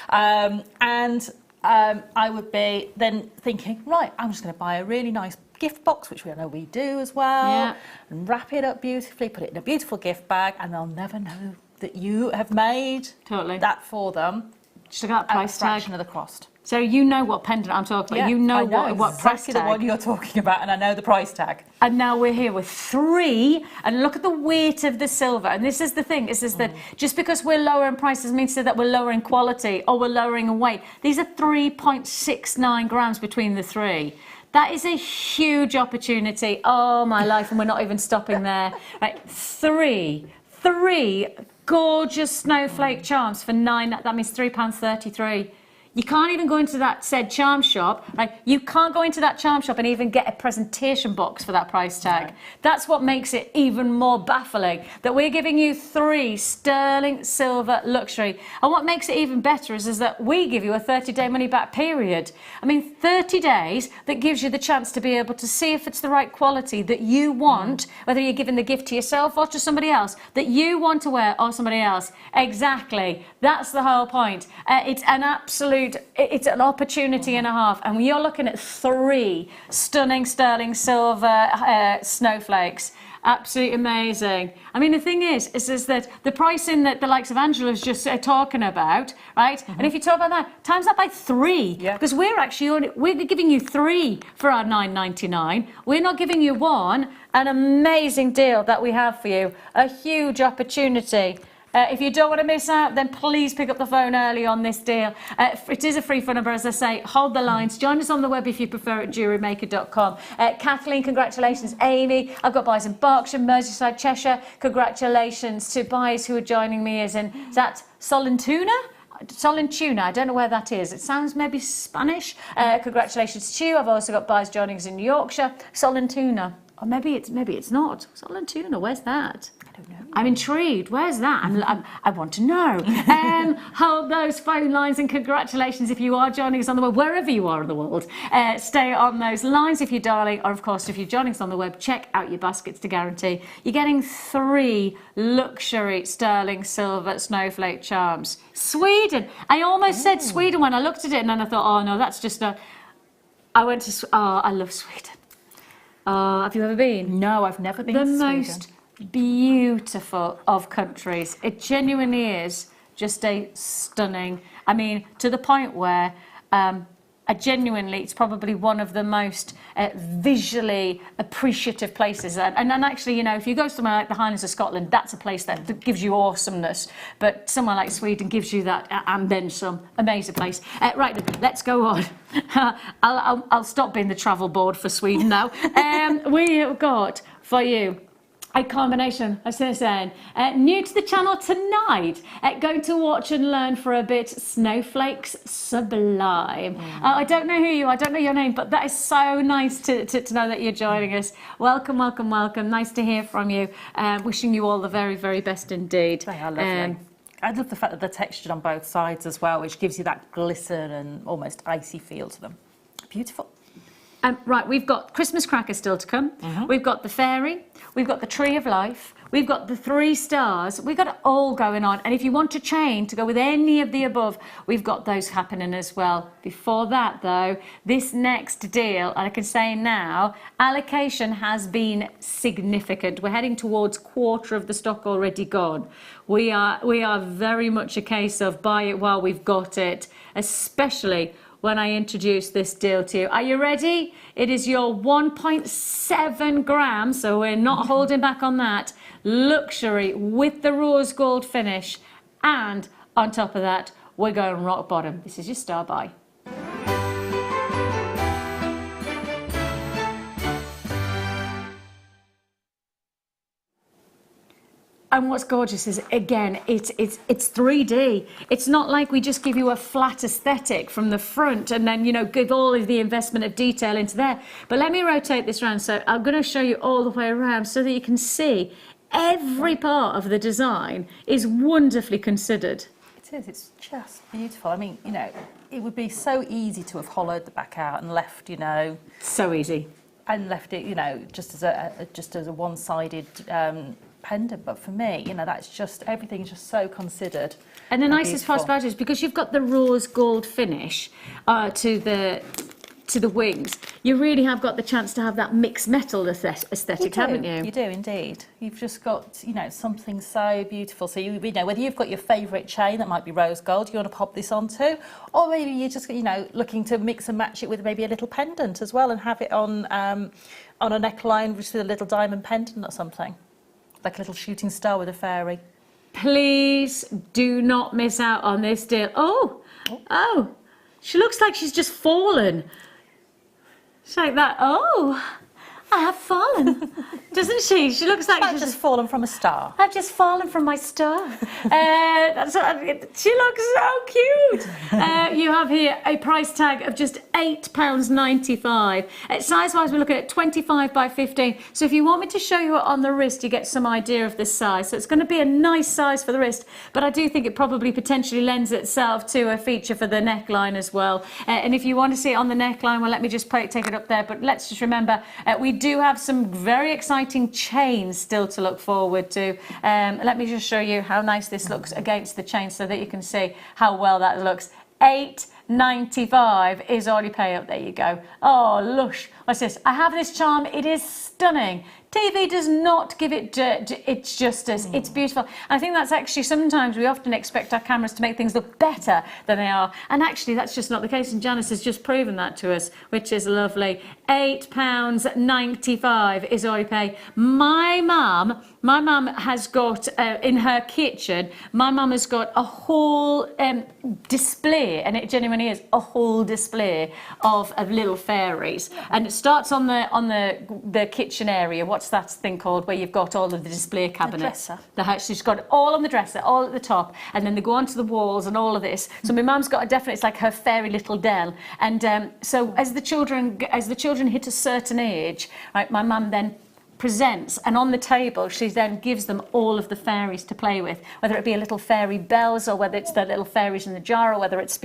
Speaker 5: I would be then thinking, right, I'm just going to buy a really nice gift box, which we know we do as well,
Speaker 4: Yeah.
Speaker 5: and wrap it up beautifully, put it in a beautiful gift bag, and they'll never know that you have made
Speaker 4: Totally.
Speaker 5: that for them
Speaker 4: Just look at that
Speaker 5: at a
Speaker 4: price tag.
Speaker 5: fraction of the cost.
Speaker 4: So you know what pendant I'm talking about.
Speaker 5: Yeah,
Speaker 4: You know
Speaker 5: I
Speaker 4: what price
Speaker 5: exactly the
Speaker 4: tag.
Speaker 5: one you're talking about, and I know the price tag.
Speaker 4: And now we're here with 3, and look at the weight of the silver. And this is the thing, is that just because we're lower in price doesn't mean to say that we're lowering quality or we're lowering in weight. These are 3.69 grams between the 3. That is a huge opportunity. Oh my life, and we're not even stopping there. Right, 3 gorgeous snowflake charms for that means £3.33. You can't even go into that said charm shop. Like, you can't go into that charm shop and even get a presentation box for that price tag.
Speaker 5: No.
Speaker 4: That's what makes it even more baffling, that we're giving you 3 sterling silver luxury. And what makes it even better is that we give you a 30-day money-back period. I mean, 30 days that gives you the chance to be able to see if it's the right quality that you want, whether you're giving the gift to yourself or to somebody else, that you want to wear or somebody else. Exactly. That's the whole point. It's an absolute, it's an opportunity and a half, and you're looking at 3 stunning sterling silver snowflakes. Absolutely amazing. I mean, the thing is that the pricing that the likes of Angela's just talking about, right? And if you talk about that, times that by 3,
Speaker 5: Yeah.
Speaker 4: because we're giving you 3 for our $9.99. We're not giving you 1. An amazing deal that we have for you. A huge opportunity. If you don't want to miss out, then please pick up the phone early on this deal. It is a free phone number, as I say. Hold the lines. Join us on the web if you prefer at JewelleryMaker.com. Kathleen, congratulations. Amy, I've got buyers in Berkshire, Merseyside, Cheshire. Congratulations to buyers who are joining me. Is that Solentuna? Solentuna, I don't know where that is. It sounds maybe Spanish. Congratulations to you. I've also got buyers joining us in Yorkshire. Solentuna. Or maybe it's not. Solentuna, where's that? I don't know. I'm intrigued. Where's that? I want to know. Hold those phone lines, and congratulations if you are joining us on the web, wherever you are in the world. Stay on those lines if you're dialing, or of course, if you're joining us on the web, check out your baskets to guarantee. You're getting 3 luxury sterling silver snowflake charms. Sweden. I almost said Sweden when I looked at it, and then I thought, oh no, that's just a... I love Sweden. Have you ever been?
Speaker 5: No, I've never been
Speaker 4: The
Speaker 5: to Sweden.
Speaker 4: most beautiful of countries. It genuinely is just a stunning, I mean, to the point where it's probably one of the most visually appreciative places. And actually, you know, if you go somewhere like the Highlands of Scotland, that's a place that gives you awesomeness. But somewhere like Sweden gives you that and then some. Amazing place. Right, let's go on. I'll stop being the travel board for Sweden now. We have got for you a combination, as I was saying, new to the channel tonight, going to watch and learn for a bit, Snowflakes Sublime. I don't know who you are, I don't know your name, but that is so nice to know that you're joining us. Welcome, welcome, welcome. Nice to hear from you. Wishing you all the very, very best indeed.
Speaker 5: They are lovely. I love the fact that they're textured on both sides as well, which gives you that glisten and almost icy feel to them. Beautiful.
Speaker 4: Right, we've got Christmas crackers still to come. We've got the fairy. We've got the tree of life. We've got the 3 stars. We've got it all going on. And if you want a chain to go with any of the above, we've got those happening as well. Before that, though, this next deal, and I can say now, allocation has been significant. We're heading towards quarter of the stock already gone. We are very much a case of buy it while we've got it, especially when I introduce this deal to you. Are you ready? It is your 1.7 grams, so we're not holding back on that. Luxury with the rose gold finish. And on top of that, we're going rock bottom. This is your star buy. And what's gorgeous is, again, it's 3D. It's not like we just give you a flat aesthetic from the front and then, you know, give all of the investment of detail into there. But let me rotate this around. So I'm going to show you all the way around so that you can see every part of the design is wonderfully considered.
Speaker 5: It is, it's just beautiful. I mean, you know, it would be so easy to have hollowed the back out and left, you know...
Speaker 4: So easy.
Speaker 5: And left it, you know, just as a one-sided pendant. But for me, you know, that's just, everything's just so considered.
Speaker 4: And the nicest part about it is because you've got the rose gold finish to the wings, you really have got the chance to have that mixed metal aesthetic, haven't you?
Speaker 5: You do indeed. You've just got, you know, something so beautiful. So you know, whether you've got your favourite chain that might be rose gold, you want to pop this onto, or maybe you're just, you know, looking to mix and match it with maybe a little pendant as well, and have it on a neckline with a little diamond pendant or something, like a little shooting star with a fairy.
Speaker 4: Please do not miss out on this deal. Oh, she looks like she's just fallen. It's like that. Oh, I have fallen, doesn't she? She looks like
Speaker 5: she's just fallen from a star.
Speaker 4: I've just fallen from my star. She looks so cute. You have here a price tag of just £8.95. Size-wise, we're looking at 25 by 15. So if you want me to show you it on the wrist, you get some idea of the size. So it's going to be a nice size for the wrist, but I do think it probably potentially lends itself to a feature for the neckline as well. And if you want to see it on the neckline, well, let me just take it up there. But let's just remember, we do have some very exciting chains still to look forward to. Let me just show you how nice this looks against the chain so that you can see how well that looks. £8.95 is all you pay up. There you go. Oh, lush. What's this? I have this charm. It is stunning. TV does not give it its justice. It's beautiful. And I think that's actually, sometimes we often expect our cameras to make things look better than they are. And actually, that's just not the case. And Janice has just proven that to us, which is lovely. £8.95 is all you pay. My mum has got, in her kitchen, my mum has got a whole display, and it genuinely is a whole display of little fairies. And it starts on the kitchen area. What's that thing called where you've got all of the display cabinets?
Speaker 5: The dresser.
Speaker 4: She's got it all on the dresser, all at the top, and then they go onto the walls and all of this. So my mum's got it's like her fairy little dell. And so as the children hit a certain age, right, my mum then presents, and on the table she then gives them all of the fairies to play with, whether it be a little fairy bells or whether it's the little fairies in the jar or whether it's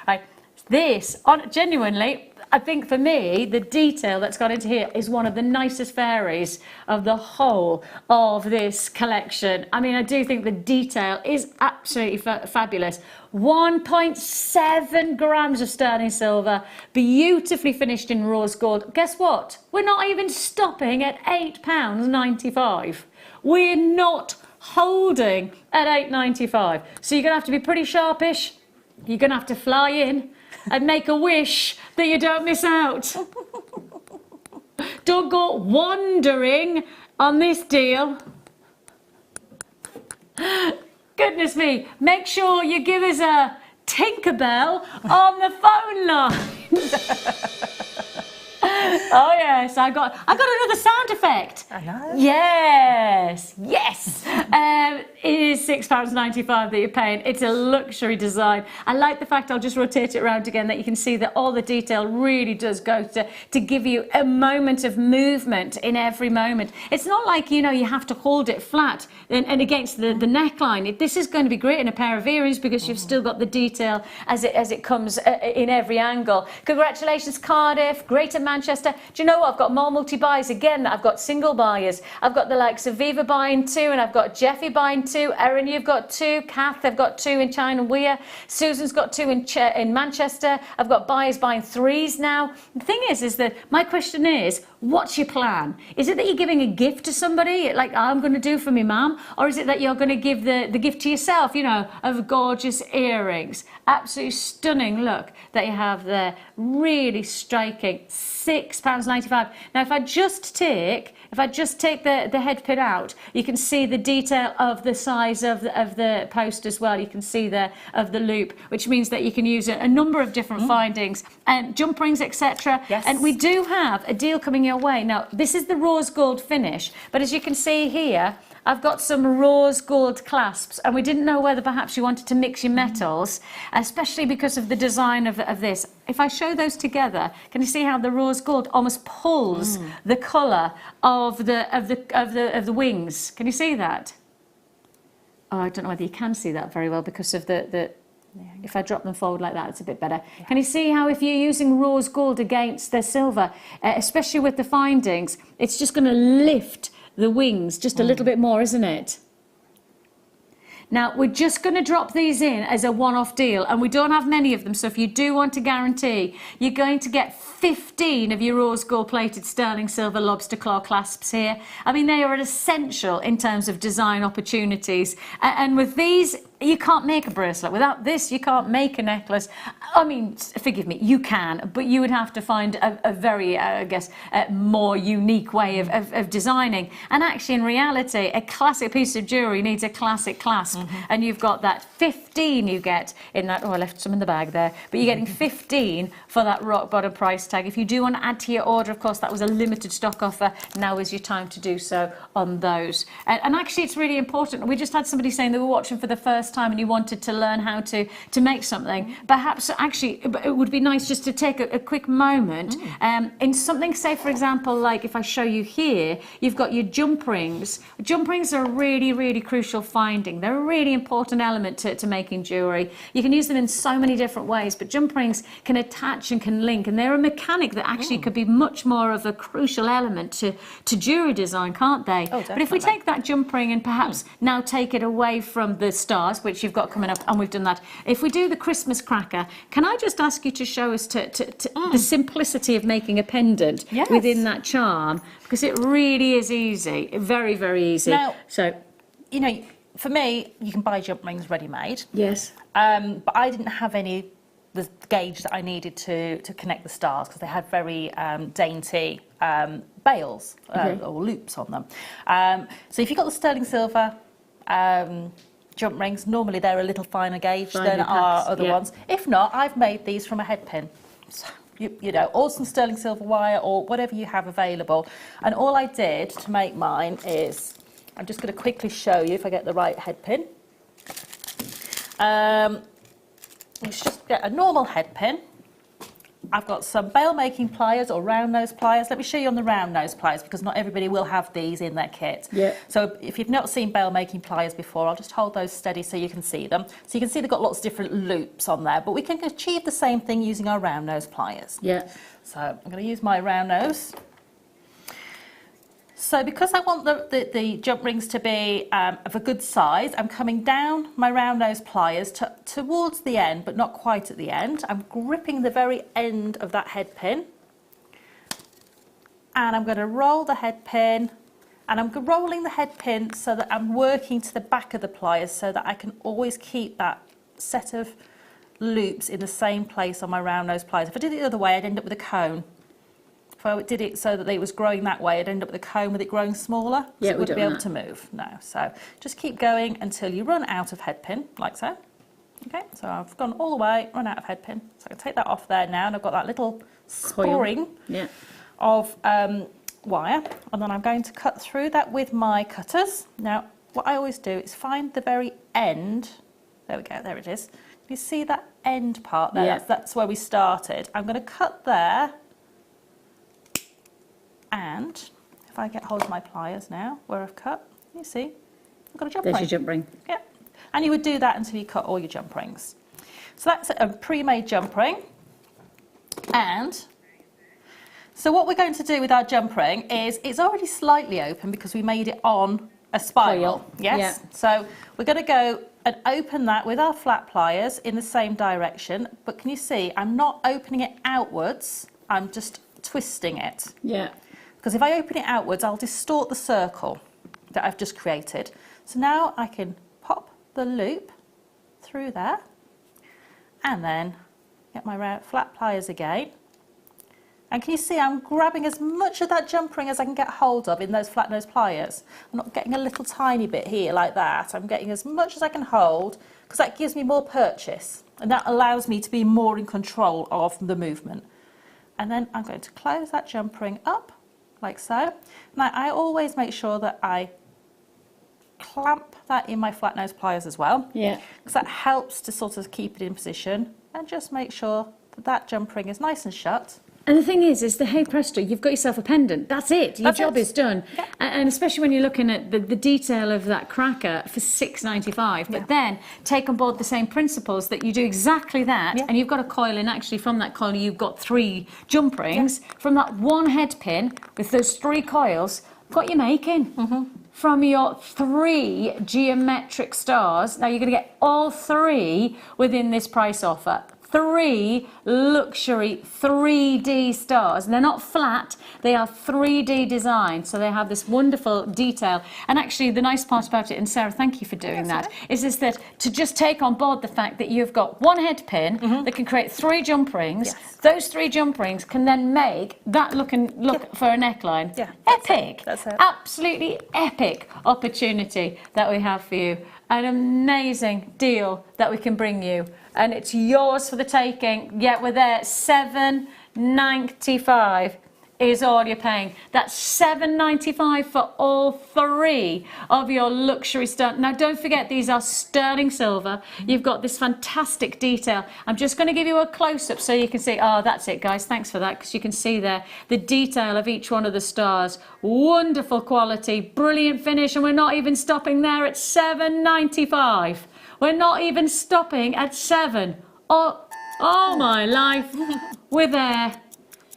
Speaker 4: right. This, genuinely, I think for me, the detail that's got into here is one of the nicest fairies of the whole of this collection. I mean, I do think the detail is absolutely fabulous. 1.7 grams of sterling silver, beautifully finished in rose gold. Guess what? We're not even stopping at £8.95. We're not holding at £8.95. So you're going to have to be pretty sharpish. You're going to have to fly in and make a wish that you don't miss out. Don't go wandering on this deal. Goodness me, make sure you give us a Tinkerbell on the phone line. Oh yes, I got another sound effect.
Speaker 5: I know.
Speaker 4: Yes. It is £6.95 that you're paying. It's a luxury design. I like the fact, I'll just rotate it around again, that you can see that all the detail really does go to give you a moment of movement in every moment. It's not like, you know, you have to hold it flat and against the neckline. This is going to be great in a pair of earrings because you've still got the detail as it comes in every angle. Congratulations, Cardiff, Greater Manchester. Do you know what? I've got more multi-buys again. I've got single buyers. I've got the likes of Viva buying 2, and I've got Jeffy buying 2. Erin, you've got 2. Kath, I've got 2 in China Weir. Susan's got 2 in Manchester. I've got buyers buying 3s now. The thing is that my question is, what's your plan? Is it that you're giving a gift to somebody, like I'm going to do for me mum, or is it that you're going to give the gift to yourself, you know, of gorgeous earrings? Absolutely stunning look that you have there. Really striking. £6.95. Now, if I just take the head pin out, you can see the detail of the size of the post as well. You can see there of the loop, which means that you can use a number of different findings and jump rings, etc.
Speaker 5: Yes.
Speaker 4: And we do have a deal coming your way. Now, this is the rose gold finish, but as you can see here, I've got some rose gold clasps, and we didn't know whether perhaps you wanted to mix your metals, especially because of the design of this. If I show those together, can you see how the rose gold almost pulls the colour of the wings? Can you see that? Oh, I don't know whether you can see that very well because of the if I drop them forward like that, it's a bit better. Yeah. Can you see how if you're using rose gold against the silver, especially with the findings, it's just going to lift the wings just a little bit more, isn't it? Now, we're just going to drop these in as a one-off deal, and we don't have many of them, so if you do want to guarantee, you're going to get 15 of your rose gold plated sterling silver lobster claw clasps here. I mean, they are essential in terms of design opportunities, and with these, you can't make a bracelet. Without this, you can't make a necklace. I mean, forgive me, you can, but you would have to find a very, I guess, more unique way of designing. And actually, in reality, a classic piece of jewellery needs a classic clasp. And you've got that 15 you get in that, oh, I left some in the bag there, but you're getting 15 for that rock bottom price tag. If you do want to add to your order, of course, that was a limited stock offer. Now is your time to do so on those. And actually, it's really important. We just had somebody saying they were watching for the first time and you wanted to learn how to make something. Perhaps actually it would be nice just to take a quick moment in something, say for example, like if I show you here, you've got your jump rings. Jump rings are a really, really crucial finding. They're a really important element to making jewellery. You can use them in so many different ways, but jump rings can attach and can link, and they're a mechanic that actually could be much more of a crucial element to jewellery design, can't they?
Speaker 5: Oh,
Speaker 4: but if we take that jump ring and perhaps now take it away from the stars, which you've got coming up, and we've done that. If we do the Christmas cracker, can I just ask you to show us the simplicity of making a pendant within that charm? Because it really is easy, very, very easy.
Speaker 5: Now,
Speaker 4: so,
Speaker 5: you know, for me, you can buy jump rings ready-made.
Speaker 4: Yes.
Speaker 5: But I didn't have the gauge that I needed to connect the stars because they had very dainty bails or loops on them. So if you've got the sterling silver jump rings, normally they're a little finer gauge than our other ones. If not, I've made these from a head pin. So, you know, or some sterling silver wire or whatever you have available. And all I did to make mine is, I'm just going to quickly show you if I get the right head pin. Let's just get a normal head pin. I've got some bail making pliers or round nose pliers. Let me show you on the round nose pliers because not everybody will have these in their kit.
Speaker 4: Yeah.
Speaker 5: So if you've not seen bail making pliers before, I'll just hold those steady so you can see them. So you can see they've got lots of different loops on there, but we can achieve the same thing using our round nose pliers.
Speaker 4: Yeah.
Speaker 5: So I'm going to use my round nose. So because I want the jump rings to be of a good size, I'm coming down my round nose pliers towards the end, but not quite at the end. I'm gripping the very end of that head pin. And I'm going to roll the head pin. And I'm rolling the head pin so that I'm working to the back of the pliers so that I can always keep that set of loops in the same place on my round nose pliers. If I did it the other way, I'd end up with a cone. If I did it so that it was growing that way, I'd end up with a cone with it growing smaller.
Speaker 4: Yeah,
Speaker 5: so it wouldn't be able to move. No, so just keep going until you run out of head pin, like so. Okay, so I've gone all the way, run out of head pin. So I can take that off there now, and I've got that little sporing of wire, and then I'm going to cut through that with my cutters. Now, what I always do is find the very end. There we go, there it is. You see that end part there?
Speaker 4: Yeah.
Speaker 5: That's where we started. I'm going to cut there. And if I get hold of my pliers now, where I've cut, you see, I've got a jump ring.
Speaker 4: There's your jump ring.
Speaker 5: Yeah. And you would do that until you cut all your jump rings. So that's a pre-made jump ring. And so what we're going to do with our jump ring is it's already slightly open because we made it on a spiral.
Speaker 4: Coil.
Speaker 5: Yes.
Speaker 4: Yeah.
Speaker 5: So we're going to go and open that with our flat pliers in the same direction. But can you see, I'm not opening it outwards, I'm just twisting it.
Speaker 4: Yeah.
Speaker 5: Because if I open it outwards, I'll distort the circle that I've just created. So now I can pop the loop through there and then get my flat pliers again. And can you see I'm grabbing as much of that jump ring as I can get hold of in those flat nose pliers. I'm not getting a little tiny bit here like that. I'm getting as much as I can hold because that gives me more purchase and that allows me to be more in control of the movement. And then I'm going to close that jump ring up like so. Now I always make sure that I clamp that in my flat nose pliers as well.
Speaker 4: Yeah.
Speaker 5: Because that helps to sort of keep it in position and just make sure that that jump ring is nice and shut.
Speaker 4: And the thing is that, hey presto, you've got yourself a pendant. That's it. Your job is done.
Speaker 5: Yeah.
Speaker 4: And especially when you're looking at the detail of that cracker for $6.95. But then take on board the same principles that you do exactly that. And you've got a coil in. Actually, from that coil, you've got 3 jump rings. From that one head pin with those 3 coils, what you're making. From your 3 geometric stars. Now you're going to get all 3 within this price offer. 3 luxury 3D stars, and they're not flat, they are 3D designed, so they have this wonderful detail. And actually the nice part about it, and Sarah, thank you for doing that, is that to just take on board the fact that you've got one head pin that can create 3 jump rings. Those 3 jump rings can then make that look for a neckline. Epic.
Speaker 5: That's it.
Speaker 4: Absolutely epic opportunity that we have for you. An amazing deal that we can bring you, and it's yours for the taking. Yeah, we're there. $7.95 is all you're paying. That's $7.95 for all 3 of your luxury stuff. Now don't forget, these are sterling silver. You've got this fantastic detail. I'm just going to give you a close-up so you can see. Oh, that's it, guys. Thanks for that, because you can see there the detail of each one of the stars. Wonderful quality, brilliant finish, and we're not even stopping there at $7.95. We're not even stopping at 7. Oh my life. We're there.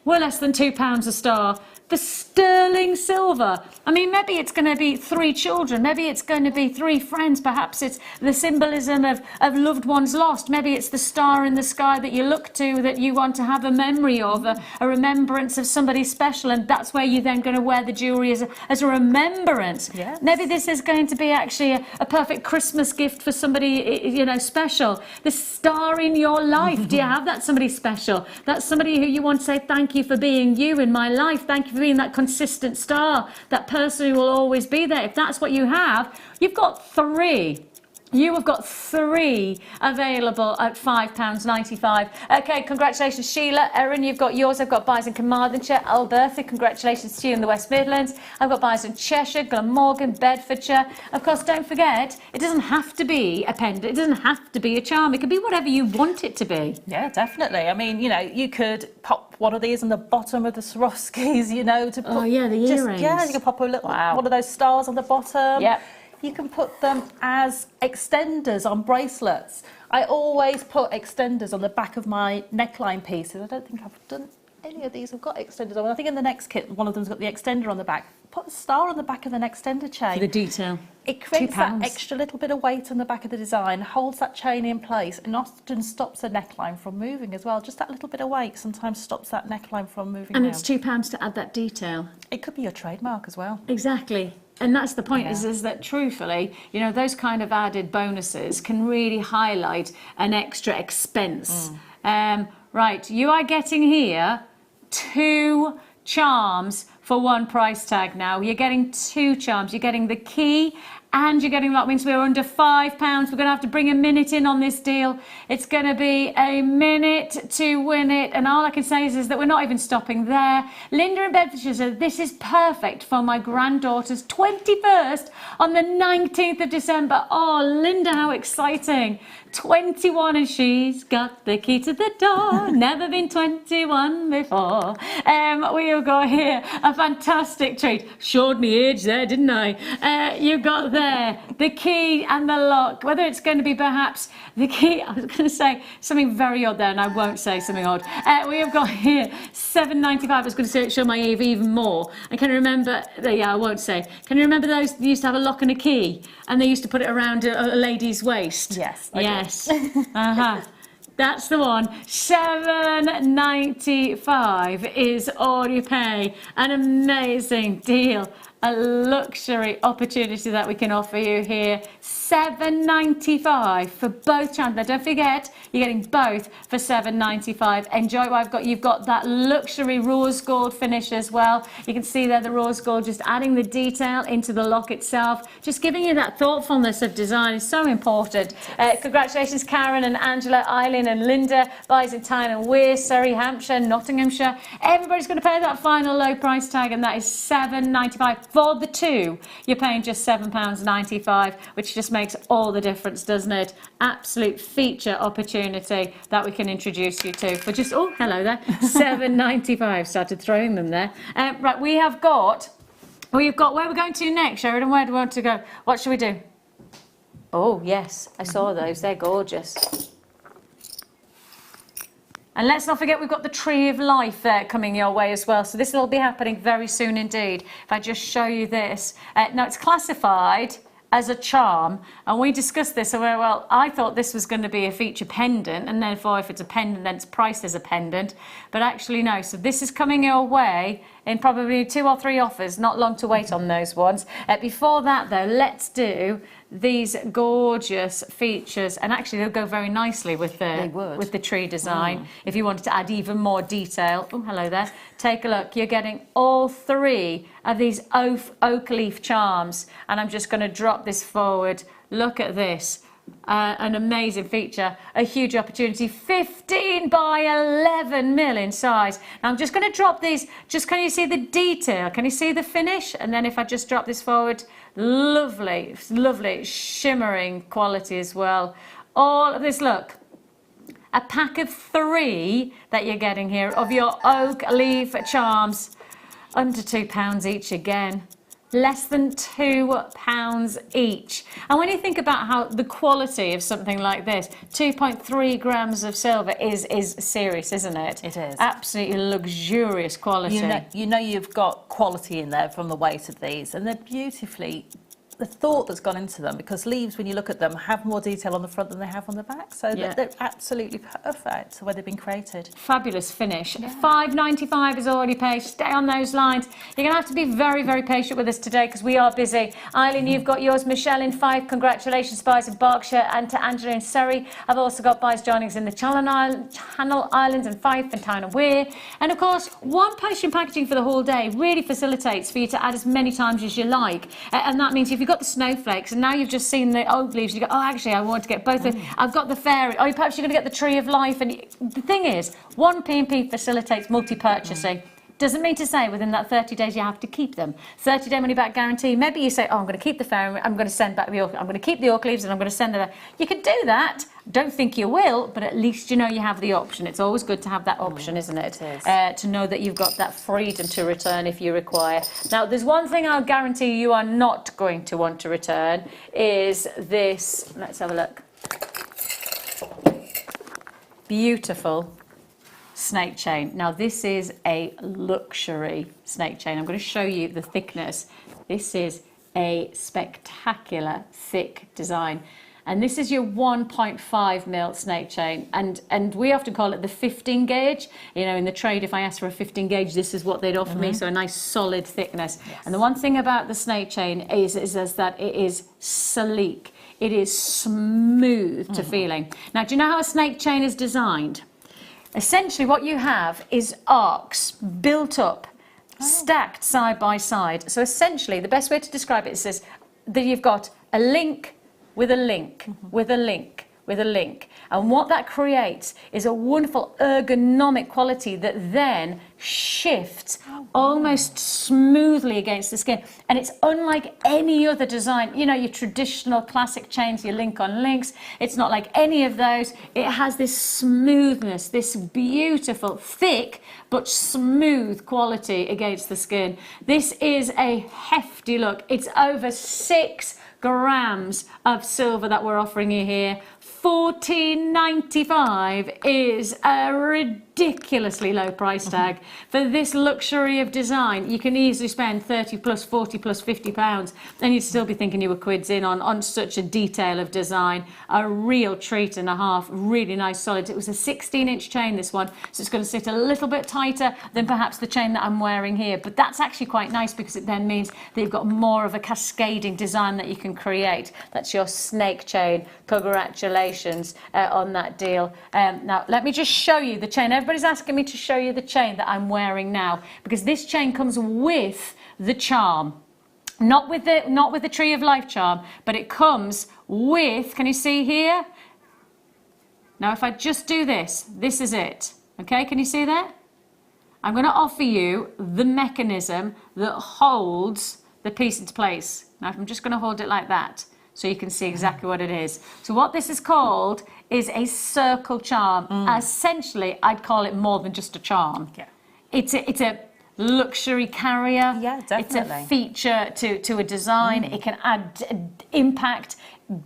Speaker 4: We're less than £2 a star. The sterling silver. I mean, maybe it's going to be 3 children. Maybe it's going to be 3 friends. Perhaps it's the symbolism of loved ones lost. Maybe it's the star in the sky that you look to, that you want to have a memory of, a remembrance of somebody special. And that's where you're then going to wear the jewellery as a remembrance.
Speaker 5: Yes.
Speaker 4: Maybe this is going to be actually a perfect Christmas gift for somebody, you know, special. The star in your life. Do you have that somebody special? That's somebody who you want to say, thank you for being you in my life. Thank you for being that consistent star, that person who will always be there. If that's what you have, you've got 3. You have got 3 available at £5.95. Okay, congratulations, Sheila. Erin, you've got yours. I've got buyers in Carmarthenshire. Alberta, congratulations to you in the West Midlands. I've got buyers in Cheshire, Glamorgan, Bedfordshire. Of course, don't forget, it doesn't have to be a pendant. It doesn't have to be a charm. It can be whatever you want it to be.
Speaker 5: Yeah, definitely. I mean, you know, you could pop one of these on the bottom of the Swarovskis, you know, to put...
Speaker 4: Oh, yeah, the earrings.
Speaker 5: Yeah, you can pop a little one of those stars on the bottom.
Speaker 4: Yep.
Speaker 5: You can put them as extenders on bracelets. I always put extenders on the back of my neckline pieces. I don't think I've done any of these have got extenders on. I think in the next kit, one of them's got the extender on the back. Put a star on the back of an extender chain.
Speaker 4: For the detail.
Speaker 5: It creates that
Speaker 4: £2.
Speaker 5: extra little bit of weight on the back of the design, holds that chain in place, and often stops the neckline from moving as well. Just that little bit of weight sometimes stops that neckline from moving
Speaker 4: And
Speaker 5: down.
Speaker 4: it's £2 to add that detail.
Speaker 5: It could be your trademark as well.
Speaker 4: Exactly. And that's the point,
Speaker 5: Yeah.
Speaker 4: is that truthfully, you know, those kind of added bonuses can really highlight an extra expense. Right, you are getting here 2 charms for 1 price tag now. You're getting 2 charms. You're getting the key and you're getting, that means we're under £5. We're going to have to bring a minute in on this deal. It's going to be a minute to win it. And all I can say is that we're not even stopping there. Linda in Bedfordshire said, this is perfect for my granddaughter's 21st on the 19th of December. Oh, Linda, how exciting. 21 and she's got the key to the door. Never been 21 before. We've got here a fantastic treat. Showed me age there, didn't I? You've got there the key and the lock. Whether it's going to be perhaps the key, I was going to say something very odd there, and I won't say something odd. We have got here $7.95. I was going to show my Eve even more. I can remember, yeah, I won't say. Can you remember those that used to have a lock and a key, and they used to put it around a lady's waist?
Speaker 5: Yes.
Speaker 4: Yes. That's the one. $7.95 is all you pay. An amazing deal. A luxury opportunity that we can offer you here. $7.95 for both charms. Now don't forget, you're getting both for $7.95. Enjoy what I've got. You've got that luxury rose gold finish as well. You can see there the rose gold, just adding the detail into the lock itself, just giving you that thoughtfulness of design is so important. Congratulations, Karen and Angela, Eileen and Linda, buys in Tyne and Weir, Surrey, Hampshire, Nottinghamshire. Everybody's going to pay that final low price tag, and that is $7.95. for the two, you're paying just £7.95, which just makes all the difference, doesn't it? Absolute feature opportunity that we can introduce you to for just, oh, hello there, £7.95. Started throwing them there. Right, we've got, where we're going to next, Sheridan? Where do we want to go? What should we do? Oh, yes, I saw those. They're gorgeous. And let's not forget we've got the Tree of Life coming your way as well. So this will be happening very soon indeed. If I just show you this. Now, it's classified as a charm, and we discussed this, so well, I thought this was going to be a feature pendant, and therefore if it's a pendant then it's priced as a pendant, but actually no. So this is coming your way in probably 2 or 3 offers, not long to wait on those ones. Before that though, let's do these gorgeous features, and actually they'll go very nicely with the tree design. If you wanted to add even more detail, oh hello there, take a look. You're getting all 3 of these oak leaf charms, and I'm just going to drop this forward. Look at this. An amazing feature, a huge opportunity, 15 by 11 mil in size. Now I'm just going to drop these, just can you see the detail? Can you see the finish? And then if I just drop this forward, lovely, lovely shimmering quality as well. All of this, look, a pack of 3 that you're getting here of your oak leaf charms, under £2 each again. Less than £2 each. And when you think about how the quality of something like this, 2.3 grams of silver is serious, isn't it?
Speaker 5: It is.
Speaker 4: Absolutely luxurious quality.
Speaker 5: You know you've got quality in there from the weight of these, and they're beautifully, the thought that's gone into them, because leaves, when you look at them, have more detail on the front than they have on the back, so they're absolutely perfect the way they've been created.
Speaker 4: Fabulous finish. Yeah. £5.95 is already paid. Stay on those lines. You're going to have to be very, very patient with us today because we are busy. Eileen, you've got yours. Michelle in Fife, congratulations. Buys in Berkshire, and to Angela in Surrey. I've also got buys joining us in the Channel Islands and Fife and Tyne and Weir. And of course, one postage packaging for the whole day really facilitates for you to add as many times as you like. And that means if you've got the snowflakes and now you've just seen the oak leaves, you go, oh, actually, I want to get both. I've got the fairy. Oh, perhaps you're going to get the Tree of Life. And the thing is, one P&P facilitates multi-purchasing. Doesn't mean to say within that 30 days you have to keep them. 30-day money-back guarantee. Maybe you say, oh, I'm going to keep the fairy. I'm going to send back the orc. I'm going to keep the orc leaves and I'm going to send them. You could do that. Don't think you will, but at least you know you have the option. It's always good to have that option, isn't it?
Speaker 5: It is.
Speaker 4: To know that you've got that freedom to return if you require. Now, there's one thing I'll guarantee you are not going to want to return is this. Let's have a look. Beautiful snake chain. Now, this is a luxury snake chain. I'm going to show you the thickness. This is a spectacular thick design. And this is your 1.5 mil snake chain, and we often call it the 15 gauge. You know, in the trade, if I ask for a 15 gauge, this is what they'd offer me, so a nice solid thickness. Yes. And the one thing about the snake chain is that it is sleek. It is smooth to feeling. Now, do you know how a snake chain is designed? Essentially, what you have is arcs built up, stacked side by side. So essentially, the best way to describe it is that you've got a link with a link, with a link, with a link. And what that creates is a wonderful ergonomic quality that then shifts almost smoothly against the skin. And it's unlike any other design. You know, your traditional classic chains, your link on links. It's not like any of those. It has this smoothness, this beautiful, thick, but smooth quality against the skin. This is a hefty look. It's over 6 grams of silver that we're offering you here. $14.95 is a ridiculously low price tag for this luxury of design. You can easily spend 30 plus 40 plus 50 pounds and you'd still be thinking you were quids in on such a detail of design. A real treat and a half. Really nice solid. It was a 16-inch chain, this one, so it's going to sit a little bit tighter than perhaps the chain that I'm wearing here, but that's actually quite nice because it then means that you've got more of a cascading design that you can create. That's your snake chain. Congratulations on that deal. Now let me just show you the chain. Everybody's asking me to show you the chain that I'm wearing now because this chain comes with the charm, not with the Tree of Life charm, but it comes with, can you see here? Now if I just do this, this is it. Okay, can you see that? I'm going to offer you the mechanism that holds the piece into place. Now I'm just going to hold it like that so you can see exactly what it is. So what this is called is a circle charm. Essentially, I'd call it more than just a charm.
Speaker 5: Yeah.
Speaker 4: It's a luxury carrier.
Speaker 5: Yeah, definitely.
Speaker 4: It's a feature to a design. It can add impact,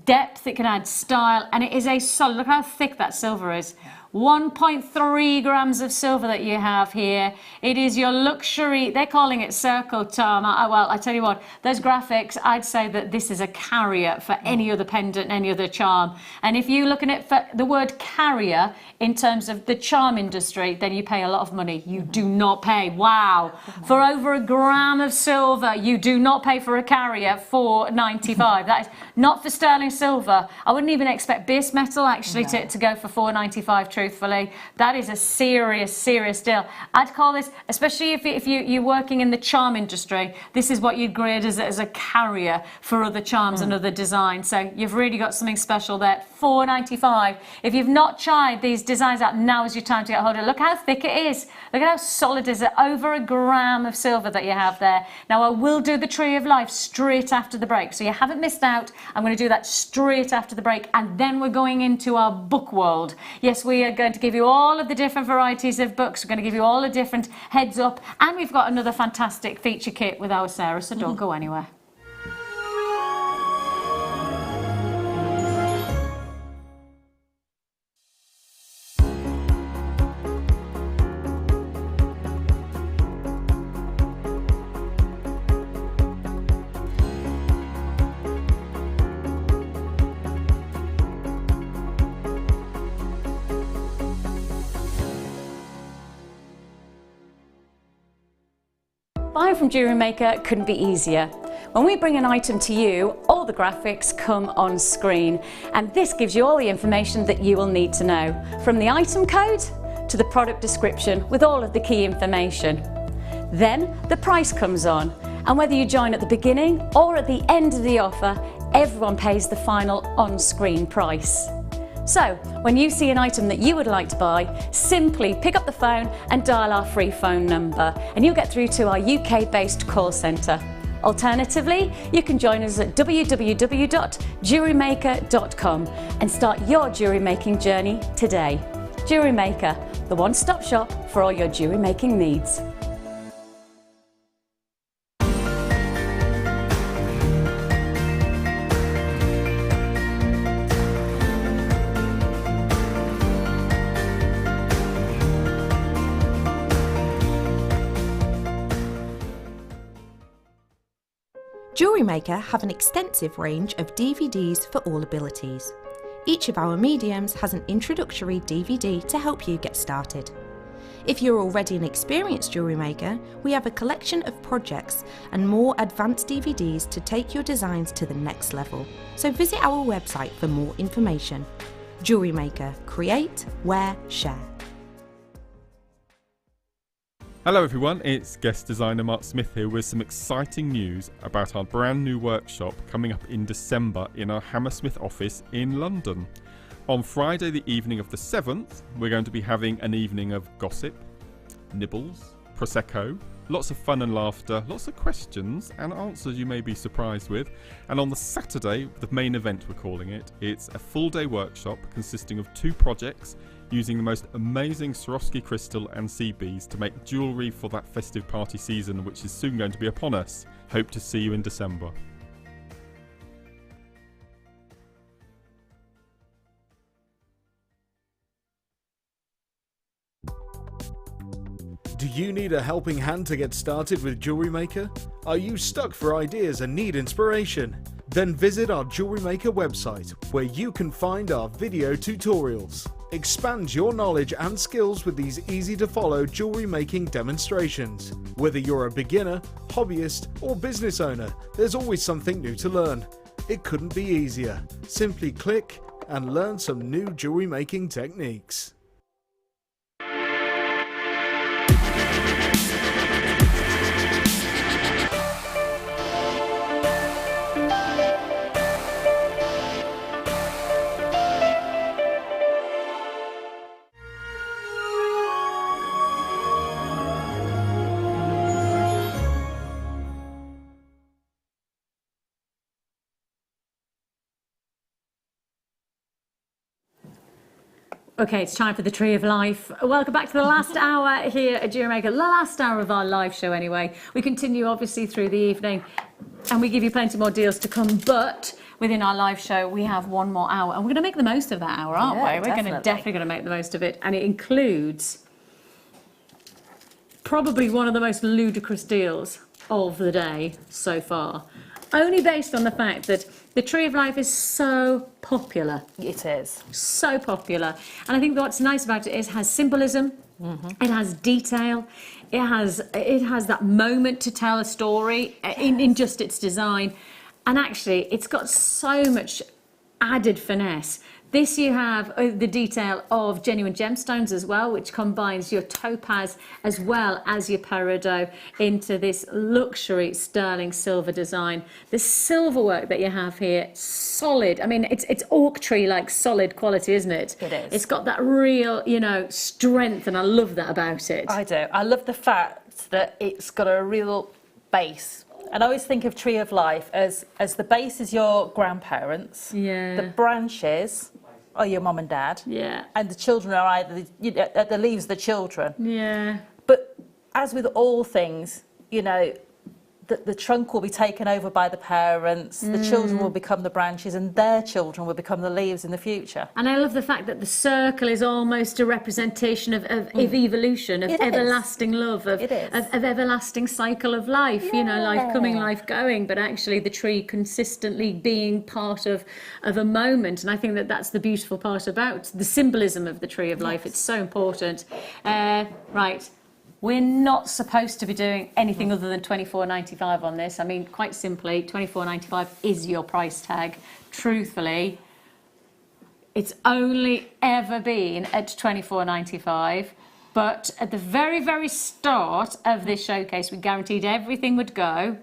Speaker 4: depth, it can add style, and it is a solid. Look how thick that silver is. 1.3 grams of silver that you have here. It is your luxury, they're calling it circle charm. Well, I tell you what, those graphics, I'd say that this is a carrier for any other pendant, any other charm. And if you're looking at the word carrier in terms of the charm industry, then you pay a lot of money. You do not pay, wow, for over a gram of silver, you do not pay for a carrier $4.95. That is not for sterling silver. I wouldn't even expect base metal actually to go for $4.95. Truthfully, that is a serious deal. I'd call this, especially if you're working in the charm industry, this is what you'd grade as a carrier for other charms and other designs. So you've really got something special there. $4.95. If you've not tried these designs out, now is your time to get hold of it. Look how thick it is. Look at how solid it is. Over a gram of silver that you have there. Now I will do the Tree of Life straight after the break, so you haven't missed out. I'm going to do that straight after the break, and then we're going into our book world. Yes, we are going to give you all of the different varieties of books. We're going to give you all the different heads up, and we've got another fantastic feature kit with our Sara, so don't go anywhere. Buying from JewelleryMaker couldn't be easier. When we bring an item to you, all the graphics come on screen, and this gives you all the information that you will need to know, from the item code to the product description with all of the key information. Then the price comes on, and whether you join at the beginning or at the end of the offer, everyone pays the final on-screen price. So, when you see an item that you would like to buy, simply pick up the phone and dial our free phone number, and you'll get through to our UK-based call centre. Alternatively, you can join us at www.jewellerymaker.com and start your jewellery making journey today. JewelleryMaker, the one-stop shop for all your jewellery making needs.
Speaker 10: JewelleryMaker have an extensive range of DVDs for all abilities. Each of our mediums has an introductory DVD to help you get started. If you're already an experienced jewellery maker, we have a collection of projects and more advanced DVDs to take your designs to the next level. So visit our website for more information. JewelleryMaker, create, wear, share.
Speaker 9: Hello everyone, it's guest designer Mark Smith here with some exciting news about our brand new workshop coming up in December in our Hammersmith office in London. On Friday the evening of the 7th, we're going to be having an evening of gossip, nibbles, prosecco, lots of fun and laughter, lots of questions and answers you may be surprised with. And on the Saturday, the main event we're calling it, it's a full day workshop consisting of 2 projects using the most amazing Swarovski crystal and sea beads to make jewellery for that festive party season which is soon going to be upon us. Hope to see you in December.
Speaker 3: Do you need a helping hand to get started with JewelleryMaker? Are you stuck for ideas and need inspiration? Then visit our JewelleryMaker website where you can find our video tutorials. Expand your knowledge and skills with these easy to follow jewellery making demonstrations. Whether you're a beginner, hobbyist or business owner, there's always something new to learn. It couldn't be easier. Simply click and learn some new jewellery making techniques.
Speaker 4: Okay, it's time for the Tree of Life. Welcome back to the last hour here at JewelleryMaker, the last hour of our live show anyway. We continue obviously through the evening and we give you plenty more deals to come, but within our live show we have one more hour and we're going to make the most of that hour, aren't we? We're definitely going to make the most of it, and it includes probably one of the most ludicrous deals of the day so far, only based on the fact that the Tree of Life is so popular.
Speaker 5: It is.
Speaker 4: So popular. And I think what's nice about it is it has symbolism, it has detail, it has that moment to tell a story in just its design. And actually, it's got so much added finesse. This you have the detail of genuine gemstones as well, which combines your topaz as well as your peridot into this luxury sterling silver design. The silver work that you have here, solid. I mean, it's oak tree like solid quality, isn't it?
Speaker 5: It is.
Speaker 4: It's got that real, you know, strength, and I love that about it.
Speaker 5: I do. I love the fact that it's got a real base. And I always think of Tree of Life as the base is your grandparents.
Speaker 4: Yeah.
Speaker 5: The branches are your mum and dad.
Speaker 4: Yeah.
Speaker 5: And the children are either the leaves, the children.
Speaker 4: Yeah.
Speaker 5: But as with all things, you know, the trunk will be taken over by the parents, the children will become the branches, and their children will become the leaves in the future.
Speaker 4: And I love the fact that the circle is almost a representation of evolution, of everlasting love, of everlasting cycle of life, you know, life coming, life going, but actually the tree consistently being part of a moment. And I think that that's the beautiful part about the symbolism of the Tree of Life. It's so important. Right. We're not supposed to be doing anything other than $24.95 on this. I mean, quite simply, $24.95 is your price tag. Truthfully, it's only ever been at $24.95. But at the very, very start of this showcase, we guaranteed everything would go.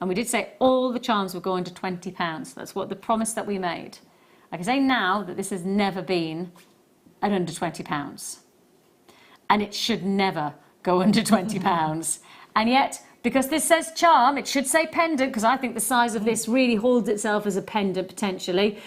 Speaker 4: And we did say all the charms would go under £20. That's what the promise that we made. I can say now that this has never been at under £20. And it should never go under £20. And yet, because this says charm, it should say pendant, because I think the size of this really holds itself as a pendant potentially.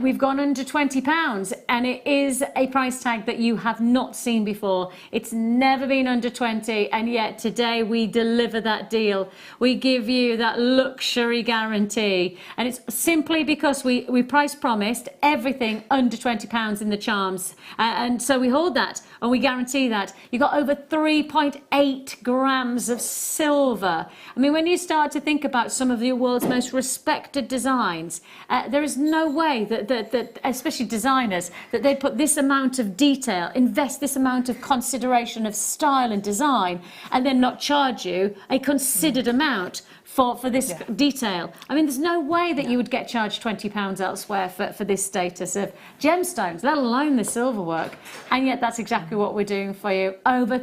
Speaker 4: We've gone under £20, and it is a price tag that you have not seen before. It's never been under 20, and yet today we deliver that deal. We give you that luxury guarantee, and it's simply because we price promised everything under £20 in the charms, and so we hold that and we guarantee that. You got over 3.8 grams of silver. I mean, when you start to think about some of the world's most respected designs, there is no way that especially designers, that they put this amount of detail, invest this amount of consideration of style and design, and then not charge you a considered amount for this detail. I mean, there's no way that you would get charged £20 elsewhere for this status of gemstones, let alone the silver work. And yet that's exactly what we're doing for you. Over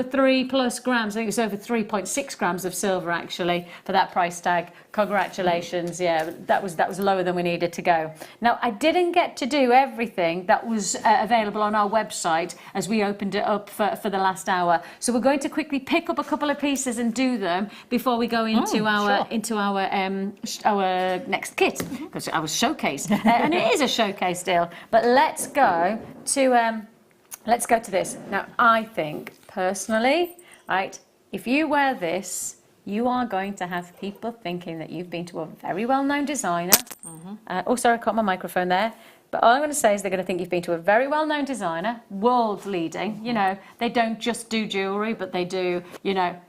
Speaker 4: 3+ grams. I think it's over 3.6 grams of silver actually for that price tag. Congratulations. Yeah, that was lower than we needed to go. Now, I didn't get to do everything that was available on our website as we opened it up for the last hour. So we're going to quickly pick up a couple of pieces and do them before we go into our next kit, because our showcase. And it is a showcase deal. But let's go to this. Now, I think personally, right, if you wear this, you are going to have people thinking that you've been to a very well-known designer. Oh, sorry, I caught my microphone there. But all I'm going to say is they're going to think you've been to a very well-known designer, world-leading. You know, they don't just do jewellery, but they do, you know,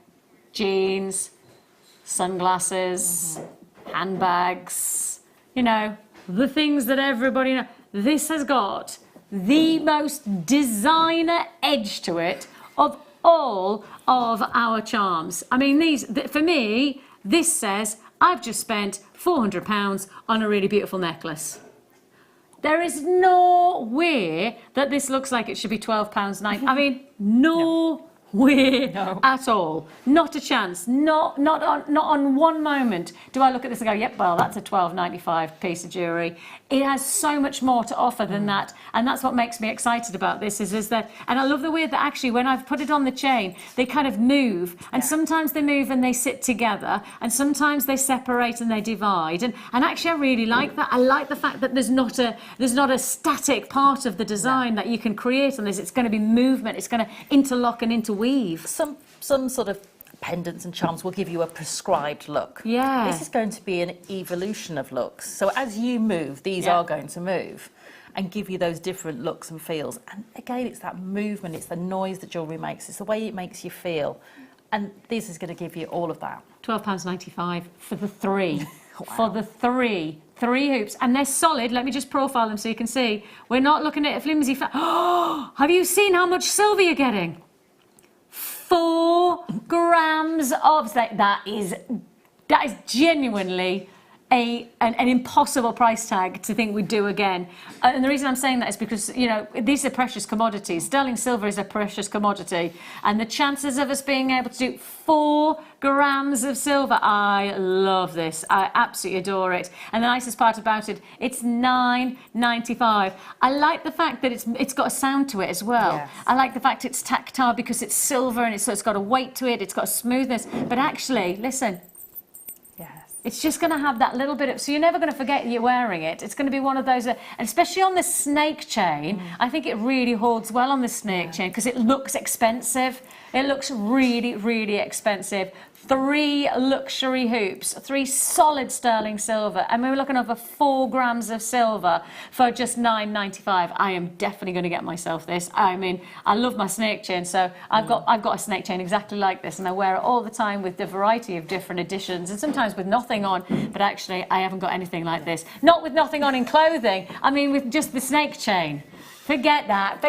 Speaker 4: jeans, sunglasses, handbags, you know, the things that everybody knows. This has got the most designer edge to it of all of our charms. I mean, for me, this says I've just spent £400 on a really beautiful necklace. There is no way that this looks like it should be £12.90. I mean, no at all. Not a chance. Not on one moment do I look at this and go, yep, well, that's a £12.95 piece of jewellery. It has so much more to offer than that, and that's what makes me excited about this is that, and I love the way that actually when I've put it on the chain, they kind of move, and sometimes they move and they sit together, and sometimes they separate and they divide, and actually I really like that. I like the fact that there's not a static part of the design that you can create on this. It's going to be movement. It's going to interlock and interweave.
Speaker 5: Some sort of pendants and charms will give you a prescribed look.
Speaker 4: Yeah.
Speaker 5: This is going to be an evolution of looks. So as you move, these are going to move and give you those different looks and feels. And again, it's that movement, it's the noise that jewellery makes, it's the way it makes you feel. And this is going to give you all of that.
Speaker 4: £12.95 for the three. For the three hoops, and they're solid. Let me just profile them so you can see. We're not looking at a flimsy have you seen how much silver you're getting? 4 grams of that is genuinely an impossible price tag to think we'd do again. And the reason I'm saying that is because, you know, these are precious commodities. Sterling silver is a precious commodity, and the chances of us being able to do 4 grams of silver, I love this. I absolutely adore it. And the nicest part about it, it's $9.95. I like the fact that it's got a sound to it as well. Yes. I like the fact it's tactile because it's silver, and so it's got a weight to it, it's got a smoothness. But actually, listen, it's just going to have that little bit of, so you're never going to forget you're wearing it. It's going to be one of those, and especially on the snake chain, I think it really holds well on the snake chain because it looks expensive. It looks really, really expensive. 3 luxury hoops, 3 solid sterling silver, and we were looking over 4 grams of silver for just $9.95. I am definitely going to get myself this. I mean, I love my snake chain, so I've got a snake chain exactly like this, and I wear it all the time with the variety of different editions, and sometimes with nothing on. But actually, I haven't got anything like this. Not with nothing on in clothing. I mean, with just the snake chain. Forget that.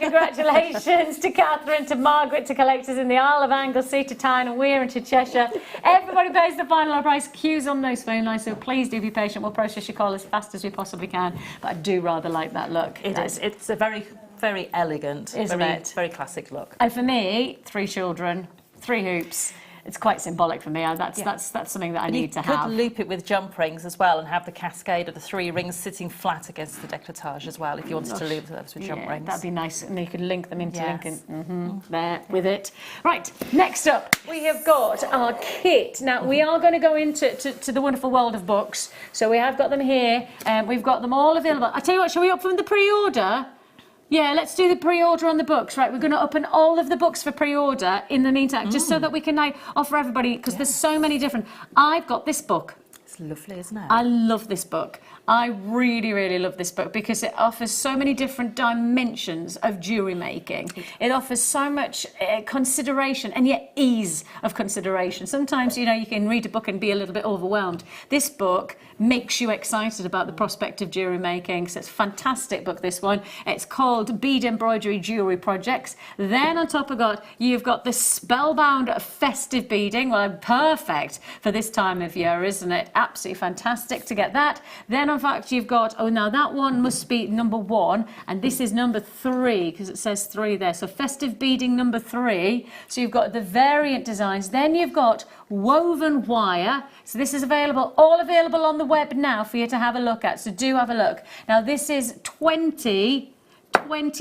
Speaker 4: Congratulations to Catherine, to Margaret, to collectors in the Isle of Anglesey, to Tyne and Weir and to Cheshire. Everybody pays the final price. Queues on those phone lines, so please do be patient. We'll process your call as fast as we possibly can. But I do rather like that look.
Speaker 5: It is. It's a very, very elegant, very classic look.
Speaker 4: And for me, 3 children, 3 hoops. It's quite symbolic for me. That's something that I need to have.
Speaker 5: You could loop it with jump rings as well and have the cascade of the 3 rings sitting flat against the décolletage as well if you wanted to loop those with jump rings.
Speaker 4: That'd be nice, and you could link them into linking there with it. Right, next up we have got our kit. Now we are going to go into the wonderful world of books. So we have got them here, and we've got them all available. I tell you what, shall we open the pre-order? Yeah, let's do the pre-order on the books. Right, we're going to open all of the books for pre-order in the meantime, just so that we can now offer everybody, because there's so many different. I've got this book.
Speaker 5: It's lovely, isn't it?
Speaker 4: I love this book. I really, really love this book because it offers so many different dimensions of jewellery making. It offers so much consideration and yet ease of consideration. Sometimes, you know, you can read a book and be a little bit overwhelmed. This book makes you excited about the prospect of jewellery making. So it's a fantastic book, this one. It's called Bead Embroidery Jewellery Projects. Then on top of you've got the spellbound festive beading. Well, perfect for this time of year, isn't it? Absolutely fantastic to get that. Then in fact, you've got, now that one must be number 1, and this is number 3, because it says 3 there. So festive beading number 3. So you've got the variant designs. Then you've got woven wire. So this is all available on the web now for you to have a look at. So do have a look. Now this is 20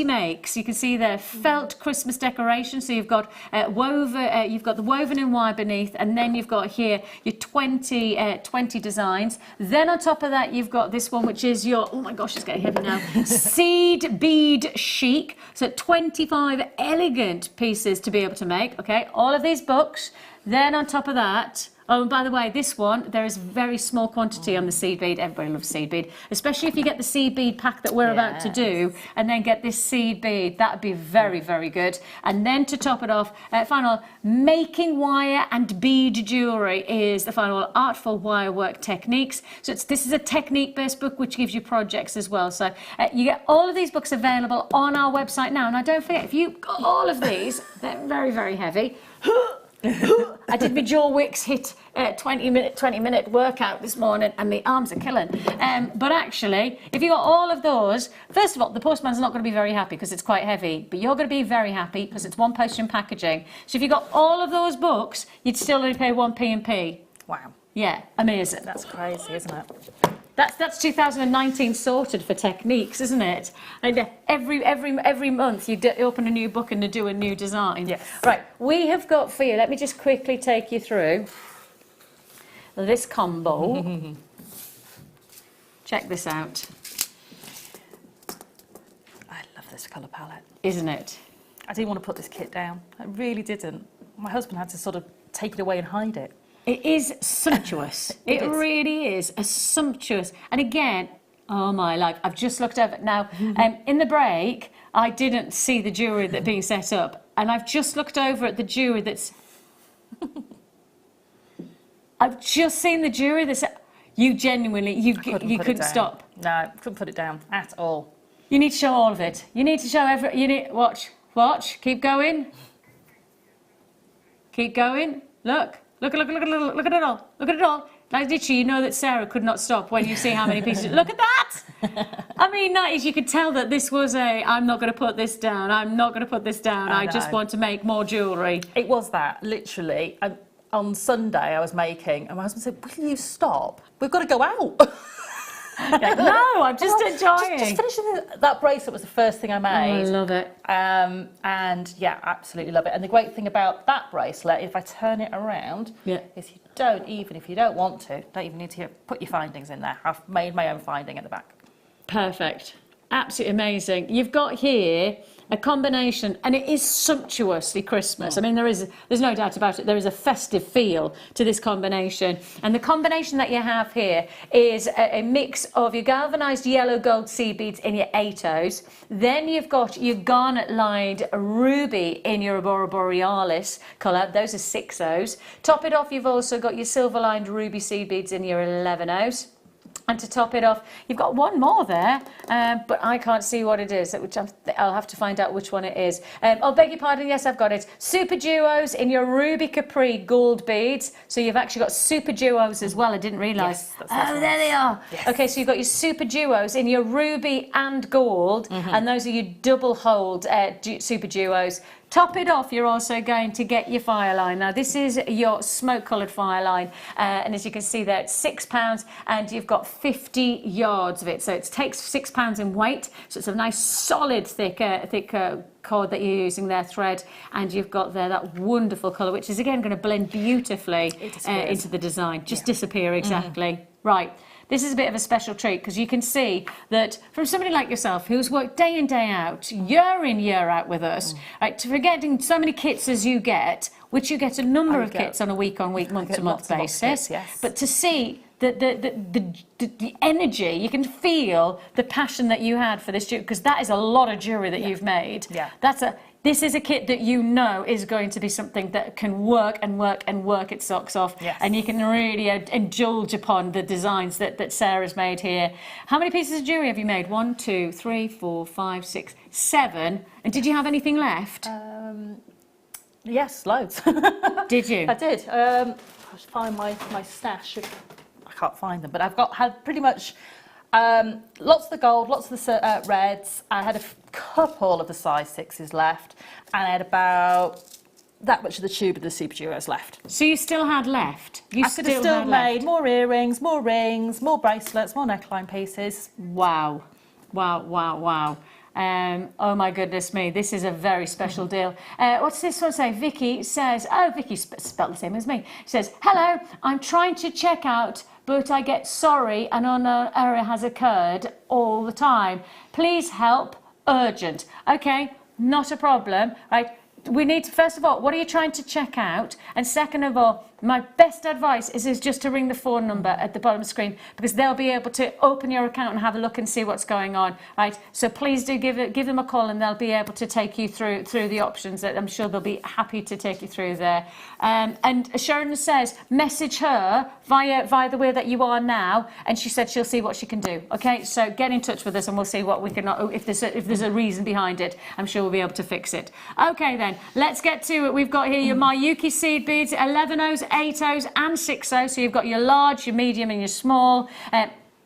Speaker 4: makes. You can see there felt Christmas decoration. So you've got you've got the woven in wire beneath, and then you've got here your 20 designs. Then on top of that, you've got this one, which is your, oh my gosh, it's getting heavy now, seed bead chic. So 25 elegant pieces to be able to make. Okay, all of these books. Then on top of that, oh, and by the way, this one, there is very small quantity on the seed bead. Everybody loves seed bead, especially if you get the seed bead pack that we're about to do, and then get this seed bead. That would be very, very good. And then to top it off, final, making wire and bead jewellery is the final, artful wire work techniques. So this is a technique-based book which gives you projects as well. So you get all of these books available on our website now. And don't forget, if you've got all of these, they're very, very heavy. I did my jaw wicks hit 20 minute workout this morning and my arms are killing. But actually, if you got all of those, first of all, the postman's not going to be very happy because it's quite heavy, but you're going to be very happy because it's one postage and packaging. So if you got all of those books, you'd still only pay 1p&p.
Speaker 5: Wow.
Speaker 4: Yeah, amazing.
Speaker 5: That's crazy, isn't it?
Speaker 4: That's 2019 sorted for techniques, isn't it? And every month you open a new book and do a new design.
Speaker 5: Yes.
Speaker 4: Right, we have got for you, let me just quickly take you through this combo. Check this out.
Speaker 5: I love this colour palette.
Speaker 4: Isn't it?
Speaker 5: I didn't want to put this kit down. I really didn't. My husband had to sort of take it away and hide it.
Speaker 4: It is sumptuous. It really is a sumptuous. And again, oh my life, I've just looked over it now. In the break, I didn't see the jewellery that's being set up, and I've just looked over at the jewellery that's. I've just seen the jewellery that's. You genuinely, you couldn't stop.
Speaker 5: No, couldn't put it down at all.
Speaker 4: You need to show all of it. You need to show every. You need watch, keep going. Keep going. Look at it all. Look at it all. Like literally, you know that Sara could not stop when you see how many pieces. Look at that! I mean, that is, you could tell that this was I'm not going to put this down. I'm not going to put this down. I just want to make more jewellery.
Speaker 5: It was that, literally. On Sunday, I was making, and my husband said, "Will you stop? We've got to go out."
Speaker 4: Like, no, I'm just enjoying.
Speaker 5: Just finishing that bracelet was the first thing I made.
Speaker 4: Oh, I love it.
Speaker 5: And yeah, absolutely love it. And the great thing about that bracelet, if I turn it around, is you don't even, if you don't want to, don't even need to put your findings in there. I've made my own finding at the back.
Speaker 4: Perfect. Absolutely amazing. You've got here a combination, and it is sumptuously Christmas. I mean, there's no doubt about it. There is a festive feel to this combination. And the combination that you have here is a mix of your galvanised yellow gold seed beads in your 8/0s. Then you've got your garnet lined ruby in your Aurora Borealis colour. Those are 6/0s. Top it off, you've also got your silver lined ruby seed beads in your 11/0s. And to top it off, you've got one more there, but I can't see what it is, which I'll have to find out which one it is. Oh, beg your pardon, yes, I've got it. Super duos in your ruby capri gold beads. So you've actually got super duos as well, I didn't realise.
Speaker 5: Yes,
Speaker 4: oh, there they are. Yes. Okay, so you've got your super duos in your ruby and gold, and those are your double hold super duos. Top it off, you're also going to get your Fireline. Now, this is your smoke-coloured Fireline, and as you can see there, it's £6, and you've got 50 yards of it. So it takes £6 in weight, so it's a nice, solid, thick cord that you're using there, thread, and you've got there that wonderful colour, which is, again, going to blend beautifully into the design. Just disappear, exactly. Right. This is a bit of a special treat because you can see that from somebody like yourself who's worked day in, day out, year in, year out with us, right, to getting so many kits as you get, which you get a number of kits on a week-on-week, month-to-month basis, but to see the energy, you can feel the passion that you had for this jewellery, because that is a lot of jewellery that you've made. Yeah. This is a kit that you know is going to be something that can work and work and work its socks off. Yes. And you can really indulge upon the designs that Sarah's made here. How many pieces of jewellery have you made? 1, 2, 3, 4, 5, 6, 7. And did you have anything left?
Speaker 5: Yes, loads.
Speaker 4: Did you?
Speaker 5: I did. I'll find my stash. I can't find them, but had pretty much lots of the gold, lots of the reds. I had a couple of the size 6s left, and I had about that much of the tube of the super duos left.
Speaker 4: So you still had left?
Speaker 5: I could have still made more earrings, more rings, more bracelets, more neckline pieces.
Speaker 4: Wow. Wow, wow, wow. Oh my goodness me, this is a very special deal. What's this one say? Vicki says, oh, Vicki spelled the same as me. She says, hello, I'm trying to check out, but I get sorry and an error has occurred all the time. Please help, urgent. Okay, not a problem, right? We need to, first of all, what are you trying to check out? And second of all, my best advice is just to ring the phone number at the bottom of the screen, because they'll be able to open your account and have a look and see what's going on, right? So please do give them a call, and they'll be able to take you through the options that I'm sure they'll be happy to take you through there. And Sharon says, message her via the way that you are now, and she said she'll see what she can do. Okay, so get in touch with us and we'll see what we can, if there's a reason behind it, I'm sure we'll be able to fix it. Okay then, let's get to it. We've got here your Mayuki seed beads, 11/0s, 8/0s and 6/0s, so you've got your large, your medium and your small.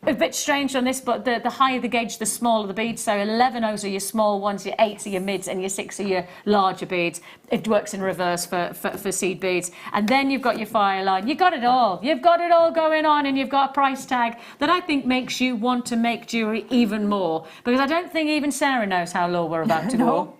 Speaker 4: A bit strange on this, but the higher the gauge, the smaller the beads. So 11/0s are your small ones, your 8s are your mids, and your 6 are your larger beads. It works in reverse for seed beads. And then you've got your Fireline. You've got it all. You've got it all going on, and you've got a price tag that I think makes you want to make jewellery even more. Because I don't think even Sara knows how low we're about to go.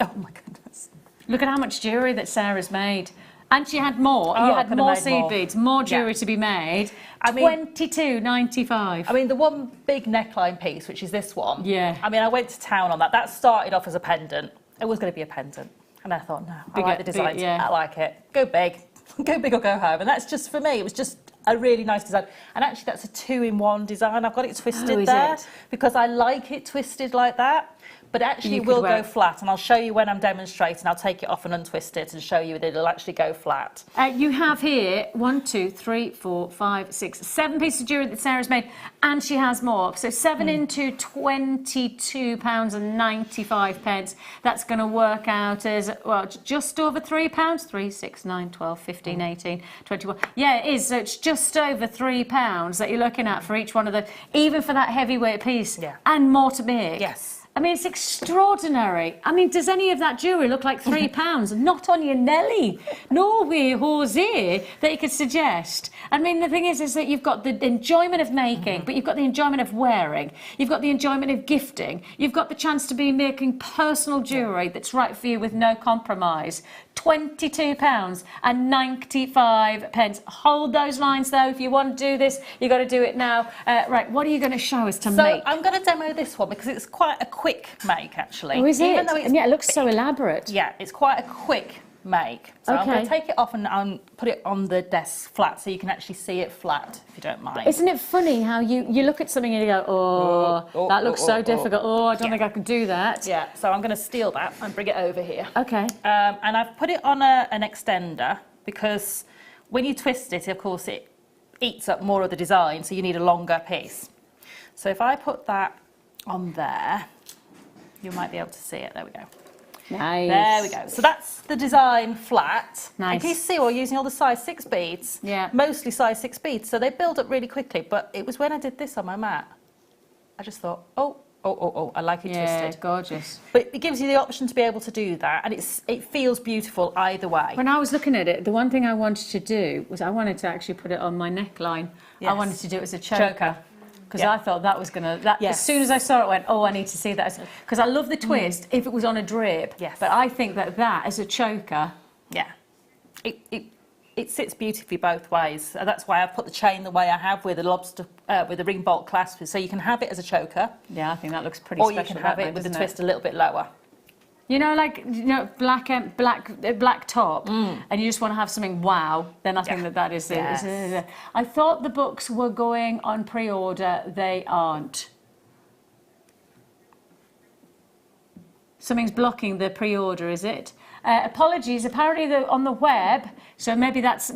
Speaker 5: Oh my goodness.
Speaker 4: Look at how much jewellery that Sarah's made. And she had more.
Speaker 5: Oh,
Speaker 4: you had more seed
Speaker 5: more.
Speaker 4: beads, more jewellery to be made.
Speaker 5: I mean,
Speaker 4: $22.95.
Speaker 5: I mean, the one big neckline piece, which is this one.
Speaker 4: Yeah.
Speaker 5: I mean, I went to town on that. That started off as a pendant. It was going to be a pendant. And I thought, no, I like the design.
Speaker 4: yeah.
Speaker 5: I like it. Go big. Go big or go home. And that's just, for me, it was just a really nice design. And actually, that's a 2-in-1 design. I've got it twisted there because I like it twisted like that. But actually it will go flat, and I'll show you when I'm demonstrating. I'll take it off and untwist it and show you that it'll actually go flat.
Speaker 4: You have here 1, 2, 3, 4, 5, 6, 7 pieces of jewellery that Sarah's made, and she has more. So 7 into £22.95. That's going to work out as, well, just over £3. 3, 6, 9, 12, 15, 18, 21. Yeah, it is. So it's just over £3 that you're looking at for each one of the, even for that heavyweight piece, and more to make.
Speaker 5: Yes.
Speaker 4: I mean, it's extraordinary. I mean, does any of that jewellery look like £3? Not on your Nelly, nor with Jose that you could suggest. I mean, the thing is that you've got the enjoyment of making, but you've got the enjoyment of wearing. You've got the enjoyment of gifting. You've got the chance to be making personal jewellery that's right for you with no compromise. £22.95. Hold those lines, though. If you want to do this, you've got to do it now. Right, what are you going to show us to make?
Speaker 5: So I'm going to demo this one because it's quite a quick make, actually.
Speaker 4: Oh, is it?
Speaker 5: Even though it's
Speaker 4: and yeah, it looks so elaborate.
Speaker 5: Yeah, it's quite a quick make. So I'm going to take it off and put it on the desk flat so you can actually see it flat, if you don't mind.
Speaker 4: Isn't it funny how you look at something and you go, that looks so difficult. Oh, I don't think I can do that.
Speaker 5: Yeah, so I'm going to steal that and bring it over here.
Speaker 4: Okay.
Speaker 5: And I've put it on an extender because when you twist it, of course, it eats up more of the design, so you need a longer piece. So if I put that on there, you might be able to see it. There we go.
Speaker 4: Nice.
Speaker 5: There we go. So that's the design flat.
Speaker 4: Nice.
Speaker 5: And can you see we're using all the size 6 beads?
Speaker 4: Yeah.
Speaker 5: Mostly size 6 beads. So they build up really quickly. But it was when I did this on my mat, I just thought, oh, I like it twisted.
Speaker 4: Gorgeous.
Speaker 5: But it gives you the option to be able to do that. And it feels beautiful either way.
Speaker 4: When I was looking at it, the one thing I wanted to do was I wanted to actually put it on my neckline.
Speaker 5: Yes.
Speaker 4: I wanted to do it as a choker. Because I thought that was going to... As soon as I saw it, I went, I need to see that. Because I love the twist if it was on a drape.
Speaker 5: Yes.
Speaker 4: But I think that as a choker...
Speaker 5: Yeah. It sits beautifully both ways. That's why I've put the chain the way I have with a lobster, with a ring bolt clasp. So you can have it as a choker.
Speaker 4: Yeah, I think that looks pretty special.
Speaker 5: Or you can have it with the twist a little bit lower.
Speaker 4: You know, like, black top, and you just want to have something wow, then I think that is it.
Speaker 5: Yes.
Speaker 4: I thought the books were going on pre-order. They aren't. Something's blocking the pre-order, is it? Apologies, apparently they're on the web, so maybe that's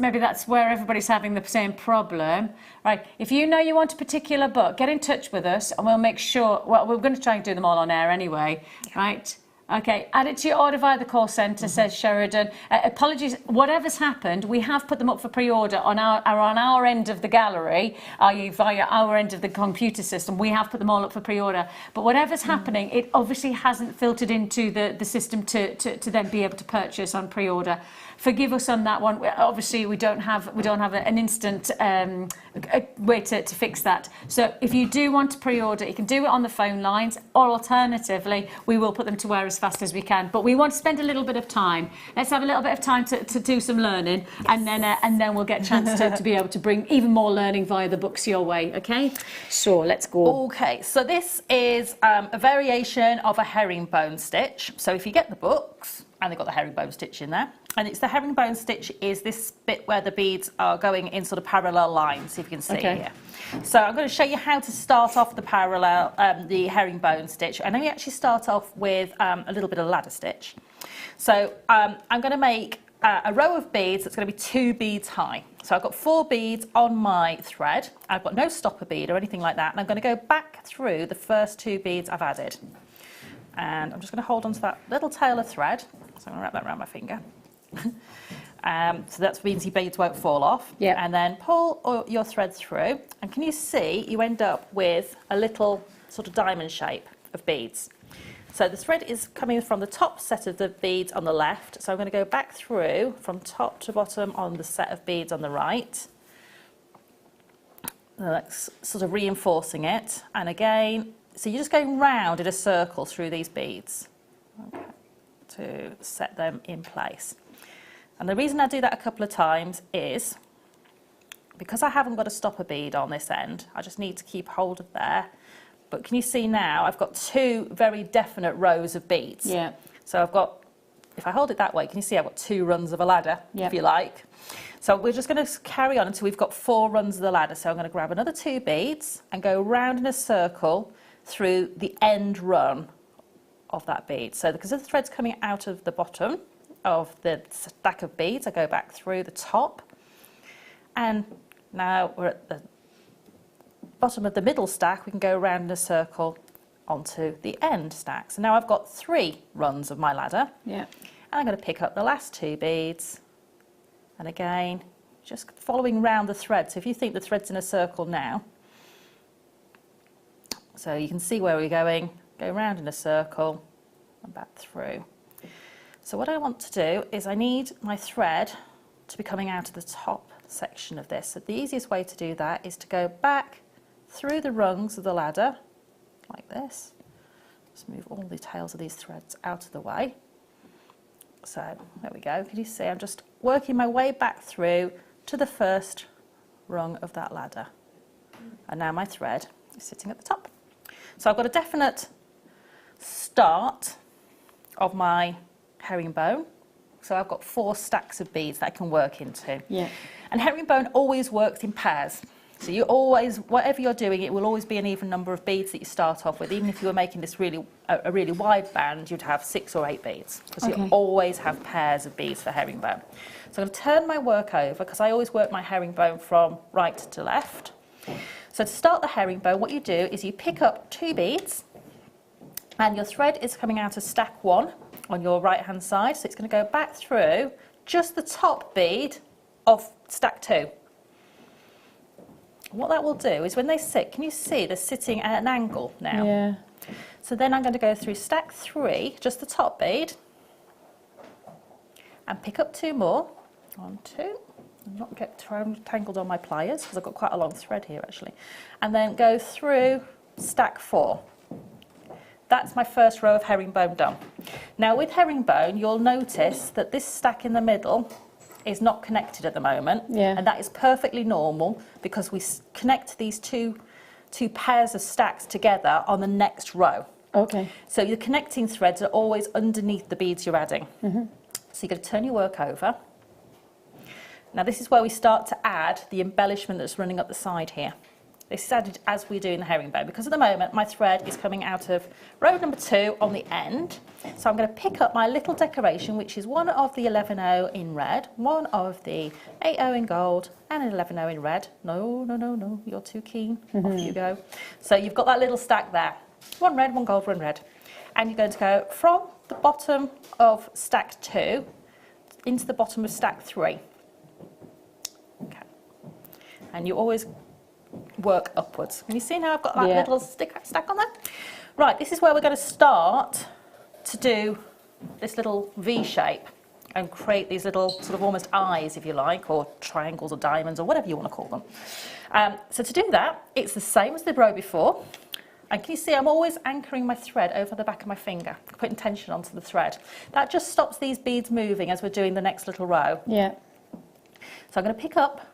Speaker 4: where everybody's having the same problem. Right, if you know you want a particular book, get in touch with us and we'll make sure, well, we're going to try and do them all on air anyway, right? Okay, add it to your order via the call centre, says Sheridan. Apologies, whatever's happened, we have put them up for pre-order on our end of the gallery, i.e. via our end of the computer system. We have put them all up for pre-order. But whatever's happening, it obviously hasn't filtered into the system to then be able to purchase on pre-order. Forgive us on that one. Obviously, we don't have an instant way to fix that. So if you do want to pre-order, you can do it on the phone lines, or alternatively, we will put them to wear as fast as we can. But we want to spend a little bit of time. Let's have a little bit of time to do some learning, and then we'll get a chance to be able to bring even more learning via the books your way. Okay? So let's go.
Speaker 5: Okay, so this is a variation of a herringbone stitch. So if you get the books, and they've got the herringbone stitch in there. And it's the herringbone stitch is this bit where the beads are going in sort of parallel lines, if you can see here. So I'm going to show you how to start off the parallel, the herringbone stitch. And then we actually start off with a little bit of ladder stitch. So I'm going to make a row of beads that's going to be 2 beads high. So I've got 4 beads on my thread. I've got no stopper bead or anything like that. And I'm going to go back through the first 2 beads I've added. And I'm just going to hold on to that little tail of thread. So I'm going to wrap that around my finger. So that means your beads won't fall off.
Speaker 4: Yep.
Speaker 5: And then pull your thread through, and can you see you end up with a little sort of diamond shape of beads. So the thread is coming from the top set of the beads on the left, so I'm going to go back through from top to bottom on the set of beads on the right. That's sort of reinforcing it, and again, so you're just going round in a circle through these beads, okay, to set them in place. And the reason I do that a couple of times is because I haven't got a stopper bead on this end, I just need to keep hold of there. But can you see now I've got two very definite rows of beads.
Speaker 4: Yeah.
Speaker 5: So I've got, if I hold it that way, can you see I've got two rungs of a ladder,
Speaker 4: Yep.
Speaker 5: if you like. So we're just going to carry on until we've got 4 runs of the ladder. So I'm going to grab another 2 beads and go round in a circle through the end run of that bead. So because the thread's coming out of the bottom of the stack of beads, I go back through the top, and now we're at the bottom of the middle stack. We can go around in a circle onto the end stack. So now I've got 3 runs of my ladder,
Speaker 4: Yeah.
Speaker 5: and I'm going to pick up the last 2 beads, and again just following round the thread. So if you think the thread's in a circle now, so you can see where we're going, go round in a circle and back through. So what I want to do is I need my thread to be coming out of the top section of this. So the easiest way to do that is to go back through the rungs of the ladder, like this. Just move all the tails of these threads out of the way. So there we go. Can you see I'm just working my way back through to the first rung of that ladder. And now my thread is sitting at the top. So I've got a definite start of my herringbone. So I've got 4 stacks of beads that I can work into.
Speaker 4: Yeah.
Speaker 5: And herringbone always works in pairs. So you always, whatever you're doing, it will always be an even number of beads that you start off with. Even if you were making this a really wide band, you'd have 6 or 8 beads, because
Speaker 4: Okay.
Speaker 5: you always have pairs of beads for herringbone. So I'm going to turn my work over, because I always work my herringbone from right to left. So to start the herringbone, what you do is you pick up 2 beads, and your thread is coming out of stack 1 on your right hand side. So it's going to go back through just the top bead of stack 2. What that will do is when they sit, can you see they're sitting at an angle now?
Speaker 4: Yeah.
Speaker 5: So then I'm going to go through stack 3, just the top bead, and pick up 2 more. 1, 2, and not get tangled on my pliers, because I've got quite a long thread here actually. And then go through stack 4. That's my first row of herringbone done. Now with herringbone, you'll notice that this stack in the middle is not connected at the moment,
Speaker 4: Yeah.
Speaker 5: and that is perfectly normal, because we connect these two pairs of stacks together on the next row.
Speaker 4: Okay.
Speaker 5: So your connecting threads are always underneath the beads you're adding.
Speaker 4: Mm-hmm.
Speaker 5: So you're going to turn your work over. Now this is where we start to add the embellishment that's running up the side here. This is added as we do in the herringbone, because at the moment my thread is coming out of row number 2 on the end. So I'm going to pick up my little decoration, which is one of the 11.0 in red, one of the 8.0 in gold, and an 11.0 in red. No, you're too keen. Off you go. So you've got that little stack there. One red, one gold, one red. And you're going to go from the bottom of stack 2 into the bottom of stack 3. Okay. And you always work upwards. Can you see now I've got that little stack on there? Right, this is where we're going to start to do this little V shape and create these little sort of almost eyes, if you like, or triangles or diamonds or whatever you want to call them. So to do that, it's the same as the row before. And can you see I'm always anchoring my thread over the back of my finger, putting tension onto the thread. That just stops these beads moving as we're doing the next little row.
Speaker 4: Yeah.
Speaker 5: So I'm going to pick up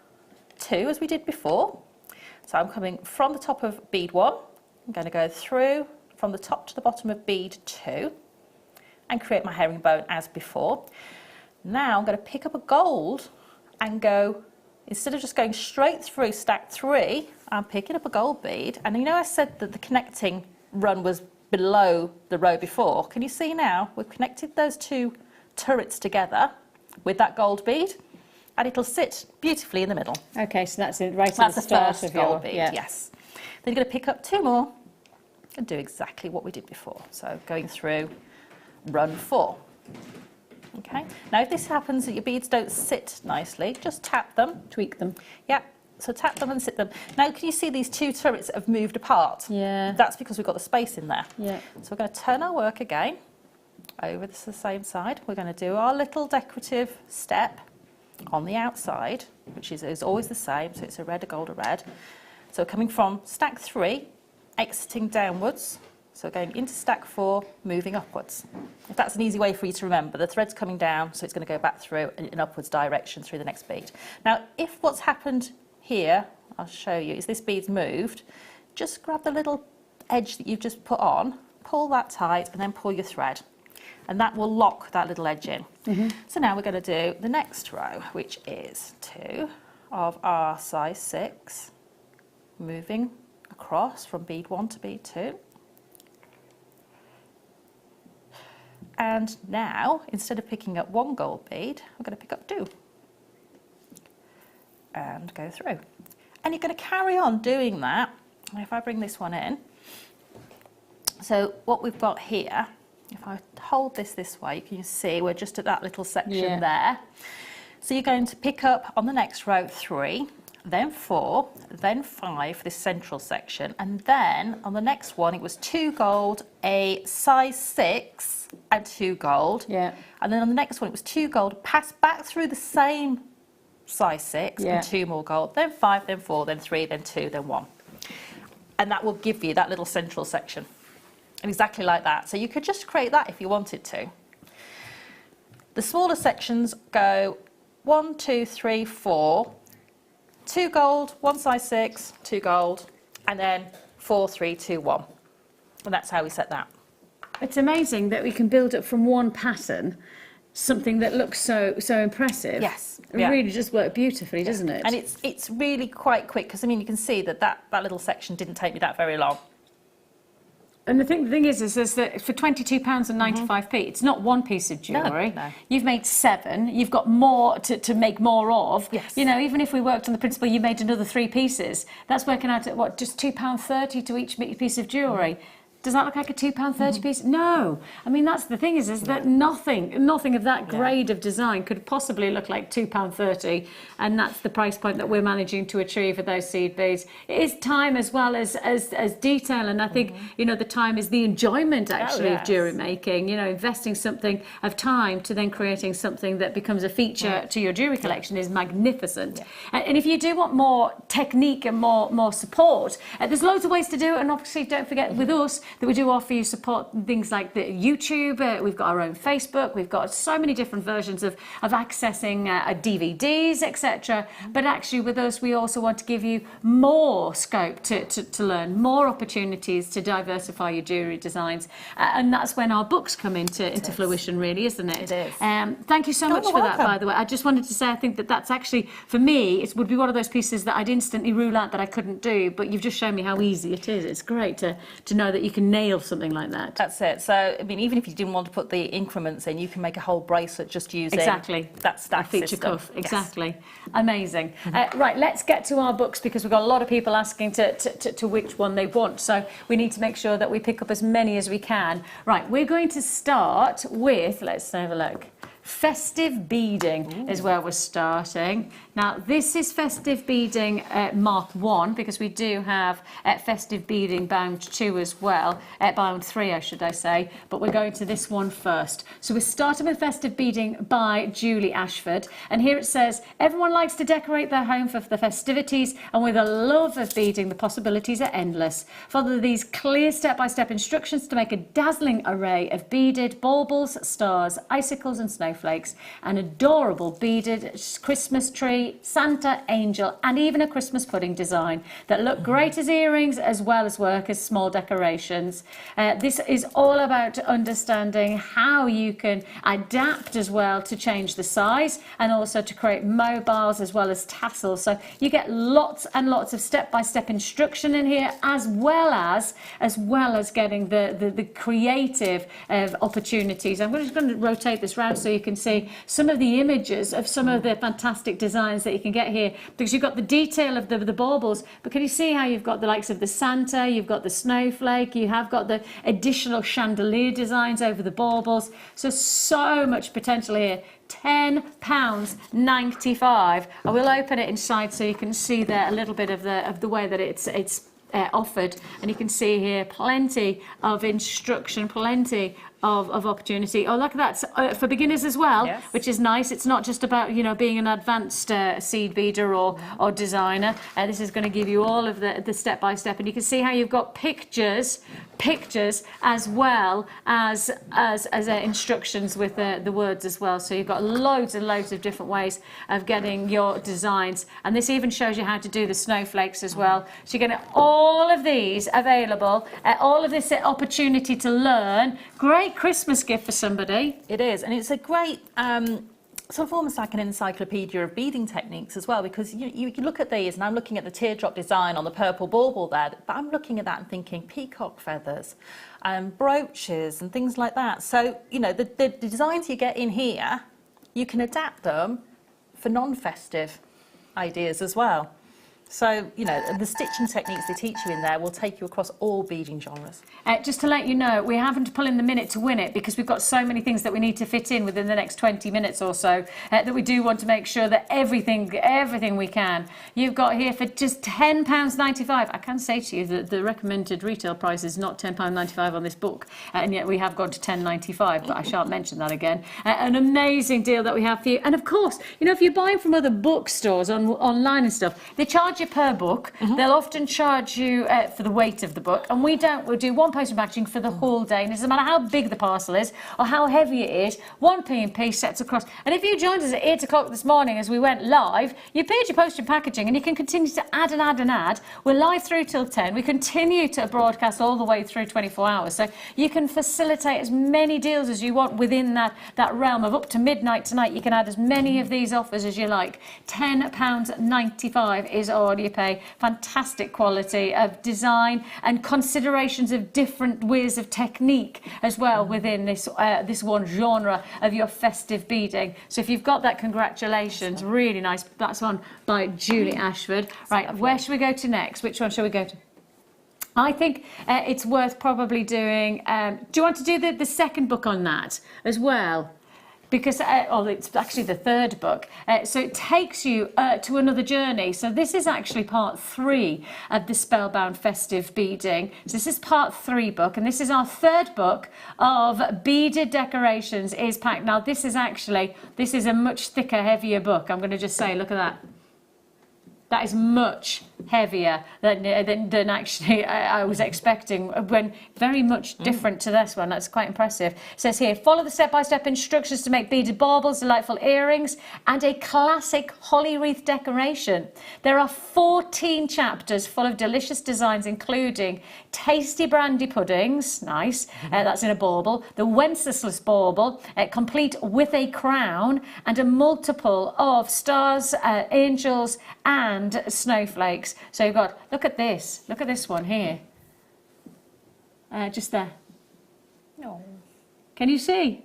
Speaker 5: 2 as we did before. So I'm coming from the top of bead 1, I'm going to go through from the top to the bottom of bead 2 and create my herringbone as before. Now I'm going to pick up a gold and go, instead of just going straight through stack 3, I'm picking up a gold bead. And you know I said that the connecting run was below the row before. Can you see now we've connected those 2 turrets together with that gold bead? And it'll sit beautifully in the middle.
Speaker 4: Okay, so that's it, right at the start
Speaker 5: first
Speaker 4: of
Speaker 5: gold
Speaker 4: your
Speaker 5: bead,
Speaker 4: yeah.
Speaker 5: yes. Then you're going to pick up 2 more and do exactly what we did before. So going through run 4. Okay. Now, if this happens that your beads don't sit nicely, just tap them.
Speaker 4: Tweak them.
Speaker 5: Yeah. So tap them and sit them. Now, can you see these two turrets have moved apart?
Speaker 4: Yeah.
Speaker 5: That's because we've got the space in there.
Speaker 4: Yeah.
Speaker 5: So we're going to turn our work again over to the same side. We're going to do our little decorative step on the outside, which is always the same. So it's a red, a gold, a red. So coming from stack 3, exiting downwards. So going into stack 4, moving upwards. If that's an easy way for you to remember, the thread's coming down, so it's going to go back through in an upwards direction through the next bead. Now, if what's happened here, I'll show you, is this bead's moved, just grab the little edge that you've just put on, pull that tight, and then pull your thread. And that will lock that little edge in. So now we're going to do the next row, which is 2 of our size 6, moving across from bead 1 to bead 2. And now, instead of picking up 1 gold bead, we're going to pick up 2. And go through. And you're going to carry on doing that. And if I bring this one in, so what we've got here, if I hold this way, you can see we're just at that little section there. So you're going to pick up on the next row 3, then 4, then 5 for this central section, and then on the next one it was 2 gold, a size 6 and 2 gold, and then on the next one it was 2 gold, pass back through the same size 6 and 2 more gold, then 5, then 4, then 3, then 2, then 1, and that will give you that little central section, and exactly like that. So you could just create that if you wanted to. The smaller sections go 1, 2, 3, 4, 2 gold, 1 size 6, 2 gold, and then 4, 3, 2, 1. And that's how we set that.
Speaker 4: It's amazing that we can build up from one pattern something that looks so impressive.
Speaker 5: Yes.
Speaker 4: It really just worked beautifully, doesn't it?
Speaker 5: And it's really quite quick, because I mean you can see that little section didn't take me that very long.
Speaker 4: And the thing is that for £22.95, it's not one piece of jewellery.
Speaker 5: No.
Speaker 4: You've made 7. You've got more to make more of.
Speaker 5: Yes.
Speaker 4: You know, even if we worked on the principle you made another 3 pieces, that's working out at what, just £2.30 to each piece of jewellery. Does that look like a £2.30 piece? No. I mean, that's the thing is that nothing of that grade of design could possibly look like £2.30, and that's the price point that we're managing to achieve for those seed beads. It is time as well as detail, and I think, you know, the time is the enjoyment actually of jewellery making, you know, investing something of time to then creating something that becomes a feature to your jewellery collection is magnificent. And if you do want more technique and more support, there's loads of ways to do it, and obviously don't forget with us, that we do offer you support, things like the YouTube, we've got our own Facebook, we've got so many different versions of accessing DVDs, etc. But actually with us, we also want to give you more scope to learn, more opportunities to diversify your jewellery designs. And that's when our books come into fruition, really, isn't it?
Speaker 5: It is.
Speaker 4: Thank you so much for that, by the way. I just wanted to say, I think that's actually, for me, it would be one of those pieces that I'd instantly rule out that I couldn't do, but you've just shown me how easy it is. It's great to know that you can nail something like that.
Speaker 5: That's it. So, I mean, even if you didn't want to put the increments in, you can make a whole bracelet just using that stack
Speaker 4: feature
Speaker 5: system.
Speaker 4: cuff. Exactly. Amazing. Right, let's get to our books, because we've got a lot of people asking to which one they want. So we need to make sure that we pick up as many as we can. Right, we're going to start with, let's have a look. Festive Beading is where we're starting. Now, this is Festive Beading Mark 1, because we do have Festive Beading Bound 2 as well, Bound 3, I should say, but we're going to this one first. So we're starting with Festive Beading by Julie Ashford, and here it says, everyone likes to decorate their home for the festivities, and with a love of beading, the possibilities are endless. Follow these clear step-by-step instructions to make a dazzling array of beaded baubles, stars, icicles and snowflakes, an adorable beaded Christmas tree, Santa, angel, and even a Christmas pudding design that look great as earrings as well as work as small decorations. This is all about understanding how you can adapt as well to change the size, and also to create mobiles as well as tassels. So you get lots and lots of step-by-step instruction in here, as well as getting the creative opportunities. I'm just going to rotate this round so you can see some of the images of some of the fantastic designs that you can get here, because you've got the detail of the baubles, but can you see how you've got the likes of the Santa, you've got the snowflake, you have got the additional chandelier designs over the baubles, so much potential here. £10.95. I will open it inside so you can see there a little bit of the way that it's offered, and you can see here plenty of instruction, plenty of opportunity. Oh, look at that, for beginners as well, yes. Which is nice. It's not just about, you know, being an advanced seed beader or designer. This is going to give you all of the step by step, and you can see how you've got pictures as well as instructions with the words as well. So you've got loads and loads of different ways of getting your designs, and this even shows you how to do the snowflakes as well. So you're getting all of these available, all of this opportunity to learn. Great Christmas gift for somebody.
Speaker 5: It is, and it's a great sort of almost like an encyclopedia of beading techniques as well, because you can look at these, and I'm looking at the teardrop design on the purple bauble there, but I'm looking at that and thinking peacock feathers and brooches and things like that. So, you know, the designs you get in here, you can adapt them for non-festive ideas as well. So, you know, the stitching techniques they teach you in there will take you across all beading genres.
Speaker 4: Just to let you know, we're having to pull in the minute to win it, because we've got so many things that we need to fit in within the next 20 minutes or so, that we do want to make sure that everything we can. You've got here for just £10.95. I can say to you that the recommended retail price is not £10.95 on this book, and yet we have gone to £10.95, but I shan't mention that again. An amazing deal that we have for you. And of course, you know, if you're buying from other bookstores online and stuff, they charge you per book. They'll often charge you for the weight of the book, and we'll do one post and packaging for the whole day, and it doesn't matter how big the parcel is or how heavy it is, 1p&p sets across. And if you joined us at 8 o'clock this morning as we went live, you paid your post and packaging, and you can continue to add and add and add. We're live through till 10. We continue to broadcast all the way through 24 hours, so you can facilitate as many deals as you want within that realm of up to midnight tonight. You can add as many of these offers as you like. £10.95 is all you pay. Fantastic quality of design and considerations of different ways of technique as well within this one genre of your festive beading. So if you've got that, congratulations. Really nice. That's one by Julie Ashford. Right, where should we go to next? Which one shall we go to? I think it's worth probably doing. Do you want to do the second book on that as well? Because it's actually the third book, so it takes you to another journey. So this is actually part 3 of the Spellbound Festive Beading. So this is part 3 book, and this is our third book of beaded decorations is packed. Now this is a much thicker, heavier book. I'm going to just say, look at that. That is much heavier than actually I was expecting, when very much different to this one. That's quite impressive. It says here, follow the step-by-step instructions to make beaded baubles, delightful earrings, and a classic holly wreath decoration. There are 14 chapters full of delicious designs, including tasty brandy puddings, nice, that's in a bauble, the Wenceslas bauble, complete with a crown, and a multiple of stars, angels, and snowflakes. So you've got, look at this one here, just there.
Speaker 5: Oh.
Speaker 4: Can you see?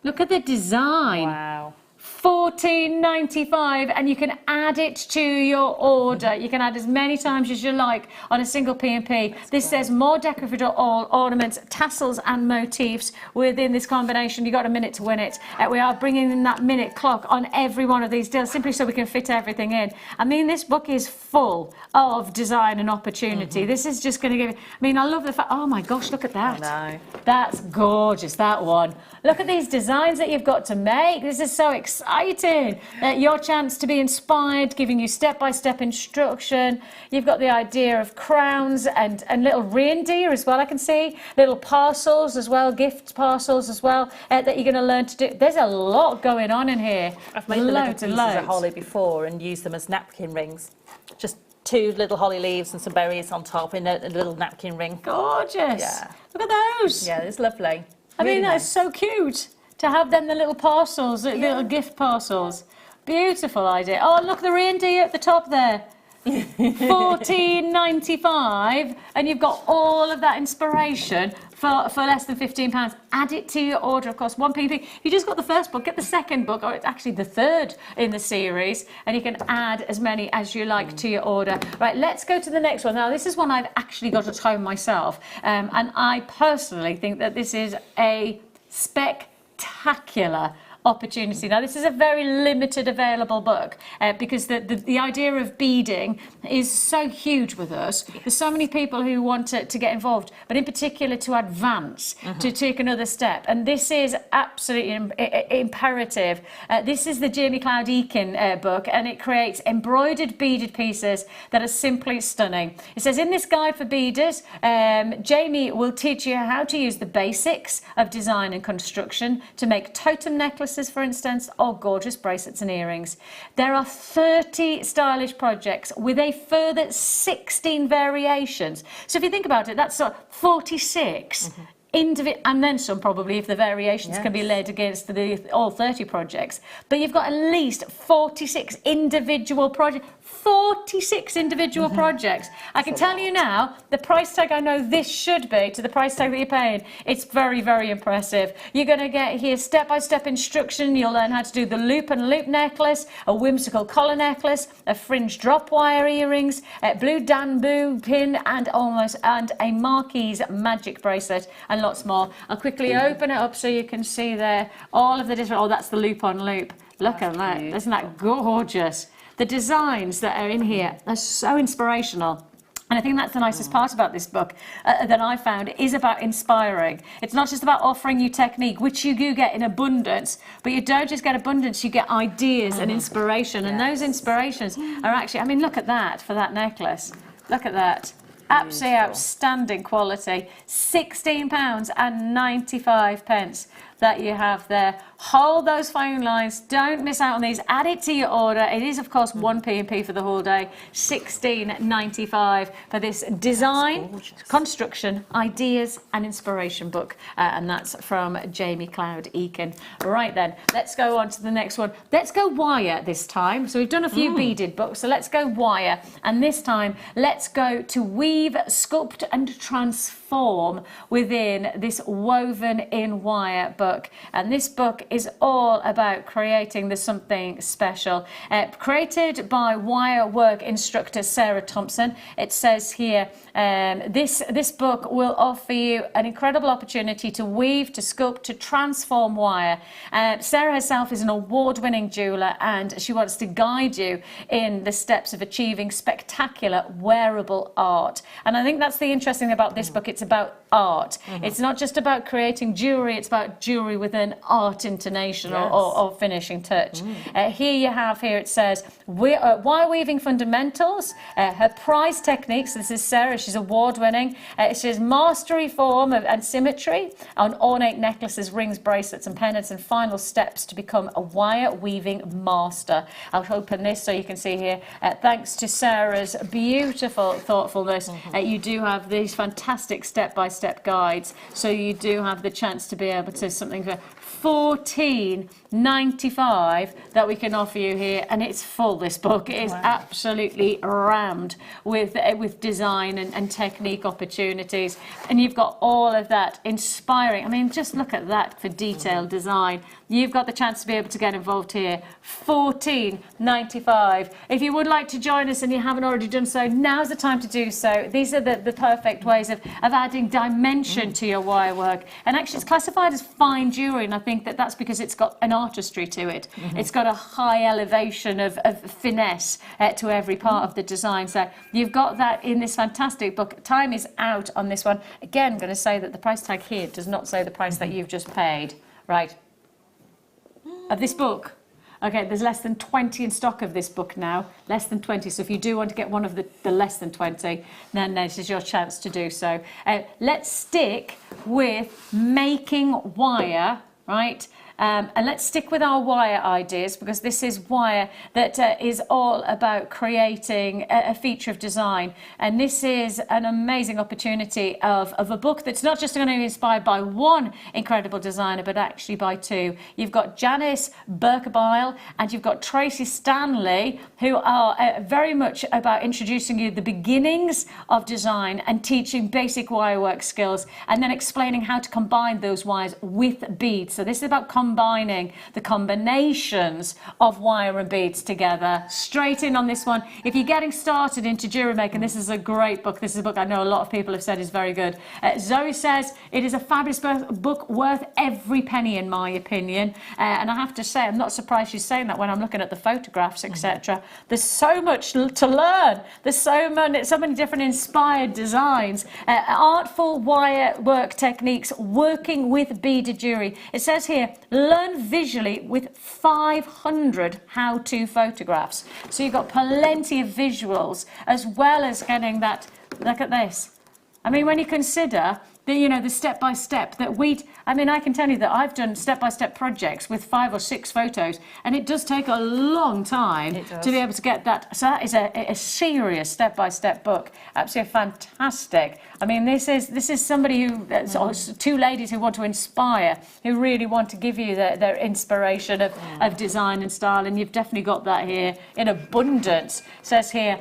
Speaker 4: Look at the design.
Speaker 5: Wow.
Speaker 4: £14.95, and you can add it to your order. You can add as many times as you like on a single P&P. This says more decorative ornaments, tassels and motifs within this combination. You've got a minute to win it. We are bringing in that minute clock on every one of these deals, simply so we can fit everything in. I mean, this book is full of design and opportunity. This is just going to give you, I mean, I love the fact, oh my gosh, look at that.
Speaker 5: I know.
Speaker 4: That's gorgeous, that one. Look at these designs that you've got to make. This is so exciting. Your chance to be inspired, giving you step-by-step instruction. You've got the idea of crowns and little reindeer as well, I can see. Little parcels as well, gift parcels as well, that you're going to learn to do. There's a lot going on in here.
Speaker 5: I've made the little pieces of holly before and used them as napkin rings. Just 2 little holly leaves and some berries on top in a little napkin ring.
Speaker 4: Gorgeous.
Speaker 5: Yeah.
Speaker 4: Look at those.
Speaker 5: Yeah, it's lovely.
Speaker 4: I mean, that's so cute to have them, the little parcels, little gift parcels. Beautiful idea. Oh, look, the reindeer at the top there. 14.95, and you've got all of that inspiration for less than £15. Add it to your order, of course, 1p. You just got the first book, get the second book, or it's actually the third in the series, and you can add as many as you like to your order. Right, let's go to the next one. Now, this is one I've actually got at home myself, and I personally think that this is a spectacular opportunity. Now, this is a very limited available book because the idea of beading is so huge with us. There's so many people who want to get involved, but in particular to advance, to take another step. And this is absolutely imperative. This is the Jamie Cloud Eakin book, and it creates embroidered beaded pieces that are simply stunning. It says, in this guide for beaders, Jamie will teach you how to use the basics of design and construction to make totem necklaces, for instance, or gorgeous bracelets and earrings. There are 30 stylish projects with a further 16 variations. So if you think about it, that's 46 and then some, probably, if the variations can be laid against all 30 projects. But you've got at least 46 individual projects. 46 individual projects. I can tell you now, the price tag I know this should be to the price tag that you're paying, it's very, very impressive. You're going to get here step-by-step instruction. You'll learn how to do the loop and loop necklace, a whimsical collar necklace, a fringe drop wire earrings, a blue bamboo pin, and a Marquise magic bracelet, and lots more. I'll quickly open it up so you can see there all of the different. Oh, that's the loop on loop. Look at that. Isn't that gorgeous? The designs that are in here are so inspirational. And I think that's the nicest part about this book that I found, is about inspiring. It's not just about offering you technique, which you do get in abundance, but you don't just get abundance, you get ideas and inspiration. And those inspirations are actually, I mean, look at that for that necklace. Look at that. Absolutely outstanding quality. £16.95 that you have there. Hold those phone lines. Don't miss out on these. Add it to your order. It is, of course, 1p&p for the whole day. £16.95 for this design, construction, ideas and inspiration book. And that's from Jamie Cloud Eakin. Right then, let's go on to the next one. Let's go wire this time. So we've done a few beaded books, so let's go wire. And this time, let's go to weave, sculpt and transform within this woven in wire book. And this book is all about creating the something special. Created by wire work instructor Sara Thompson. It says here, this book will offer you an incredible opportunity to weave, to sculpt, to transform wire. Sara herself is an award-winning jeweller, and she wants to guide you in the steps of achieving spectacular wearable art. And I think that's the interesting thing about this book. It's about art. It's not just about creating jewellery, it's about jewellery with an art intonation or finishing touch. Here you have, it says, wire weaving fundamentals, her prize techniques. This is Sara, she's award-winning. It says mastery, form and symmetry on ornate necklaces, rings, bracelets and pendants, and final steps to become a wire weaving master. I'll open this so you can see here. Thanks to Sara's beautiful thoughtfulness, you do have these fantastic step-by-step guides, so you do have the chance to be able to something for £14.95 that we can offer you here, and it's full. This book is absolutely rammed with design and technique opportunities, and you've got all of that inspiring. I mean, just look at that for detailed design. You've got the chance to be able to get involved here. £14.95. If you would like to join us and you haven't already done so, now's the time to do so. These are the perfect ways of adding dimension to your wire work. And actually, it's classified as fine jewellery, and I think that's because it's got an artistry to it. It's got a high elevation of finesse to every part of the design. So you've got that in this fantastic book. Time is out on this one. Again, I'm going to say that the price tag here does not say the price that you've just paid. Right. Of this book. Okay, there's less than 20 in stock of this book now, less than 20. So if you do want to get one of the less than 20, then this is your chance to do so. Let's stick with making wire, right? And let's stick with our wire ideas, because this is wire that is all about creating a feature of design. And this is an amazing opportunity of a book that's not just going to be inspired by one incredible designer, but actually by two. You've got Janice Berkebile and you've got Tracy Stanley, who are very much about introducing you the beginnings of design and teaching basic wire work skills, and then explaining how to combine those wires with beads. So this is about combining the combinations of wire and beads together. Straight in on this one. If you're getting started into jewellery making, this is a great book. This is a book I know a lot of people have said is very good. Zoe says it is a fabulous book worth every penny, in my opinion. And I have to say, I'm not surprised she's saying that when I'm looking at the photographs, etc. There's so much to learn. There's so many different inspired designs, artful wire work techniques, working with beaded jewellery. It says here, learn visually with 500 how-to photographs. So you've got plenty of visuals, as well as getting that, look at this. I mean, when you consider the step-by-step that I can tell you that I've done step-by-step projects with 5 or 6 photos, and it does take a long time to be able to get that. So that is a serious step-by-step book. Absolutely fantastic. I mean, this is somebody who, two ladies who want to inspire, who really want to give you their inspiration of design and style, and you've definitely got that here in abundance. It says here,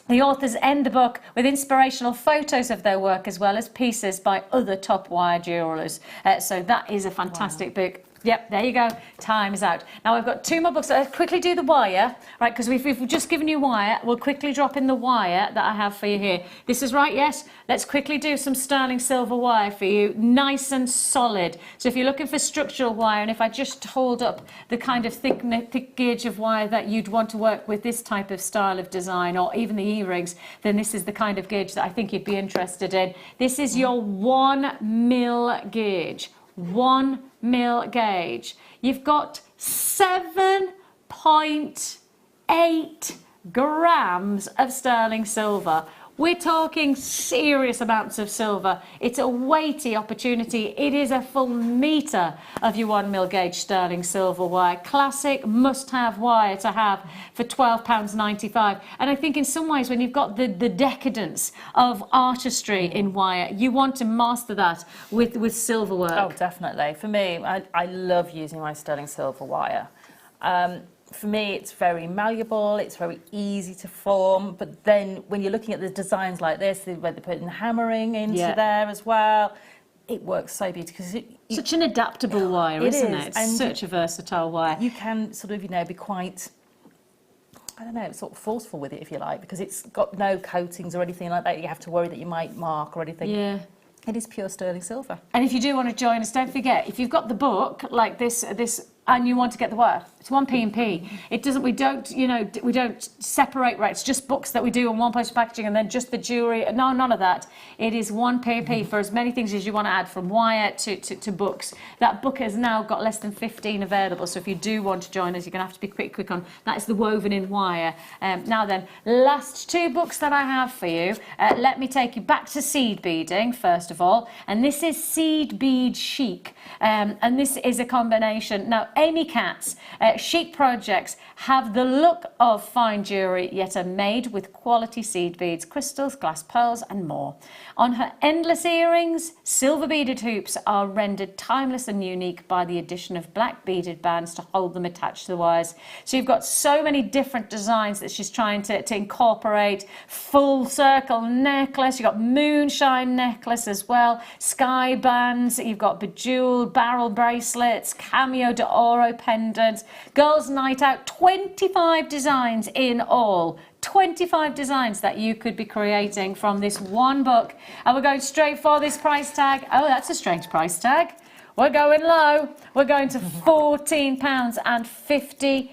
Speaker 4: the authors end the book with inspirational photos of their work, as well as pieces by other top wire jewellers. So that is a fantastic book. Yep, there you go. Time is out. Now we've got 2 more books. Let's quickly do the wire, right? Because we've just given you wire. We'll quickly drop in the wire that I have for you here. This is right, yes? Let's quickly do some sterling silver wire for you, nice and solid. So if you're looking for structural wire, and if I just hold up the kind of thick gauge of wire that you'd want to work with this type of style of design, or even the earrings, then this is the kind of gauge that I think you'd be interested in. This is your 1 mil gauge. 1 mil gauge. You've got 7.8 grams of sterling silver. We're talking serious amounts of silver. It's a weighty opportunity. It is a full metre of your 1 mil gauge sterling silver wire. Classic must-have wire to have for £12.95. And I think in some ways, when you've got the decadence of artistry in wire, you want to master that with silver work.
Speaker 5: Oh, definitely. For me, I love using my sterling silver wire. For me, it's very malleable, it's very easy to form, but then when you're looking at the designs like this, where they're putting hammering into there as well, it works so beautifully.
Speaker 4: Such an adaptable wire, isn't it? It's such a versatile wire.
Speaker 5: You can sort of, be quite, I don't know, sort of forceful with it, if you like, because it's got no coatings or anything like that you have to worry that you might mark or anything.
Speaker 4: Yeah.
Speaker 5: It is pure sterling silver.
Speaker 4: And if you do want to join us, don't forget, if you've got the book like this and you want to get the wire, it's 1p&p. It doesn't, we don't separate, right? It's just books that we do on one place of packaging, and then just the jewellery. No, none of that. It is 1p&p for as many things as you want to add, from wire to books. That book has now got less than 15 available, so if you do want to join us, you're going to have to be quick on. That is the woven in wire. Now then, last 2 books that I have for you. Let me take you back to seed beading, first of all, and this is Seed Bead Chic, and this is a combination. Now, Amy Katz, chic projects have the look of fine jewellery, yet are made with quality seed beads, crystals, glass pearls and more. On her endless earrings, silver beaded hoops are rendered timeless and unique by the addition of black beaded bands to hold them attached to the wires. So you've got so many different designs that she's trying to incorporate. Full circle necklace, you've got moonshine necklace as well, sky bands, you've got bejeweled barrel bracelets, cameo de oro pendants, girls' night out, 25 designs in all. 25 designs that you could be creating from this one book. And we're going straight for this price tag. Oh, that's a strange price tag. We're going low. We're going to £14.50.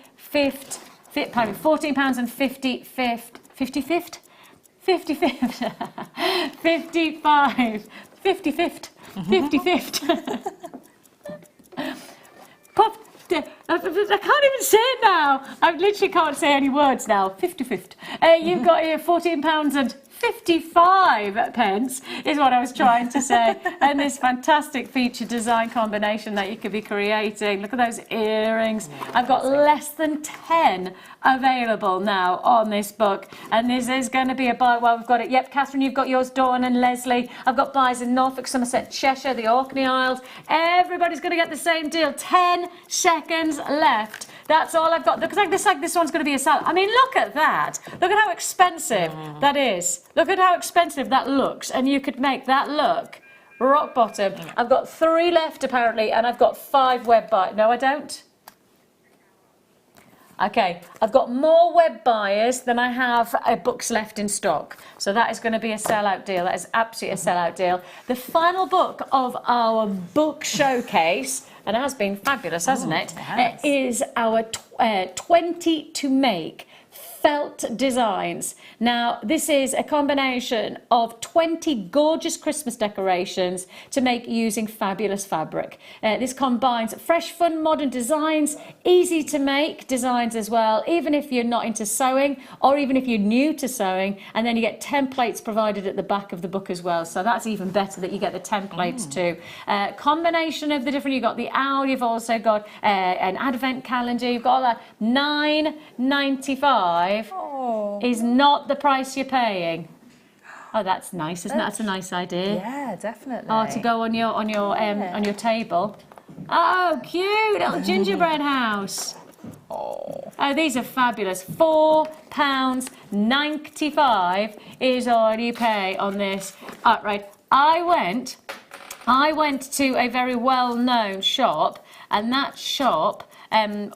Speaker 4: I can't even say it now. I literally can't say any words now. 55th. You've got here £14.50. 55 pence is what I was trying to say. And this fantastic feature design combination that you could be creating. Look at those earrings. I've got less than 10 available now on this book. And this is going to be a buy. Well, we've got it. Yep, Catherine, you've got yours, Dawn and Leslie. I've got buys in Norfolk, Somerset, Cheshire, the Orkney Isles. Everybody's going to get the same deal. 10 seconds left. That's all I've got. Looks like this one's going to be a salad. I mean, look at that. Look at how expensive that is. Look at how expensive that looks. And you could make that look rock bottom. I've got 3 left, apparently, and I've got 5 web buy. No, I don't. Okay, I've got more web buyers than I have books left in stock. So that is going to be a sellout deal. That is absolutely a sellout deal. The final book of our book showcase, and it has been fabulous, hasn't it? It is our 20 to make felt designs. Now, this is a combination of 20 gorgeous Christmas decorations to make using fabulous fabric. This combines fresh, fun, modern designs, easy to make designs as well, even if you're not into sewing or even if you're new to sewing, and then you get templates provided at the back of the book as well. So that's even better that you get the templates too. Combination of the different, you've got the owl, you've also got an advent calendar, you've got all that. £9.95 is not the price you're paying. Oh, that's nice, isn't that? That's a nice idea.
Speaker 8: Yeah, definitely.
Speaker 4: Oh, to go on your table. Oh, cute little gingerbread house. Oh, these are fabulous. £4.95 is all you pay on this. Right, I went to a very well-known shop, and that shop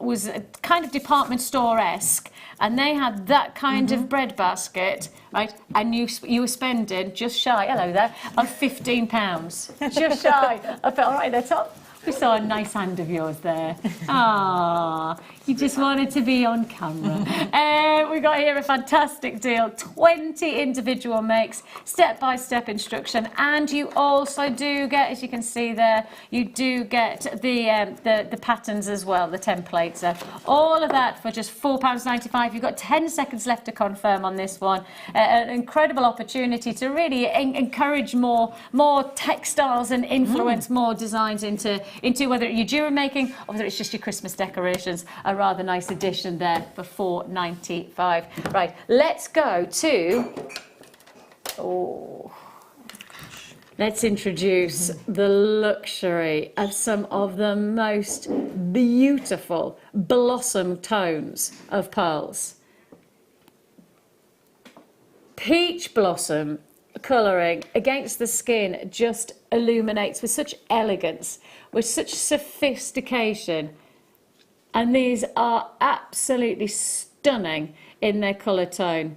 Speaker 4: was a kind of department store-esque, and they had that kind of bread basket, right? And you were spending just shy, hello there, of £15. Just shy. I felt right at the top. We saw a nice hand of yours there. Ah, you just wanted to be on camera. We got here a fantastic deal. 20 individual makes, step-by-step instruction, and you also do get, as you can see there, you do get the patterns as well, the templates. All of that for just £4.95. You've got 10 seconds left to confirm on this one. An incredible opportunity to really encourage more textiles and influence more designs into whether you're jewellery making or whether it's just your Christmas decorations. A rather nice addition there for £4.95. Right, let's go to... Let's introduce the luxury of some of the most beautiful blossom tones of pearls. Peach blossom colouring against the skin just illuminates with such elegance, with such sophistication, and these are absolutely stunning in their colour tone.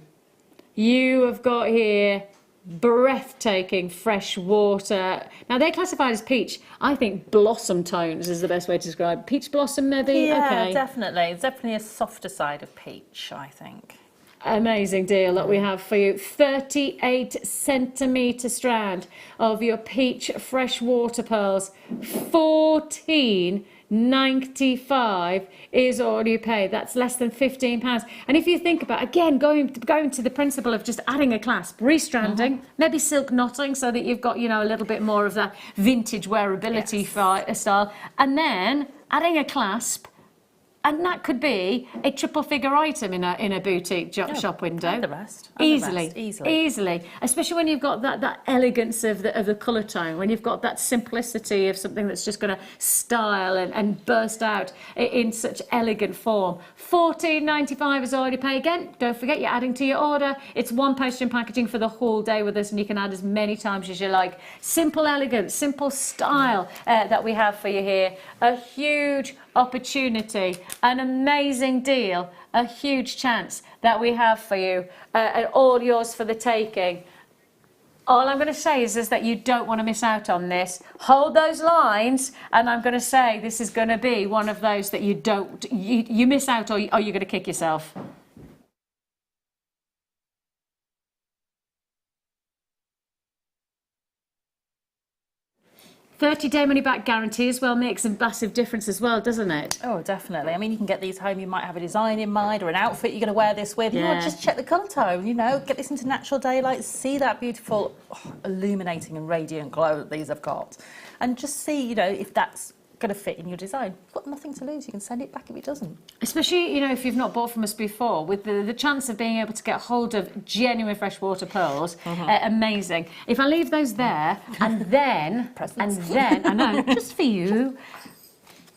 Speaker 4: You have got here breathtaking fresh water. Now they're classified as peach. I think blossom tones is the best way to describe. Peach blossom maybe?
Speaker 5: Yeah,
Speaker 4: okay.
Speaker 5: definitely. It's definitely a softer side of peach, I think.
Speaker 4: Amazing deal that we have for you. 38 centimetre strand of your peach freshwater pearls. £14.95 is all you pay. That's less than £15. And if you think about, again, going to the principle of just adding a clasp, restranding, maybe silk knotting so that you've got, you know, a little bit more of that vintage wearability style, and then adding a clasp. And that could be a triple figure item in a boutique shop window.
Speaker 5: And the rest.
Speaker 4: Easily. Especially when you've got that elegance of the colour tone, when you've got that simplicity of something that's just going to style and burst out in such elegant form. £14.95 is all you pay. Again, don't forget you're adding to your order. It's one postage and packaging for the whole day with us, and you can add as many times as you like. Simple elegance, simple style that we have for you here. A huge opportunity, an amazing deal, a huge chance that we have for you, and all yours for the taking. All I'm going to say is that you don't want to miss out on this. Hold those lines, and I'm going to say this is going to be one of those that you miss out, or you're going to kick yourself. 30-day money-back guarantee as well makes a massive difference as well, doesn't it?
Speaker 5: Oh, definitely. I mean, you can get these home, you might have a design in mind or an outfit you're going to wear this with. You want to just check the colour tone, you know, get this into natural daylight, see that beautiful illuminating and radiant glow that these have got. And just see, you know, if that's going to fit in your design. You've got nothing to lose. You can send it back if it doesn't.
Speaker 4: Especially, you know, if you've not bought from us before, with the chance of being able to get hold of genuine freshwater pearls, amazing. If I leave those there, and then, I know, just for you,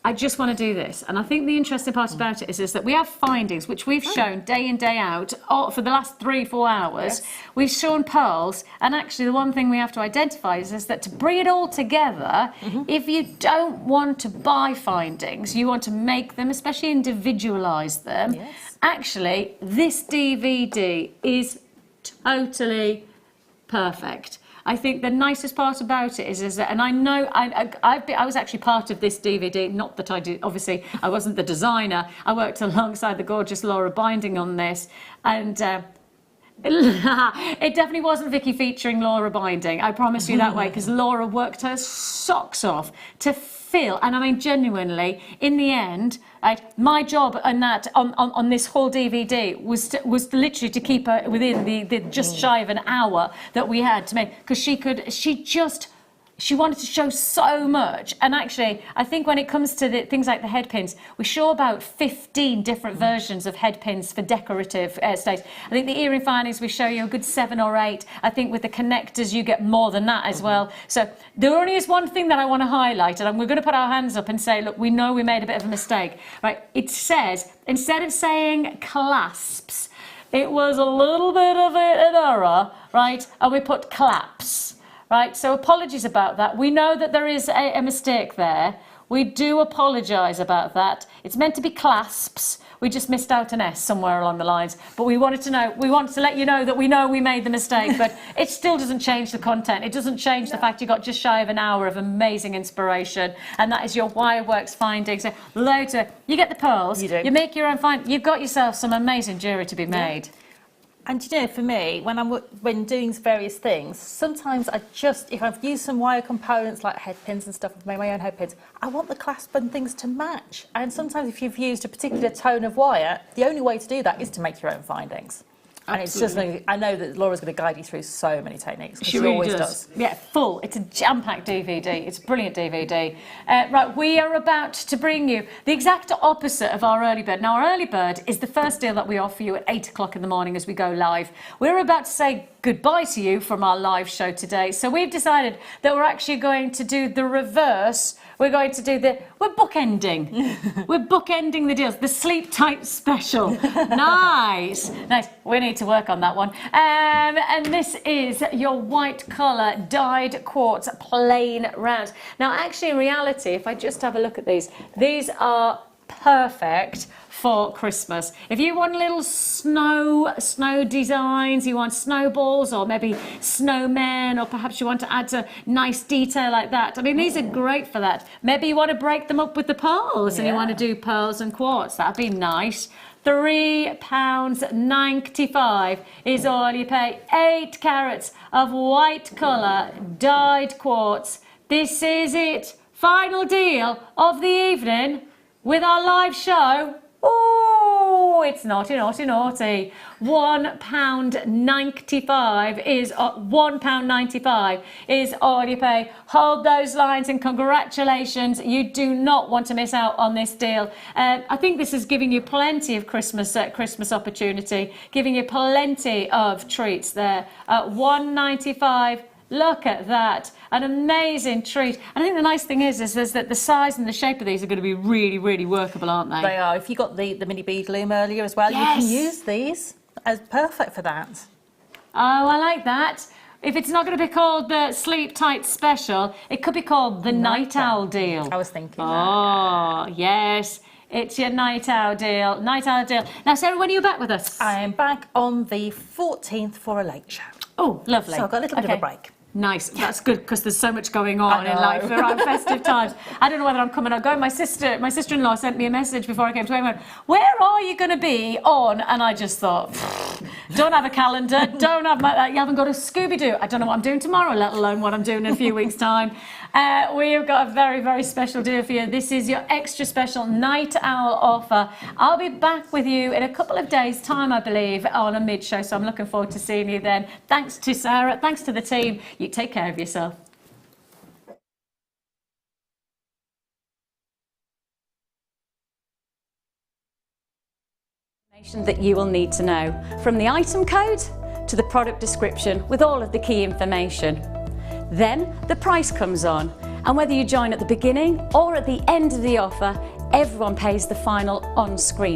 Speaker 4: I just want to do this. And I think the interesting part about it is that we have findings, which we've shown day in, day out, for the last 3-4 hours. Yes. We've shown pearls. And actually, the one thing we have to identify is that to bring it all together, if you don't want to buy findings, you want to make them, especially individualise them, actually, this DVD is totally perfect. I think the nicest part about it is that, and I know I was actually part of this DVD, not that I did, obviously I wasn't the designer, I worked alongside the gorgeous Laura Beading on this, and it definitely wasn't Vicki featuring Laura Beading, I promise you that way, because Laura worked her socks off to fill, and I mean genuinely, in the end, my job on this whole DVD was literally to keep her within the just shy of an hour that we had to make, because she wanted to show so much. And actually, I think when it comes to things like the head pins, we show about 15 different versions of head pins for decorative stays. I think the earring findings, we show you a good 7 or 8. I think with the connectors, you get more than that as well. So there only is one thing that I want to highlight, and we're going to put our hands up and say, look, we know we made a bit of a mistake. Right? It says, instead of saying clasps, it was a little bit of an error, right? And we put claps. Right, so apologies about that. We know that there is a mistake there. We do apologise about that. It's meant to be clasps. We just missed out an S somewhere along the lines. But we wanted to let you know that we know we made the mistake, but it still doesn't change the content. It doesn't change the fact you got just shy of an hour of amazing inspiration, and that is your Wireworks findings. So loads of, you get the pearls, you make your own find. You've got yourself some amazing jewellery to be made.
Speaker 5: And you know, for me, when doing various things, sometimes if I've used some wire components like head pins and stuff, I've made my own head pins, I want the clasp and things to match. And sometimes if you've used a particular tone of wire, the only way to do that is to make your own findings. And it's just, I know that Laura's going to guide you through so many techniques.
Speaker 4: She really always does. Yeah, full. It's a jam-packed DVD. It's a brilliant DVD. Right, we are about to bring you the exact opposite of our early bird. Now, our early bird is the first deal that we offer you at 8 o'clock in the morning as we go live. We're about to say goodbye to you from our live show today. So we've decided that we're actually going to do the reverse. We're going to do we're bookending. We're bookending the deals. The Sleep Tight Special. Nice. Nice. We need to work on that one. And this is your white colour dyed quartz plain rounds. Now, actually, in reality, if I just have a look at these are perfect for Christmas. If you want little snow designs, you want snowballs or maybe snowmen, or perhaps you want to add a nice detail like that. I mean, these are great for that. Maybe you want to break them up with the pearls and you want to do pearls and quartz. That'd be nice. £3.95 is all you pay. 8 carats of white colour dyed quartz. This is it. Final deal of the evening with our live show. Oh, it's naughty, naughty, naughty. £1.95 is £1.95 is all you pay. Hold those lines and congratulations. You do not want to miss out on this deal. I think this is giving you plenty of Christmas opportunity, giving you plenty of treats there. £1.95. Look at that, an amazing treat. And I think the nice thing is that the size and the shape of these are going to be really, really workable, aren't they?
Speaker 5: They are. If you got the mini bead loom earlier as well, you can use these as perfect for that.
Speaker 4: Oh, I like that. If it's not going to be called the Sleep Tight Special, it could be called the Night Owl Deal.
Speaker 5: I was thinking that.
Speaker 4: Oh, yes. It's your Night Owl Deal. Night Owl Deal. Now, Sarah, when are you back with us?
Speaker 5: I am back on the 14th for a late show.
Speaker 4: Oh, lovely.
Speaker 5: So I've got a little bit of a break.
Speaker 4: Nice. That's good because there's so much going on in life around festive times. I don't know whether I'm coming or going. My sister-in-law sent me a message before I came to home. Where are you going to be on? And I just thought, don't have a calendar, don't have you haven't got a Scooby-Doo. I don't know what I'm doing tomorrow, let alone what I'm doing in a few weeks' time. We have got a very, very special deal for you. This is your extra special night owl offer. I'll be back with you in a couple of days' time, I believe, on a mid-show, so I'm looking forward to seeing you then. Thanks to Sara, thanks to the team. You take care of yourself.
Speaker 1: That you will need to know, from the item code to the product description with all of the key information. Then the price comes on, and whether you join at the beginning or at the end of the offer, everyone pays the final on screen.